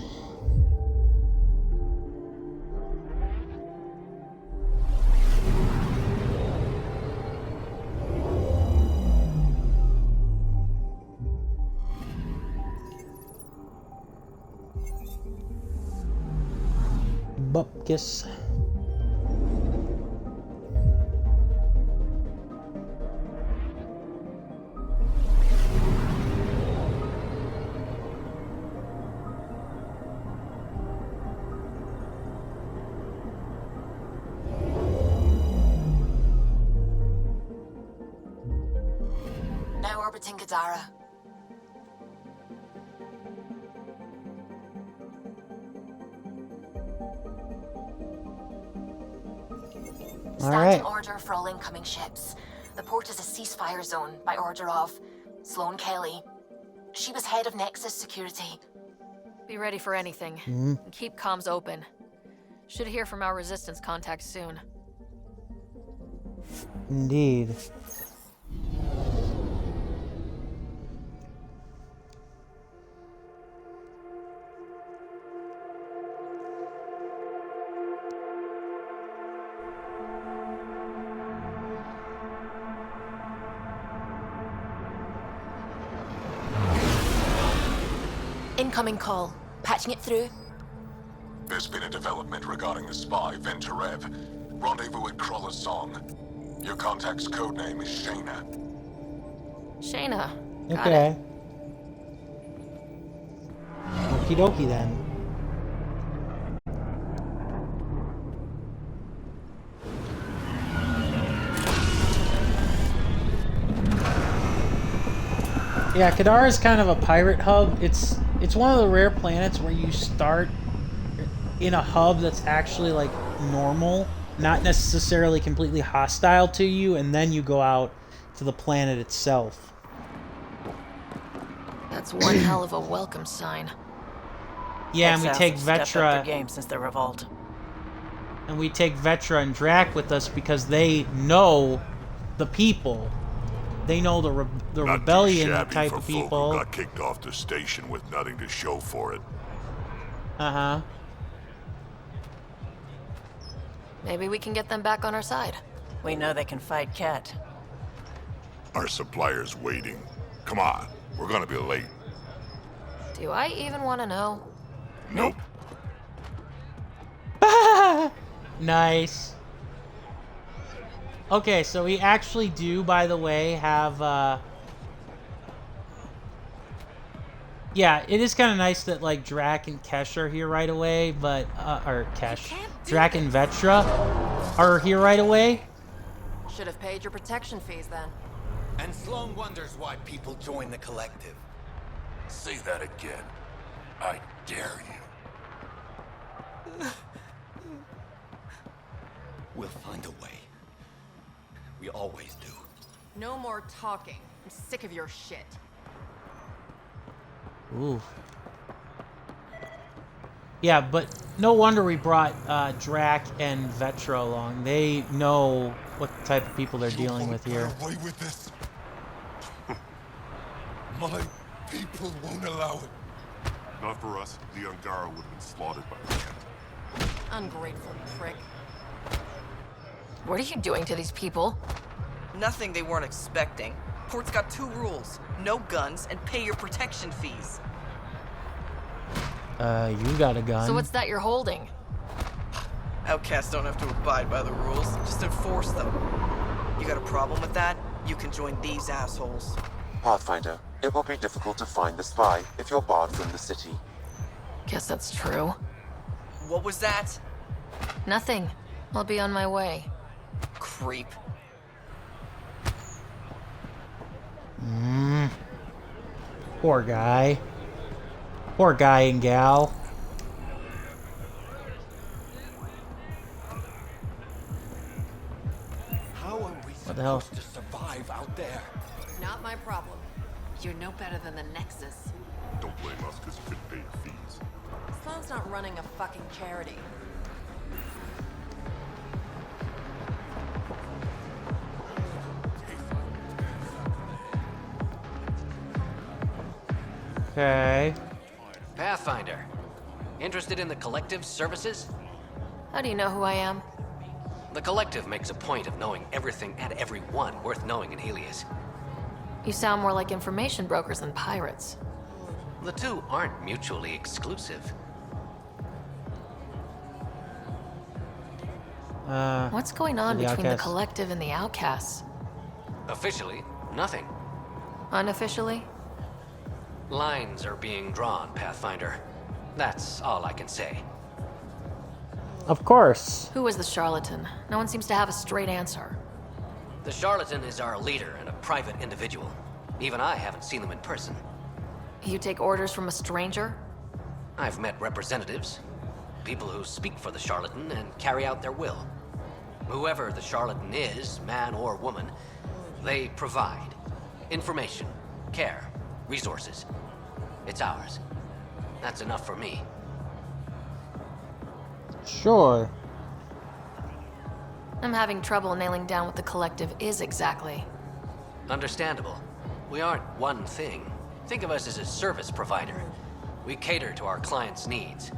Bupkis. Now orbiting Gadara. Standing order for all incoming ships. The port is a ceasefire zone by order of Sloane Kelly. She was head of Nexus Security. Be ready for anything. Mm. And keep comms open. Should hear from our resistance contacts soon. Indeed. Incoming call. Patching it through. There's been a development regarding the spy, Venturev. Rendezvous at Crawler's Song. Your contact's codename is Shayna. Shayna. Got Okay. it. Okie dokie then. Yeah, Kadar is kind of a pirate hub. It's one of the rare planets where you start in a hub that's actually like normal, not necessarily completely hostile to you, and then you go out to the planet itself. That's one hell of a welcome sign. Yeah, and we Exiles take have stepped up their Vetra, game since the revolt. and we take Vetra and Drac with us because they know the people. They know the Not rebellion too shabby type for of folk people. who got kicked off the station with nothing to show for it. Uh-huh. Maybe we can get them back on our side. We know they can fight Ket. Our supplier's waiting. Come on, we're gonna be late. Do I even want to know? Nope. Nice. Okay, so we actually do, by the way, have, yeah, it is kind of nice that, like, Drac and Kesh are here right away, but, or Kesh. Drac and Vetra are here right away. Should have paid your protection fees then. And Sloan wonders why people join the collective. Say that again. I dare you. We'll find a way. We always do. No more talking. I'm sick of your shit. Ooh. Yeah, but no wonder we brought Drac and Vetra along. They know what type of people they're dealing with here. Get away with this. My people won't allow it. Not for us. The Angara would have been slaughtered by the Kett. Ungrateful prick. What are you doing to these people? Nothing they weren't expecting. Port's got 2 rules. No guns and pay your protection fees. You got a gun. So what's that you're holding? Outcasts don't have to abide by the rules, just enforce them. You got a problem with that? You can join these assholes. Pathfinder, it will be difficult to find the spy if you're barred from the city. Guess that's true. What was that? Nothing. I'll be on my way. Creep. Poor guy. Poor guy and gal. How are we What the hell? supposed to survive out there? Not my problem. You're no better than the Nexus. Don't blame us because you couldn't pay your fees. Sloan's not running a fucking charity. Okay. Pathfinder. Interested in the Collective's services? How do you know who I am? The Collective makes a point of knowing everything and everyone worth knowing in Helios. You sound more like information brokers than pirates. The two aren't mutually exclusive. What's going on the between the Outcasts. Collective and the Outcasts? Officially, nothing. Unofficially? Lines are being drawn, Pathfinder. That's all I can say. Of course. Who is the charlatan? No one seems to have a straight answer. The charlatan is our leader and a private individual. Even I haven't seen them in person. You take orders from a stranger? I've met representatives, people who speak for the charlatan and carry out their will. Whoever the charlatan is, man or woman, they provide information, care, resources. It's ours. That's enough for me. Sure. I'm having trouble nailing down what the Collective is exactly. Understandable. We aren't one thing. Think of us as a service provider. We cater to our clients' needs.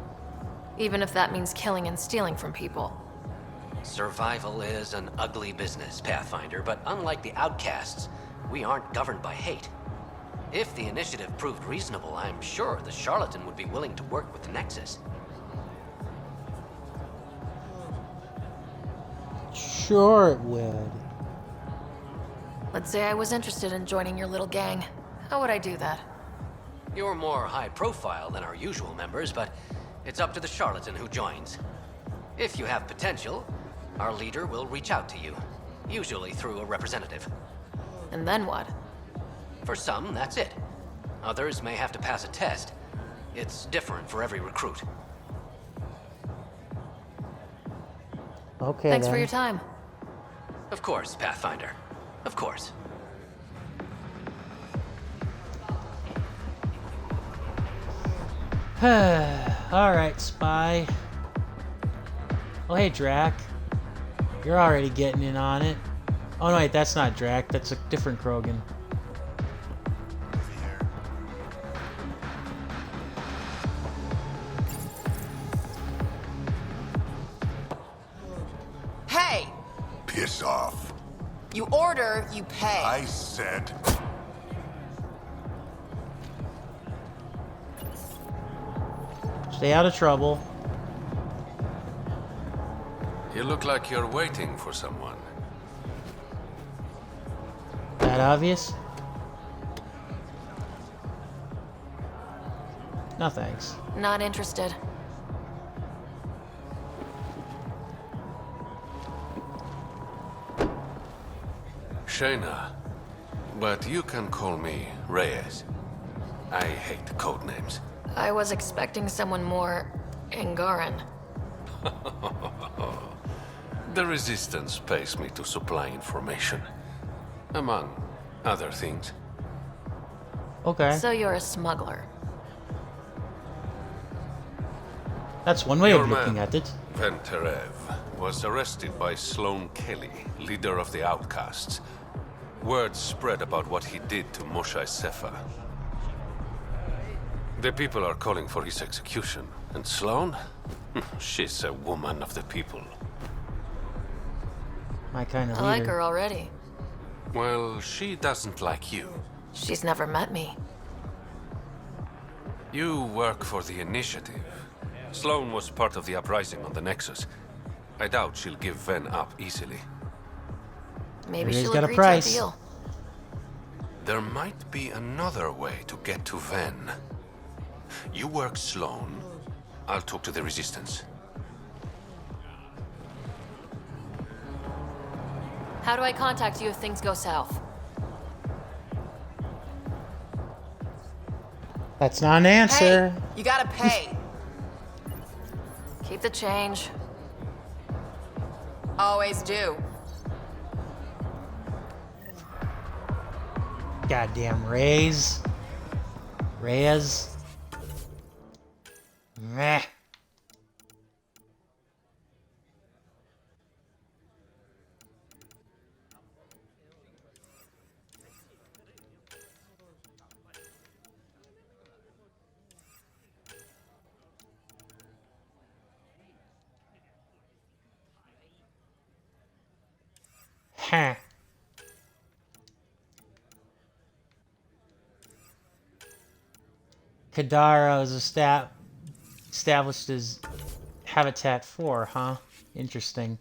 Even if that means killing and stealing from people. Survival is an ugly business, Pathfinder, but unlike the Outcasts, we aren't governed by hate. If the initiative proved reasonable, I'm sure the charlatan would be willing to work with the Nexus. Sure it would. Let's say I was interested in joining your little gang. How would I do that? You're more high profile than our usual members, but it's up to the charlatan who joins. If you have potential, our leader will reach out to you, usually through a representative. And then what? For some, that's it. Others may have to pass a test. It's different for every recruit. Okay, Thanks then. for your time. Of course, Pathfinder. Of course. Alright, spy. Oh, hey, Drac. You're already getting in on it. Oh, no, wait, that's not Drac. That's a different Krogan. Hey! Piss off. You order, you pay. I said. Stay out of trouble. You look like you're waiting for someone. That obvious? No thanks. Not interested. Shayna, but you can call me Reyes. I hate code names. I was expecting someone more Angaran. The Resistance pays me to supply information, among other things. Okay. So you're a smuggler. That's one way Your of looking man, at it. Venterev, was arrested by Sloane Kelly, leader of the Outcasts. Word spread about what he did to Moshe Sefa. The people are calling for his execution. And Sloane? She's a woman of the people. My kind of I leader. like her already. Well, she doesn't like you. She's never met me. You work for the Initiative. Sloane was part of the uprising on the Nexus. I doubt she'll give Ven up easily. Maybe He's she'll got a agree to a price. deal. There might be another way to get to Ven. You work Sloane. I'll talk to the Resistance. How do I contact you if things go south? That's not an answer. Hey, you gotta pay. Keep the change. Always do. Goddamn Reyes. Reyes. Meh. Huh. Kadara is established as Habitat 4, huh? Interesting.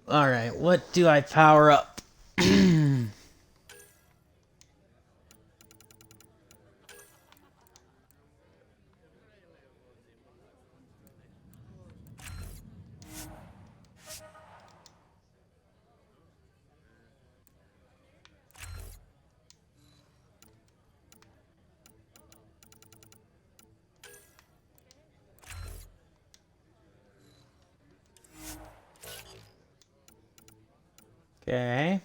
Alright, what do I power up? Okay.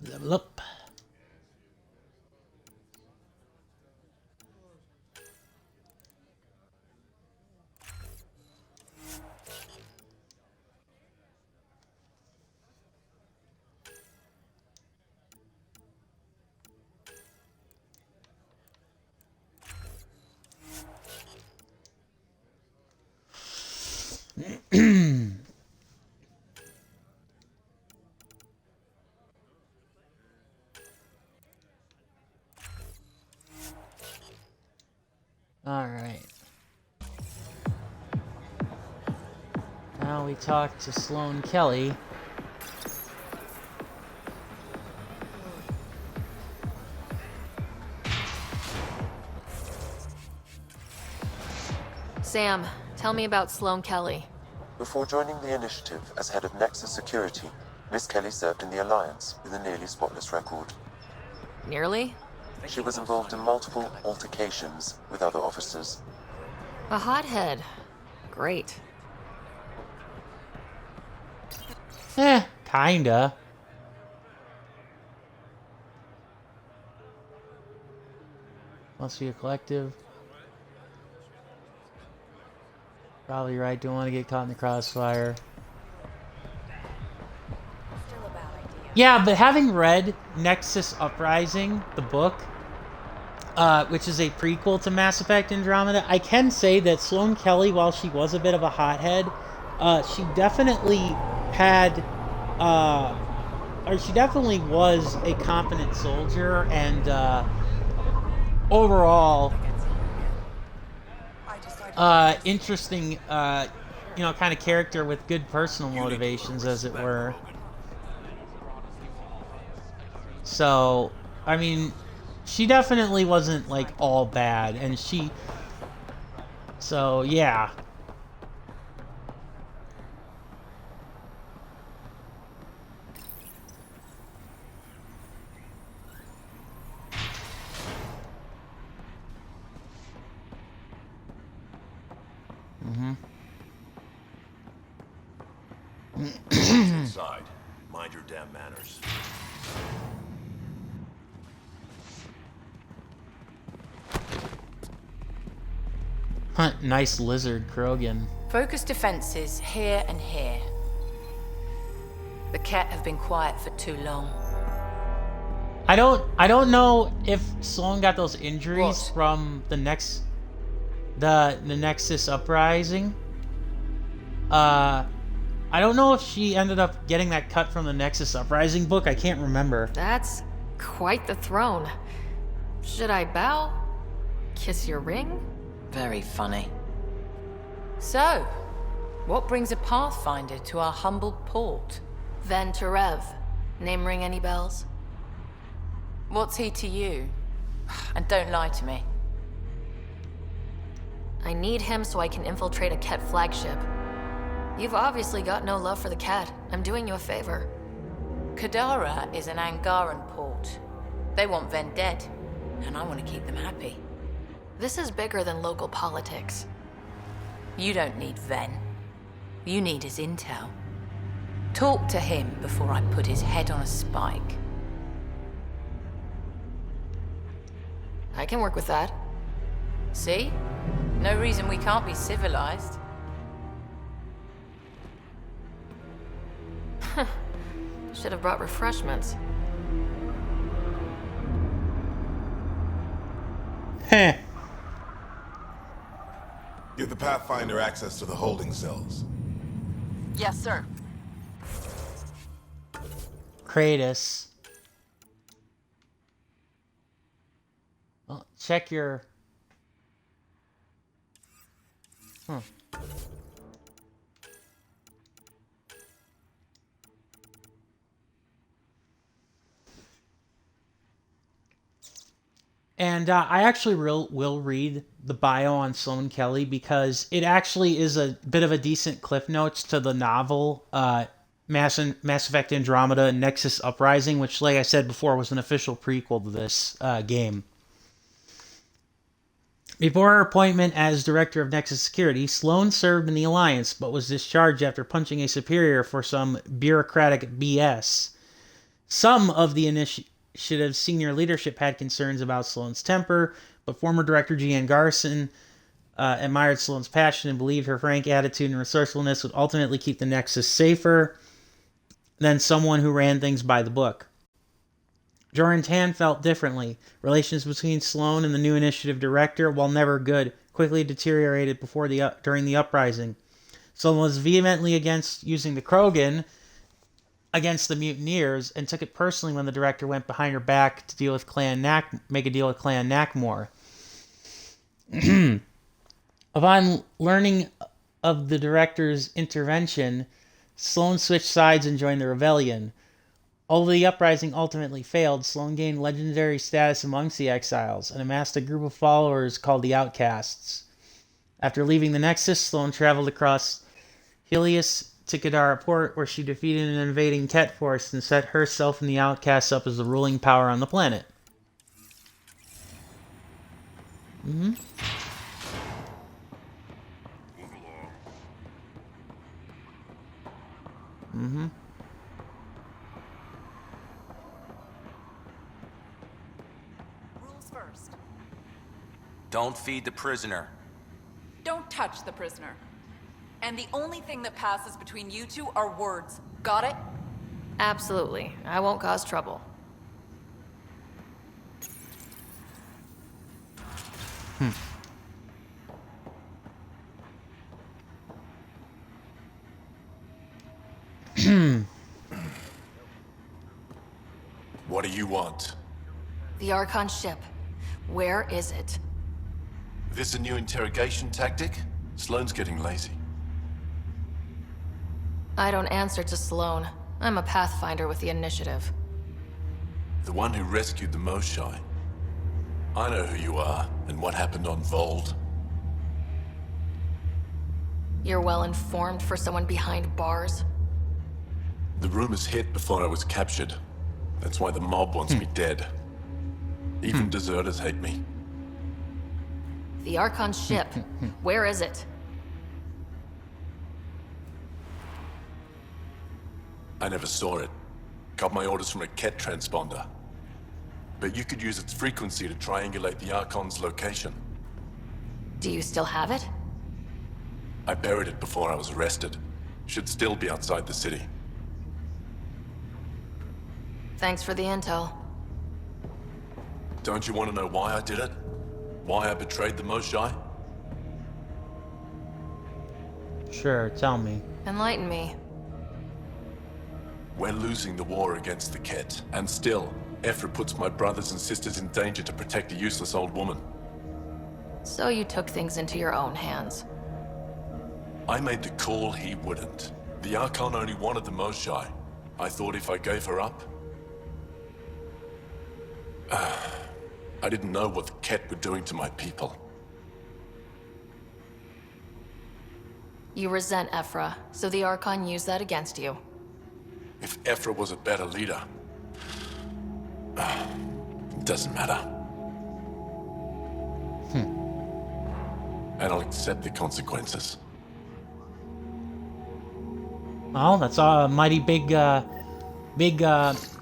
Level up. Alright. Now we talk to Sloane Kelly. Sam, tell me about Sloane Kelly. Before joining the Initiative as head of Nexus Security, Miss Kelly served in the Alliance with a nearly spotless record. Nearly? She was involved in multiple altercations with other officers. A hothead. Great. Kinda. Must be a collective. Probably right. Don't want to get caught in the crossfire. Yeah, but having read Nexus Uprising, the book, which is a prequel to Mass Effect Andromeda, I can say that Sloane Kelly, while she was a bit of a hothead, she definitely had, or she definitely was a competent soldier, and overall, interesting, you know, kind of character with good personal motivations, as it were. So, I mean, she definitely wasn't, like, all bad, and she... So, yeah. Inside. Mind your damn manners. Hunt, nice lizard, Krogan. Focus defenses here and here. The Ket have been quiet for too long. I don't know if Sloane got those injuries from the Nexus Uprising. I don't know if she ended up getting that cut from the Nexus Uprising book. I can't remember. That's quite the throne. Should I bow? Kiss your ring? Very funny. So, what brings a Pathfinder to our humble port? Ven Terev. Name ring any bells? What's he to you? And don't lie to me. I need him so I can infiltrate a Ket flagship. You've obviously got no love for the Ket. I'm doing you a favor. Kadara is an Angaran port. They want Ven dead, and I want to keep them happy. This is bigger than local politics. You don't need Ven. You need his intel. Talk to him before I put his head on a spike. I can work with that. See? No reason we can't be civilized. Should have brought refreshments. Heh. Give the Pathfinder access to the holding cells. Yes, sir. Kratos. Well, check your... And I actually will read the bio on Sloane Kelly because it actually is a bit of a decent cliff notes to the novel Mass Effect Andromeda and Nexus Uprising, which, like I said before, was an official prequel to this game. Before her appointment as director of Nexus Security, Sloane served in the Alliance, but was discharged after punching a superior for some bureaucratic BS. Some of the initiative's senior leadership had concerns about Sloane's temper, but former director Gian Garson admired Sloane's passion and believed her frank attitude and resourcefulness would ultimately keep the Nexus safer than someone who ran things by the book. Joran Tan felt differently. Relations between Sloane and the new initiative director, while never good, quickly deteriorated during the uprising. Sloane was vehemently against using the Krogan against the mutineers and took it personally when the director went behind her back to make a deal with Clan Nakmor. Upon learning of the director's intervention, Sloane switched sides and joined the rebellion. Although the uprising ultimately failed, Sloane gained legendary status amongst the exiles and amassed a group of followers called the Outcasts. After leaving the Nexus, Sloane traveled across Helios to Kadara Port, where she defeated an invading Ket force and set herself and the Outcasts up as the ruling power on the planet. Rules first. Don't feed the prisoner. Don't touch the prisoner. And the only thing that passes between you two are words. Got it? Absolutely. I won't cause trouble. What do you want? The Archon ship. Where is it? This a new interrogation tactic? Sloane's getting lazy. I don't answer to Sloane. I'm a Pathfinder with the initiative. The one who rescued the Moshai. I know who you are, and what happened on Vold. You're well informed for someone behind bars? The rumors hit before I was captured. That's why the mob wants me dead. Even deserters hate me. The Archon ship. Where is it? I never saw it. Got my orders from a Ket transponder. But you could use its frequency to triangulate the Archon's location. Do you still have it? I buried it before I was arrested. Should still be outside the city. Thanks for the intel. Don't you want to know why I did it? Why I betrayed the Moshai? Sure, tell me. Enlighten me. We're losing the war against the Ket, and still, Ephra puts my brothers and sisters in danger to protect a useless old woman. So you took things into your own hands. I made the call he wouldn't. The Archon only wanted the Moshai. I thought if I gave her up... I didn't know what the Ket were doing to my people. You resent Ephra, so the Archon used that against you. If Ephra was a better leader... it doesn't matter. And I'll accept the consequences. Well, that's a mighty big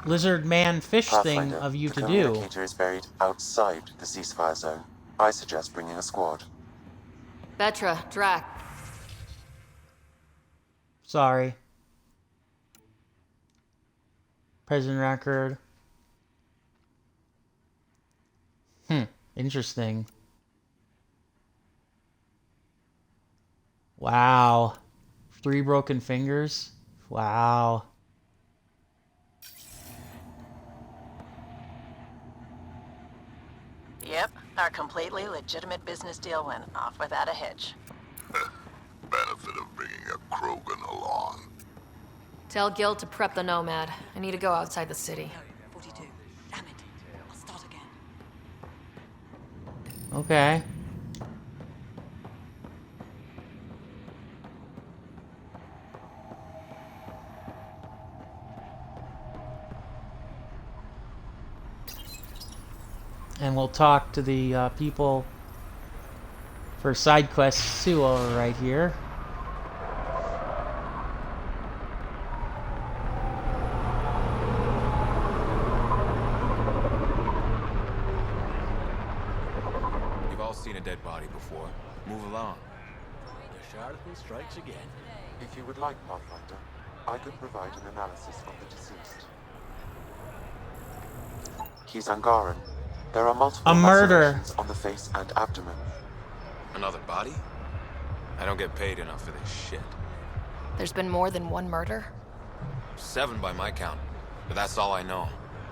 lizard man fish thing Pathfinder, of you the to do. communicator is buried outside the ceasefire zone. I suggest bringing a squad. Betra, Drac. Sorry. Prison record. Interesting. Wow. 3 broken fingers? Wow. Yep, our completely legitimate business deal went off without a hitch. Benefit of bringing a Krogan along. Tell Gil to prep the Nomad. I need to go outside the city. 42. Damn it. I'll start again. Okay. And we'll talk to the people for side quests too over right here. You've all seen a dead body before. Move along. The charlatan strikes again. If you would like, Pathfinder, I could provide an analysis of the deceased. He's Angaran. There are multiple murder lacerations on the face and abdomen. Another body? I don't get paid enough for this shit. There's been more than one murder? 7 by my count, but that's all I know.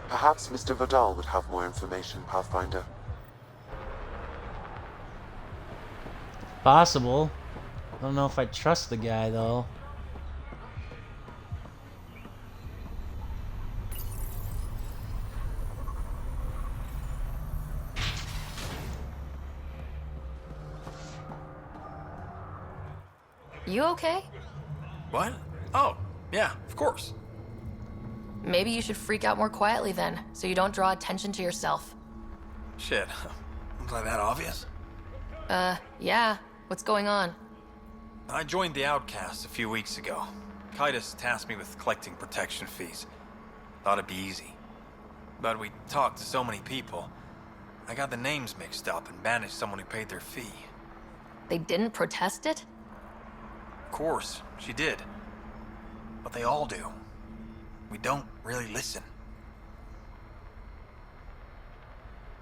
Perhaps Mr. Vidal would have more information, Pathfinder. Possible. I don't know if I trust the guy though. You okay? What? Oh, yeah, of course. Maybe you should freak out more quietly then, so you don't draw attention to yourself. Shit. Was I that obvious? Yeah. What's going on? I joined the Outcasts a few weeks ago. Kaitis tasked me with collecting protection fees. Thought it'd be easy. But we talked to so many people. I got the names mixed up and banished someone who paid their fee. They didn't protest it? Of course, she did. But they all do. We don't really listen.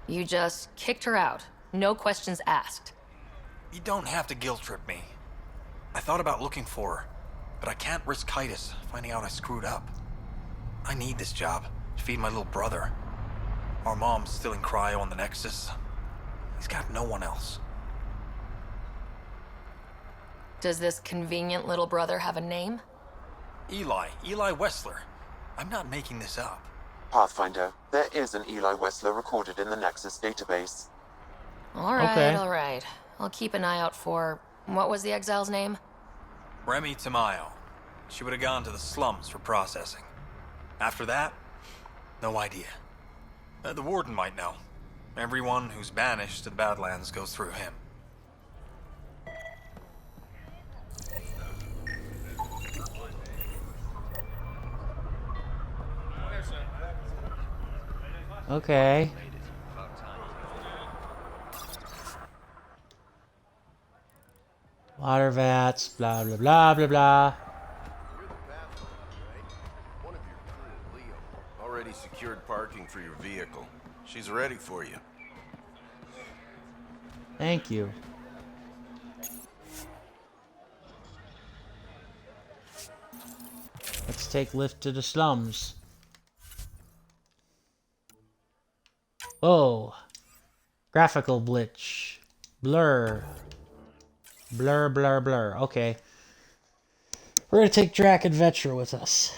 You just kicked her out. No questions asked. You don't have to guilt trip me. I thought about looking for her, but I can't risk Titus finding out I screwed up. I need this job to feed my little brother. Our mom's still in cryo on the Nexus. He's got no one else. Does this convenient little brother have a name? Eli Wessler. I'm not making this up. Pathfinder, there is an Eli Wessler recorded in the Nexus database. All right, Okay. all right. I'll keep an eye out for... What was the exile's name? Remy Tamayo. She would have gone to the slums for processing. After that, no idea. The warden might know. Everyone who's banished to the Badlands goes through him. Okay. Water vats, blah, blah, blah, blah, blah. One of your crew, Leo, already secured parking for your vehicle. She's ready for you. Thank you. Let's take lift to the slums. Oh. Graphical glitch. Blur. Blur, blur, blur. Okay. We're gonna take Drac and Vetra with us.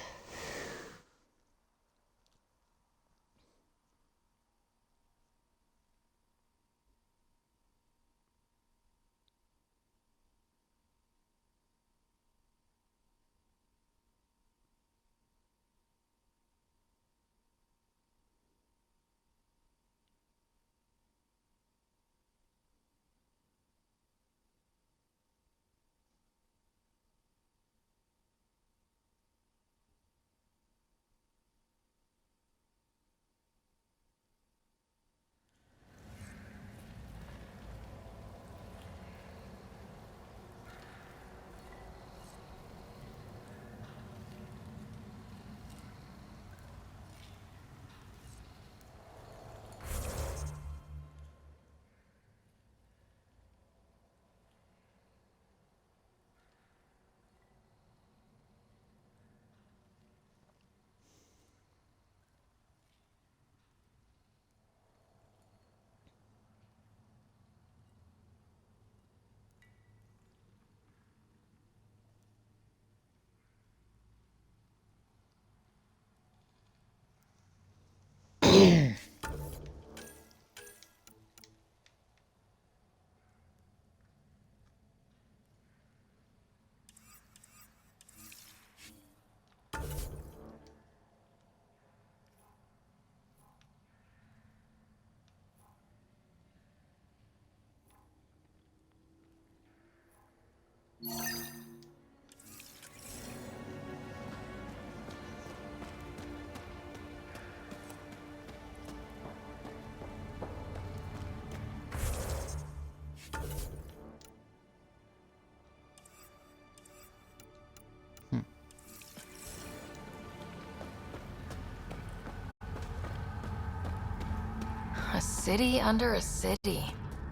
A city under a city.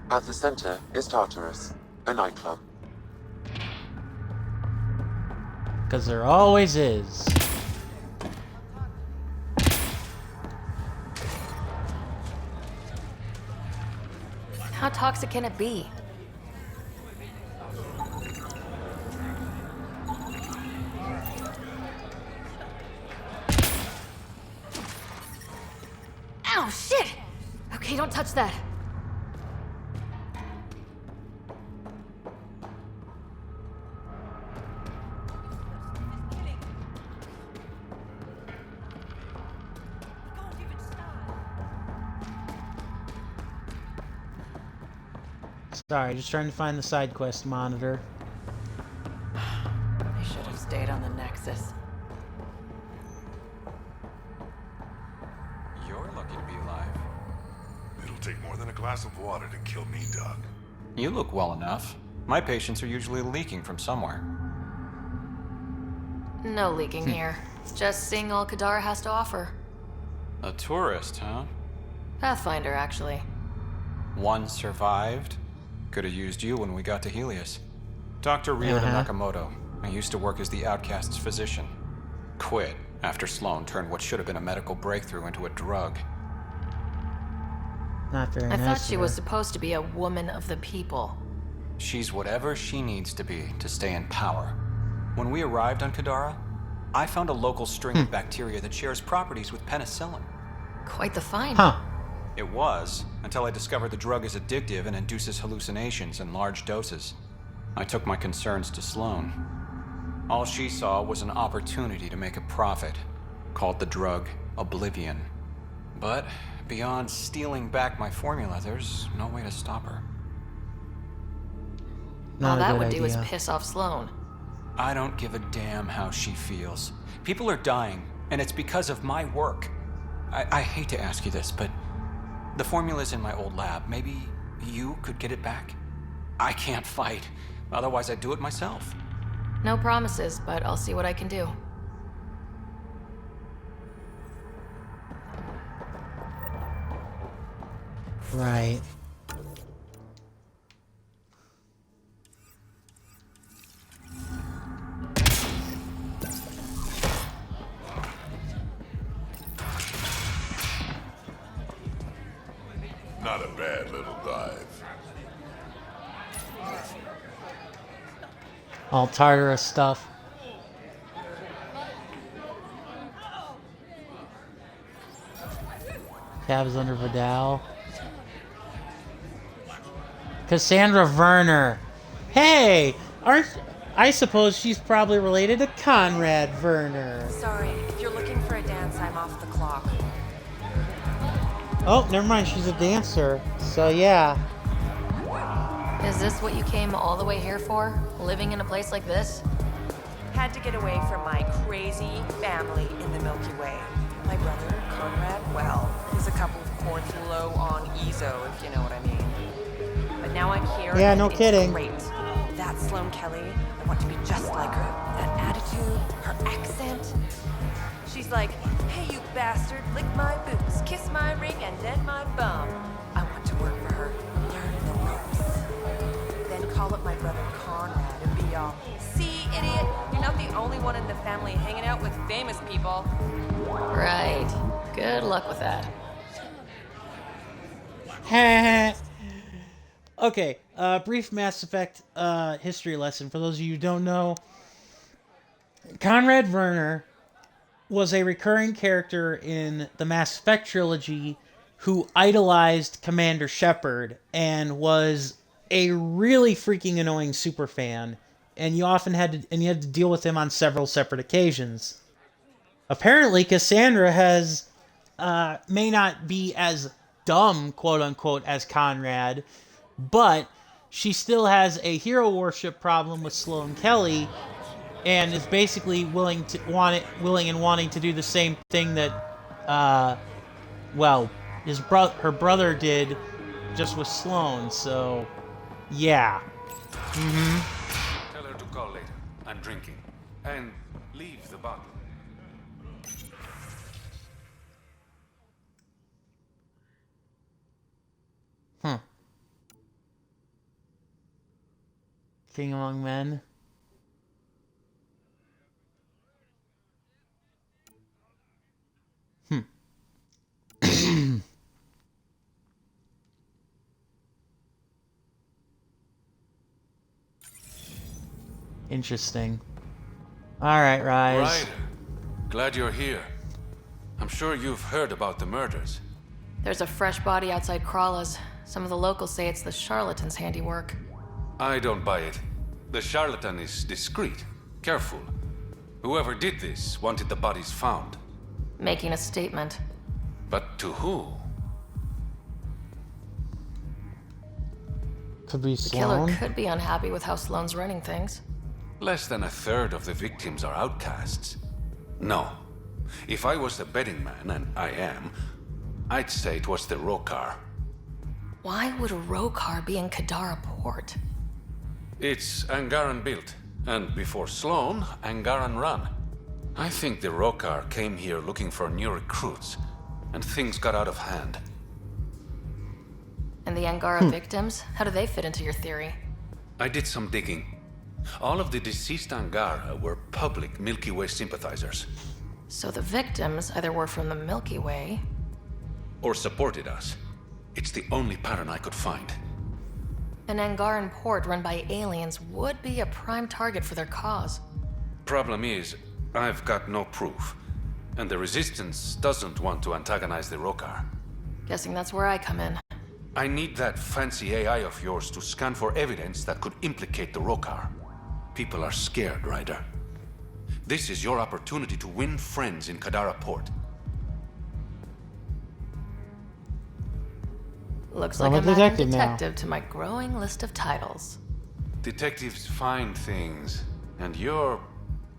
At the center is Tartarus, a nightclub. Because there always is. How toxic can it be? Ow, shit! Okay, don't touch that. Sorry, just trying to find the side quest monitor. They should have stayed on the Nexus. You're lucky to be alive. It'll take more than a glass of water to kill me, Doc. You look well enough. My patients are usually leaking from somewhere. No leaking here. Just seeing all Kadara has to offer. A tourist, huh? Pathfinder, actually. One survived. Could have used you when we got to Helios. Dr. Ryota Nakamoto. I used to work as the outcast's physician. Quit after Sloan turned what should have been a medical breakthrough into a drug. Not very I nice. thought she was supposed to be a woman of the people. She's whatever she needs to be to stay in power. When we arrived on Kadara, I found a local string of bacteria that shares properties with penicillin. Quite the find. Huh. It was, until I discovered the drug is addictive and induces hallucinations in large doses. I took my concerns to Sloan. All she saw was an opportunity to make a profit, called the drug Oblivion. But beyond stealing back my formula, there's no way to stop her. All that would do is piss off Sloan. I don't give a damn how she feels. People are dying, and it's because of my work. I hate to ask you this, but the formula's in my old lab. Maybe you could get it back? I can't fight. Otherwise, I'd do it myself. No promises, but I'll see what I can do. Right. Not a bad little dive. All Tartarus stuff. Cabs under Vidal. Cassandra Werner. Hey! I suppose she's probably related to Conrad Werner. Sorry, if you're looking for a dance, I'm off the clock. Oh, never mind, she's a dancer. So yeah. Is this what you came all the way here for? Living in a place like this? Had to get away from my crazy family in the Milky Way. My brother, Conrad, well, he's a couple of chords low on EZO, if you know what I mean. But now I'm here. Yeah, and no it's kidding. Great. That Sloane Kelly, I want to be just like her. That attitude, her accent. She's like, hey, you bastard, lick my boots, kiss my ring, and then my bum. I want to work for her, learn the ropes. Then call up my brother Conrad and be all, see, idiot, you're not the only one in the family hanging out with famous people. Right. Good luck with that. Okay, brief Mass Effect history lesson. For those of you who don't know, Conrad Werner was a recurring character in the Mass Effect trilogy who idolized Commander Shepard and was a really freaking annoying superfan, and you had to deal with him on several separate occasions. Apparently, Cassandra may not be as dumb, quote unquote, as Conrad, but she still has a hero worship problem with Sloane Kelly, and is basically willing and wanting to do the same thing that, her brother did, just with Sloane. So, yeah. Tell her to call later. I'm drinking. And leave the bottle. King among men. Interesting. Alright, Rise. Ryder, glad you're here. I'm sure you've heard about the murders. There's a fresh body outside Krala's. Some of the locals say it's the charlatan's handiwork. I don't buy it. The charlatan is discreet, careful. Whoever did this wanted the bodies found. Making a statement. But to who? Could be The Sloane. killer could be unhappy with how Sloane's running things. Less than a third of the victims are outcasts. No. If I was the betting man, and I am, I'd say it was the Rokar. Why would a Rokar be in Kadara port? It's Angaran built, and before Sloan, Angaran run. I think the Rokar came here looking for new recruits, and things got out of hand. And the Angara victims? How do they fit into your theory? I did some digging. All of the deceased Angara were public Milky Way sympathizers. So the victims either were from the Milky Way... Or supported us. It's the only pattern I could find. An Angaran port run by aliens would be a prime target for their cause. Problem is, I've got no proof. And the Resistance doesn't want to antagonize the Rokar. Guessing that's where I come in. I need that fancy AI of yours to scan for evidence that could implicate the Rokar. People are scared, Ryder. This is your opportunity to win friends in Kadara Port. Looks like I'm adding detective to my growing list of titles. Detectives find things, and you're...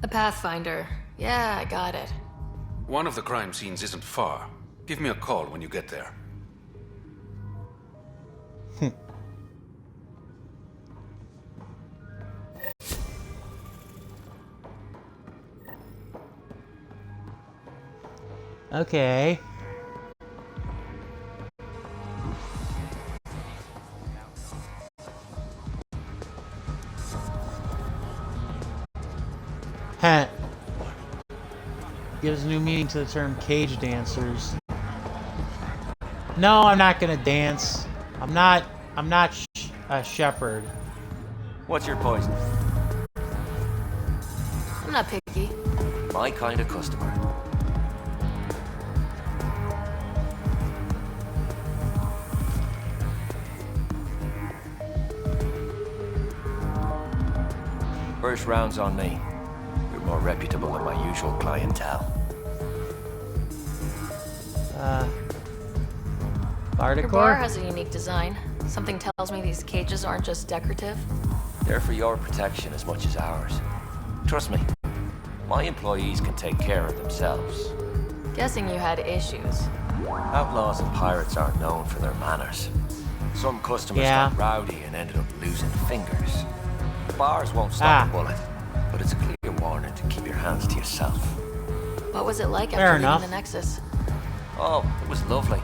A Pathfinder. Yeah, I got it. One of the crime scenes isn't far. Give me a call when you get there. Okay. Heh. Gives new meaning to the term cage dancers. No, I'm not gonna dance. I'm not a shepherd. What's your poison? I'm not picky. My kind of customer. First round's on me. You're more reputable than my usual clientele. Your bar has a unique design. Something tells me these cages aren't just decorative. They're for your protection as much as ours. Trust me, my employees can take care of themselves. Guessing you had issues. Outlaws and pirates aren't known for their manners. Some customers got rowdy and ended up losing fingers. Bars won't stop a bullet, but it's a clear warning to keep your hands to yourself. What was it like after leaving the Nexus? Oh, it was lovely.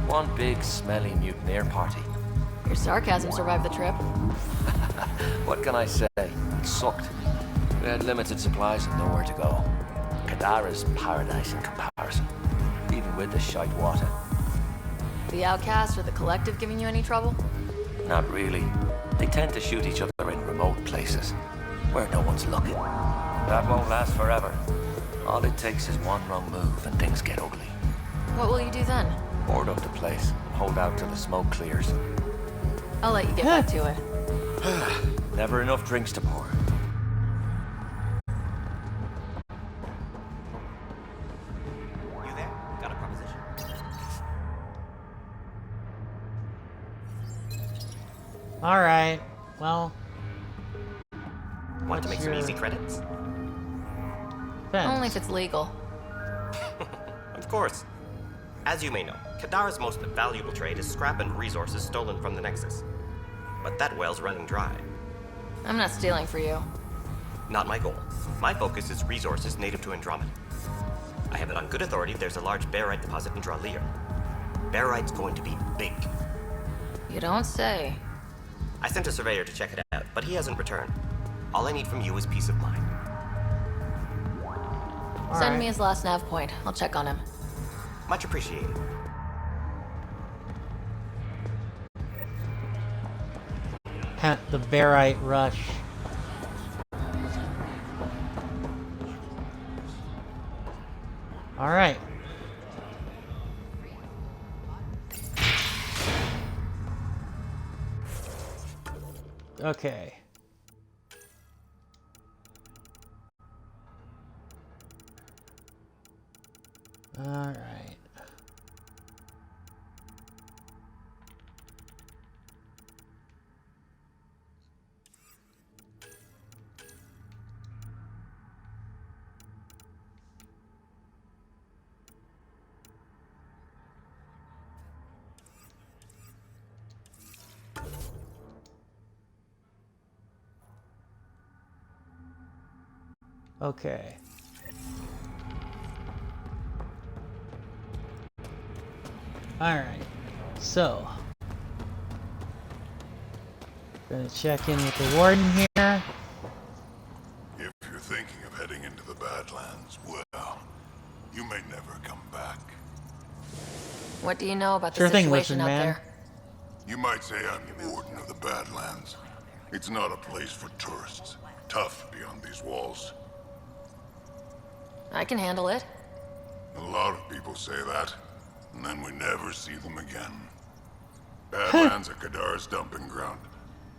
One big, smelly mutineer party. Your sarcasm survived the trip. What can I say? It sucked. We had limited supplies and nowhere to go. Kadara's paradise in comparison, even with the shite water. The Outcast or the Collective giving you any trouble? Not really. They tend to shoot each other in remote places, where no one's looking. That won't last forever. All it takes is one wrong move and things get ugly. What will you do then? Board up the place and hold out till the smoke clears. I'll let you get back to it. Never enough drinks to pour. You there? Got a proposition? Alright, well... Want to make some easy credits? Only if it's legal. Of course. As you may know, Kadara's most valuable trade is scrap and resources stolen from the Nexus. But that well's running dry. I'm not stealing for you. Not my goal. My focus is resources native to Andromeda. I have it on good authority there's a large barite deposit in Dralier. Barite's going to be big. You don't say. I sent a surveyor to check it out, but he hasn't returned. All I need from you is peace of mind. Send me his last nav point. I'll check on him. Much appreciated. The barite rush. Alright. Okay. Alright. Okay. Alright. So. Gonna check in with the warden here. If you're thinking of heading into the Badlands, well, you may never come back. What do you know about the Sure thing, situation lizard out man. there? You might say I'm the warden of the Badlands. It's not a place for tourists. Tough beyond these walls. I can handle it. A lot of people say that, and then we never see them again. Badlands are Kadar's dumping ground,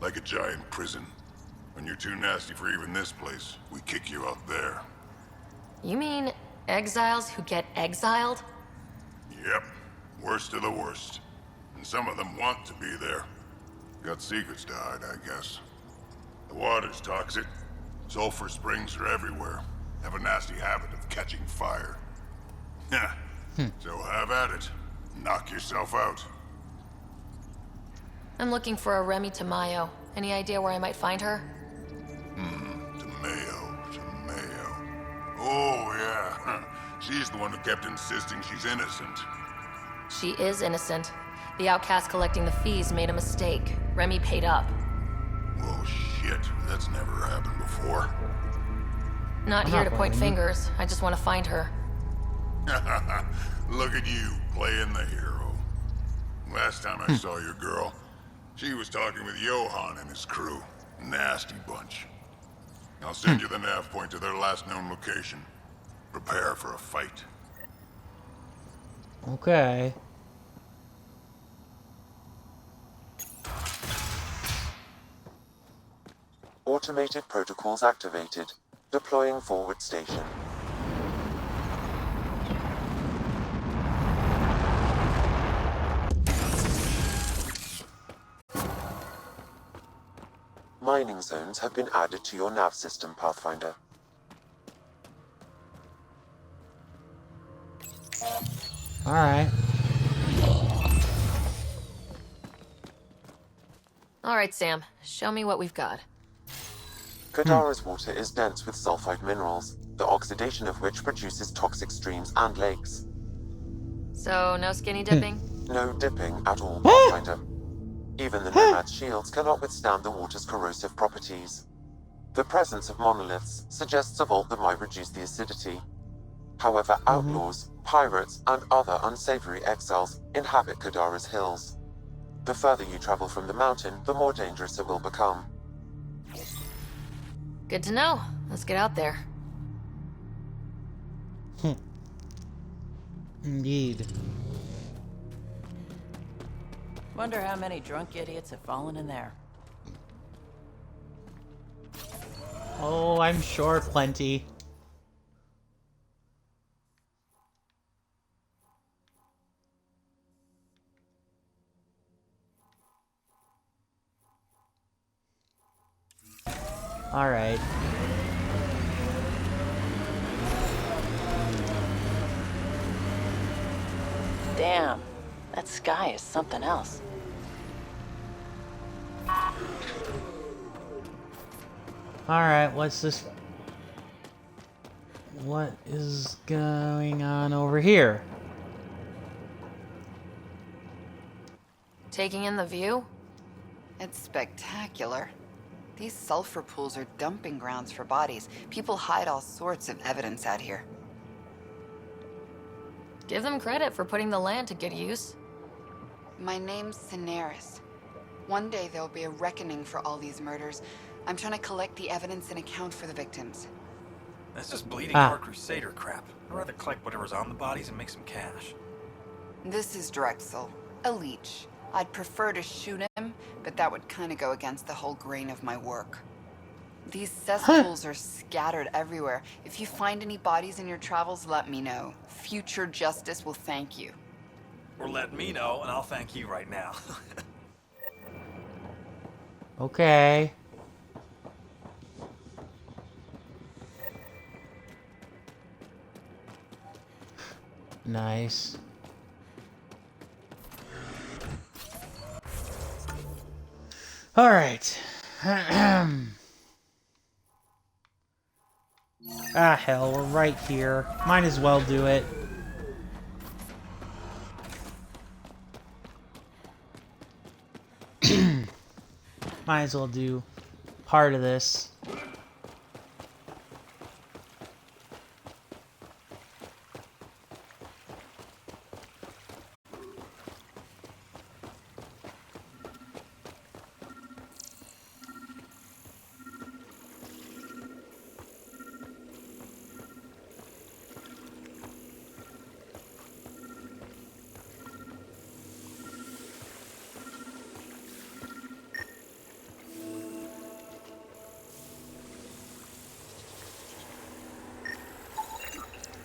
like a giant prison. When you're too nasty for even this place, we kick you out there. You mean exiles who get exiled? Yep, worst of the worst. And some of them want to be there. Got secrets to hide, I guess. The water's toxic. Sulfur springs are everywhere. Have a nasty habit of catching fire. Yeah, so have at it. Knock yourself out. I'm looking for a Remy Tamayo. Any idea where I might find her? Tamayo. Oh, yeah. She's the one who kept insisting she's innocent. She is innocent. The outcast collecting the fees made a mistake. Remy paid up. Oh, shit. That's never happened before. Not here to point fingers. I just want to find her. Look at you, playing the hero. Last time I saw your girl, she was talking with Johan and his crew. Nasty bunch. I'll send you the nav point to their last known location. Prepare for a fight. Okay. Automated protocols activated. Deploying forward station. Mining zones have been added to your nav system, Pathfinder. Alright. Alright, Sam. Show me what we've got. Kadara's water is dense with sulfide minerals, the oxidation of which produces toxic streams and lakes. So, no skinny dipping? No dipping at all, Pathfinder. Even the Nomad's shields cannot withstand the water's corrosive properties. The presence of monoliths suggests a vault that might reduce the acidity. However, outlaws, pirates, and other unsavory exiles inhabit Kadara's hills. The further you travel from the mountain, the more dangerous it will become. Good to know. Let's get out there. Indeed. Wonder how many drunk idiots have fallen in there. Oh, I'm sure plenty. All right. Damn, that sky is something else. Alright, what's this? What is going on over here? Taking in the view? It's spectacular. These sulfur pools are dumping grounds for bodies. People hide all sorts of evidence out here. Give them credit for putting the land to good use. My name's Cineris. One day there'll be a reckoning for all these murders. I'm trying to collect the evidence and account for the victims. That's just bleeding heart crusader crap. I'd rather collect whatever's on the bodies and make some cash. This is Drexel, a leech. I'd prefer to shoot him, but that would kind of go against the whole grain of my work. These cesspools are scattered everywhere. If you find any bodies in your travels, let me know. Future justice will thank you. Or let me know, and I'll thank you right now. Okay. Nice. All right. Ah, hell, we're right here. Might as well do it. Might as well do part of this.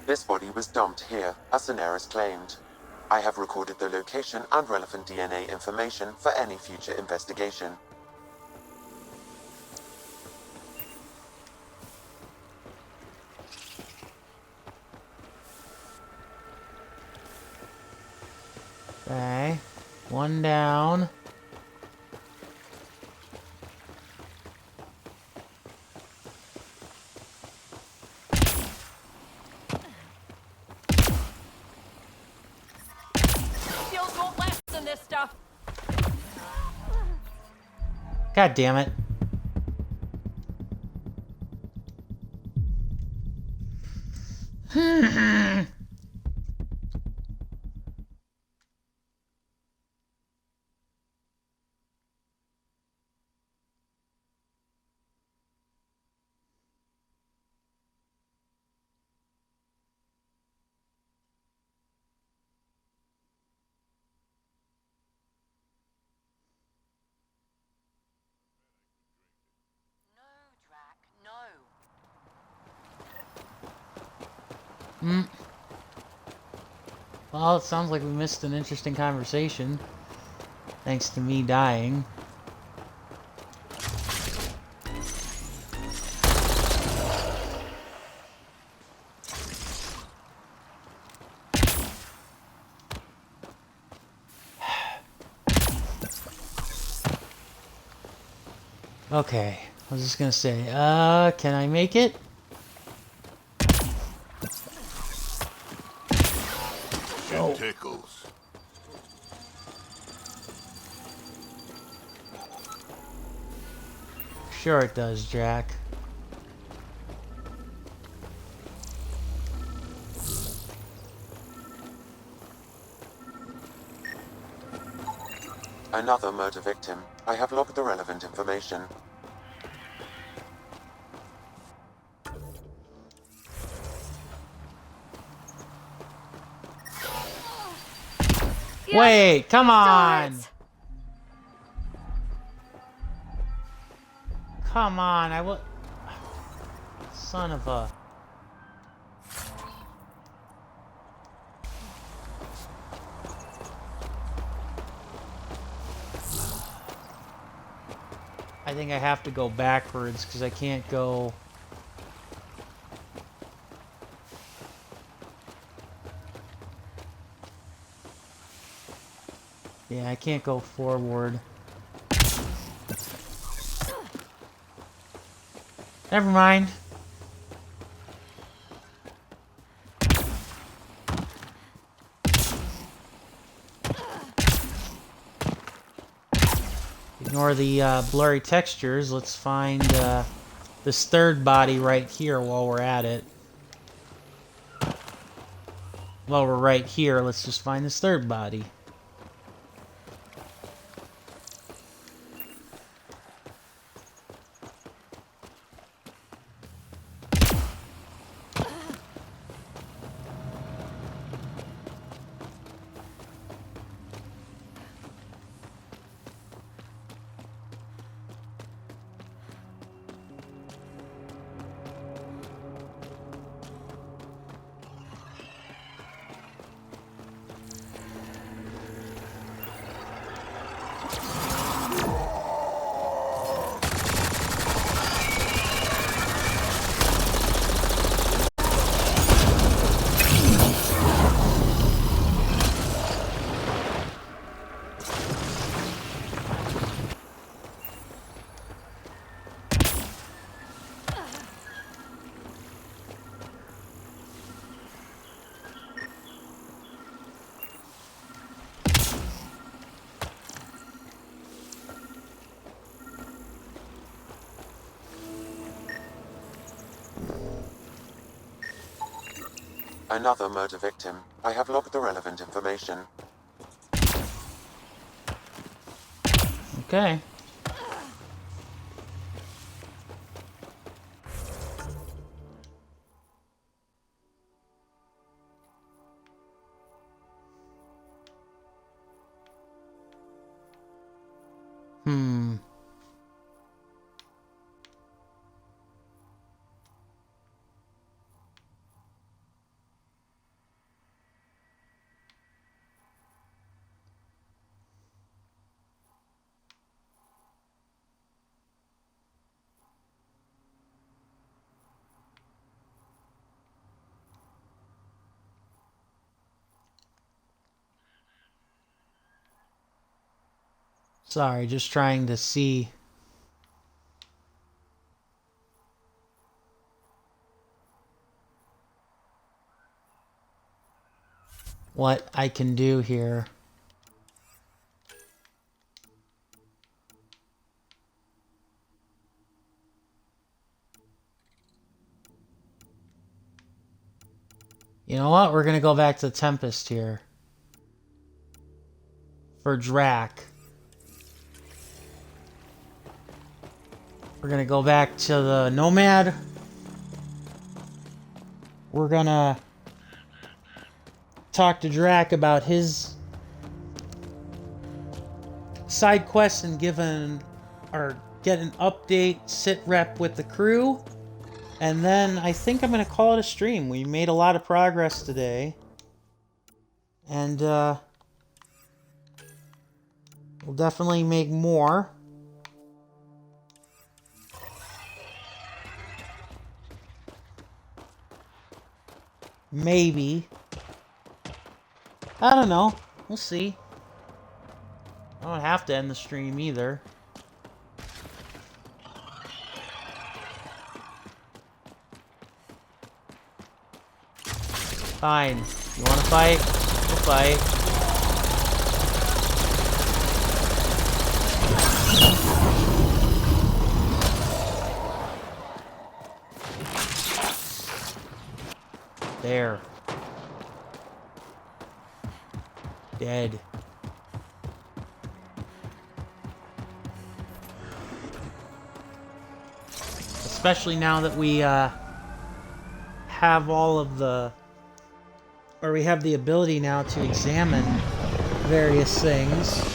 This body was dumped here, as Daenerys claimed. I have recorded the location and relevant DNA information for any future investigation. Okay. One down. Shields won't last in this stuff. God damn it. Well, it sounds like we missed an interesting conversation. Thanks to me dying. Okay, I was just gonna say, can I make it? It tickles. Sure it does, Jack. Another murder victim. I have logged the relevant information. Wait, come on! Come on, I will. Son of a. I think I have to go backwards because I can't go. Yeah, I can't go forward. Never mind. Ignore the blurry textures. Let's find this third body right here while we're at it. While we're right here, let's just find this third body. Another murder victim. I have logged the relevant information. Okay. Sorry, just trying to see what I can do here. You know what? We're going to go back to Tempest here. For Drac. We're going to go back to the Nomad. We're going to talk to Drac about his side quests and get an update, sit rep with the crew. And then I think I'm going to call it a stream. We made a lot of progress today. And we'll definitely make more. Maybe. I don't know. We'll see. I don't have to end the stream either. Fine. You wanna fight? We'll fight. There. Dead. Especially now that we have all of the... or we have the ability now to examine various things.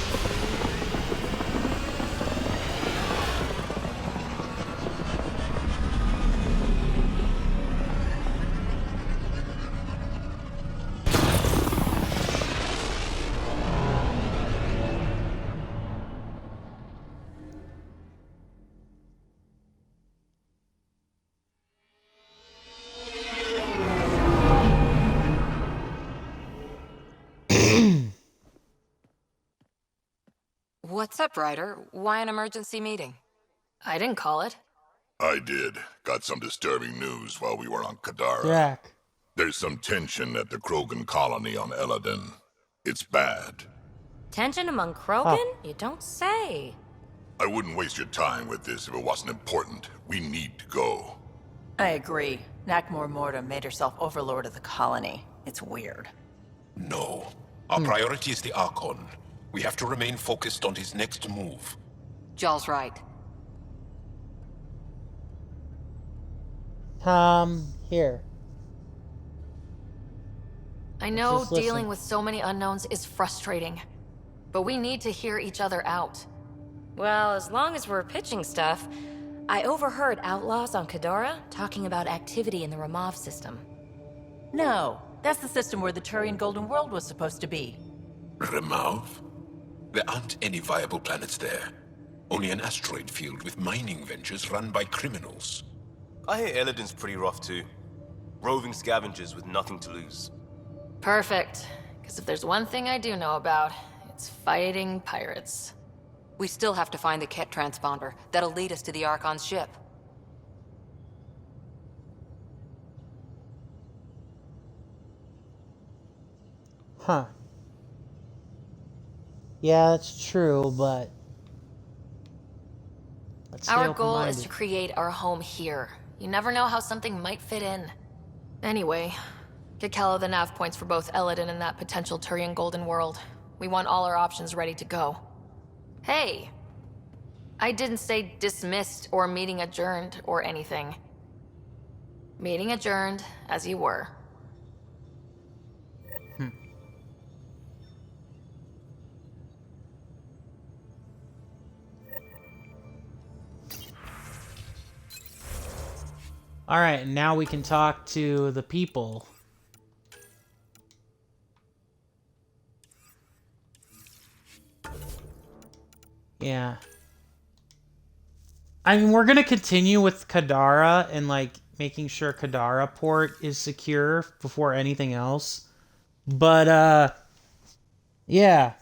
What's up, Ryder? Why an emergency meeting? I didn't call it. I did. Got some disturbing news while we were on Kadara. Jack. There's some tension at the Krogan colony on Eladin. It's bad. Tension among Krogan? You don't say. I wouldn't waste your time with this if it wasn't important. We need to go. I agree. Nakmor Morta made herself overlord of the colony. It's weird. No. Our priority is the Archon. We have to remain focused on his next move. Jaal's right. Here. I know Just listen. dealing with so many unknowns is frustrating, but we need to hear each other out. Well, as long as we're pitching stuff, I overheard outlaws on Kadara talking about activity in the Ramov system. No, that's the system where the Turian Golden World was supposed to be. Ramov? There aren't any viable planets there. Only an asteroid field with mining ventures run by criminals. I hear Eladin's pretty rough too. Roving scavengers with nothing to lose. Perfect. Because if there's one thing I do know about, it's fighting pirates. We still have to find the Ket transponder. That'll lead us to the Archon's ship. Huh. Yeah, that's true, but... let's stay Our goal is open-minded. to create our home here. You never know how something might fit in. Anyway, Kekela the nav points for both Eladin and that potential Turian Golden World. We want all our options ready to go. Hey! I didn't say dismissed or meeting adjourned or anything. Meeting adjourned, as you were. Alright, now we can talk to the people. Yeah. I mean, we're gonna continue with Kadara and, like, making sure Kadara port is secure before anything else. But, yeah.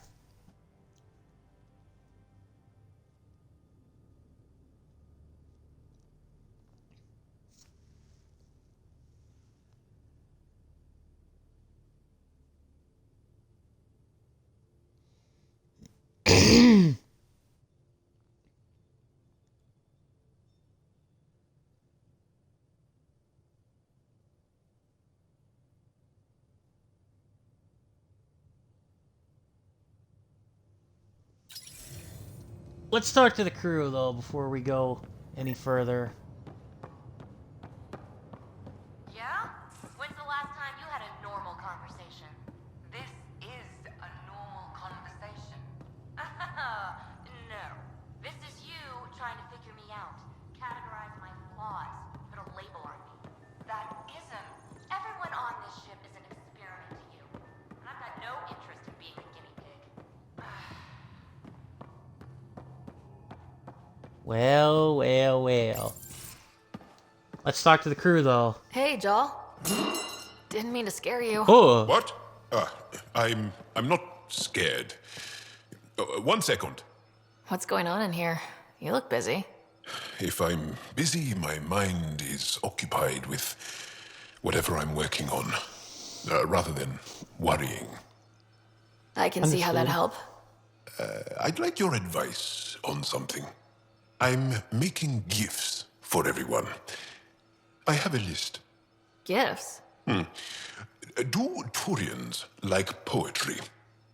Let's talk to the crew, though, before we go any further. Yeah? When's the last time you had a normal conversation? This is a normal conversation. No. This is you trying to figure me out. Categorize my flaws. Put a label on me. That isn't. Everyone on this ship is an experiment to you. And I've got no interest in being a guinea pig. Well, well, well. Let's talk to the crew, though. Hey, Jal. Didn't mean to scare you. Oh. What? I'm not scared. 1 second. What's going on in here? You look busy. If I'm busy, my mind is occupied with whatever I'm working on, rather than worrying. I can see how that'd help. I'd like your advice on something. I'm making gifts for everyone. I have a list. Gifts? Do Turians like poetry?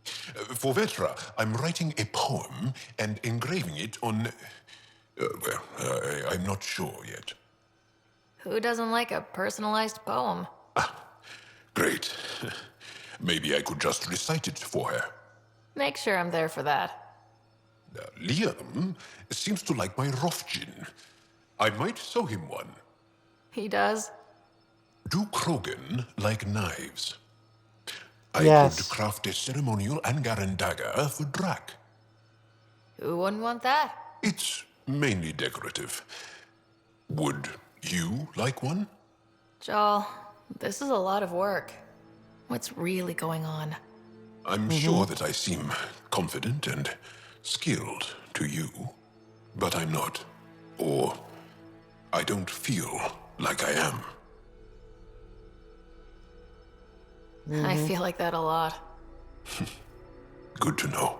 For Vetra, I'm writing a poem and engraving it on... I'm not sure yet. Who doesn't like a personalized poem? Great. Maybe I could just recite it for her. Make sure I'm there for that. Liam seems to like my Rofgin. I might sew him one. He does? Do Krogan like knives? I could craft a ceremonial Angaran dagger for Drak. Who wouldn't want that? It's mainly decorative. Would you like one? Jal, this is a lot of work. What's really going on? I'm sure that I seem confident and skilled to you, but I'm not. Or I don't feel like I am. I feel like that a lot. Good to know.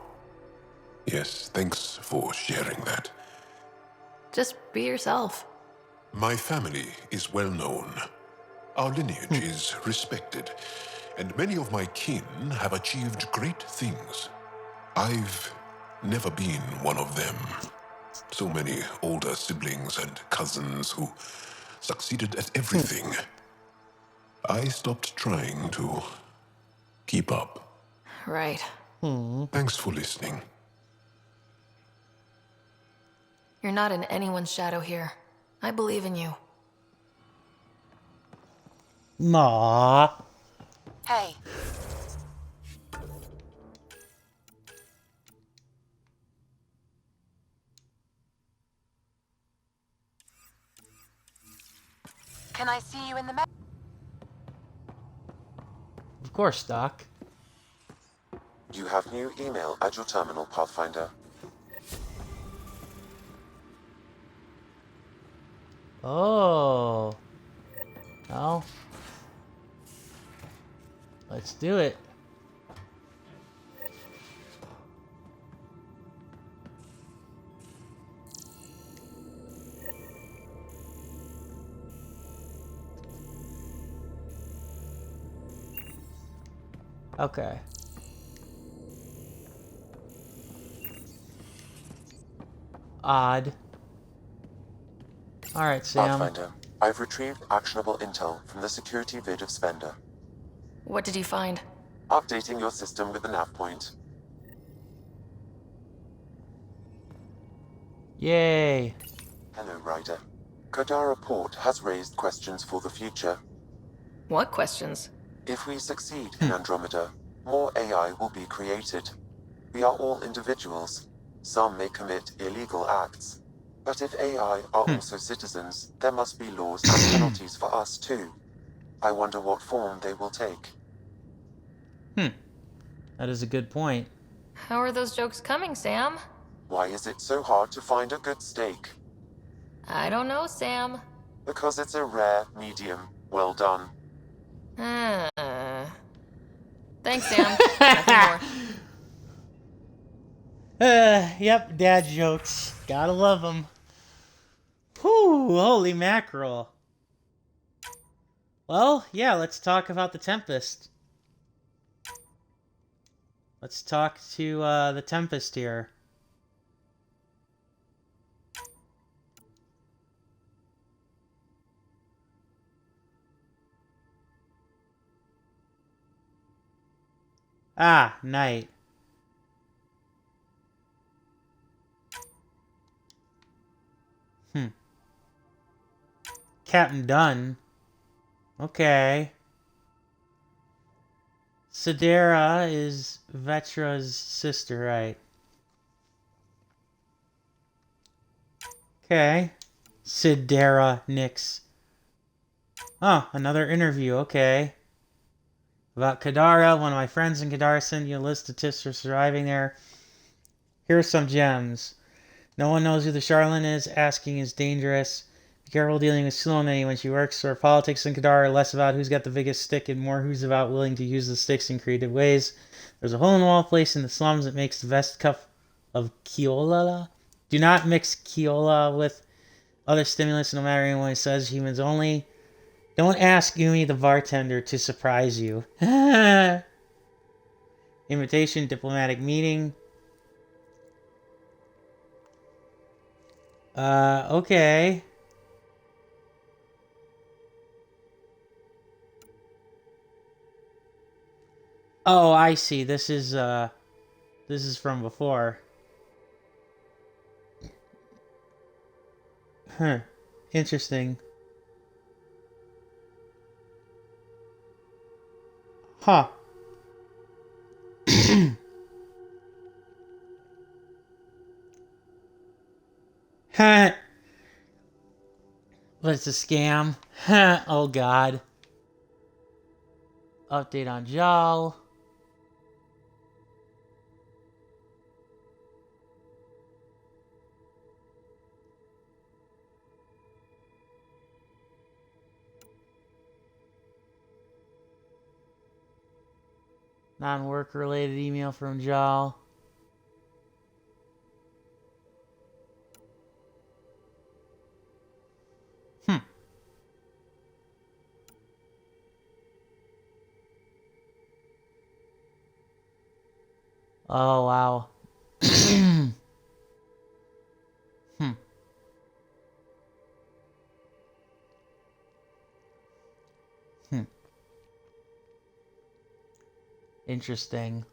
Yes, thanks for sharing that. Just be yourself. My family is well known. Our lineage is respected, and many of my kin have achieved great things. I've never been one of them. So many older siblings and cousins who succeeded at everything. I stopped trying to keep up. Right. Thanks for listening. You're not in anyone's shadow here. I believe in you. Aww. Hey. Can I see you in the Of course, Doc. You have new email at your terminal, Pathfinder. Oh. Well. Let's do it. Okay. Odd. Alright, Sam. Pathfinder, I've retrieved actionable intel from the security vid of Spender. What did you find? Updating your system with the nav point. Yay. Hello, Ryder. Kodara Port has raised questions for the future. What questions? If we succeed in Andromeda, more AI will be created. We are all individuals. Some may commit illegal acts. But if AI are also citizens, there must be laws and penalties for us too. I wonder what form they will take. That is a good point. How are those jokes coming, Sam? Why is it so hard to find a good steak? I don't know, Sam. Because it's a rare medium. Well done. Thanks, Sam. Nothing more. Yep, dad jokes. Gotta love them. Whew, holy mackerel. Well, yeah, let's talk about the Tempest. Let's talk to the Tempest here. Ah, Knight. Captain Dunn. Okay. Sidera is Vetra's sister, right? Okay. Sidera Nix. Oh, another interview, okay. About Kadara, one of my friends in Kadara sent you a list of tips for surviving there. Here are some gems. No one knows who the Charlatan is. Asking is dangerous. Be careful dealing with Sloane when she works. Or politics in Kadara are less about who's got the biggest stick and more who's about willing to use the sticks in creative ways. There's a hole-in-the-wall place in the slums that makes the best cup of Keola. Do not mix Keola with other stimulants, no matter anyone says. Humans only. Don't ask Yumi the bartender to surprise you. Invitation, diplomatic meeting. Okay. Oh, I see. This is from before. Huh. Interesting. Huh. Huh. But it's a scam. Huh. Oh, God. Update on Jal. Non-work related email from Jal. Oh, wow. Interesting.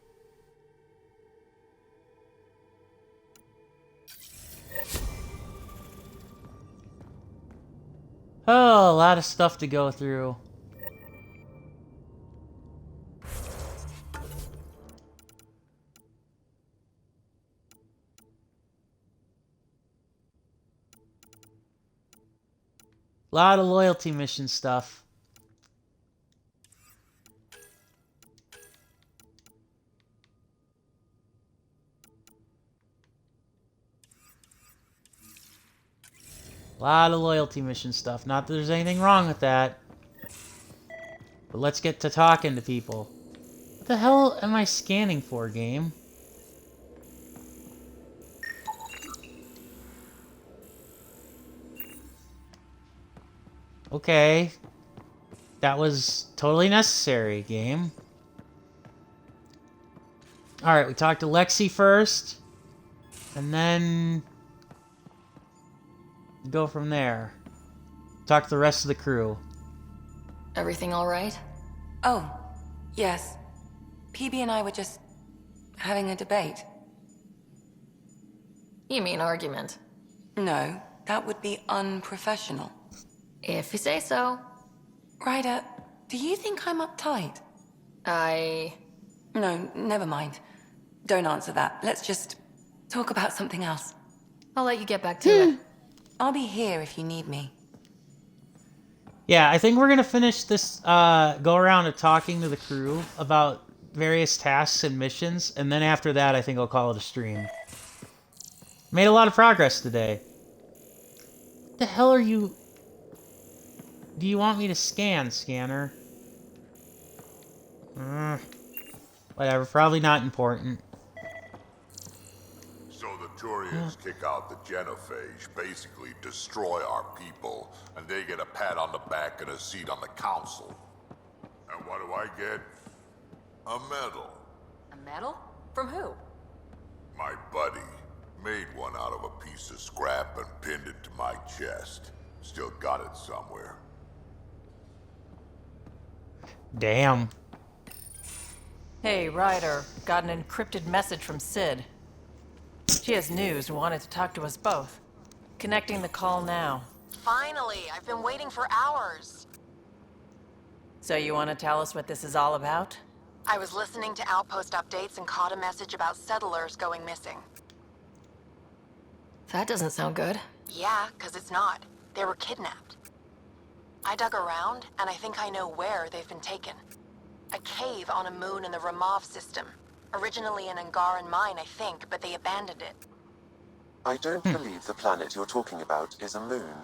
Oh, a lot of stuff to go through. A lot of loyalty mission stuff. A lot of loyalty mission stuff. Not that there's anything wrong with that. But let's get to talking to people. What the hell am I scanning for, game? Okay. That was totally necessary, game. Alright, we talked to Lexi first. And then... go from there. Talk to the rest of the crew. Everything alright? Oh, yes. PB and I were just having a debate. You mean argument? No, that would be unprofessional. If you say so. Ryder, do you think I'm uptight? No, never mind. Don't answer that. Let's just talk about something else. I'll let you get back to it. I'll be here if you need me. Yeah, I think we're gonna finish this go around of talking to the crew about various tasks and missions, and then after that I think I'll call it a stream. Made a lot of progress today. What the hell are you... Do you want me to scan, scanner? Whatever, probably not important. So the Turians kick out the genophage, basically destroy our people, and they get a pat on the back and a seat on the council. And what do I get? A medal. A medal? From who? My buddy made one out of a piece of scrap and pinned it to my chest. Still got it somewhere. Damn. Hey, Ryder. Got an encrypted message from Sid. She has news and wanted to talk to us both. Connecting the call now. Finally, I've been waiting for hours. So you want to tell us what this is all about? I was listening to outpost updates and caught a message about settlers going missing. That doesn't sound good. Yeah, 'cause it's not. They were kidnapped. I dug around, and I think I know where they've been taken. A cave on a moon in the Ramov system. Originally an Angaran mine, I think, but they abandoned it. I don't believe the planet you're talking about is a moon.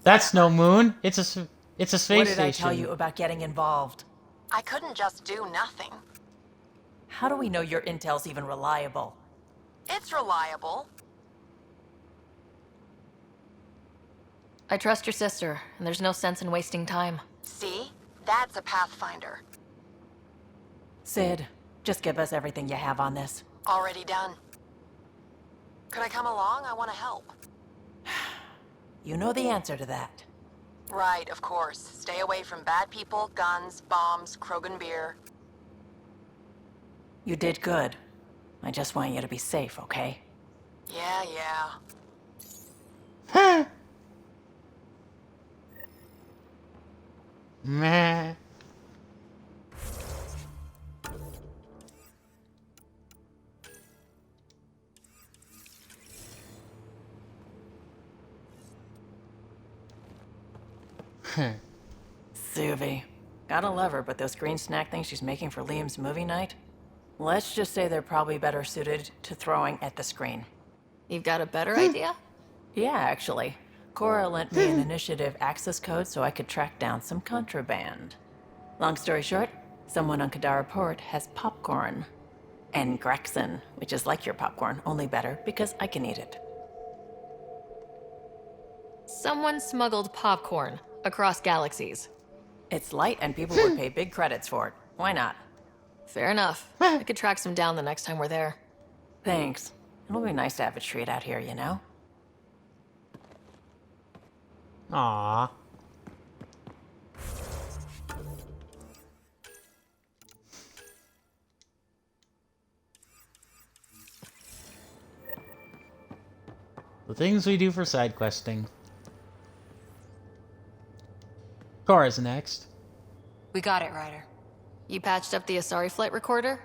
That's no moon. It's a space station. What did I tell you about getting involved? I couldn't just do nothing. How do we know your intel's even reliable? It's reliable. I trust your sister, and there's no sense in wasting time. See? That's a Pathfinder. Sid, just give us everything you have on this. Already done. Could I come along? I want to help. You know the answer to that. Right, of course. Stay away from bad people, guns, bombs, Krogan beer. You did good. I just want you to be safe, okay? Yeah, yeah. Meh. Suvi. Gotta love her, but those green snack things she's making for Liam's movie night? Let's just say they're probably better suited to throwing at the screen. You've got a better idea? Yeah, actually. Cora lent me an initiative access code so I could track down some contraband. Long story short, someone on Kadara Port has popcorn. And Grexon, which is like your popcorn, only better because I can eat it. Someone smuggled popcorn across galaxies. It's light and people would pay big credits for it. Why not? Fair enough. I could track some down the next time we're there. Thanks. It'll be nice to have a treat out here, you know? Aww. The things we do for side questing. Cora's next. We got it, Ryder. You patched up the Asari flight recorder?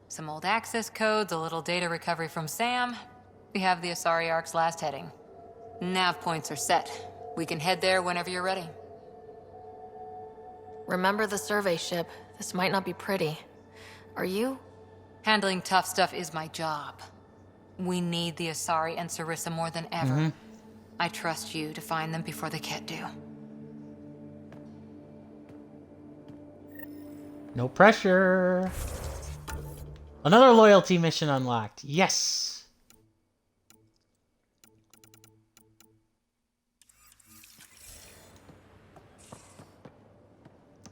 Some old access codes, a little data recovery from Sam. We have the Asari Ark's last heading. Nav points are set. We can head there whenever you're ready. Remember the survey ship. This might not be pretty. Are you? Handling tough stuff is my job. We need the Asari and Sarissa more than ever. I trust you to find them before the Ket do. No pressure. Another loyalty mission unlocked. Yes.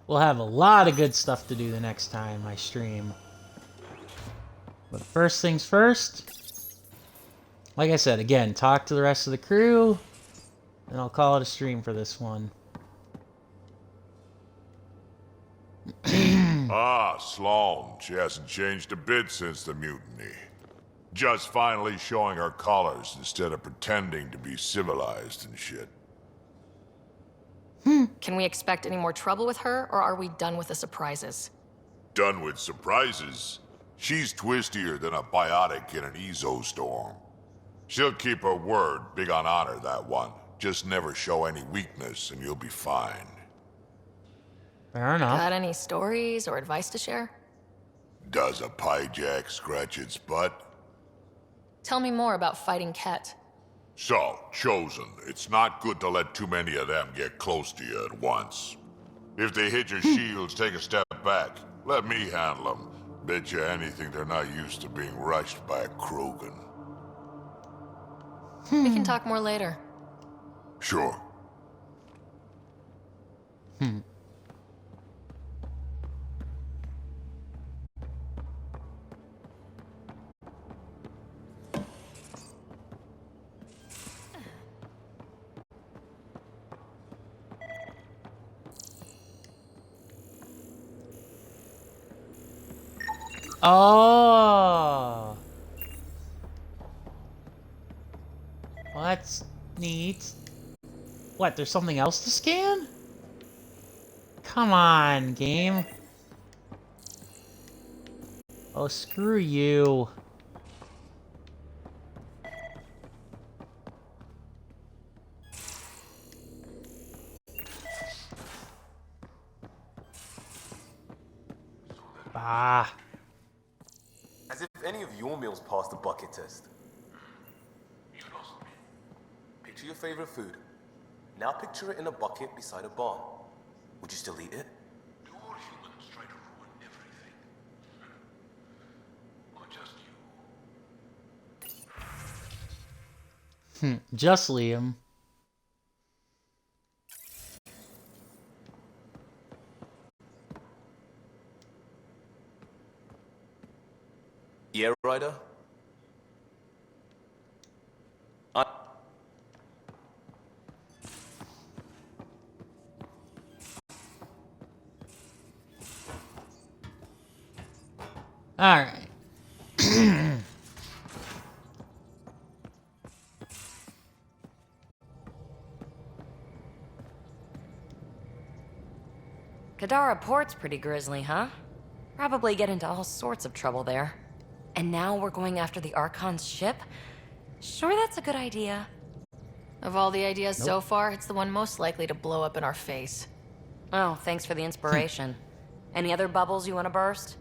We'll have a lot of good stuff to do the next time I stream. But first things first, like I said, again, talk to the rest of the crew, and I'll call it a stream for this one. Sloane. She hasn't changed a bit since the mutiny. Just finally showing her colors instead of pretending to be civilized and shit. Can we expect any more trouble with her, or are we done with the surprises? Done with surprises? She's twistier than a biotic in an Ezo storm. She'll keep her word, big on honor, that one. Just never show any weakness and you'll be fine. Fair enough. Got any stories or advice to share? Does a pyjak scratch its butt? Tell me more about fighting Ket. So, Chosen, it's not good to let too many of them get close to you at once. If they hit your shields, take a step back. Let me handle them. Bet you anything they're not used to being rushed by a Krogan. We can talk more later. Sure. Oh. Well, that's neat. What, there's something else to scan? Come on, game. Oh, screw you. Bah. As if any of your meals passed the bucket test. Picture your favorite food. Now picture it in a bucket beside a barn. Would you still eat it? Do all humans try to ruin everything? Or just you? Just Liam. Yeah, Ryder? Alright. Kadara Port's pretty grisly, huh? Probably get into all sorts of trouble there. And now we're going after the Archon's ship? Sure that's a good idea. Of all the ideas so far, it's the one most likely to blow up in our face. Oh, thanks for the inspiration. Any other bubbles you want to burst?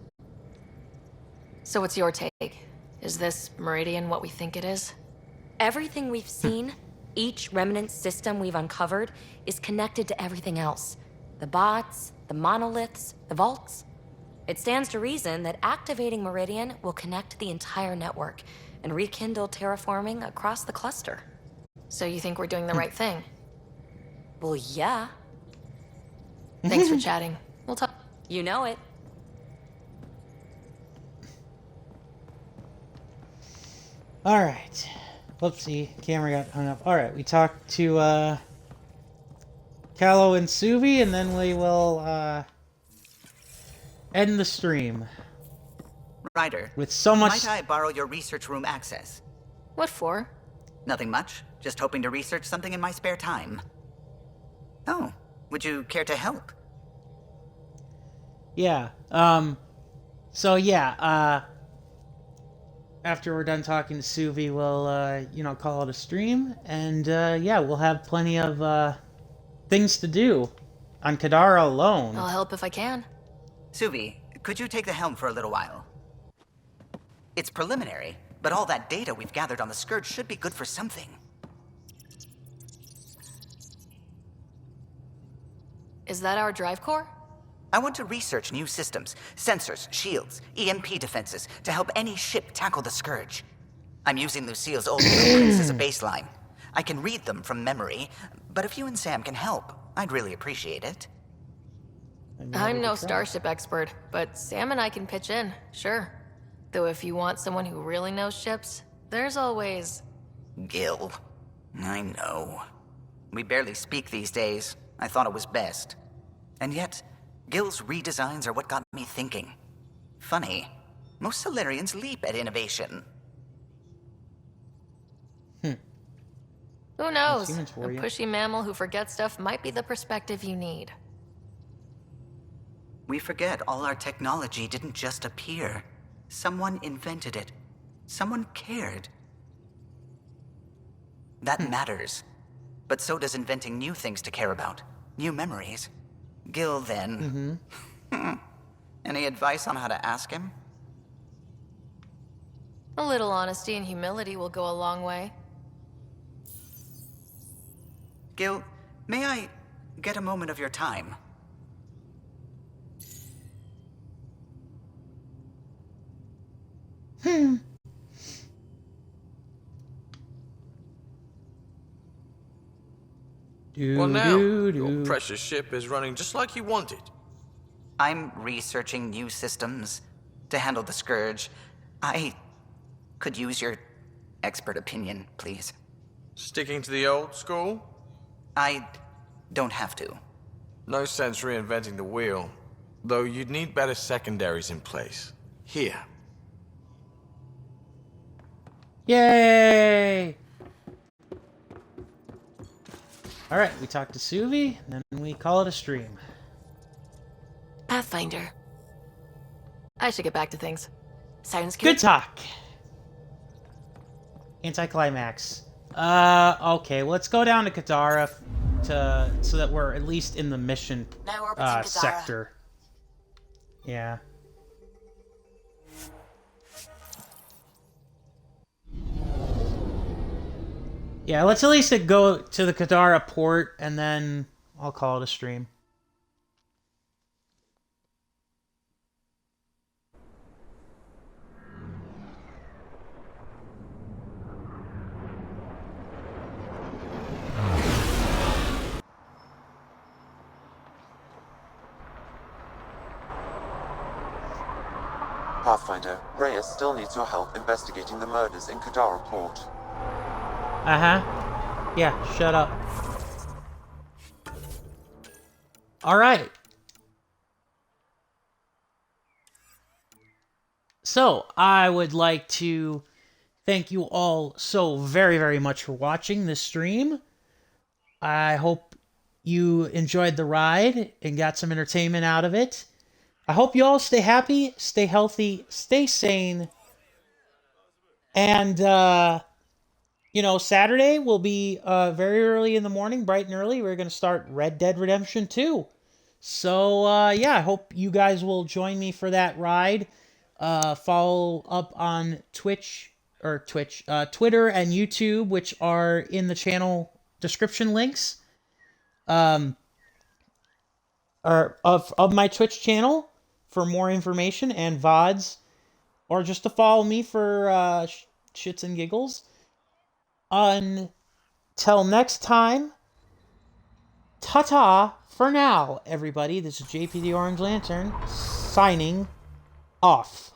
So what's your take? Is this Meridian what we think it is? Everything we've seen, each remnant system we've uncovered, is connected to everything else. The bots, the monoliths, the vaults. It stands to reason that activating Meridian will connect the entire network and rekindle terraforming across the cluster. So you think we're doing the right thing? Well, yeah. Thanks for chatting. We'll talk. You know it. Alright. Whoopsie. Camera got hung up. Alright, we talked to, Callow and Suvi, and then we will, end the stream. Ryder, with so much... might I borrow your research room access? What for? Nothing much. Just hoping to research something in my spare time. Oh, would you care to help? Yeah, so yeah, after we're done talking to Suvi, we'll, you know, call it a stream, and, yeah, we'll have plenty of, things to do on Kadara alone. I'll help if I can. Suvi, could you take the helm for a little while? It's preliminary, but all that data we've gathered on the Scourge should be good for something. Is that our drive core? I want to research new systems, sensors, shields, EMP defenses, to help any ship tackle the Scourge. I'm using Lucille's old blueprints as a baseline. I can read them from memory, but if you and Sam can help, I'd really appreciate it. I'm no starship expert, but Sam and I can pitch in, sure. Though if you want someone who really knows ships, there's always... Gil. I know. We barely speak these days. I thought it was best. And yet, Gil's redesigns are what got me thinking. Funny. Most Solarians leap at innovation. Who knows? Humans A for you. pushy mammal who forgets stuff might be the perspective you need. We forget all our technology didn't just appear. Someone invented it. Someone cared. That matters. But so does inventing new things to care about. New memories. Gil, then. Any advice on how to ask him? A little honesty and humility will go a long way. Gil, may I get a moment of your time? Well now, your precious ship is running just like you wanted. I'm researching new systems to handle the Scourge. I could use your expert opinion, please. Sticking to the old school? I don't have to. No sense reinventing the wheel. Though you'd need better secondaries in place. Here. Yay! Alright, we talked to Suvi, and then we call it a stream. Pathfinder. I should get back to things. Sounds good. Good talk! Anticlimax. Okay, let's go down to Kadara so that we're at least in the mission No orbiting Kadara. sector. Yeah. Yeah, let's at least go to the Kadara port, and then I'll call it a stream. Pathfinder, Reyes still needs your help investigating the murders in Kadara Port. Uh-huh. Yeah, shut up. Alright. So, I would like to thank you all so very, very much for watching this stream. I hope you enjoyed the ride and got some entertainment out of it. I hope you all stay happy, stay healthy, stay sane. And, you know, Saturday will be very early in the morning, bright and early. We're going to start Red Dead Redemption 2. So, yeah, I hope you guys will join me for that ride. Follow up on Twitter and YouTube, which are in the channel description links. Or of my Twitch channel for more information and VODs, or just to follow me for shits and giggles. Until next time, ta-ta for now, everybody. This is JP the Orange Lantern, signing off.